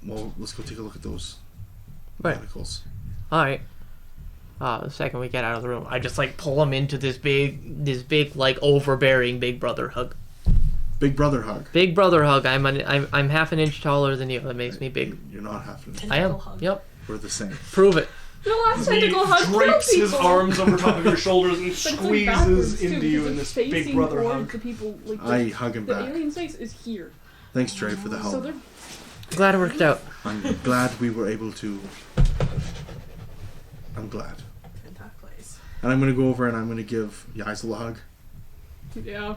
[SPEAKER 3] Well, let's go take a look at those
[SPEAKER 1] Right.
[SPEAKER 3] manacles.
[SPEAKER 1] All right. The second we get out of the room, I just like pull him into this big like overbearing big brother hug.
[SPEAKER 3] Big brother hug.
[SPEAKER 1] Big brother hug. I'm half an inch taller than you. That makes me big.
[SPEAKER 3] You're not half an inch.
[SPEAKER 1] I am.
[SPEAKER 5] hug.
[SPEAKER 1] Yep.
[SPEAKER 3] We're the same.
[SPEAKER 1] Prove it.
[SPEAKER 4] The last
[SPEAKER 2] He
[SPEAKER 4] tentacle hug killed
[SPEAKER 2] drapes his
[SPEAKER 4] people.
[SPEAKER 2] arms over top of your shoulders and
[SPEAKER 4] But it's like
[SPEAKER 2] squeezes
[SPEAKER 4] backwards, too,
[SPEAKER 2] into you
[SPEAKER 4] because
[SPEAKER 2] in
[SPEAKER 4] it's
[SPEAKER 2] this big
[SPEAKER 4] facing
[SPEAKER 2] brother
[SPEAKER 4] towards
[SPEAKER 2] hug.
[SPEAKER 4] The people, like,
[SPEAKER 3] I hug him
[SPEAKER 4] the
[SPEAKER 3] back.
[SPEAKER 4] alien's face is here.
[SPEAKER 3] Thanks, Drae, for the
[SPEAKER 4] So
[SPEAKER 3] help.
[SPEAKER 4] they're
[SPEAKER 1] Glad it worked out.
[SPEAKER 3] I'm glad we were able to. I'm glad.
[SPEAKER 5] Fantastic place.
[SPEAKER 3] And I'm gonna go over and I'm gonna give Yaizal a hug.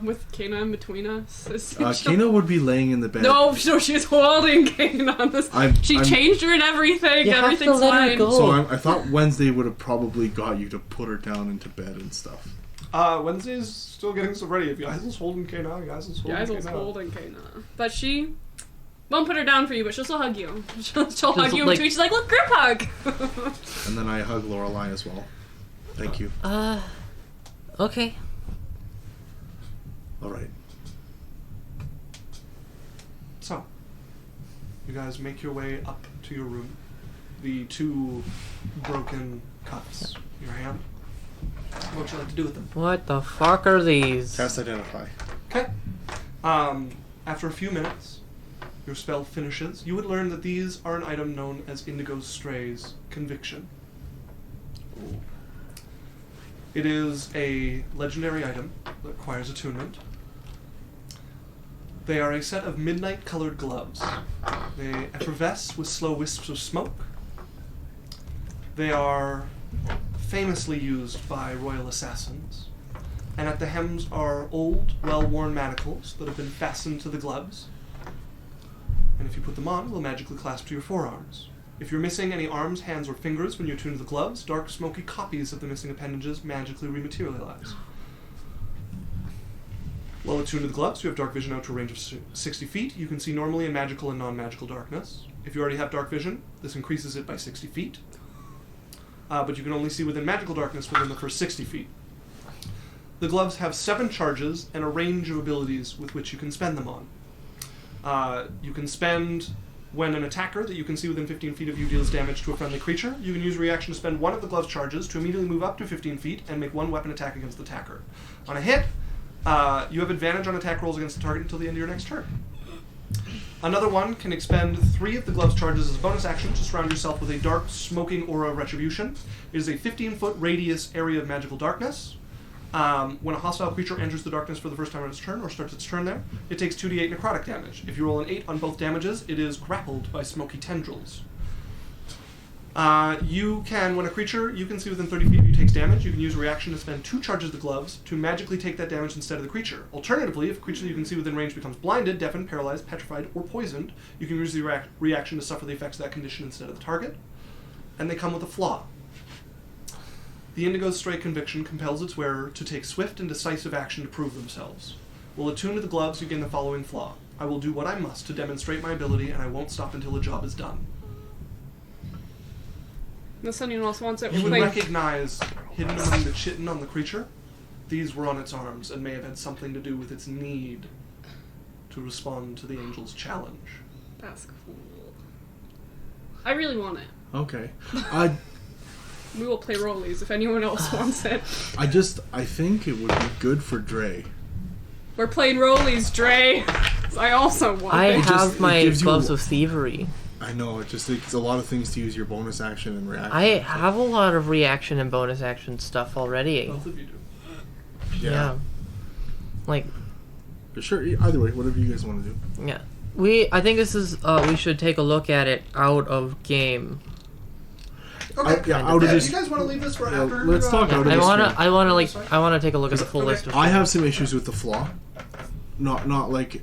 [SPEAKER 4] with Kea'Na in between us.
[SPEAKER 3] Kea'Na would be laying in the bed.
[SPEAKER 4] No, she's holding Kea'Na on this. She
[SPEAKER 3] I'm-
[SPEAKER 4] changed her and everything.
[SPEAKER 1] You have to
[SPEAKER 4] Everything's
[SPEAKER 1] let her
[SPEAKER 4] fine.
[SPEAKER 1] go.
[SPEAKER 3] So I thought Wednesday would have probably got you to put her down into bed and stuff.
[SPEAKER 2] Wednesday's still getting so ready. If Yaizel's holding Kea'Na, Yaizel's holding
[SPEAKER 4] Yaizel's
[SPEAKER 2] Kea'Na.
[SPEAKER 4] holding Kea'Na. But she won't put her down for you, but she'll still hug you. She'll hug you in
[SPEAKER 1] like-
[SPEAKER 4] between. She's like, look, group hug.
[SPEAKER 3] And then I hug Lorelai as well. Thank you.
[SPEAKER 1] Okay.
[SPEAKER 3] All right.
[SPEAKER 2] So, you guys make your way up to your room. The 2 broken cups in your hand. What would you like to do with them?
[SPEAKER 1] What the fuck are these?
[SPEAKER 3] Cast Identify.
[SPEAKER 2] Okay. After a few minutes, your spell finishes. You would learn that these are an item known as Indigo's Stray's Conviction. It is a legendary item that requires attunement. They are a set of midnight-colored gloves. They effervesce with slow wisps of smoke. They are famously used by royal assassins, and at the hems are old, well-worn manacles that have been fastened to the gloves. And if you put them on, will magically clasp to your forearms. If you're missing any arms, hands, or fingers when you attune to the gloves, dark, smoky copies of the missing appendages magically rematerialize. While attuned to the gloves, you have dark vision out to a range of 60 feet. You can see normally in magical and non-magical darkness. If you already have dark vision, this increases it by 60 feet. But you can only see within magical darkness within the first 60 feet. The gloves have 7 charges and a range of abilities with which you can spend them on. You can spend when an attacker that you can see within 15 feet of you deals damage to a friendly creature. You can use reaction to spend one of the gloves charges to immediately move up to 15 feet and make one weapon attack against the attacker. On a hit, you have advantage on attack rolls against the target until the end of your next turn. Another one can expend 3 of the gloves charges as a bonus action to surround yourself with a dark, smoking aura of retribution. It is a 15-foot radius area of magical darkness. When a hostile creature enters the darkness for the first time on its turn, or starts its turn there, it takes 2d8 necrotic damage. If you roll an 8 on both damages, it is grappled by smoky tendrils. You can, when a creature you can see within 30 feet of you takes damage, you can use reaction to spend 2 charges of the gloves to magically take that damage instead of the creature. Alternatively, if a creature you can see within range becomes blinded, deafened, paralyzed, petrified, or poisoned, you can use the reaction to suffer the effects of that condition instead of the target. And they come with a flaw. The Indigo's stray conviction compels its wearer to take swift and decisive action to prove themselves. While attuned to the gloves, you gain the following flaw. I will do what I must to demonstrate my ability, and I won't stop until the job is done.
[SPEAKER 4] Unless anyone else wants it,
[SPEAKER 2] You
[SPEAKER 4] we're
[SPEAKER 2] would
[SPEAKER 4] playing.
[SPEAKER 2] recognize, hidden among the chitin on the creature, these were on its arms and may have had something to do with its need to respond to the angel's challenge.
[SPEAKER 4] That's cool. I really want it.
[SPEAKER 3] Okay.
[SPEAKER 4] We will play rollies if anyone else wants it.
[SPEAKER 3] I think it would be good for Drae.
[SPEAKER 4] We're playing rollies, Drae. I also want
[SPEAKER 1] I
[SPEAKER 4] it.
[SPEAKER 1] have my
[SPEAKER 3] gives you-
[SPEAKER 1] gloves of thievery.
[SPEAKER 3] I know, it's a lot of things to use your bonus action and reaction.
[SPEAKER 1] I have a lot of reaction and bonus action stuff already.
[SPEAKER 2] Both of you do.
[SPEAKER 1] Yeah. Like,
[SPEAKER 3] Sure, either way, whatever you guys want to do.
[SPEAKER 1] yeah. I think this is, we should take a look at it out of game.
[SPEAKER 2] Okay.
[SPEAKER 3] Out of
[SPEAKER 2] Yeah,
[SPEAKER 3] this.
[SPEAKER 2] you guys want to leave this for after?
[SPEAKER 3] let's talk out of
[SPEAKER 1] I
[SPEAKER 3] this
[SPEAKER 1] wanna,
[SPEAKER 3] one.
[SPEAKER 1] I wanna take a look at the full
[SPEAKER 2] Okay.
[SPEAKER 1] list of
[SPEAKER 3] I have some issues with the flaw. Not like,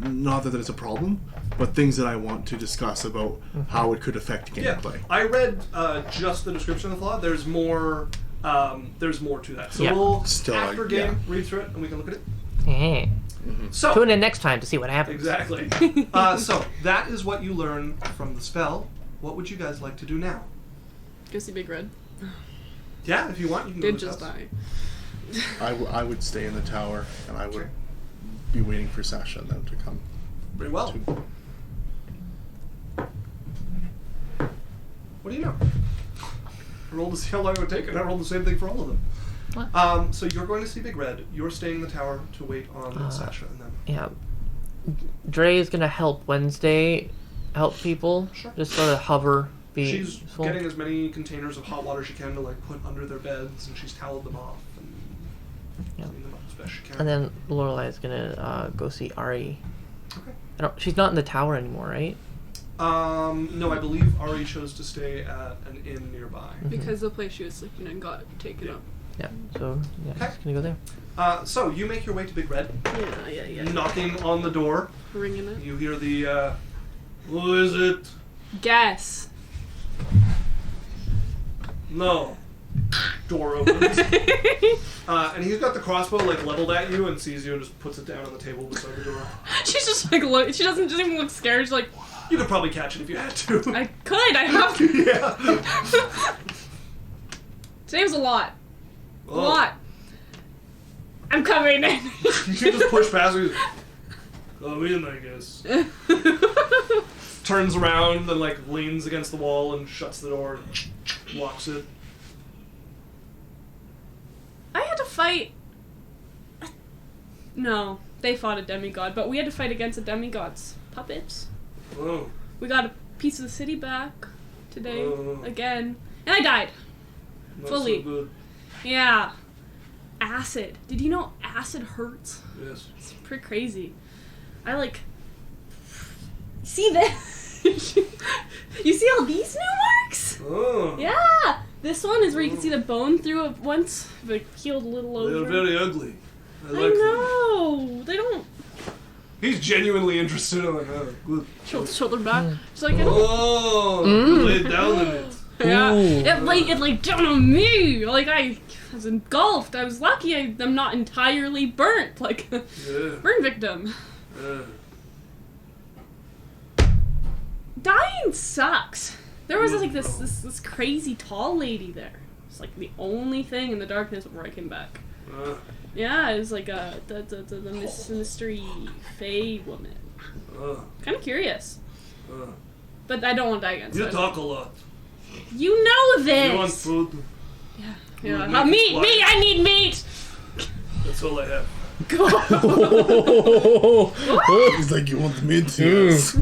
[SPEAKER 3] not that it's a problem, but things that I want to discuss about how it could affect
[SPEAKER 2] Yeah,
[SPEAKER 3] gameplay.
[SPEAKER 2] I read just the description of the flaw. There's more to that. So
[SPEAKER 1] Yeah.
[SPEAKER 2] we'll,
[SPEAKER 3] Still,
[SPEAKER 2] after
[SPEAKER 3] like,
[SPEAKER 2] game,
[SPEAKER 3] yeah.
[SPEAKER 2] read through it and we can look at it.
[SPEAKER 1] Eh.
[SPEAKER 2] So,
[SPEAKER 1] Tune in next time to see what happens.
[SPEAKER 2] exactly. So, that is what you learn from the spell. What would you guys like to do now?
[SPEAKER 4] Go see Big Red.
[SPEAKER 2] Yeah, if you want, you can go
[SPEAKER 4] Did
[SPEAKER 2] with
[SPEAKER 4] just
[SPEAKER 2] us.
[SPEAKER 4] die.
[SPEAKER 3] I would stay in the tower, and I would be waiting for Sasha and them to come.
[SPEAKER 2] Very well. What do you know? I rolled to see how long it would take, and I rolled the same thing for all of them.
[SPEAKER 1] What?
[SPEAKER 2] So you're going to see Big Red. You're staying in the tower to wait on Sasha and them.
[SPEAKER 1] Yeah. Dre is gonna help Wednesday help people.
[SPEAKER 2] Sure.
[SPEAKER 1] Just sort of hover.
[SPEAKER 2] She's
[SPEAKER 1] full.
[SPEAKER 2] getting as many containers of hot water she can to like put under their beds, and she's toweled them off and
[SPEAKER 1] Yeah.
[SPEAKER 2] cleaned them up as best she can.
[SPEAKER 1] And then Lorelai is gonna go see Ari.
[SPEAKER 2] Okay.
[SPEAKER 1] She's not in the tower anymore, right?
[SPEAKER 2] No, I believe Ari chose to stay at an inn nearby.
[SPEAKER 4] Because the place she was sleeping in got taken up.
[SPEAKER 1] Yeah. So yeah,
[SPEAKER 2] Okay.
[SPEAKER 1] she's gonna go there.
[SPEAKER 2] So you make your way to Big Red,
[SPEAKER 4] Yeah.
[SPEAKER 2] knocking on the door.
[SPEAKER 4] Ringing it.
[SPEAKER 2] You hear the, who is it?
[SPEAKER 4] Guess.
[SPEAKER 2] No. Door opens. And he's got the crossbow like leveled at you and sees you and just puts it down on the table beside the door.
[SPEAKER 4] She's just like, she doesn't just even look scared. She's like,
[SPEAKER 2] You could probably catch it if you had to.
[SPEAKER 4] I could, I have to.
[SPEAKER 2] Yeah.
[SPEAKER 4] Today was a lot. A
[SPEAKER 2] Oh.
[SPEAKER 4] lot. I'm coming in.
[SPEAKER 2] You can just push past her. Come in, I guess. Turns around and like leans against the wall and shuts the door and locks it.
[SPEAKER 4] I had to fight. No, they fought a demigod, but we had to fight against a demigod's puppets.
[SPEAKER 2] Oh.
[SPEAKER 4] We got a piece of the city back today
[SPEAKER 2] Oh.
[SPEAKER 4] again, and I died.
[SPEAKER 2] Not
[SPEAKER 4] Fully.
[SPEAKER 2] so good.
[SPEAKER 4] Yeah. Acid. Did you know acid hurts?
[SPEAKER 2] Yes.
[SPEAKER 4] It's pretty crazy. I like... See this? You see all these new marks?
[SPEAKER 2] Oh.
[SPEAKER 4] Yeah! This one is where you can see the bone through it once, but healed a little over.
[SPEAKER 2] They're very ugly. I
[SPEAKER 4] I
[SPEAKER 2] like them.
[SPEAKER 4] know! They don't...
[SPEAKER 2] He's genuinely interested. I'm like, oh, good.
[SPEAKER 4] Shoulder back. She's like, I don't...
[SPEAKER 2] Oh, you laid down in it.
[SPEAKER 4] Yeah.
[SPEAKER 1] Ooh.
[SPEAKER 4] It laid down on me! Like, I was engulfed. I was lucky I'm not entirely burnt. Like,
[SPEAKER 2] Yeah.
[SPEAKER 4] burn victim. Dying sucks. There was like this crazy tall lady there. It's like the only thing in the darkness before I came back. Yeah, it was like the mystery fae woman. Kind of curious, but I don't want to die again.
[SPEAKER 2] You
[SPEAKER 4] so
[SPEAKER 2] talk a lot.
[SPEAKER 4] You know this.
[SPEAKER 2] You want food?
[SPEAKER 4] Yeah.
[SPEAKER 2] make
[SPEAKER 4] Meat.
[SPEAKER 2] it
[SPEAKER 4] Meat. I need meat.
[SPEAKER 2] That's all I have.
[SPEAKER 3] He's like, you want the meat? Yes.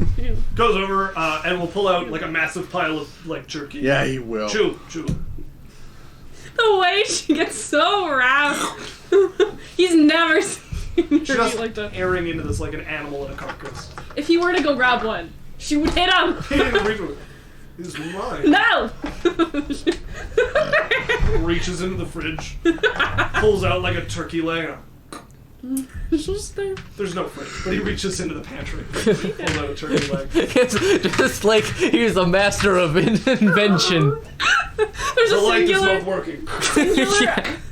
[SPEAKER 2] Goes over and will pull out like a massive pile of like jerky.
[SPEAKER 3] Yeah, he will.
[SPEAKER 2] Chew.
[SPEAKER 4] The way she gets so roused. He's never seen her
[SPEAKER 2] Just
[SPEAKER 4] eat like that.
[SPEAKER 2] airing into this like an animal in a carcass.
[SPEAKER 4] If he were to go grab one, she would hit him.
[SPEAKER 2] He didn't reach it. He's mine.
[SPEAKER 4] No!
[SPEAKER 2] Reaches into the fridge, pulls out like a turkey leg.
[SPEAKER 4] It's just there.
[SPEAKER 2] There's no fridge, but he reaches into the pantry, pulls out a turkey leg.
[SPEAKER 1] It's just like he's a master of invention.
[SPEAKER 4] There's
[SPEAKER 2] The
[SPEAKER 4] a
[SPEAKER 2] light is
[SPEAKER 4] singular,
[SPEAKER 2] not working.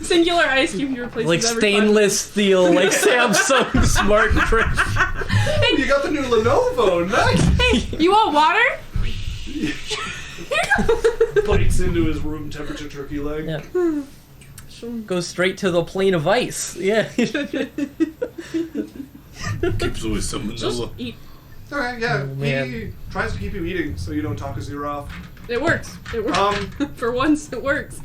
[SPEAKER 4] singular ice cube he replaces
[SPEAKER 1] Like
[SPEAKER 4] every
[SPEAKER 1] stainless steel, like Samsung smart fridge.
[SPEAKER 2] You got the new Lenovo. Nice.
[SPEAKER 4] 5. Hey, you want water?
[SPEAKER 2] Bites into his room temperature turkey leg.
[SPEAKER 1] Yeah. Goes straight to the plane of ice. Yeah.
[SPEAKER 3] Keeps always some
[SPEAKER 4] Just
[SPEAKER 3] vanilla.
[SPEAKER 4] eat.
[SPEAKER 2] Alright, yeah.
[SPEAKER 1] Oh, man.
[SPEAKER 2] He tries to keep you eating so you don't talk his ear off.
[SPEAKER 4] It works. It works. For once, it works.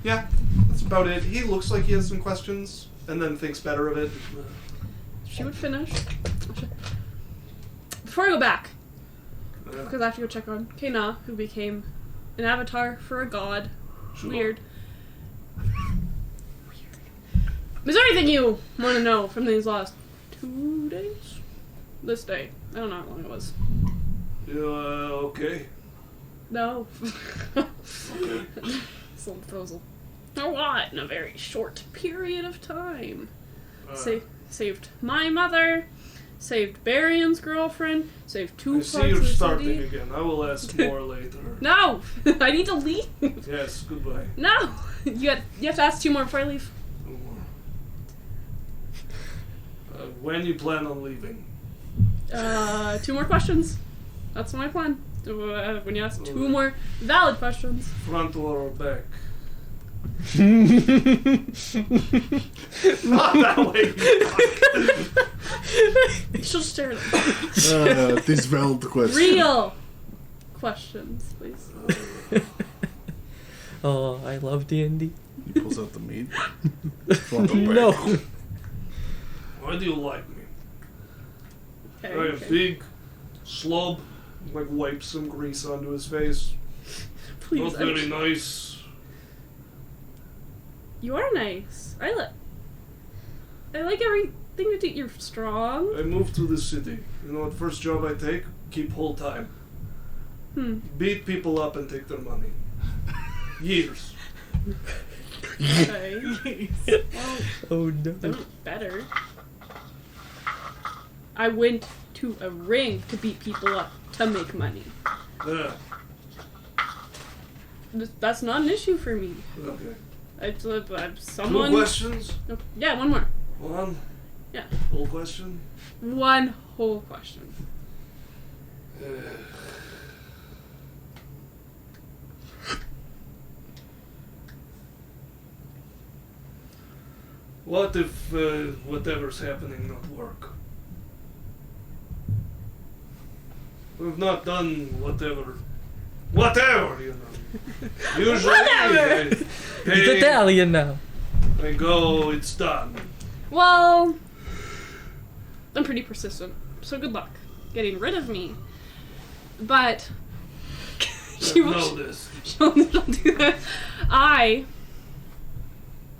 [SPEAKER 2] Yeah, that's about it. He looks like he has some questions and then thinks better of it.
[SPEAKER 4] She would finish. Before I go back, because I have to go check on Kea'Na, who became an avatar for a god.
[SPEAKER 2] Sure.
[SPEAKER 4] Weird. Is there anything you want to know from these last 2 days? This day. I don't know how long it was.
[SPEAKER 2] Okay.
[SPEAKER 4] No.
[SPEAKER 2] Okay.
[SPEAKER 4] Some proposal. A lot in a very short period of time. Saved my mother, saved Berrian's girlfriend, saved two
[SPEAKER 2] I
[SPEAKER 4] parts
[SPEAKER 2] see you're
[SPEAKER 4] of the
[SPEAKER 2] starting
[SPEAKER 4] city.
[SPEAKER 2] again. I will ask more later.
[SPEAKER 4] No! I need to leave.
[SPEAKER 2] Yes, goodbye.
[SPEAKER 4] No! You have to ask 2 more before I leave.
[SPEAKER 2] No more. When you plan on leaving?
[SPEAKER 4] 2 more questions. That's my plan. When you ask 2 more valid questions.
[SPEAKER 2] Front or back?
[SPEAKER 1] Oh,
[SPEAKER 2] Not that way.
[SPEAKER 4] She'll stare at them.
[SPEAKER 3] This valid question.
[SPEAKER 4] Real questions, please.
[SPEAKER 1] Oh, I love D&D.
[SPEAKER 3] He pulls out the meat. Want the
[SPEAKER 1] No.
[SPEAKER 3] back.
[SPEAKER 2] Why do you like me?
[SPEAKER 4] Okay,
[SPEAKER 2] I have
[SPEAKER 4] okay.
[SPEAKER 2] big slob, like wipes some grease onto his face.
[SPEAKER 4] Please.
[SPEAKER 2] Not very nice.
[SPEAKER 4] You are nice. I like everything you do. You're strong.
[SPEAKER 2] I moved to this city. You know what first job I take? Keep whole time. Beat people up and take their money. Years.
[SPEAKER 4] Okay. Well,
[SPEAKER 1] Oh no.
[SPEAKER 4] I'm better. I went to a ring to beat people up to make money.
[SPEAKER 2] Yeah.
[SPEAKER 4] That's not an issue for me.
[SPEAKER 2] Okay.
[SPEAKER 4] I'm
[SPEAKER 2] 2
[SPEAKER 4] someone.
[SPEAKER 2] questions?
[SPEAKER 4] Nope. Yeah, 1 more.
[SPEAKER 2] 1.
[SPEAKER 4] Yeah.
[SPEAKER 2] Whole question?
[SPEAKER 4] 1 whole question.
[SPEAKER 2] What if whatever's happening not work? We've not done whatever, you know. Usually,
[SPEAKER 4] Whatever!
[SPEAKER 1] He's Italian now.
[SPEAKER 2] I go, it's done.
[SPEAKER 4] Well, I'm pretty persistent, so good luck getting rid of me. But She will.
[SPEAKER 2] know this.
[SPEAKER 4] She'll do that. I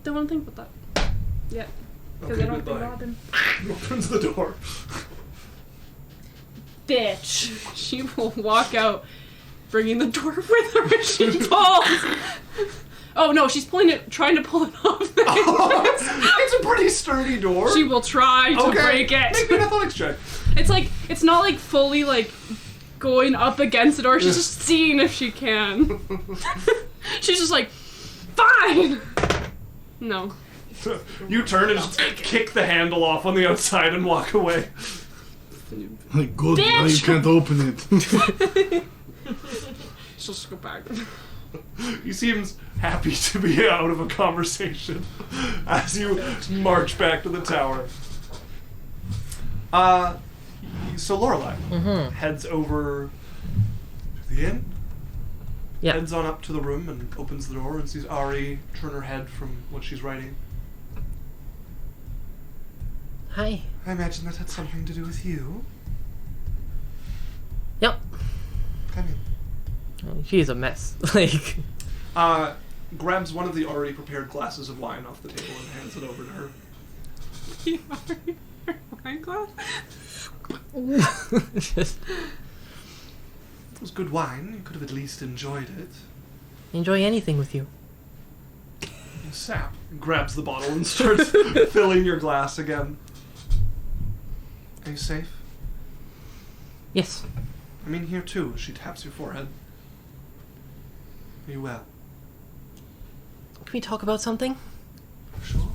[SPEAKER 4] don't want to think about that yet. Because
[SPEAKER 2] Okay,
[SPEAKER 4] I don't think
[SPEAKER 2] goodbye.
[SPEAKER 4] Robin.
[SPEAKER 2] Opens the door.
[SPEAKER 4] Bitch. She will walk out, bringing the door with her as she falls. Oh no, she's trying to pull it off.
[SPEAKER 2] It's a pretty sturdy door.
[SPEAKER 4] She will try to break it.
[SPEAKER 2] Make me an athletics check.
[SPEAKER 4] It's not like fully like going up against the door. She's just seeing if she can. She's just like, fine. No.
[SPEAKER 2] You turn and just kick the handle off on the outside and walk away.
[SPEAKER 6] Like, good, now you
[SPEAKER 4] Bitch!
[SPEAKER 6] can't open it.
[SPEAKER 4] She'll just go back.
[SPEAKER 2] He seems happy to be out of a conversation as you march back to the tower. So Lorelei heads over to the inn.
[SPEAKER 1] Yeah.
[SPEAKER 2] Heads on up to the room and opens the door and sees Ari turn her head from what she's writing.
[SPEAKER 1] Hi.
[SPEAKER 2] I imagine that had something to do with you.
[SPEAKER 1] Yep.
[SPEAKER 2] Come in.
[SPEAKER 1] She's a mess. Like,
[SPEAKER 2] Grabs one of the already prepared glasses of wine off the table and hands it over to her.
[SPEAKER 4] Wine glass?
[SPEAKER 1] just
[SPEAKER 2] It was good wine. You could have at least enjoyed it.
[SPEAKER 1] enjoy anything with you.
[SPEAKER 2] Sap grabs the bottle and starts filling your glass again. Are you safe?
[SPEAKER 1] Yes.
[SPEAKER 2] I mean, here too. She taps your forehead. Are you well?
[SPEAKER 1] Can we talk about something?
[SPEAKER 2] Sure.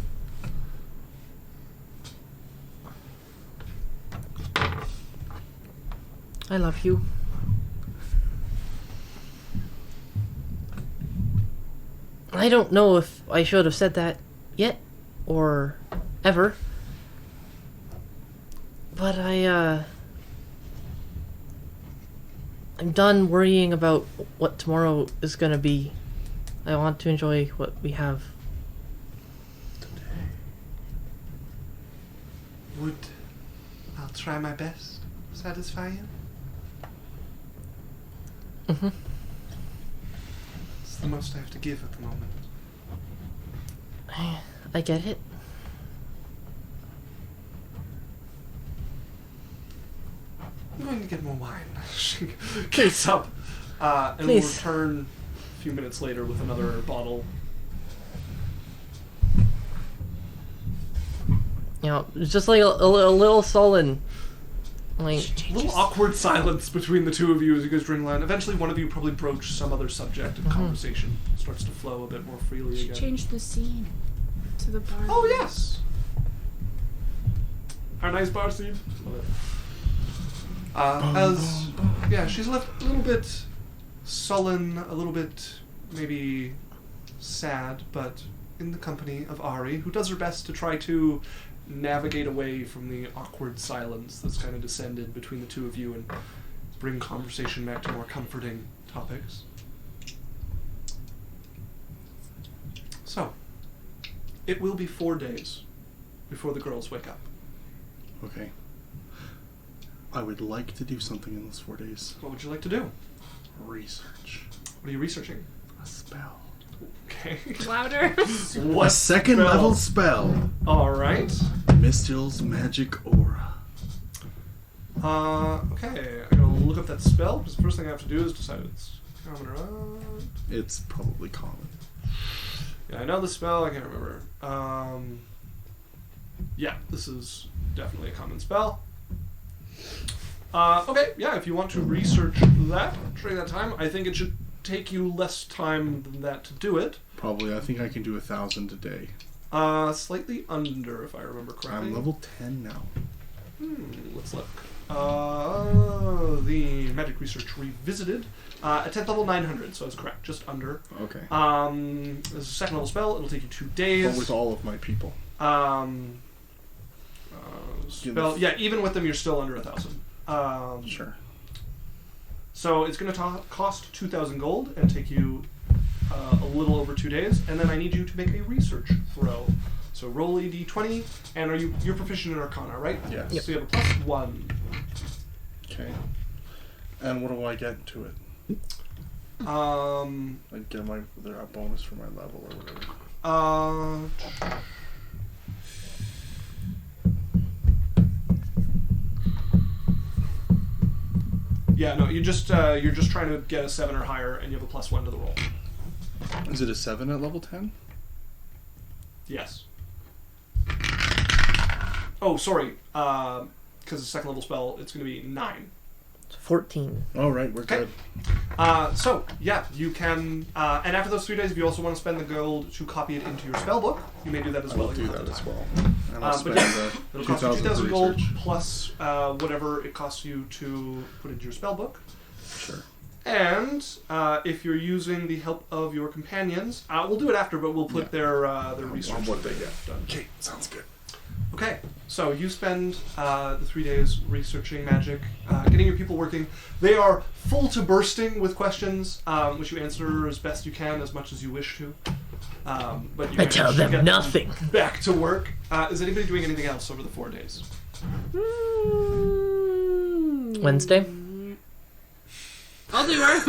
[SPEAKER 1] I love you. I don't know if I should have said that yet or ever. But I'm done worrying about what tomorrow is gonna be. I want to enjoy what we have.
[SPEAKER 2] Would I'll try my best to satisfy you?
[SPEAKER 1] Mm-hmm.
[SPEAKER 2] It's the most I have to give at the moment.
[SPEAKER 1] I get it.
[SPEAKER 2] I'm going to get more wine. She gets up and will
[SPEAKER 1] Please.
[SPEAKER 2] return a few minutes later with another bottle.
[SPEAKER 1] You know, it's just like a little sullen. Like,
[SPEAKER 2] A little awkward silence between the two of you as you guys drink wine. Eventually, one of you probably broach some other subject, and conversation starts to flow a bit more freely
[SPEAKER 4] She
[SPEAKER 2] again.
[SPEAKER 4] changed the scene to the bar.
[SPEAKER 2] Oh yes, our nice bar scene. She's left a little bit sullen, a little bit maybe sad, but in the company of Ari, who does her best to try to navigate away from the awkward silence that's kind of descended between the two of you and bring conversation back to more comforting topics. So, it will be 4 days before the girls wake up.
[SPEAKER 3] Okay. I would like to do something in those 4 days.
[SPEAKER 2] What would you like to do?
[SPEAKER 3] Research.
[SPEAKER 2] What are you researching?
[SPEAKER 3] A spell.
[SPEAKER 2] Okay.
[SPEAKER 4] Louder.
[SPEAKER 2] What
[SPEAKER 3] A second
[SPEAKER 2] spell?
[SPEAKER 3] level spell.
[SPEAKER 2] Alright.
[SPEAKER 3] Mistil's magic aura.
[SPEAKER 2] Okay. I gotta look up that spell, because the first thing I have to do is decide if it's common or not.
[SPEAKER 3] It's probably common.
[SPEAKER 2] Yeah, I know the spell, I can't remember. Yeah, this is definitely a common spell. Okay, yeah, if you want to research that during that time, I think it should take you less time than that to do it.
[SPEAKER 3] Probably. I think I can do 1,000 a day.
[SPEAKER 2] Slightly under, if I remember correctly.
[SPEAKER 3] I'm level 10 now.
[SPEAKER 2] Let's look. The magic research revisited. At 10th level, 900, so that's correct. Just under.
[SPEAKER 3] Okay.
[SPEAKER 2] This is a second level spell. It'll take you 2 days.
[SPEAKER 3] But with all of my people.
[SPEAKER 2] Spell, yeah, even with them, you're still under 1,000.
[SPEAKER 3] Sure.
[SPEAKER 2] So it's going to cost 2,000 gold and take you a little over 2 days, and then I need you to make a research throw. So roll a d20, and you're proficient in Arcana, right?
[SPEAKER 3] Yes.
[SPEAKER 2] So you have a +1.
[SPEAKER 3] Okay. And what do I get to it? I'd get a bonus for my level or whatever.
[SPEAKER 2] Yeah, no, you're just trying to get a 7 or higher, and you have a +1 to the roll.
[SPEAKER 3] Is it a 7 at level 10?
[SPEAKER 2] Yes. Oh, sorry. Because it's a second level spell, it's going to be 9.
[SPEAKER 1] 14.
[SPEAKER 3] All right, we're
[SPEAKER 2] Okay.
[SPEAKER 3] good.
[SPEAKER 2] So, yeah, you can... and after those 3 days, if you also want to spend the gold to copy it into your spellbook, you may do that as well.
[SPEAKER 3] I'll do
[SPEAKER 2] You'll
[SPEAKER 3] that
[SPEAKER 2] have the
[SPEAKER 3] as
[SPEAKER 2] time.
[SPEAKER 3] well. And I'll
[SPEAKER 2] But
[SPEAKER 3] spend
[SPEAKER 2] yeah,
[SPEAKER 3] the
[SPEAKER 2] it'll cost you
[SPEAKER 3] 2,000
[SPEAKER 2] 2,000
[SPEAKER 3] for
[SPEAKER 2] gold
[SPEAKER 3] research.
[SPEAKER 2] plus whatever it costs you to put into your spellbook.
[SPEAKER 3] Sure.
[SPEAKER 2] And if you're using the help of your companions, we'll do it after, but we'll put their research
[SPEAKER 3] On what they get.
[SPEAKER 2] done.
[SPEAKER 3] Okay, sounds good.
[SPEAKER 2] Okay, so you spend the 3 days researching magic, getting your people working. They are full to bursting with questions, which you answer as best you can, as much as you wish to. But you
[SPEAKER 1] I tell
[SPEAKER 2] manage to
[SPEAKER 1] them
[SPEAKER 2] get
[SPEAKER 1] nothing.
[SPEAKER 2] Back to work. Is anybody doing anything else over the 4 days?
[SPEAKER 1] Wednesday?
[SPEAKER 4] I'll do her.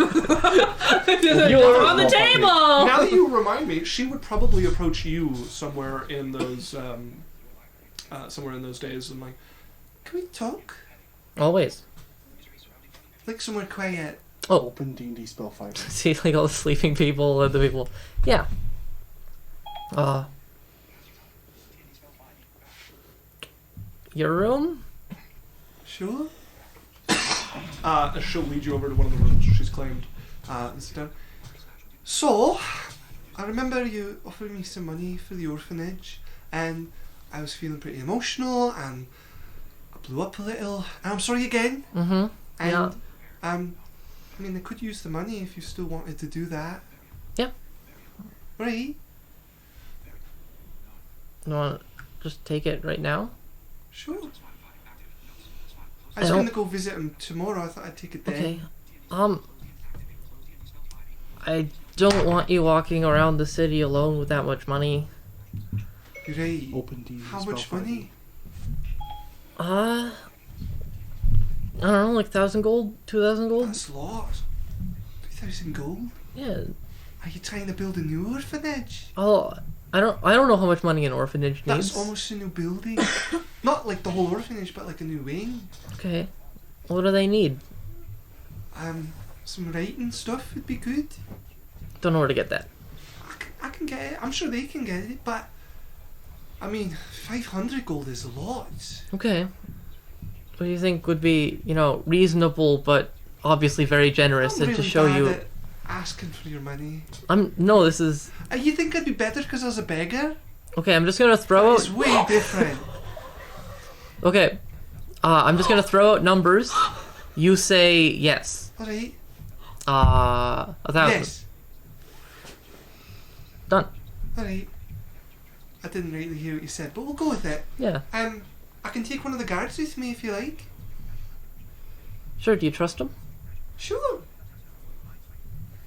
[SPEAKER 1] You're
[SPEAKER 4] on the table.
[SPEAKER 2] Now that you remind me, she would probably approach you somewhere in those days and like, can we talk?
[SPEAKER 1] Always.
[SPEAKER 2] Like somewhere quiet.
[SPEAKER 1] Oh,
[SPEAKER 3] Open D&D spell finder.
[SPEAKER 1] see, like all the sleeping people and the people. Yeah. Your room?
[SPEAKER 2] Sure. She'll lead you over to one of the rooms she's claimed. And sit down. So, I remember you offered me some money for the orphanage, and I was feeling pretty emotional, and I blew up a little. And I'm sorry again.
[SPEAKER 1] Mm-hmm.
[SPEAKER 2] And
[SPEAKER 1] Yeah.
[SPEAKER 2] I mean, I could use the money if you still wanted to do that.
[SPEAKER 1] Yeah.
[SPEAKER 2] Right?
[SPEAKER 1] You want to just take it right now?
[SPEAKER 2] Sure. I was
[SPEAKER 1] I
[SPEAKER 2] going
[SPEAKER 1] don't-
[SPEAKER 2] to go visit him tomorrow. I thought I'd take it then.
[SPEAKER 1] Okay. I don't want you walking around the city alone with that much money.
[SPEAKER 2] You're right.
[SPEAKER 3] Open D&D
[SPEAKER 2] How
[SPEAKER 3] spell
[SPEAKER 2] much
[SPEAKER 3] finder.
[SPEAKER 2] money?
[SPEAKER 1] I don't know, like 1,000 gold, 2,000 gold.
[SPEAKER 2] That's a lot. 3,000 gold?
[SPEAKER 1] Yeah.
[SPEAKER 2] Are you trying to build a new orphanage?
[SPEAKER 1] Oh, I don't know how much money an orphanage needs.
[SPEAKER 2] That's almost a new building. Not like the whole orphanage, but like a new wing.
[SPEAKER 1] Okay. What do they need?
[SPEAKER 2] Some writing stuff would be good.
[SPEAKER 1] Don't know where to get that.
[SPEAKER 2] I can get it. I'm sure they can get it, but I mean, 500 gold is a lot.
[SPEAKER 1] Okay. What do you think would be, reasonable but obviously very generous
[SPEAKER 2] I'm
[SPEAKER 1] and
[SPEAKER 2] really
[SPEAKER 1] to show
[SPEAKER 2] bad
[SPEAKER 1] you?
[SPEAKER 2] at asking for your money.
[SPEAKER 1] No, this is
[SPEAKER 2] You think I'd be better because I was a beggar?
[SPEAKER 1] okay. I'm just gonna throw
[SPEAKER 2] It's
[SPEAKER 1] out.
[SPEAKER 2] way different.
[SPEAKER 1] Okay. I'm just gonna throw out numbers. You say yes.
[SPEAKER 2] All right.
[SPEAKER 1] 1,000.
[SPEAKER 2] Yes.
[SPEAKER 1] Done.
[SPEAKER 2] All right. I didn't really hear what you said, but we'll go with it.
[SPEAKER 1] Yeah.
[SPEAKER 2] I can take one of the guards with me if you like.
[SPEAKER 1] Sure. Do you trust him?
[SPEAKER 2] Sure.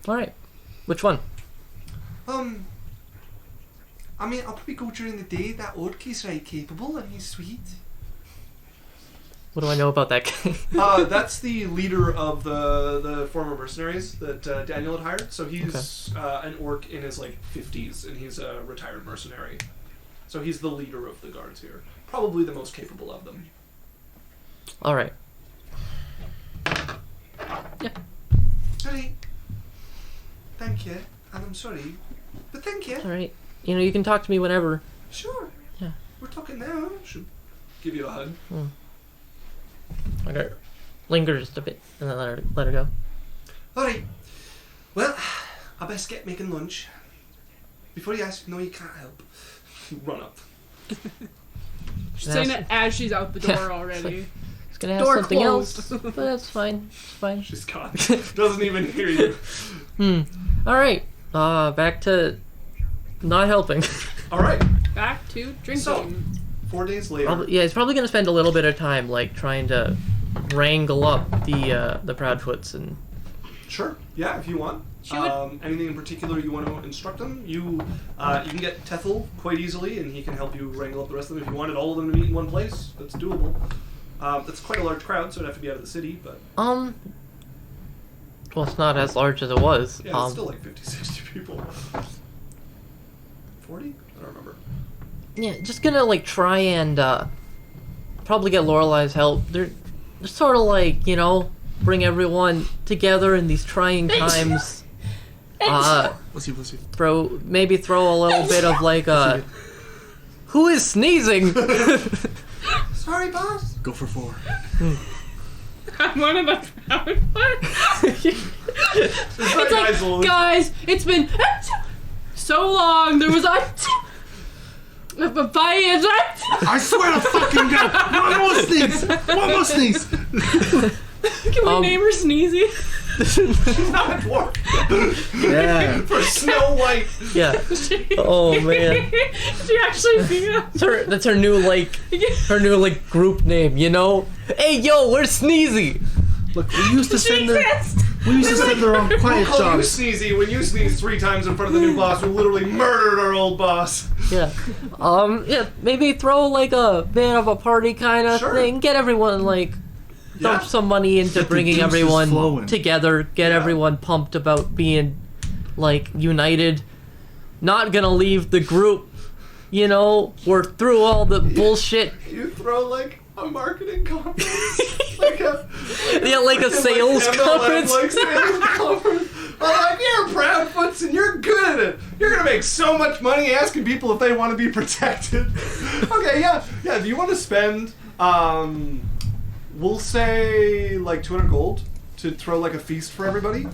[SPEAKER 1] All right. Which one?
[SPEAKER 2] I mean, I'll probably go during the day. That orc is right capable and he's sweet.
[SPEAKER 1] What do I know about that guy?
[SPEAKER 2] That's the leader of the former mercenaries that Daniel had hired. So he's an orc in his 50s, and he's a retired mercenary. So he's the leader of the guards here. Probably the most capable of them.
[SPEAKER 1] All right.
[SPEAKER 2] Alright. Thank you. And I'm sorry. But thank you.
[SPEAKER 1] All right. You can talk to me whenever.
[SPEAKER 2] Sure.
[SPEAKER 1] Yeah.
[SPEAKER 2] We're talking now. Should give you a hug.
[SPEAKER 1] Okay. Linger just a bit and then let her go.
[SPEAKER 2] Alright. Well, I best get making lunch. Before you ask, no, you can't help. You run up.
[SPEAKER 4] She's saying it as she's out the door already.
[SPEAKER 1] I was gonna ask
[SPEAKER 4] Door
[SPEAKER 1] something
[SPEAKER 4] closed.
[SPEAKER 1] else, but that's fine. It's fine.
[SPEAKER 2] She's gone. Doesn't even hear you.
[SPEAKER 1] All right. Back to not helping.
[SPEAKER 2] Alright.
[SPEAKER 4] Back to drinking.
[SPEAKER 2] So, 4 days later.
[SPEAKER 1] Yeah, he's probably gonna spend a little bit of time trying to wrangle up the Proudfoots and.
[SPEAKER 2] Sure. Yeah, if you want.
[SPEAKER 4] She would-
[SPEAKER 2] Anything in particular you want to instruct them? You can get Tethel quite easily, and he can help you wrangle up the rest of them. If you wanted all of them to meet in one place, that's doable. That's quite a large crowd, so it'd have to be out of the city. But
[SPEAKER 1] Well, it's not as large as it was.
[SPEAKER 2] Yeah, it's still like 50, 60 people. 40? I don't remember.
[SPEAKER 1] Yeah, just gonna like try and probably get Lorelai's help. They're sort of like, you know, bring everyone together in these trying times.
[SPEAKER 3] Bless you.
[SPEAKER 1] Throw a little bit of like who is sneezing?
[SPEAKER 2] Sorry, boss.
[SPEAKER 3] Go for 4.
[SPEAKER 4] I'm one of the Proudfoot. It's like,
[SPEAKER 2] Yaikzal.
[SPEAKER 4] guys, it's been so long. There was a fire.
[SPEAKER 3] I swear to fucking God! One more sneeze!
[SPEAKER 4] Can we name her Sneezy?
[SPEAKER 2] She's not a dwarf.
[SPEAKER 3] Yeah.
[SPEAKER 2] For Snow White.
[SPEAKER 1] Yeah. Oh man.
[SPEAKER 4] She actually be
[SPEAKER 1] That's her new like group name, you know? Hey yo, where's Sneezy?
[SPEAKER 3] Look, we used to send her on quiet
[SPEAKER 2] Call you
[SPEAKER 3] jobs.
[SPEAKER 2] Sneezy when you sneeze 3 times in front of the new boss who literally murdered our old boss.
[SPEAKER 1] Yeah. Yeah, maybe throw like a bit of a party kind of
[SPEAKER 2] Sure.
[SPEAKER 1] thing. Get everyone like
[SPEAKER 2] Yeah.
[SPEAKER 1] dump some money into
[SPEAKER 3] Get the
[SPEAKER 1] bringing
[SPEAKER 3] juices
[SPEAKER 1] everyone
[SPEAKER 3] flowing.
[SPEAKER 1] together. Get everyone pumped about being like united. Not gonna leave the group. You know, we're through all the bullshit.
[SPEAKER 2] You throw like a marketing conference. like a
[SPEAKER 1] Sales
[SPEAKER 2] MLM,
[SPEAKER 1] conference.
[SPEAKER 2] Like sales conference. Like, you're Proudfoots and you're good at it. You're gonna make so much money asking people if they want to be protected. Okay, yeah. Do you want to spend we'll say like 200 gold to throw like a feast for everybody?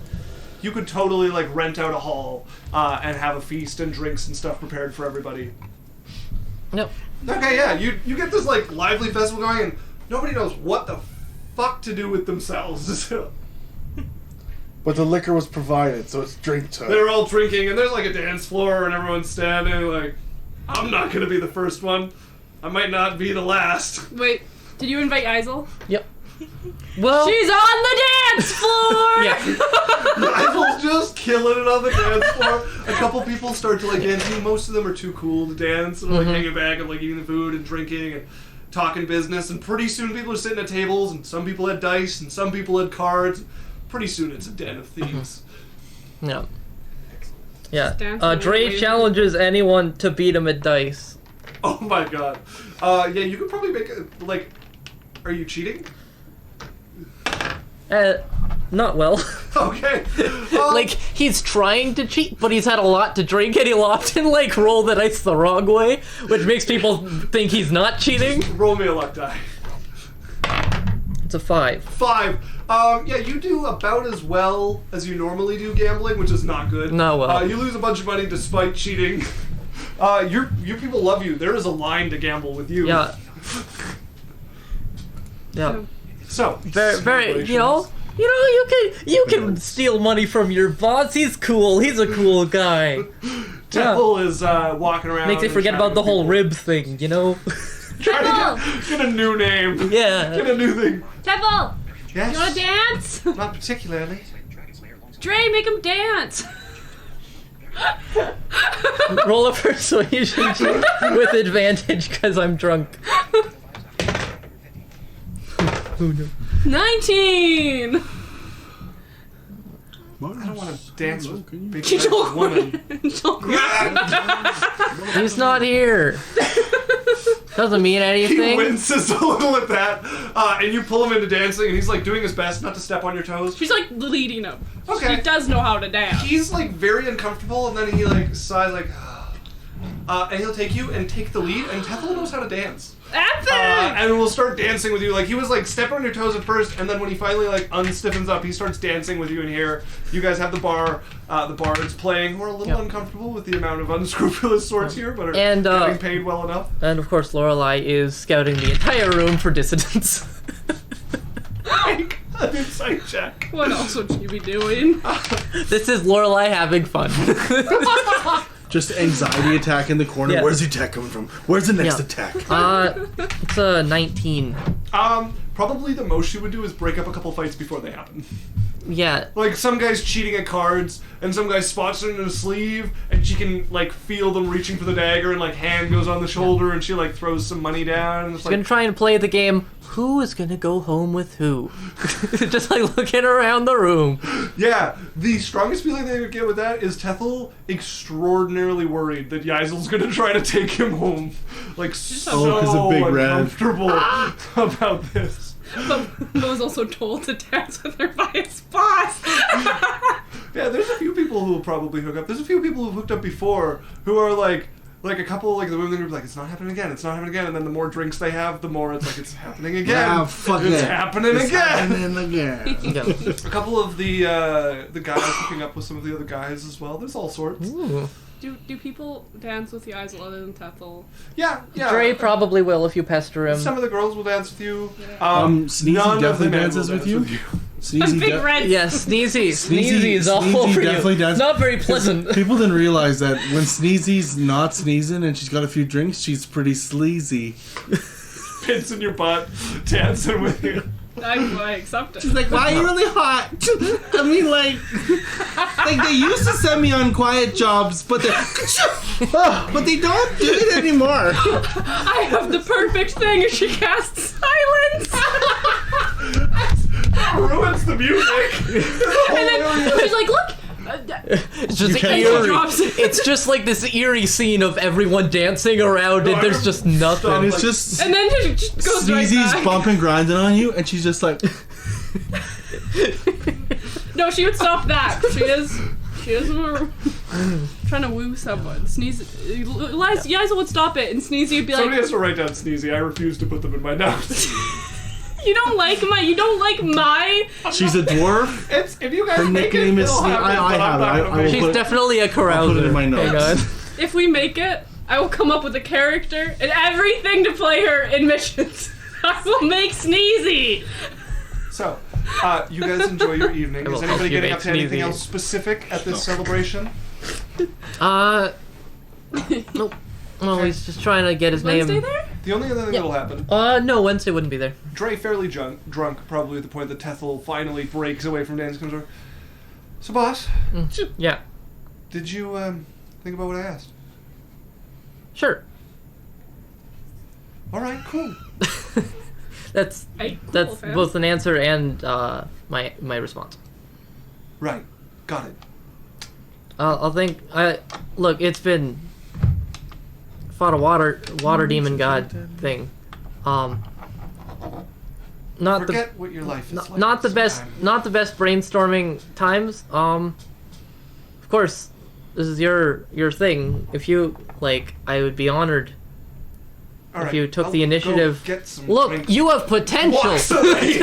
[SPEAKER 2] You could totally like rent out a hall and have a feast and drinks and stuff prepared for everybody.
[SPEAKER 1] Yep.
[SPEAKER 2] Okay, yeah, you get this like lively festival going and nobody knows what the fuck to do with themselves.
[SPEAKER 3] But the liquor was provided, so it's drink time.
[SPEAKER 2] They're all drinking and there's like a dance floor and everyone's standing like, I'm not gonna be the first one. I might not be the last.
[SPEAKER 4] Wait, did you invite Yaikzal?
[SPEAKER 1] Yep. Well,
[SPEAKER 4] She's on the dance floor!
[SPEAKER 1] yeah.
[SPEAKER 2] Rival's just killing it on the dance floor. A couple people start to like dance. Most of them are too cool to dance and are like hanging back and like eating the food and drinking and talking business. And pretty soon people are sitting at tables and some people had dice and some people had cards. Pretty soon it's a den of thieves.
[SPEAKER 1] Yeah. Yeah.
[SPEAKER 4] Dancing
[SPEAKER 1] Drae
[SPEAKER 4] with
[SPEAKER 1] challenges anyone to beat him at dice.
[SPEAKER 2] Oh my god. Yeah, you could probably make a, like, are you cheating?
[SPEAKER 1] Not well.
[SPEAKER 2] Okay.
[SPEAKER 1] Like, he's trying to cheat, but he's had a lot to drink, and he'll often, like, roll the dice the wrong way, which makes people think he's not cheating.
[SPEAKER 2] Roll me a luck die.
[SPEAKER 1] It's a 5.
[SPEAKER 2] 5. Yeah, you do about as well as you normally do gambling, which is not good.
[SPEAKER 1] Not well.
[SPEAKER 2] You lose a bunch of money despite cheating. Your people love you. There is a line to gamble with you.
[SPEAKER 1] Yeah. Yeah.
[SPEAKER 2] So,
[SPEAKER 1] Very, you can steal money from your boss. He's cool. He's a cool guy.
[SPEAKER 2] Temple is walking around.
[SPEAKER 1] Makes you
[SPEAKER 2] and
[SPEAKER 1] forget
[SPEAKER 2] chatting
[SPEAKER 1] about the
[SPEAKER 2] with
[SPEAKER 1] whole
[SPEAKER 2] people.
[SPEAKER 1] rib thing, you know?
[SPEAKER 2] Trying to get a new name. Get
[SPEAKER 1] Yeah.
[SPEAKER 2] a new thing.
[SPEAKER 4] Temple!
[SPEAKER 2] Yes.
[SPEAKER 4] You wanna dance?
[SPEAKER 2] Not particularly.
[SPEAKER 4] Drae, make him dance!
[SPEAKER 1] Roll a persuasion check with advantage because I'm drunk. Who knew?
[SPEAKER 4] 19!
[SPEAKER 2] I don't want to dance with big
[SPEAKER 4] You
[SPEAKER 2] fat
[SPEAKER 4] don't
[SPEAKER 2] woman.
[SPEAKER 1] He's not here. Doesn't mean
[SPEAKER 2] He
[SPEAKER 1] anything.
[SPEAKER 2] winces a little at that, and you pull him into dancing, and he's like doing his best not to step on your toes.
[SPEAKER 4] She's like leading him.
[SPEAKER 2] Okay.
[SPEAKER 4] She does know how to dance.
[SPEAKER 2] He's like very uncomfortable, and then he like sighs like, and he'll take you and take the lead. And Tethel knows how to dance,
[SPEAKER 4] Epic!
[SPEAKER 2] and will start dancing with you. Like he was like stepping on your toes at first, and then when he finally like unstiffens up, he starts dancing with you in here. You guys have the bards playing. We're a little uncomfortable with the amount of unscrupulous sorts here, but are getting paid well enough.
[SPEAKER 1] And of course, Lorelai is scouting the entire room for dissidents.
[SPEAKER 2] Make an insight check.
[SPEAKER 4] What else would you be doing?
[SPEAKER 1] This is Lorelai having fun.
[SPEAKER 3] Just anxiety attack in the corner.
[SPEAKER 1] Yeah.
[SPEAKER 3] Where's the attack coming from? Where's the next
[SPEAKER 1] Yeah.
[SPEAKER 3] attack?
[SPEAKER 1] It's a 19.
[SPEAKER 2] Probably the most you would do is break up a couple fights before they happen.
[SPEAKER 1] Yeah.
[SPEAKER 2] Like, some guy's cheating at cards, and some guy spots it in his sleeve, and she can, like, feel them reaching for the dagger, and, like, hand goes on the shoulder, and she, like, throws some money down, and it's
[SPEAKER 1] She's gonna try and play the game, who is gonna go home with who? Just, like, looking around the room.
[SPEAKER 2] Yeah, the strongest feeling they would get with that is Tethel extraordinarily worried that Yaikzal's gonna try to take him home. Like,
[SPEAKER 3] because of Big Red.
[SPEAKER 2] uncomfortable about this.
[SPEAKER 4] But was also told to dance with her by his boss.
[SPEAKER 2] Yeah, there's a few people who will probably hook up. There's a few people who've hooked up before who are like a couple, like the women who are like, it's not happening again, it's not happening again, and then the more drinks they have, the more it's like, it's happening again.
[SPEAKER 3] Ah, fuck
[SPEAKER 2] it's
[SPEAKER 3] it.
[SPEAKER 2] happening
[SPEAKER 3] It's
[SPEAKER 2] again.
[SPEAKER 3] happening again.
[SPEAKER 1] Yeah.
[SPEAKER 2] A couple of the guys hooking up with some of the other guys as well. There's all sorts.
[SPEAKER 1] Ooh.
[SPEAKER 4] Do people dance with Yaikzal other than Tethel?
[SPEAKER 2] Yeah.
[SPEAKER 1] Drae probably will if you pester him.
[SPEAKER 2] Some of the girls will dance with you.
[SPEAKER 3] Sneezy
[SPEAKER 2] none of the
[SPEAKER 3] definitely
[SPEAKER 2] men
[SPEAKER 3] dances
[SPEAKER 2] will
[SPEAKER 3] with
[SPEAKER 2] dance
[SPEAKER 3] you.
[SPEAKER 4] I'm
[SPEAKER 3] Sneezy
[SPEAKER 4] Big Red.
[SPEAKER 1] Yeah, Sneezy. Sneezy is all
[SPEAKER 3] Sneezy
[SPEAKER 1] over
[SPEAKER 3] definitely
[SPEAKER 1] you.
[SPEAKER 3] dances.
[SPEAKER 1] Not very pleasant.
[SPEAKER 3] People didn't realize that when Sneezy's not sneezing and she's got a few drinks, she's pretty sleazy.
[SPEAKER 2] Pits in your butt, dancing with you.
[SPEAKER 4] I accept it.
[SPEAKER 3] She's like, why are you really hot? I mean, like they used to send me on quiet jobs, but but they don't do it anymore.
[SPEAKER 4] I have the perfect thing, and she casts silence.
[SPEAKER 2] Ruins the music.
[SPEAKER 4] And then she's like, look.
[SPEAKER 1] It's just
[SPEAKER 3] can't
[SPEAKER 1] eerie.
[SPEAKER 4] drops it.
[SPEAKER 1] It's just like this eerie scene of everyone dancing around and there's just nothing.
[SPEAKER 3] And it's
[SPEAKER 2] Like-
[SPEAKER 3] just
[SPEAKER 4] And then she just goes right
[SPEAKER 3] Sneezy's
[SPEAKER 4] back.
[SPEAKER 3] bumping, grinding on you, and she's just like,
[SPEAKER 4] No, she would stop that. She is more trying to woo someone. Sneeze. Yaikzal would stop it, and Sneezy would be
[SPEAKER 2] Somebody
[SPEAKER 4] like,
[SPEAKER 2] has to write down Sneezy. I refuse to put them in my notes.
[SPEAKER 4] "You don't like my."
[SPEAKER 3] she's a dwarf.
[SPEAKER 2] It's if you guys
[SPEAKER 3] Her
[SPEAKER 2] make
[SPEAKER 3] nickname
[SPEAKER 2] it,
[SPEAKER 3] is
[SPEAKER 2] it'll
[SPEAKER 3] Sneezy.
[SPEAKER 2] happen,
[SPEAKER 3] I
[SPEAKER 2] but
[SPEAKER 3] have
[SPEAKER 2] I'm
[SPEAKER 3] it.
[SPEAKER 2] not
[SPEAKER 3] I
[SPEAKER 2] gonna
[SPEAKER 3] will
[SPEAKER 2] make
[SPEAKER 1] She's
[SPEAKER 3] put
[SPEAKER 2] it.
[SPEAKER 3] it-
[SPEAKER 1] definitely a carouser.
[SPEAKER 3] put it in my notes.
[SPEAKER 1] Hang on.
[SPEAKER 4] If we make it, I will come up with a character and everything to play her in missions. I will make Sneezy.
[SPEAKER 2] So, you guys enjoy your evening.
[SPEAKER 1] I will
[SPEAKER 2] Is
[SPEAKER 1] help
[SPEAKER 2] anybody
[SPEAKER 1] you
[SPEAKER 2] getting
[SPEAKER 1] make
[SPEAKER 2] up to anything
[SPEAKER 1] Sneezy.
[SPEAKER 2] else specific at this celebration?
[SPEAKER 1] Nope. No, he's just trying to get his
[SPEAKER 4] Wednesday
[SPEAKER 1] name.
[SPEAKER 4] there?
[SPEAKER 2] The only other thing that'll happen,
[SPEAKER 1] No, Wednesday wouldn't be there.
[SPEAKER 2] Drae fairly drunk, probably at the point that Tethel finally breaks away from Dan's comes over. So, boss,
[SPEAKER 1] Yeah.
[SPEAKER 2] did you think about what I asked?
[SPEAKER 1] Sure.
[SPEAKER 2] All right, cool.
[SPEAKER 1] That's
[SPEAKER 4] Hey, cool,
[SPEAKER 1] that's
[SPEAKER 4] fam.
[SPEAKER 1] both an answer and my response.
[SPEAKER 2] Right, got it.
[SPEAKER 1] I'll think. Look, it's been fought a water demon god thing. Not
[SPEAKER 2] Forget what your life is like.
[SPEAKER 1] not the best
[SPEAKER 2] sometimes.
[SPEAKER 1] not the best brainstorming times. Of course, this is your thing. If you like, I would be honored
[SPEAKER 2] All
[SPEAKER 1] if
[SPEAKER 2] right,
[SPEAKER 1] you took
[SPEAKER 2] I'll
[SPEAKER 1] the
[SPEAKER 2] go
[SPEAKER 1] initiative.
[SPEAKER 2] get some
[SPEAKER 1] Look,
[SPEAKER 2] drinks.
[SPEAKER 1] you have potential.
[SPEAKER 2] Walks away.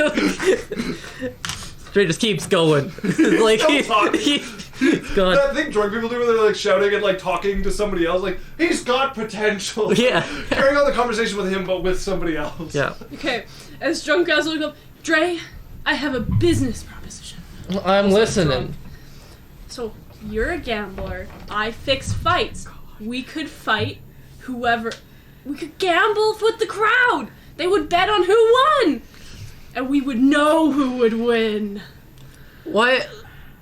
[SPEAKER 1] Straight just keeps going. Like
[SPEAKER 2] Don't talk.
[SPEAKER 1] he's gone.
[SPEAKER 2] That thing drunk people do where they're like shouting and like talking to somebody else, like, he's got potential.
[SPEAKER 1] Yeah.
[SPEAKER 2] Carrying on the conversation with him, but with somebody else.
[SPEAKER 1] Yeah.
[SPEAKER 4] Okay, as drunk guys look up, Drae, I have a business proposition.
[SPEAKER 1] I'm listening.
[SPEAKER 4] So, you're a gambler. I fix fights. We could fight whoever. We could gamble with the crowd. They would bet on who won. And we would know who would win.
[SPEAKER 1] What?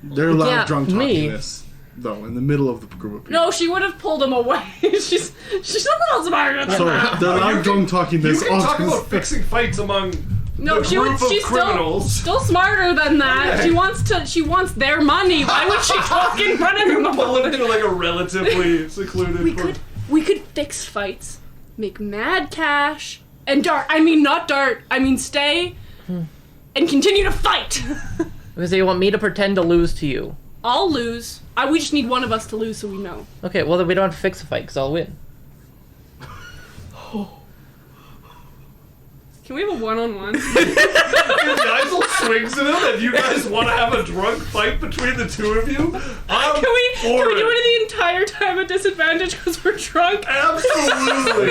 [SPEAKER 3] They're loud
[SPEAKER 1] Yeah,
[SPEAKER 3] drunk talking
[SPEAKER 1] me.
[SPEAKER 3] this, though, in the middle of the group of people.
[SPEAKER 4] No, she would have pulled him away. she's a little smarter than
[SPEAKER 3] So
[SPEAKER 4] that.
[SPEAKER 3] they're loud drunk talking
[SPEAKER 2] You
[SPEAKER 3] this.
[SPEAKER 2] can
[SPEAKER 3] all
[SPEAKER 2] talk
[SPEAKER 3] this-
[SPEAKER 2] about fixing fights among
[SPEAKER 4] No,
[SPEAKER 2] the
[SPEAKER 4] she
[SPEAKER 2] group
[SPEAKER 4] would.
[SPEAKER 2] of
[SPEAKER 4] She's
[SPEAKER 2] criminals.
[SPEAKER 4] still smarter than that.
[SPEAKER 2] Okay.
[SPEAKER 4] She wants their money. Why would she talk in front of him
[SPEAKER 2] Pull
[SPEAKER 4] about
[SPEAKER 2] him to
[SPEAKER 4] it?
[SPEAKER 2] like a relatively secluded.
[SPEAKER 4] We could fix fights, make mad cash, and dart. I mean, not dart. I mean, stay and continue to fight.
[SPEAKER 1] Because you want me to pretend to lose to you.
[SPEAKER 4] I'll lose. We just need one of us to lose so we know.
[SPEAKER 1] Okay, well then we don't have to fix a fight because I'll win.
[SPEAKER 4] Can we have a one-on-one?
[SPEAKER 2] Yaikzal swings at him, and you guys want to have a drunk fight between the two of you?
[SPEAKER 4] Can we do it the entire time at disadvantage because we're drunk?
[SPEAKER 2] Absolutely.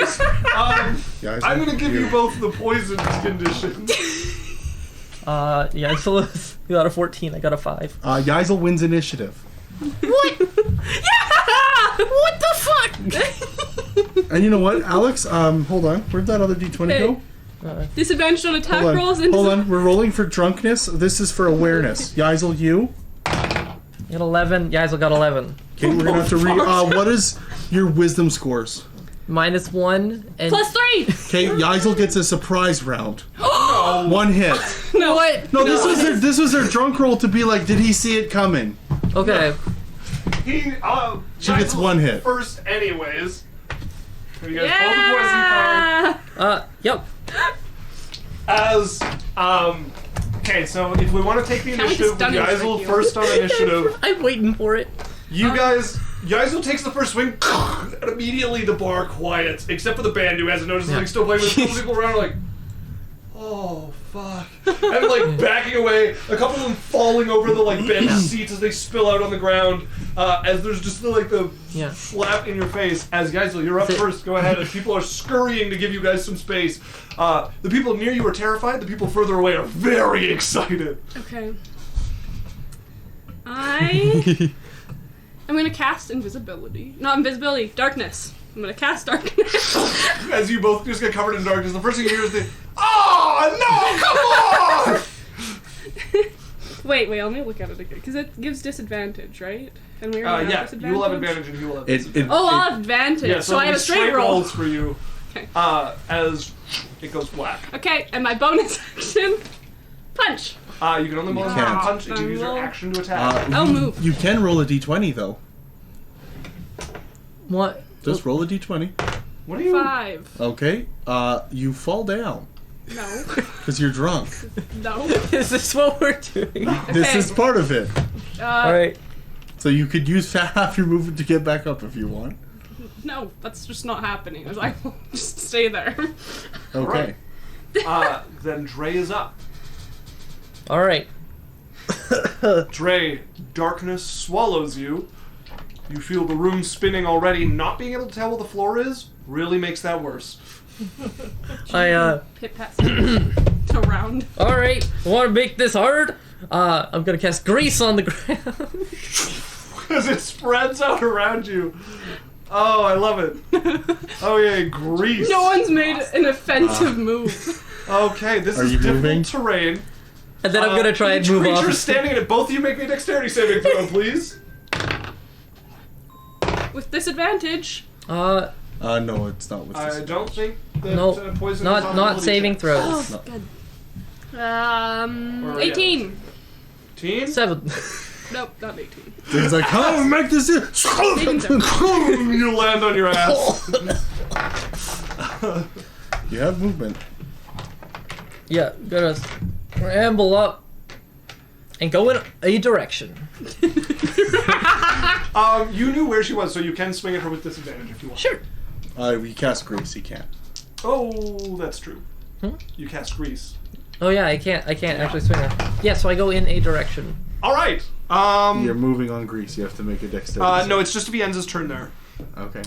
[SPEAKER 3] Guys,
[SPEAKER 2] I'm gonna give you both the poison condition.
[SPEAKER 1] Yeah, so you got a 14, I got a 5.
[SPEAKER 3] Yaikzal wins initiative.
[SPEAKER 1] What? Yeah! What the fuck?
[SPEAKER 3] And you know what, Alex? Hold on. Where'd that other D20
[SPEAKER 4] Hey.
[SPEAKER 3] go?
[SPEAKER 4] Disadvantage on attack rolls. And
[SPEAKER 6] Hold on. We're rolling for drunkenness. This is for awareness. Yaikzal, you?
[SPEAKER 1] Got 11. Yaikzal got 11.
[SPEAKER 6] Okay, we're gonna have to read. What is your wisdom scores?
[SPEAKER 1] -1 and
[SPEAKER 4] +3.
[SPEAKER 6] Okay, Yaikzal gets a surprise round. One hit.
[SPEAKER 4] No.
[SPEAKER 1] What?
[SPEAKER 6] No, this was their drunk roll to be like, did he see it coming?
[SPEAKER 1] Okay.
[SPEAKER 2] He,
[SPEAKER 6] She gets one hit.
[SPEAKER 2] First, anyways. Have you guys pulled the poison card?
[SPEAKER 1] Yep.
[SPEAKER 2] As, okay, so if we want to take the
[SPEAKER 4] Can't we just
[SPEAKER 2] initiative with
[SPEAKER 4] stun him
[SPEAKER 2] Yaikzal
[SPEAKER 4] like you?
[SPEAKER 2] first on initiative,
[SPEAKER 1] I'm waiting for it.
[SPEAKER 2] you guys, Yaikzal takes the first swing, and immediately the bar quiets, except for the band who hasn't noticed, like, still playing with people around, like, oh, fuck. And, like, backing away, a couple of them falling over the, like, bench seats as they spill out on the ground, as there's just, like, the slap in your face. As, Yaikzal, you're up first, go ahead, as people are scurrying to give you guys some space. The people near you are terrified, the people further away are very excited.
[SPEAKER 4] Okay. I'm gonna cast invisibility. Not invisibility, darkness. I'm gonna cast darkness.
[SPEAKER 2] As you both just get covered in darkness, the first thing you hear is the, oh, no, come on!
[SPEAKER 4] Wait, let me look at it again. Because it gives disadvantage, right? And we already have disadvantage?
[SPEAKER 2] You will have advantage and he will have disadvantage.
[SPEAKER 4] I'll have advantage.
[SPEAKER 2] Yeah,
[SPEAKER 4] so I have a straight roll.
[SPEAKER 2] rolls for you.
[SPEAKER 4] Okay.
[SPEAKER 2] As it goes whack.
[SPEAKER 4] Okay, and my bonus action, punch.
[SPEAKER 2] You can only roll a
[SPEAKER 6] can't.
[SPEAKER 2] punch if you use your action to attack.
[SPEAKER 4] I'll move.
[SPEAKER 6] You can roll a d20 though.
[SPEAKER 1] What?
[SPEAKER 6] Just roll a d20.
[SPEAKER 2] What are you?
[SPEAKER 4] 5.
[SPEAKER 6] Okay. You fall down
[SPEAKER 4] No.
[SPEAKER 6] because you're drunk.
[SPEAKER 4] No.
[SPEAKER 1] Is this what we're doing?
[SPEAKER 6] This is part of it.
[SPEAKER 1] Alright.
[SPEAKER 6] So you could use half your movement to get back up if you want.
[SPEAKER 4] No, that's just not happening. I will just stay there.
[SPEAKER 6] Okay.
[SPEAKER 2] Then Drae is up.
[SPEAKER 1] Alright.
[SPEAKER 2] Drae, darkness swallows you. You feel the room spinning already. Not being able to tell what the floor is really makes that worse.
[SPEAKER 4] Pit pat around.
[SPEAKER 1] Alright. Want to make this hard? I'm gonna cast grease on the ground.
[SPEAKER 2] As it spreads out around you. Oh, I love it. Oh yeah, grease.
[SPEAKER 4] No one's made an offensive move.
[SPEAKER 2] Okay, this
[SPEAKER 6] Are
[SPEAKER 2] is
[SPEAKER 6] you
[SPEAKER 2] difficult
[SPEAKER 6] moving?
[SPEAKER 2] terrain.
[SPEAKER 1] And then I'm gonna try and move off.
[SPEAKER 2] Creature's standing in it. Both of you make me a dexterity saving throw, please.
[SPEAKER 4] With disadvantage.
[SPEAKER 6] No, it's not with
[SPEAKER 2] I
[SPEAKER 6] this.
[SPEAKER 2] don't think that
[SPEAKER 1] No,
[SPEAKER 2] poison is on
[SPEAKER 1] not
[SPEAKER 2] ability
[SPEAKER 1] saving
[SPEAKER 2] checks.
[SPEAKER 1] throws.
[SPEAKER 6] No.
[SPEAKER 4] Good.
[SPEAKER 2] Or,
[SPEAKER 4] 18.
[SPEAKER 2] 18?
[SPEAKER 1] 7.
[SPEAKER 4] Nope, not 18.
[SPEAKER 6] He's like, come on, make this in.
[SPEAKER 4] Saving throw.
[SPEAKER 2] You land on your ass.
[SPEAKER 6] You have movement.
[SPEAKER 1] Yeah, gonna ramble up and go in a direction.
[SPEAKER 2] You knew where she was, so you can swing at her with disadvantage if you want.
[SPEAKER 1] Sure.
[SPEAKER 6] He cast Grease, he can't.
[SPEAKER 2] Oh, that's true.
[SPEAKER 1] Hmm?
[SPEAKER 2] You cast grease.
[SPEAKER 1] Oh yeah, I can't actually swing her. Yeah, so I go in a direction.
[SPEAKER 2] All right.
[SPEAKER 6] You're moving on Grease, you have to make a dexterity.
[SPEAKER 2] No, it's just Vienza's turn there.
[SPEAKER 6] Okay.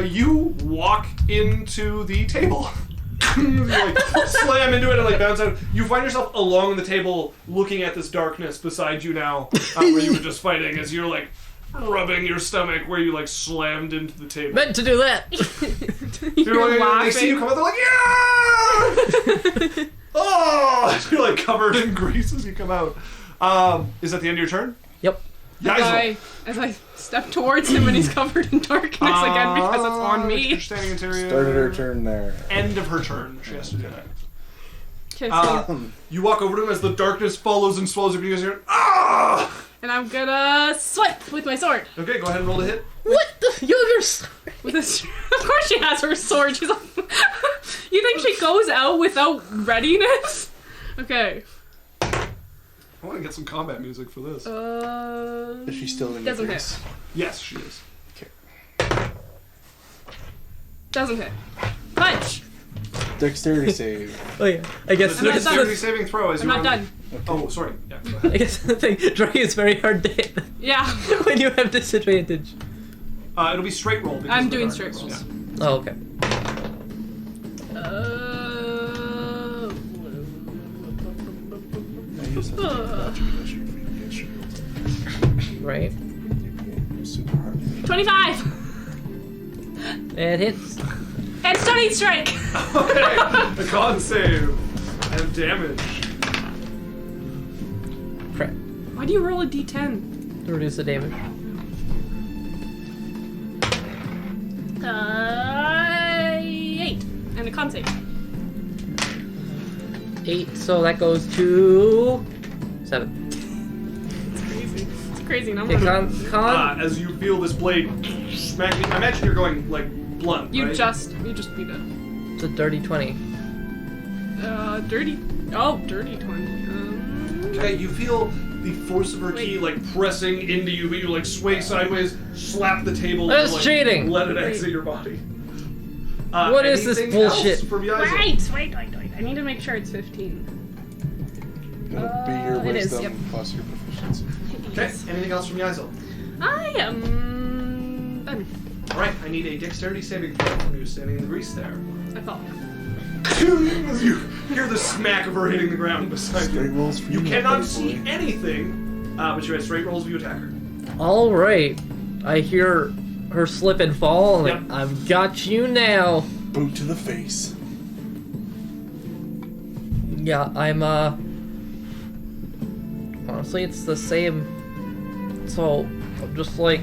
[SPEAKER 2] You walk into the table. You like slam into it and like bounce out. You find yourself along the table, looking at this darkness beside you now, where you were just fighting. As you're like rubbing your stomach, where you like slammed into the table.
[SPEAKER 1] Meant to do that.
[SPEAKER 4] You're laughing.
[SPEAKER 2] They see you come out, they're like, yeah! Oh! You're like covered in grease as you come out. Is that the end of your turn?
[SPEAKER 1] Yep.
[SPEAKER 2] Yaikzal.
[SPEAKER 4] As I step towards him and he's covered in darkness again because it's on me.
[SPEAKER 2] You're standing interior.
[SPEAKER 6] Started her turn there.
[SPEAKER 2] End of her turn. She has to do that.
[SPEAKER 4] Okay, so,
[SPEAKER 2] You walk over to him as the darkness follows and swallows you. You guys hear, ah!
[SPEAKER 4] and I'm gonna swipe with my sword.
[SPEAKER 2] Okay, go ahead and roll the hit.
[SPEAKER 1] What the? You have your sword.
[SPEAKER 4] With this, of course she has her sword. She's like, you think she goes out without readiness? Okay.
[SPEAKER 2] I want to get some combat music for this.
[SPEAKER 6] Is she still in
[SPEAKER 4] Doesn't
[SPEAKER 6] your
[SPEAKER 4] hit.
[SPEAKER 6] face?
[SPEAKER 2] Yes, she is.
[SPEAKER 4] Doesn't hit. Punch.
[SPEAKER 6] Dexterity save.
[SPEAKER 1] Oh yeah. I guess.
[SPEAKER 4] I'm not
[SPEAKER 2] Dexterity
[SPEAKER 4] done.
[SPEAKER 2] saving throw as
[SPEAKER 4] I'm
[SPEAKER 2] you're
[SPEAKER 4] not
[SPEAKER 2] on-
[SPEAKER 4] done.
[SPEAKER 2] Oh, sorry. Yeah. Go ahead.
[SPEAKER 1] I guess the thing, Drae is very hard to hit
[SPEAKER 4] Yeah.
[SPEAKER 1] when you have disadvantage.
[SPEAKER 2] It'll be straight roll. because
[SPEAKER 4] I'm
[SPEAKER 2] of the
[SPEAKER 4] doing
[SPEAKER 2] darkness.
[SPEAKER 4] straight rolls.
[SPEAKER 2] Yeah.
[SPEAKER 1] Oh okay. Right.
[SPEAKER 6] Super hard.
[SPEAKER 4] 25.
[SPEAKER 1] It hits.
[SPEAKER 4] And stunning strike!
[SPEAKER 2] Okay, a con save. And damage.
[SPEAKER 1] Crap.
[SPEAKER 4] Why do you roll a d10?
[SPEAKER 1] To reduce the damage.
[SPEAKER 4] 8. And a con save.
[SPEAKER 1] 8, so that goes to 7.
[SPEAKER 4] It's crazy. It's a crazy number.
[SPEAKER 1] Okay, con.
[SPEAKER 2] As you feel this blade smack me, I imagine you're going like blunt.
[SPEAKER 4] You
[SPEAKER 2] right?
[SPEAKER 4] just beat it.
[SPEAKER 1] It's a dirty 20.
[SPEAKER 4] Dirty 20.
[SPEAKER 2] Okay, you feel the force of her key like pressing into you, but you like sway sideways, slap the table,
[SPEAKER 1] That's
[SPEAKER 2] and like,
[SPEAKER 1] cheating.
[SPEAKER 2] let it exit your body.
[SPEAKER 1] What is this
[SPEAKER 2] anything
[SPEAKER 1] bullshit?
[SPEAKER 2] else from Yaikzal?
[SPEAKER 4] Wait. I need to make sure it's 15.
[SPEAKER 3] It'll be your
[SPEAKER 4] It is,
[SPEAKER 3] wisdom
[SPEAKER 4] yep.
[SPEAKER 3] plus your proficiency.
[SPEAKER 2] Okay, anything else from Yaikzal?
[SPEAKER 4] I am done.
[SPEAKER 2] Alright, I need a dexterity saving throw from you standing in the grease there.
[SPEAKER 4] I fall.
[SPEAKER 2] As you hear the smack of her hitting the ground beside
[SPEAKER 3] Straight
[SPEAKER 2] you.
[SPEAKER 3] rolls for
[SPEAKER 2] You
[SPEAKER 3] you,
[SPEAKER 2] cannot
[SPEAKER 3] buddy
[SPEAKER 2] see
[SPEAKER 3] boy.
[SPEAKER 2] anything, but you have straight rolls if you attack her.
[SPEAKER 1] Alright. I hear her slip and fall. And
[SPEAKER 2] Yep.
[SPEAKER 1] like, I've got you now.
[SPEAKER 3] Boot to the face.
[SPEAKER 1] Yeah, I'm, honestly, it's the same. So, I'm just like,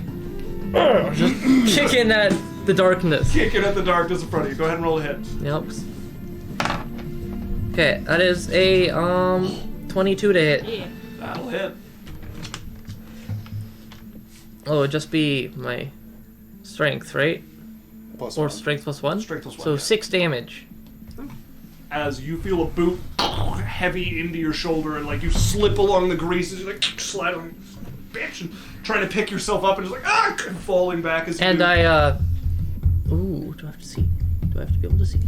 [SPEAKER 1] just kicking at the darkness.
[SPEAKER 2] Kicking at the darkness in front of you. Go ahead and roll a hit.
[SPEAKER 1] Yep. Okay, that is a, 22 to hit.
[SPEAKER 4] Yeah.
[SPEAKER 2] That'll hit.
[SPEAKER 1] Oh, it'd just be my strength, right?
[SPEAKER 3] Plus
[SPEAKER 1] Or
[SPEAKER 3] one.
[SPEAKER 1] strength plus 1?
[SPEAKER 2] Strength plus 1.
[SPEAKER 1] So
[SPEAKER 2] yeah.
[SPEAKER 1] 6 damage.
[SPEAKER 2] As you feel a boot heavy into your shoulder and like you slip along the grease as you like slide on, bitch, and trying to pick yourself up and just like and falling back as you
[SPEAKER 1] And
[SPEAKER 2] do.
[SPEAKER 1] ooh, do I have to see? Do I have to be able to see?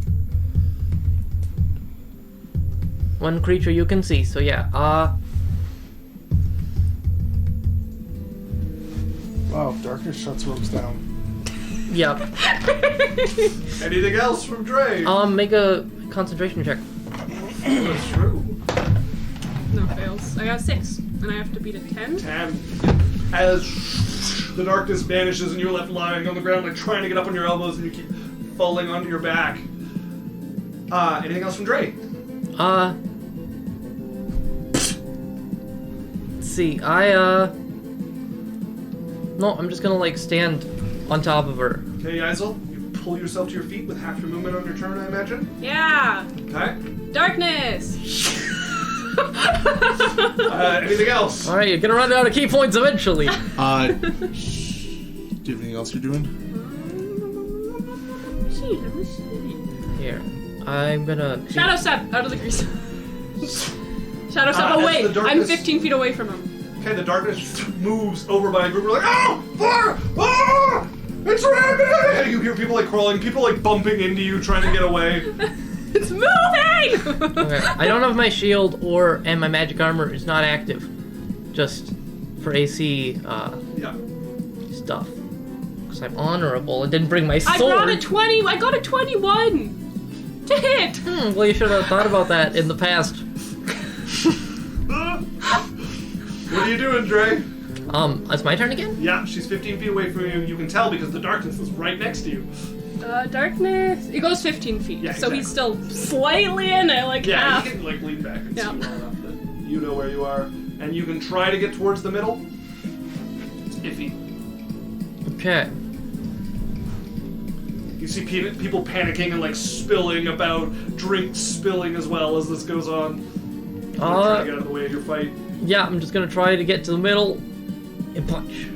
[SPEAKER 1] One creature you can see, so yeah,
[SPEAKER 3] Wow, darkness shuts ropes down.
[SPEAKER 1] yep.
[SPEAKER 2] Anything else from Drae?
[SPEAKER 1] Make a concentration check.
[SPEAKER 2] That's true.
[SPEAKER 4] No, fails. I got 6. And I have to beat a 10?
[SPEAKER 2] 10. As the darkness vanishes and you're left lying on the ground like trying to get up on your elbows and you keep falling onto your back. Anything else from Drae?
[SPEAKER 1] Let's see, no, I'm just gonna like stand on top of her.
[SPEAKER 2] Okay, Yaikzal, you pull yourself to your feet with half your movement on your turn, I imagine.
[SPEAKER 4] Yeah!
[SPEAKER 2] Okay.
[SPEAKER 4] Darkness!
[SPEAKER 2] Anything else?
[SPEAKER 1] Alright, you're gonna run out of key points eventually.
[SPEAKER 3] Do you have anything else you're doing?
[SPEAKER 1] Here, I'm gonna...
[SPEAKER 4] Shadow step! Out of the grease. Shadow step
[SPEAKER 2] as
[SPEAKER 4] away!
[SPEAKER 2] the darkness-
[SPEAKER 4] I'm 15 feet away from him.
[SPEAKER 2] Okay, the darkness moves over by a group. We're like, oh, fire! Ah! It's raining! You hear people like crawling, people like bumping into you, trying to get away.
[SPEAKER 4] It's moving!
[SPEAKER 1] Okay, I don't have my shield and my magic armor is not active. Just for AC,
[SPEAKER 2] Yeah.
[SPEAKER 1] stuff. Because I'm honorable and didn't bring my sword.
[SPEAKER 4] I got a 20! I got a 21! To hit!
[SPEAKER 1] Well, you should have thought about that in the past.
[SPEAKER 2] What are you doing, Drae?
[SPEAKER 1] It's my turn again?
[SPEAKER 2] Yeah, she's 15 feet away from you. You can tell because the darkness is right next to you.
[SPEAKER 4] Darkness. It goes 15 feet.
[SPEAKER 2] Yeah,
[SPEAKER 4] So
[SPEAKER 2] exactly.
[SPEAKER 4] he's still slightly in it, like
[SPEAKER 2] Yeah,
[SPEAKER 4] half.
[SPEAKER 2] you can like lean back and
[SPEAKER 4] Yeah.
[SPEAKER 2] see well enough that you know where you are, and you can try to get towards the middle. It's iffy.
[SPEAKER 1] Okay.
[SPEAKER 2] You see people panicking and like spilling about, drinks spilling as well as this goes on. Trying to get out of the way of your fight.
[SPEAKER 1] Yeah, I'm just gonna try to get to the middle and punch.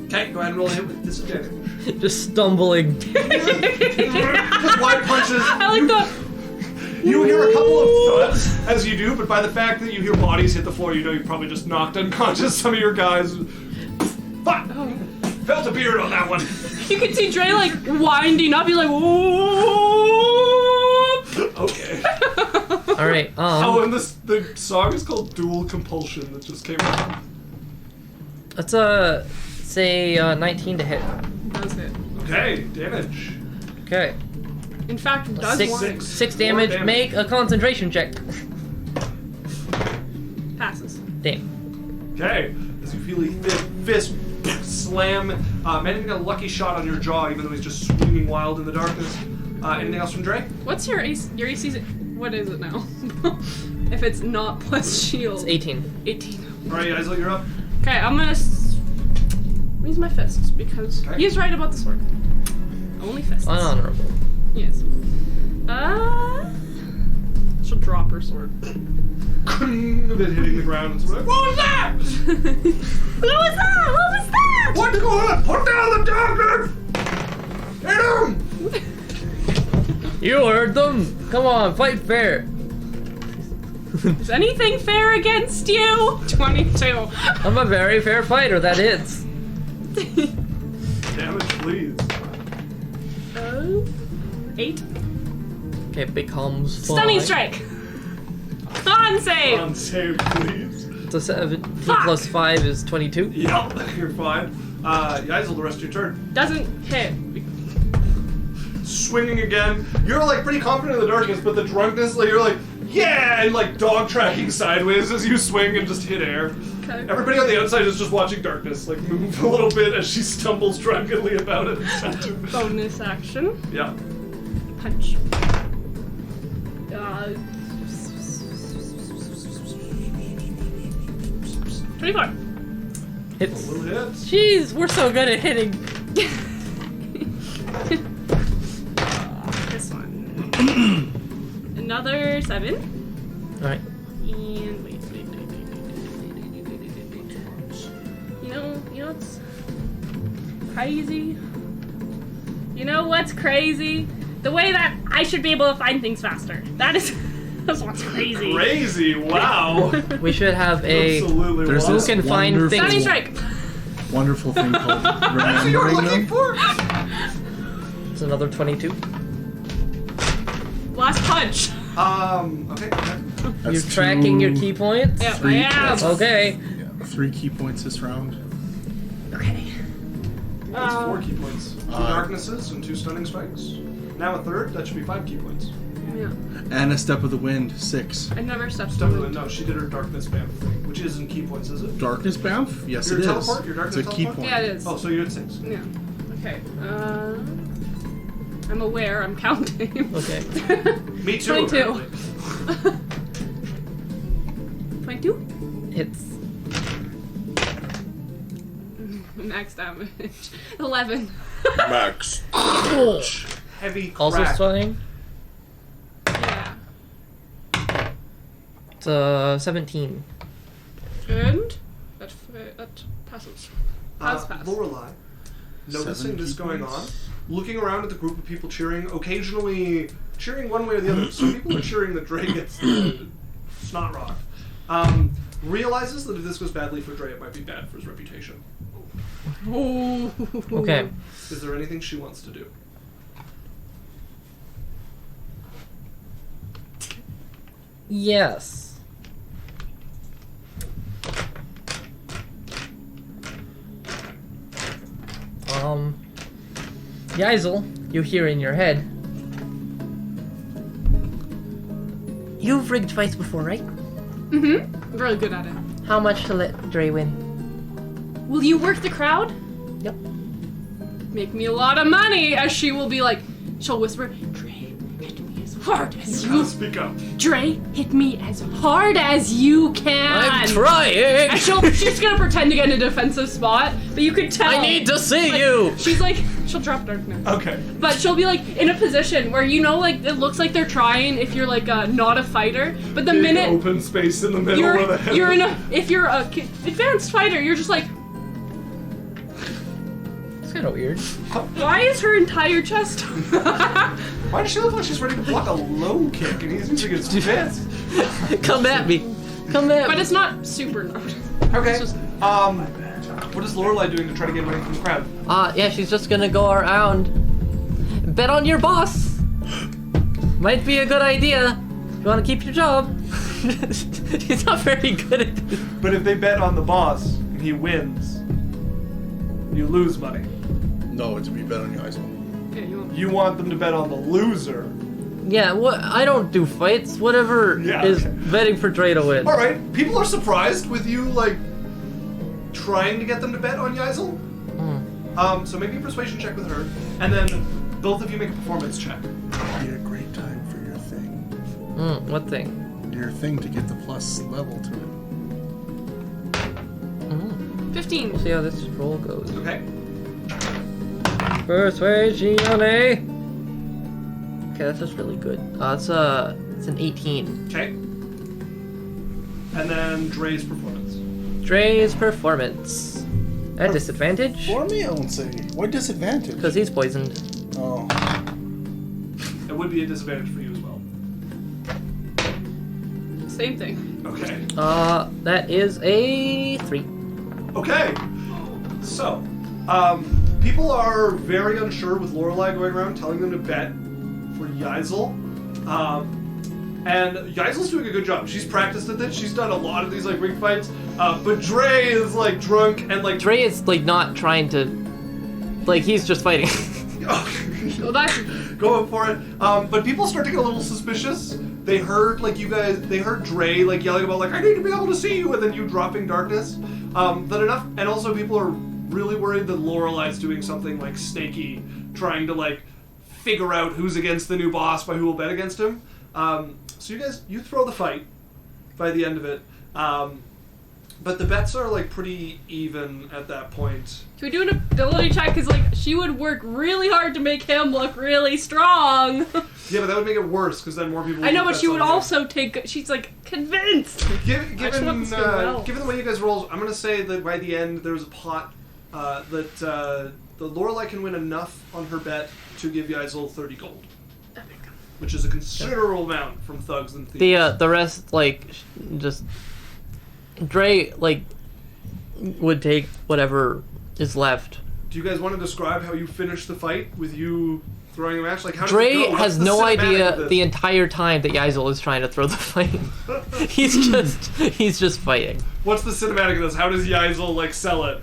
[SPEAKER 2] Okay, go ahead and roll a hit with disadvantage.
[SPEAKER 1] Just stumbling.
[SPEAKER 2] Wide punches.
[SPEAKER 4] I like the.
[SPEAKER 2] You hear a couple of thuds as you do, but by the fact that you hear bodies hit the floor, you know you probably just knocked unconscious some of your guys. Fuck! Felt a beard on that one.
[SPEAKER 4] You can see Drae like winding up. He's like, whoop.
[SPEAKER 2] Okay.
[SPEAKER 1] Alright,
[SPEAKER 2] Oh, and the song is called Dual Compulsion that just came out.
[SPEAKER 1] let's say 19 to hit.
[SPEAKER 4] That's it.
[SPEAKER 2] Okay, damage.
[SPEAKER 1] Okay.
[SPEAKER 4] In fact, does
[SPEAKER 1] Six.
[SPEAKER 4] one.
[SPEAKER 1] 6
[SPEAKER 2] More
[SPEAKER 1] damage.
[SPEAKER 2] damage.
[SPEAKER 1] Make a concentration check.
[SPEAKER 4] Passes.
[SPEAKER 1] Damn.
[SPEAKER 2] Okay, as you feel a thick fist slam, managing a lucky shot on your jaw, even though he's just swinging swinging wild in the darkness. Anything else from Drae?
[SPEAKER 4] What's your AC? Your AC? What is it now? If it's not plus shield.
[SPEAKER 1] It's 18.
[SPEAKER 4] 18.
[SPEAKER 2] All right, Yaikzal, you're up.
[SPEAKER 4] Okay, I'm gonna use my fists because
[SPEAKER 2] Okay.
[SPEAKER 4] he's right about the sword. Only fists.
[SPEAKER 1] Honorable.
[SPEAKER 4] Yes. She'll drop her sword.
[SPEAKER 2] A bit hitting the ground and sort of like, what was that?
[SPEAKER 4] What was that? What was that?
[SPEAKER 2] What's going on? Put down the darkness! Hit him!
[SPEAKER 1] You heard them! Come on, fight fair!
[SPEAKER 4] Is anything fair against you? 22.
[SPEAKER 1] I'm a very fair fighter, that hits.
[SPEAKER 2] Damage, please.
[SPEAKER 4] 8.
[SPEAKER 1] Okay, becomes 5.
[SPEAKER 4] Stunning strike. Con save.
[SPEAKER 2] On save, please.
[SPEAKER 1] So 17 plus 5 is 22.
[SPEAKER 2] Yup, you're fine. Yaikzal, the rest of your turn.
[SPEAKER 4] Doesn't hit.
[SPEAKER 2] Swinging again. You're like pretty confident in the darkness, but the drunkenness, like you're like, yeah, and like dog tracking sideways as you swing and just hit air.
[SPEAKER 4] Okay.
[SPEAKER 2] Everybody on the outside is just watching darkness, like move a little bit as she stumbles drunkenly about it.
[SPEAKER 4] Bonus action.
[SPEAKER 2] Yeah.
[SPEAKER 4] Punch. 24.
[SPEAKER 1] Hits.
[SPEAKER 2] Little hits.
[SPEAKER 1] Jeez, we're so good at hitting.
[SPEAKER 4] This one. Another 7.
[SPEAKER 1] Alright.
[SPEAKER 4] And wait. You know what's crazy? You know what's crazy? The way that I should be able to find things faster. That's what's crazy.
[SPEAKER 2] Crazy, wow.
[SPEAKER 1] We should have a
[SPEAKER 2] Absolutely
[SPEAKER 3] There's
[SPEAKER 2] wild.
[SPEAKER 1] who can find
[SPEAKER 3] wonderful-
[SPEAKER 1] things.
[SPEAKER 4] Stunning strike.
[SPEAKER 3] Wonderful thing called
[SPEAKER 2] That's what you were looking
[SPEAKER 3] remembering them.
[SPEAKER 2] for?
[SPEAKER 1] It's another 22.
[SPEAKER 4] Last punch.
[SPEAKER 2] Okay.
[SPEAKER 1] You're
[SPEAKER 3] That's
[SPEAKER 1] tracking your
[SPEAKER 3] 2,
[SPEAKER 1] key points?
[SPEAKER 4] Yep, I
[SPEAKER 3] 3,
[SPEAKER 4] am.
[SPEAKER 1] Okay.
[SPEAKER 3] Yeah, 3 key points this round.
[SPEAKER 4] Okay.
[SPEAKER 2] That's 4 key points. 2
[SPEAKER 3] Uh,
[SPEAKER 2] darknesses and 2 stunning strikes. Now a third, that should be 5 key points.
[SPEAKER 4] Yeah.
[SPEAKER 3] And a step of the wind, 6.
[SPEAKER 4] I never stepped
[SPEAKER 2] Step
[SPEAKER 4] on it.
[SPEAKER 2] no, she did her darkness bam thing, which isn't key points, is it?
[SPEAKER 3] Darkness Bamf? Yes,
[SPEAKER 2] Your
[SPEAKER 3] it is.
[SPEAKER 2] teleport? Your darkness
[SPEAKER 3] It's a key
[SPEAKER 2] teleport?
[SPEAKER 3] point.
[SPEAKER 4] Yeah, it is.
[SPEAKER 2] Oh, so you're at 6.
[SPEAKER 4] Yeah. Okay. I'm aware. I'm counting.
[SPEAKER 1] Okay.
[SPEAKER 2] Me too.
[SPEAKER 4] 22.
[SPEAKER 2] apparently.
[SPEAKER 4] 22.
[SPEAKER 1] Hits.
[SPEAKER 4] Max damage. 11.
[SPEAKER 3] Max.
[SPEAKER 2] Heavy crack.
[SPEAKER 1] Also stunning.
[SPEAKER 4] Yeah.
[SPEAKER 1] It's 17.
[SPEAKER 4] And that passes. Pass.
[SPEAKER 2] Lorelai, noticing
[SPEAKER 3] 7
[SPEAKER 2] this
[SPEAKER 3] key
[SPEAKER 2] going
[SPEAKER 3] points.
[SPEAKER 2] on, looking around at the group of people cheering, occasionally cheering one way or the other. Some people are cheering that Drae gets the snot rocked. Realizes that if this goes badly for Drae, it might be bad for his reputation.
[SPEAKER 4] Ooh.
[SPEAKER 1] Okay.
[SPEAKER 2] Is there anything she wants to do?
[SPEAKER 1] Yes. Yaikzal, you hear in your head. You've rigged fights before, right?
[SPEAKER 4] Mm-hmm. I'm really good at it.
[SPEAKER 1] How much to let Drae win?
[SPEAKER 4] Will you work the crowd?
[SPEAKER 1] Yep.
[SPEAKER 4] Make me a lot of money, as she will be like, she'll whisper, Drae, hit me as hard as you.
[SPEAKER 2] Speak up.
[SPEAKER 4] Drae, hit me as hard as you can.
[SPEAKER 1] I'm trying!
[SPEAKER 4] And she's gonna pretend to get in a defensive spot, but you could tell.
[SPEAKER 1] I need to see
[SPEAKER 4] like,
[SPEAKER 1] you!
[SPEAKER 4] She's like, she'll drop darkness.
[SPEAKER 2] Okay.
[SPEAKER 4] But she'll be like in a position where you know, like it looks like they're trying if you're like not a fighter, but the
[SPEAKER 2] Big
[SPEAKER 4] minute
[SPEAKER 2] open space in the middle of the head.
[SPEAKER 4] you're in a if you're a advanced fighter, you're just like,
[SPEAKER 1] It's kind of weird.
[SPEAKER 4] why is her entire chest?
[SPEAKER 2] Why does she look like she's ready to block a low kick and he's using his fist?
[SPEAKER 1] Come at me! Come at
[SPEAKER 4] But
[SPEAKER 1] me!
[SPEAKER 4] it's not super nerd.
[SPEAKER 2] Okay.
[SPEAKER 4] It's just-
[SPEAKER 2] What is Lorelai doing to try to get money from the crowd?
[SPEAKER 1] Yeah, she's just gonna go around. Bet on your boss! Might be a good idea. You wanna keep your job? He's not very good at this.
[SPEAKER 2] But if they bet on the boss and he wins, you lose money.
[SPEAKER 3] No, it's be bet on Yaikzal.
[SPEAKER 4] Yeah, you won't.
[SPEAKER 2] You want them to bet on the loser.
[SPEAKER 1] Yeah, what? I don't do fights. Whatever
[SPEAKER 2] Yeah,
[SPEAKER 1] is
[SPEAKER 2] okay.
[SPEAKER 1] betting for Drae to win.
[SPEAKER 2] All right. People are surprised with you like trying to get them to bet on Yaikzal. So maybe a persuasion check with her, and then Both of you make a performance check.
[SPEAKER 3] Be a great time for your thing.
[SPEAKER 1] What thing?
[SPEAKER 3] Your thing to get the plus level to it.
[SPEAKER 4] 15.
[SPEAKER 1] We'll see how this roll goes.
[SPEAKER 2] Okay.
[SPEAKER 1] Persuasion. Okay, that's just really good. It's an 18.
[SPEAKER 2] Okay. And then Dre's performance.
[SPEAKER 1] Dre's performance. At disadvantage?
[SPEAKER 3] For me, I won't say. What disadvantage?
[SPEAKER 1] Because he's poisoned.
[SPEAKER 3] Oh.
[SPEAKER 2] It would be a disadvantage for you as well.
[SPEAKER 4] Same thing.
[SPEAKER 2] Okay.
[SPEAKER 1] That is a 3.
[SPEAKER 2] Okay. So, people are very unsure with Lorelei going around telling them to bet for Yaikzal. And Yaikzal's doing a good job. She's practiced at this. She's done a lot of these like ring fights. But Drae is like drunk and like
[SPEAKER 1] Drae is like not trying to, like he's just fighting.
[SPEAKER 4] Oh, that's
[SPEAKER 2] going for it. But people start to get a little suspicious. They heard like they heard Drae like yelling about like I need to be able to see you, and then you dropping darkness. And also people are really worried that Lorelei's doing something like snaky, trying to like figure out who's against the new boss by who will bet against him. So you throw the fight by the end of it. But the bets are like pretty even at that point.
[SPEAKER 4] Can we do an ability check? Because like she would work really hard to make him look really strong.
[SPEAKER 2] Yeah, but that would make it worse because then more people.
[SPEAKER 4] I know,
[SPEAKER 2] would
[SPEAKER 4] but she
[SPEAKER 2] bet
[SPEAKER 4] would
[SPEAKER 2] on you.
[SPEAKER 4] also take. She's like convinced.
[SPEAKER 2] Given
[SPEAKER 4] want this to go well.
[SPEAKER 2] given the way you guys roll, I'm gonna say that by the end there's a pot that the Lorelei can win enough on her bet to give Yaikzal 30 gold, which is a considerable amount from thugs and thieves.
[SPEAKER 1] The rest like just Drae like would take whatever is left.
[SPEAKER 2] Do you guys want to describe how you finished the fight with you throwing the match? Like how
[SPEAKER 1] Drae
[SPEAKER 2] does it go?
[SPEAKER 1] has
[SPEAKER 2] What's the
[SPEAKER 1] no
[SPEAKER 2] cinematic of
[SPEAKER 1] idea
[SPEAKER 2] this?
[SPEAKER 1] the entire time that Yaikzal is trying to throw the fight. he's just fighting.
[SPEAKER 2] What's the cinematic of this? How does Yaikzal like sell it?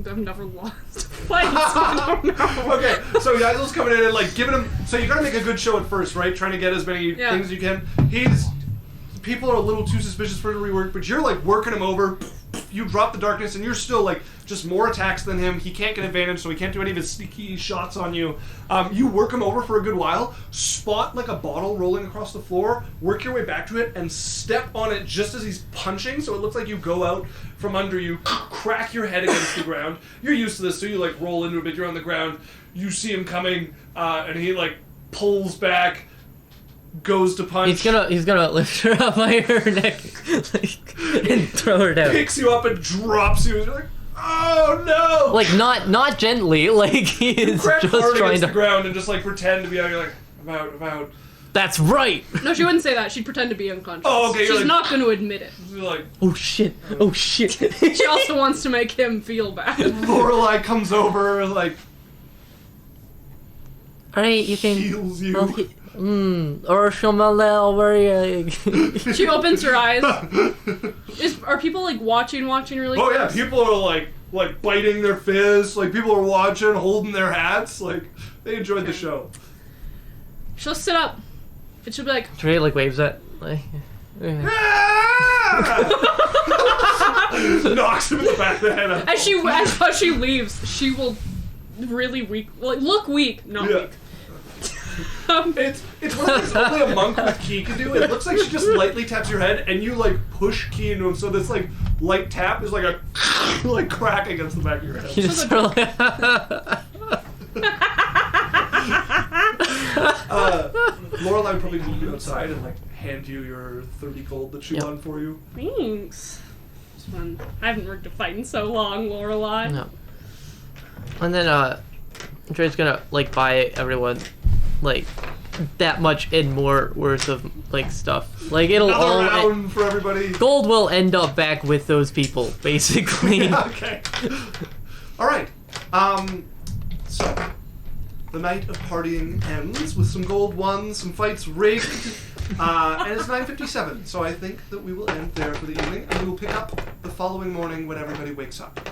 [SPEAKER 4] I've never lost a fight, so I don't know.
[SPEAKER 2] Okay, so Yaikzal's coming in and like giving him. So you gotta make a good show at first, right? Trying to get as many things as you can. People are a little too suspicious for him to rework, but you're like working him over. You drop the darkness, and you're still like just more attacks than him. He can't get advantage, so he can't do any of his sneaky shots on you. You work him over for a good while, spot like a bottle rolling across the floor, work your way back to it, and step on it just as he's punching, so it looks like you go out from under you, crack your head against the ground. You're used to this, so you like roll into a bit. You're on the ground. You see him coming, and he like pulls back. Goes to punch.
[SPEAKER 1] He's gonna lift her up by her neck and throw her down.
[SPEAKER 2] Picks you up and drops you. And you're like, oh no!
[SPEAKER 1] Like not gently. Like he is
[SPEAKER 2] Crack
[SPEAKER 1] just
[SPEAKER 2] hard
[SPEAKER 1] trying
[SPEAKER 2] against
[SPEAKER 1] to.
[SPEAKER 2] the ground and just like pretend to be out. You're like, I'm out.
[SPEAKER 1] That's right.
[SPEAKER 4] No, she wouldn't say that. She'd pretend to be unconscious.
[SPEAKER 2] Oh, okay, you're
[SPEAKER 4] She's
[SPEAKER 2] like-
[SPEAKER 4] not going to admit it.
[SPEAKER 2] You're like,
[SPEAKER 1] Oh shit. Oh shit.
[SPEAKER 4] She also wants to make him feel bad.
[SPEAKER 2] Lorelei comes over, like
[SPEAKER 1] All right, you can.
[SPEAKER 2] heals you.
[SPEAKER 1] Well, or Shomalel, where you?
[SPEAKER 4] She opens her eyes. Are people like watching really
[SPEAKER 2] Oh yeah,
[SPEAKER 4] close?
[SPEAKER 2] people are like biting their fists. Like people are watching, holding their hats. Like they enjoyed the show.
[SPEAKER 4] She'll sit up. And she'll be like,
[SPEAKER 1] Drae like waves at like.
[SPEAKER 2] Knocks him in the back of the head.
[SPEAKER 4] as she leaves, she will really look weak, not
[SPEAKER 2] Yeah.
[SPEAKER 4] weak.
[SPEAKER 2] It's one of those only a monk with Ki can do. It looks like she just lightly taps your head and you like push Ki into him, so this like light tap is like a like crack against the back of your head.
[SPEAKER 1] You just sort of like,
[SPEAKER 2] Lorelei would probably meet you outside and like hand you your 30 gold that she won for you.
[SPEAKER 4] Thanks. It's fun. I haven't worked a fight in so long, Lorelei.
[SPEAKER 1] no. And then Drae's gonna like buy everyone like that much and more worth of like stuff. Like it'll
[SPEAKER 2] Another
[SPEAKER 1] all
[SPEAKER 2] round for everybody.
[SPEAKER 1] gold will end up back with those people basically.
[SPEAKER 2] Okay. All right. So the night of partying ends with some gold won, some fights rigged, and it's 9:57. So I think that we will end there for the evening, and we will pick up the following morning when everybody wakes up.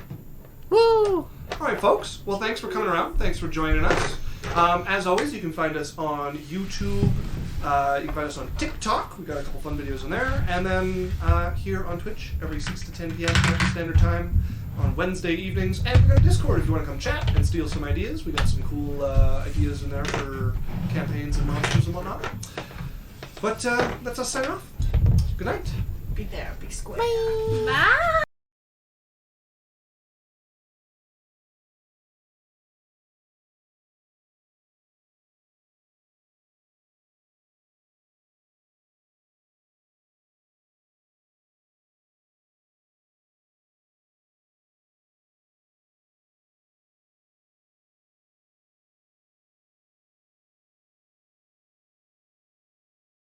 [SPEAKER 1] Woo!
[SPEAKER 2] All right, folks. Well, thanks for coming around. Thanks for joining us. As always, you can find us on YouTube. You can find us on TikTok. We've got a couple fun videos on there. And then here on Twitch every 6 to 10 p.m. Standard Time on Wednesday evenings, and we got a Discord if you want to come chat and steal some ideas. We got some cool ideas in there for campaigns and monsters and whatnot. But that's us signing off. Good night.
[SPEAKER 5] Be there, be square.
[SPEAKER 4] Bye.